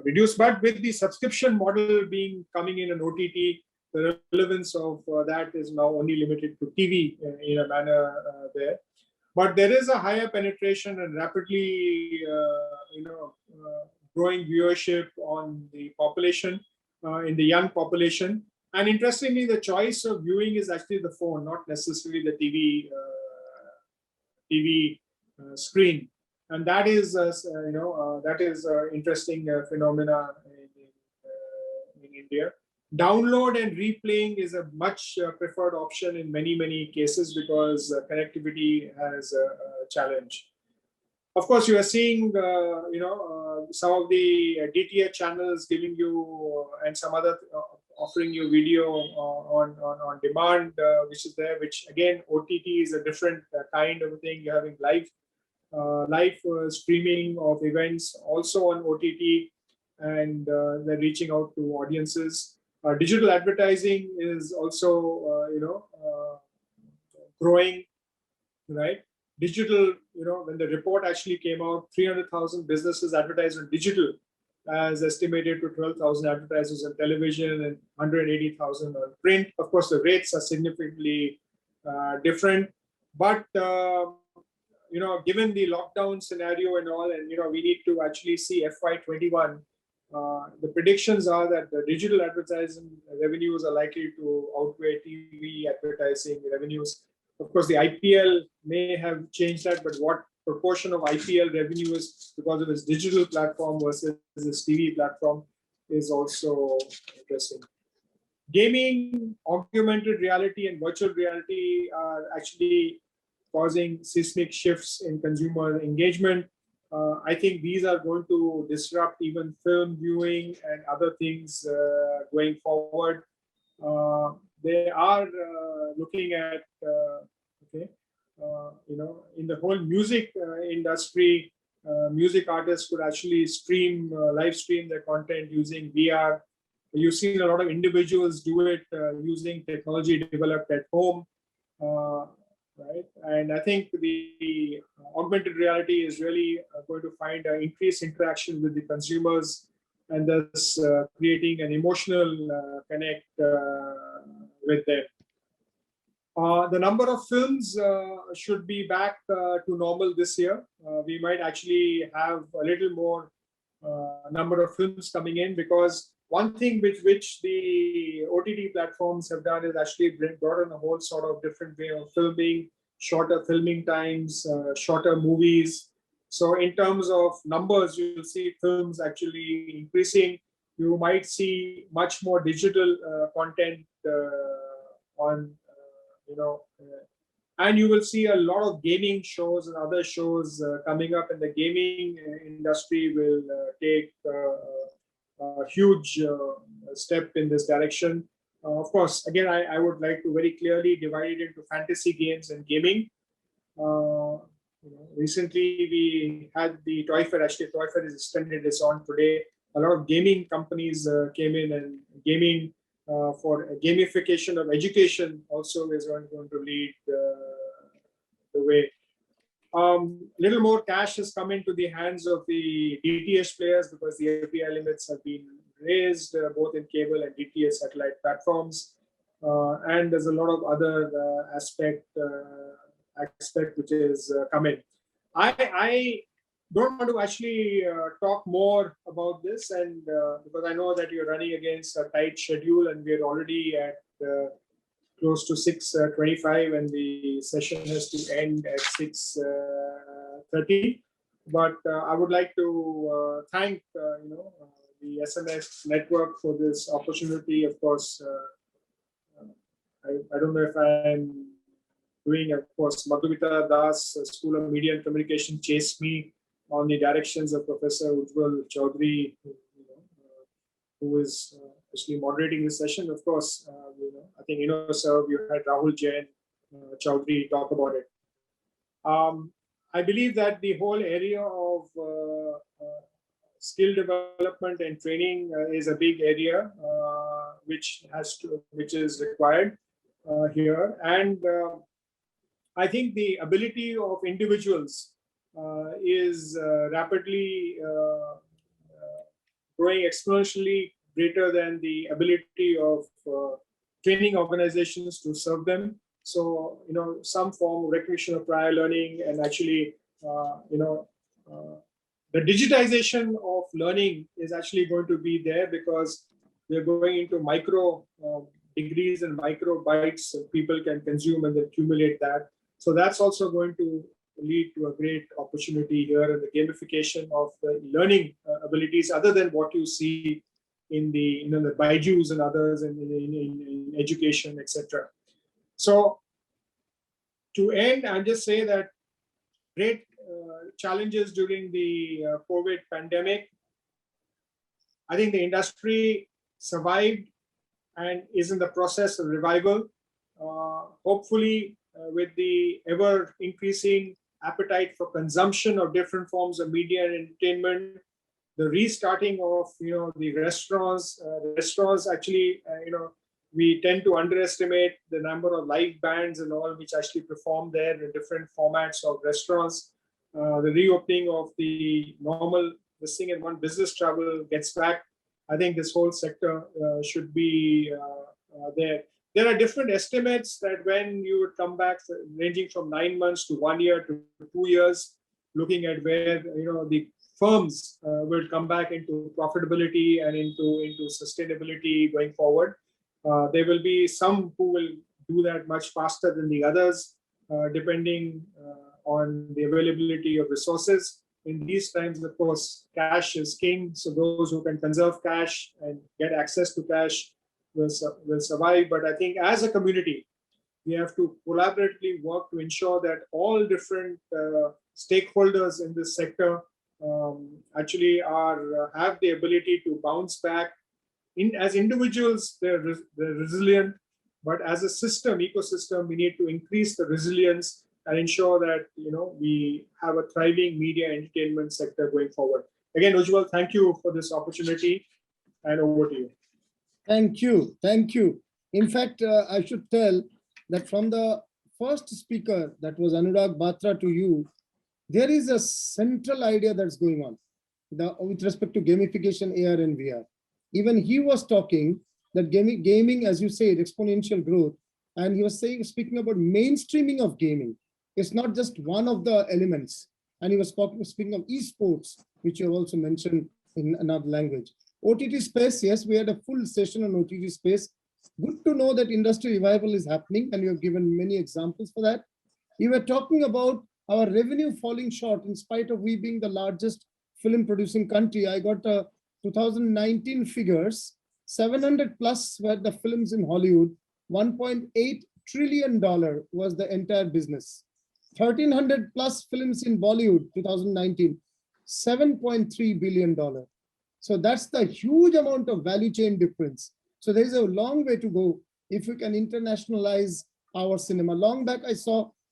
reduce. But with the subscription model coming in an OTT, the relevance of that is now only limited to TV in a manner there. But there is a higher penetration and rapidly, growing viewership on the population, in the young population. And interestingly, the choice of viewing is actually the phone, not necessarily the TV screen. And that is, interesting phenomena in India. Download and replaying is a much preferred option in many cases because connectivity has a challenge. Of course, you are seeing, some of the DTH channels giving you and some other offering you video on demand, which is there. Which again, OTT is a different kind of thing. You're having live streaming of events also on OTT, and they're reaching out to audiences. Digital advertising is also, growing, right? digital, when the report actually came out, 300,000 businesses advertised on digital, as estimated to 12,000 advertisers on television and 180,000 on print. Of course, the rates are significantly different, but given the lockdown scenario and all, and we need to actually see FY21. The predictions are that the digital advertising revenues are likely to outweigh TV advertising revenues. Of course, the IPL may have changed that, but what proportion of IPL revenue is because of its digital platform versus its TV platform is also interesting. Gaming, augmented reality, and virtual reality are actually causing seismic shifts in consumer engagement. I think these are going to disrupt even film viewing and other things going forward. They are looking at, in the whole music industry, music artists could actually live stream their content using VR. You've seen a lot of individuals do it using technology developed at home. Right, and I think the augmented reality is really going to find an increased interaction with the consumers, and thus creating an emotional connect with them. The number of films should be back to normal this year. We might actually have a little more number of films coming in, because one thing which the OTT platforms have done is actually brought in a whole sort of different way of filming, shorter filming times, shorter movies. So in terms of numbers, you'll see films actually increasing. You might see much more digital content on, and you will see a lot of gaming shows and other shows coming up, and the gaming industry will take a huge step in this direction. Of course, again, I would like to very clearly divide it into fantasy games and gaming. Recently, we had the Toy Fair. Actually, Toy Fair is extended. It's on today. A lot of gaming companies came in, and gaming for gamification of education also is going to lead the way. Little more cash has come into the hands of the DTH players because the API limits have been raised both in cable and DTH satellite platforms, and there's a lot of other aspect which is coming. I don't want to actually talk more about this, and because I know that you're running against a tight schedule, and we're already at close to 6:25, and the session has to end at 6:30. But I would like to thank the SMX network for this opportunity. Of course, I don't know if I'm doing, of course, Madhumita Das, School of Media and Communication, chased me on the directions of Professor Ujjwal Chaudhary, who is actually moderating this session. Of course, I think sir, you had Rahul Jain Chaudhary talk about it. I believe that the whole area of skill development and training is a big area which is required here, and I think the ability of individuals is rapidly growing exponentially greater than the ability of training organizations to serve them. So, some form of recognition of prior learning, and actually, the digitization of learning is actually going to be there, because we're going into micro degrees and micro bytes so people can consume and accumulate that. So that's also going to lead to a great opportunity here in the gamification of the learning abilities, other than what you see in the the Baijus and others in education, etc. So to end, I'll just say that great challenges during the COVID pandemic. I think the industry survived and is in the process of revival. Hopefully, with the ever increasing appetite for consumption of different forms of media and entertainment, the restarting of the restaurants actually we tend to underestimate the number of live bands and all which actually perform there in different formats of restaurants. The reopening of the normal this thing, and when business travel gets back, I think this whole sector should be there. There are different estimates that when you would come back, ranging from 9 months to 1 year to 2 years, looking at where the firms will come back into profitability and into sustainability going forward. There will be some who will do that much faster than the others, depending on the availability of resources. In these times, of course, cash is king. So those who can conserve cash and get access to cash will survive. But I think as a community, we have to collaboratively work to ensure that all different stakeholders in this sector actually have the ability to bounce back. As individuals, they're resilient, but as a system, ecosystem, we need to increase the resilience and ensure that we have a thriving media entertainment sector going forward. Again, Ujjwal, thank you for this opportunity, and over to you. Thank you, thank you. In fact, I should tell that from the first speaker, that was Anurag Batra, to you, there is a central idea that's going on with respect to gamification, AR and VR. Even he was talking that gaming, as you said, exponential growth, and he was speaking about mainstreaming of gaming. It's not just one of the elements. And he was speaking of esports, which you have also mentioned in another language. OTT space, yes, we had a full session on OTT space. Good to know that industry revival is happening, and you have given many examples for that. You were talking about our revenue falling short in spite of we being the largest film producing country. I got 2019 figures, 700 plus were the films in Hollywood, $1.8 trillion was the entire business. 1,300 plus films in Bollywood, 2019, $7.3 billion. So that's the huge amount of value chain difference. So there is a long way to go if we can internationalize our cinema. Long back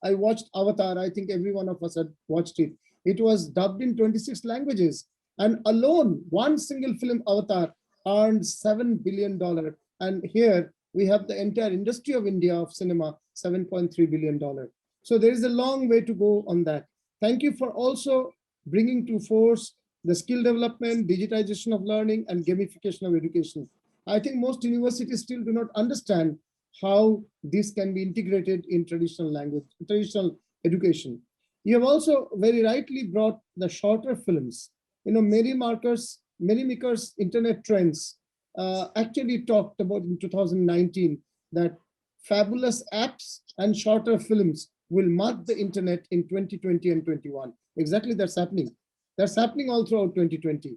I watched Avatar. I think every one of us had watched it. It was dubbed in 26 languages. And alone, one single film, Avatar, earned $7 billion. And here we have the entire industry of India of cinema, $7.3 billion. So there is a long way to go on that. Thank you for also bringing to force the skill development, digitization of learning, and gamification of education. I think most universities still do not understand how this can be integrated in traditional language, traditional education. You have also very rightly brought the shorter films. Mary Meeker's Internet Trends actually talked about in 2019 that fabulous apps and shorter films will mark the internet in 2020 and 21. Exactly, that's happening. That's happening all throughout 2020.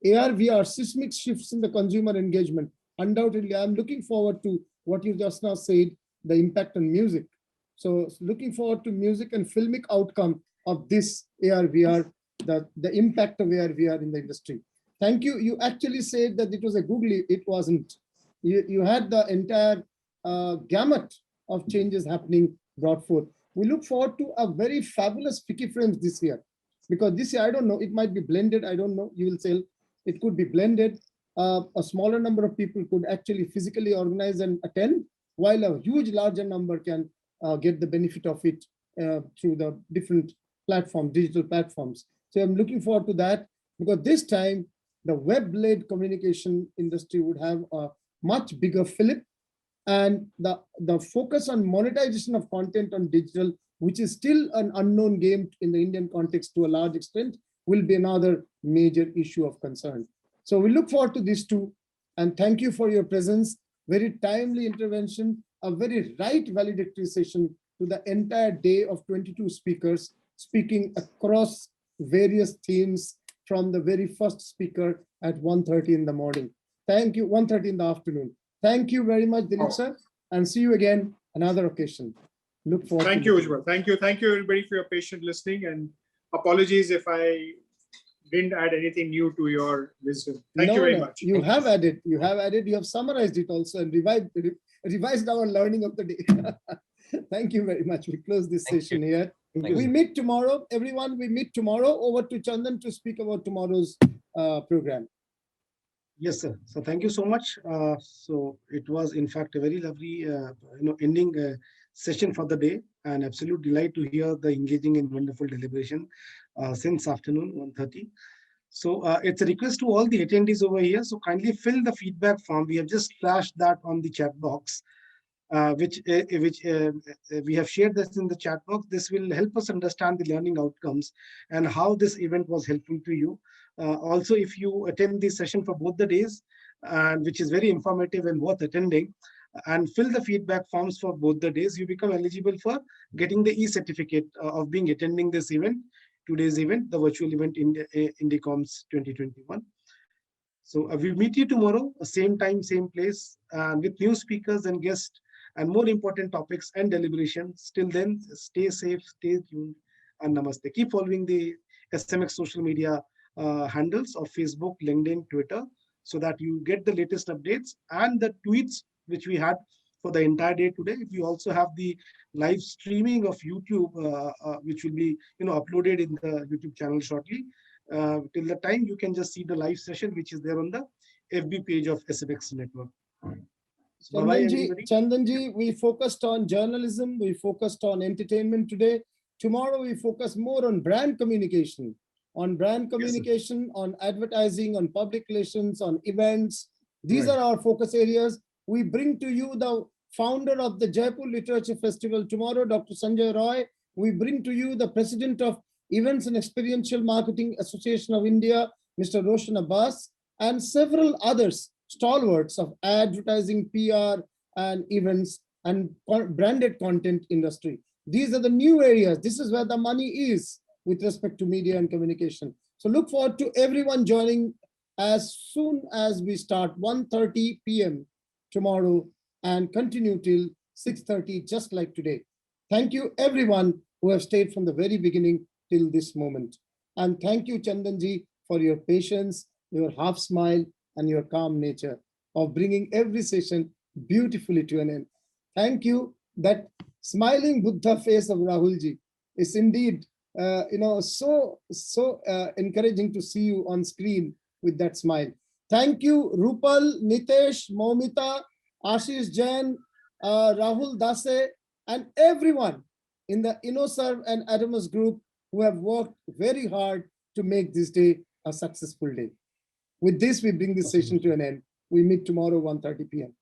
AR, VR, seismic shifts in the consumer engagement. Undoubtedly, I'm looking forward to what you just now said, the impact on music. So looking forward to music and filmic outcome of this AR, VR, the impact of AR, VR in the industry. Thank you. You actually said that it was a googly. It wasn't. You had the entire gamut of changes happening brought forth. We look forward to a very fabulous Picky Frames this year. Because this year, I don't know, it might be blended. I don't know. You will say it could be blended. A smaller number of people could actually physically organize and attend, while a huge larger number can get the benefit of it through the different platforms, digital platforms. So I'm looking forward to that, because this time the web-led communication industry would have a much bigger fillip, and the focus on monetization of content on digital, which is still an unknown game in the Indian context to a large extent, will be another major issue of concern. So we look forward to these two, and thank you for your presence. Very timely intervention, a very right valedictory session to the entire day of 22 speakers speaking across various themes from the very first speaker at 1:30 in the morning. Thank you, 1:30 in the afternoon. Thank you very much, Dilip sir, and see you again another occasion. Look forward. Thank you, Ujjwal. Thank you everybody for your patient listening, and apologies if I didn't add anything new to your wisdom. Thank you very much. You have added, you have summarized it also and revised our learning of the day. Thank you very much. We close this session here. We meet tomorrow, everyone. We meet tomorrow. Over to Chandan to speak about tomorrow's program. Yes, sir. So thank you so much. So it was, in fact, a very lovely, ending session for the day, and absolute delight to hear the engaging and wonderful deliberation since afternoon 1:30. So it's a request to all the attendees over here. So kindly fill the feedback form. We have just flashed that on the chat box, which we have shared this in the chat box. This will help us understand the learning outcomes and how this event was helpful to you. Also, if you attend this session for both the days, and which is very informative and worth attending, and fill the feedback forms for both the days, you become eligible for getting the e-certificate of being attending this event, today's event, the virtual event in IndiComms 2021. So we'll meet you tomorrow, same time, same place, with new speakers and guests, and more important topics and deliberations. Till then, stay safe, stay tuned, and namaste. Keep following the SMX social media handles of Facebook, LinkedIn, Twitter, so that you get the latest updates and the tweets which we had for the entire day today. We also have the live streaming of YouTube, which will be uploaded in the YouTube channel shortly. Till the time, you can just see the live session which is there on the FB page of SMX Network. Bye-bye, everybody. Chandanji, we focused on journalism, we focused on entertainment today. Tomorrow we focus more on brand communication, on advertising, on public relations, on events. These are our focus areas. We bring to you the founder of the Jaipur Literature Festival tomorrow, Dr. Sanjay Roy. We bring to you the president of Events and Experiential Marketing Association of India, Mr. Roshan Abbas, and several others, stalwarts of advertising, PR, and events and branded content industry. These are the new areas. This is where the money is with respect to media and communication. So look forward to everyone joining as soon as we start 1:30 p.m. tomorrow and continue till 6:30, just like today. Thank you, everyone who have stayed from the very beginning till this moment. And thank you, Chandanji, for your patience, your half smile, and your calm nature of bringing every session beautifully to an end. Thank you. That smiling Buddha face of Rahulji is indeed, so encouraging to see you on screen with that smile. Thank you, Rupal, Nitesh, Momita, Ashish Jain, Rahul Dase, and everyone in the InnoServe and Adamus group who have worked very hard to make this day a successful day. With this, we bring this session to an end. We meet tomorrow 1:30 p.m.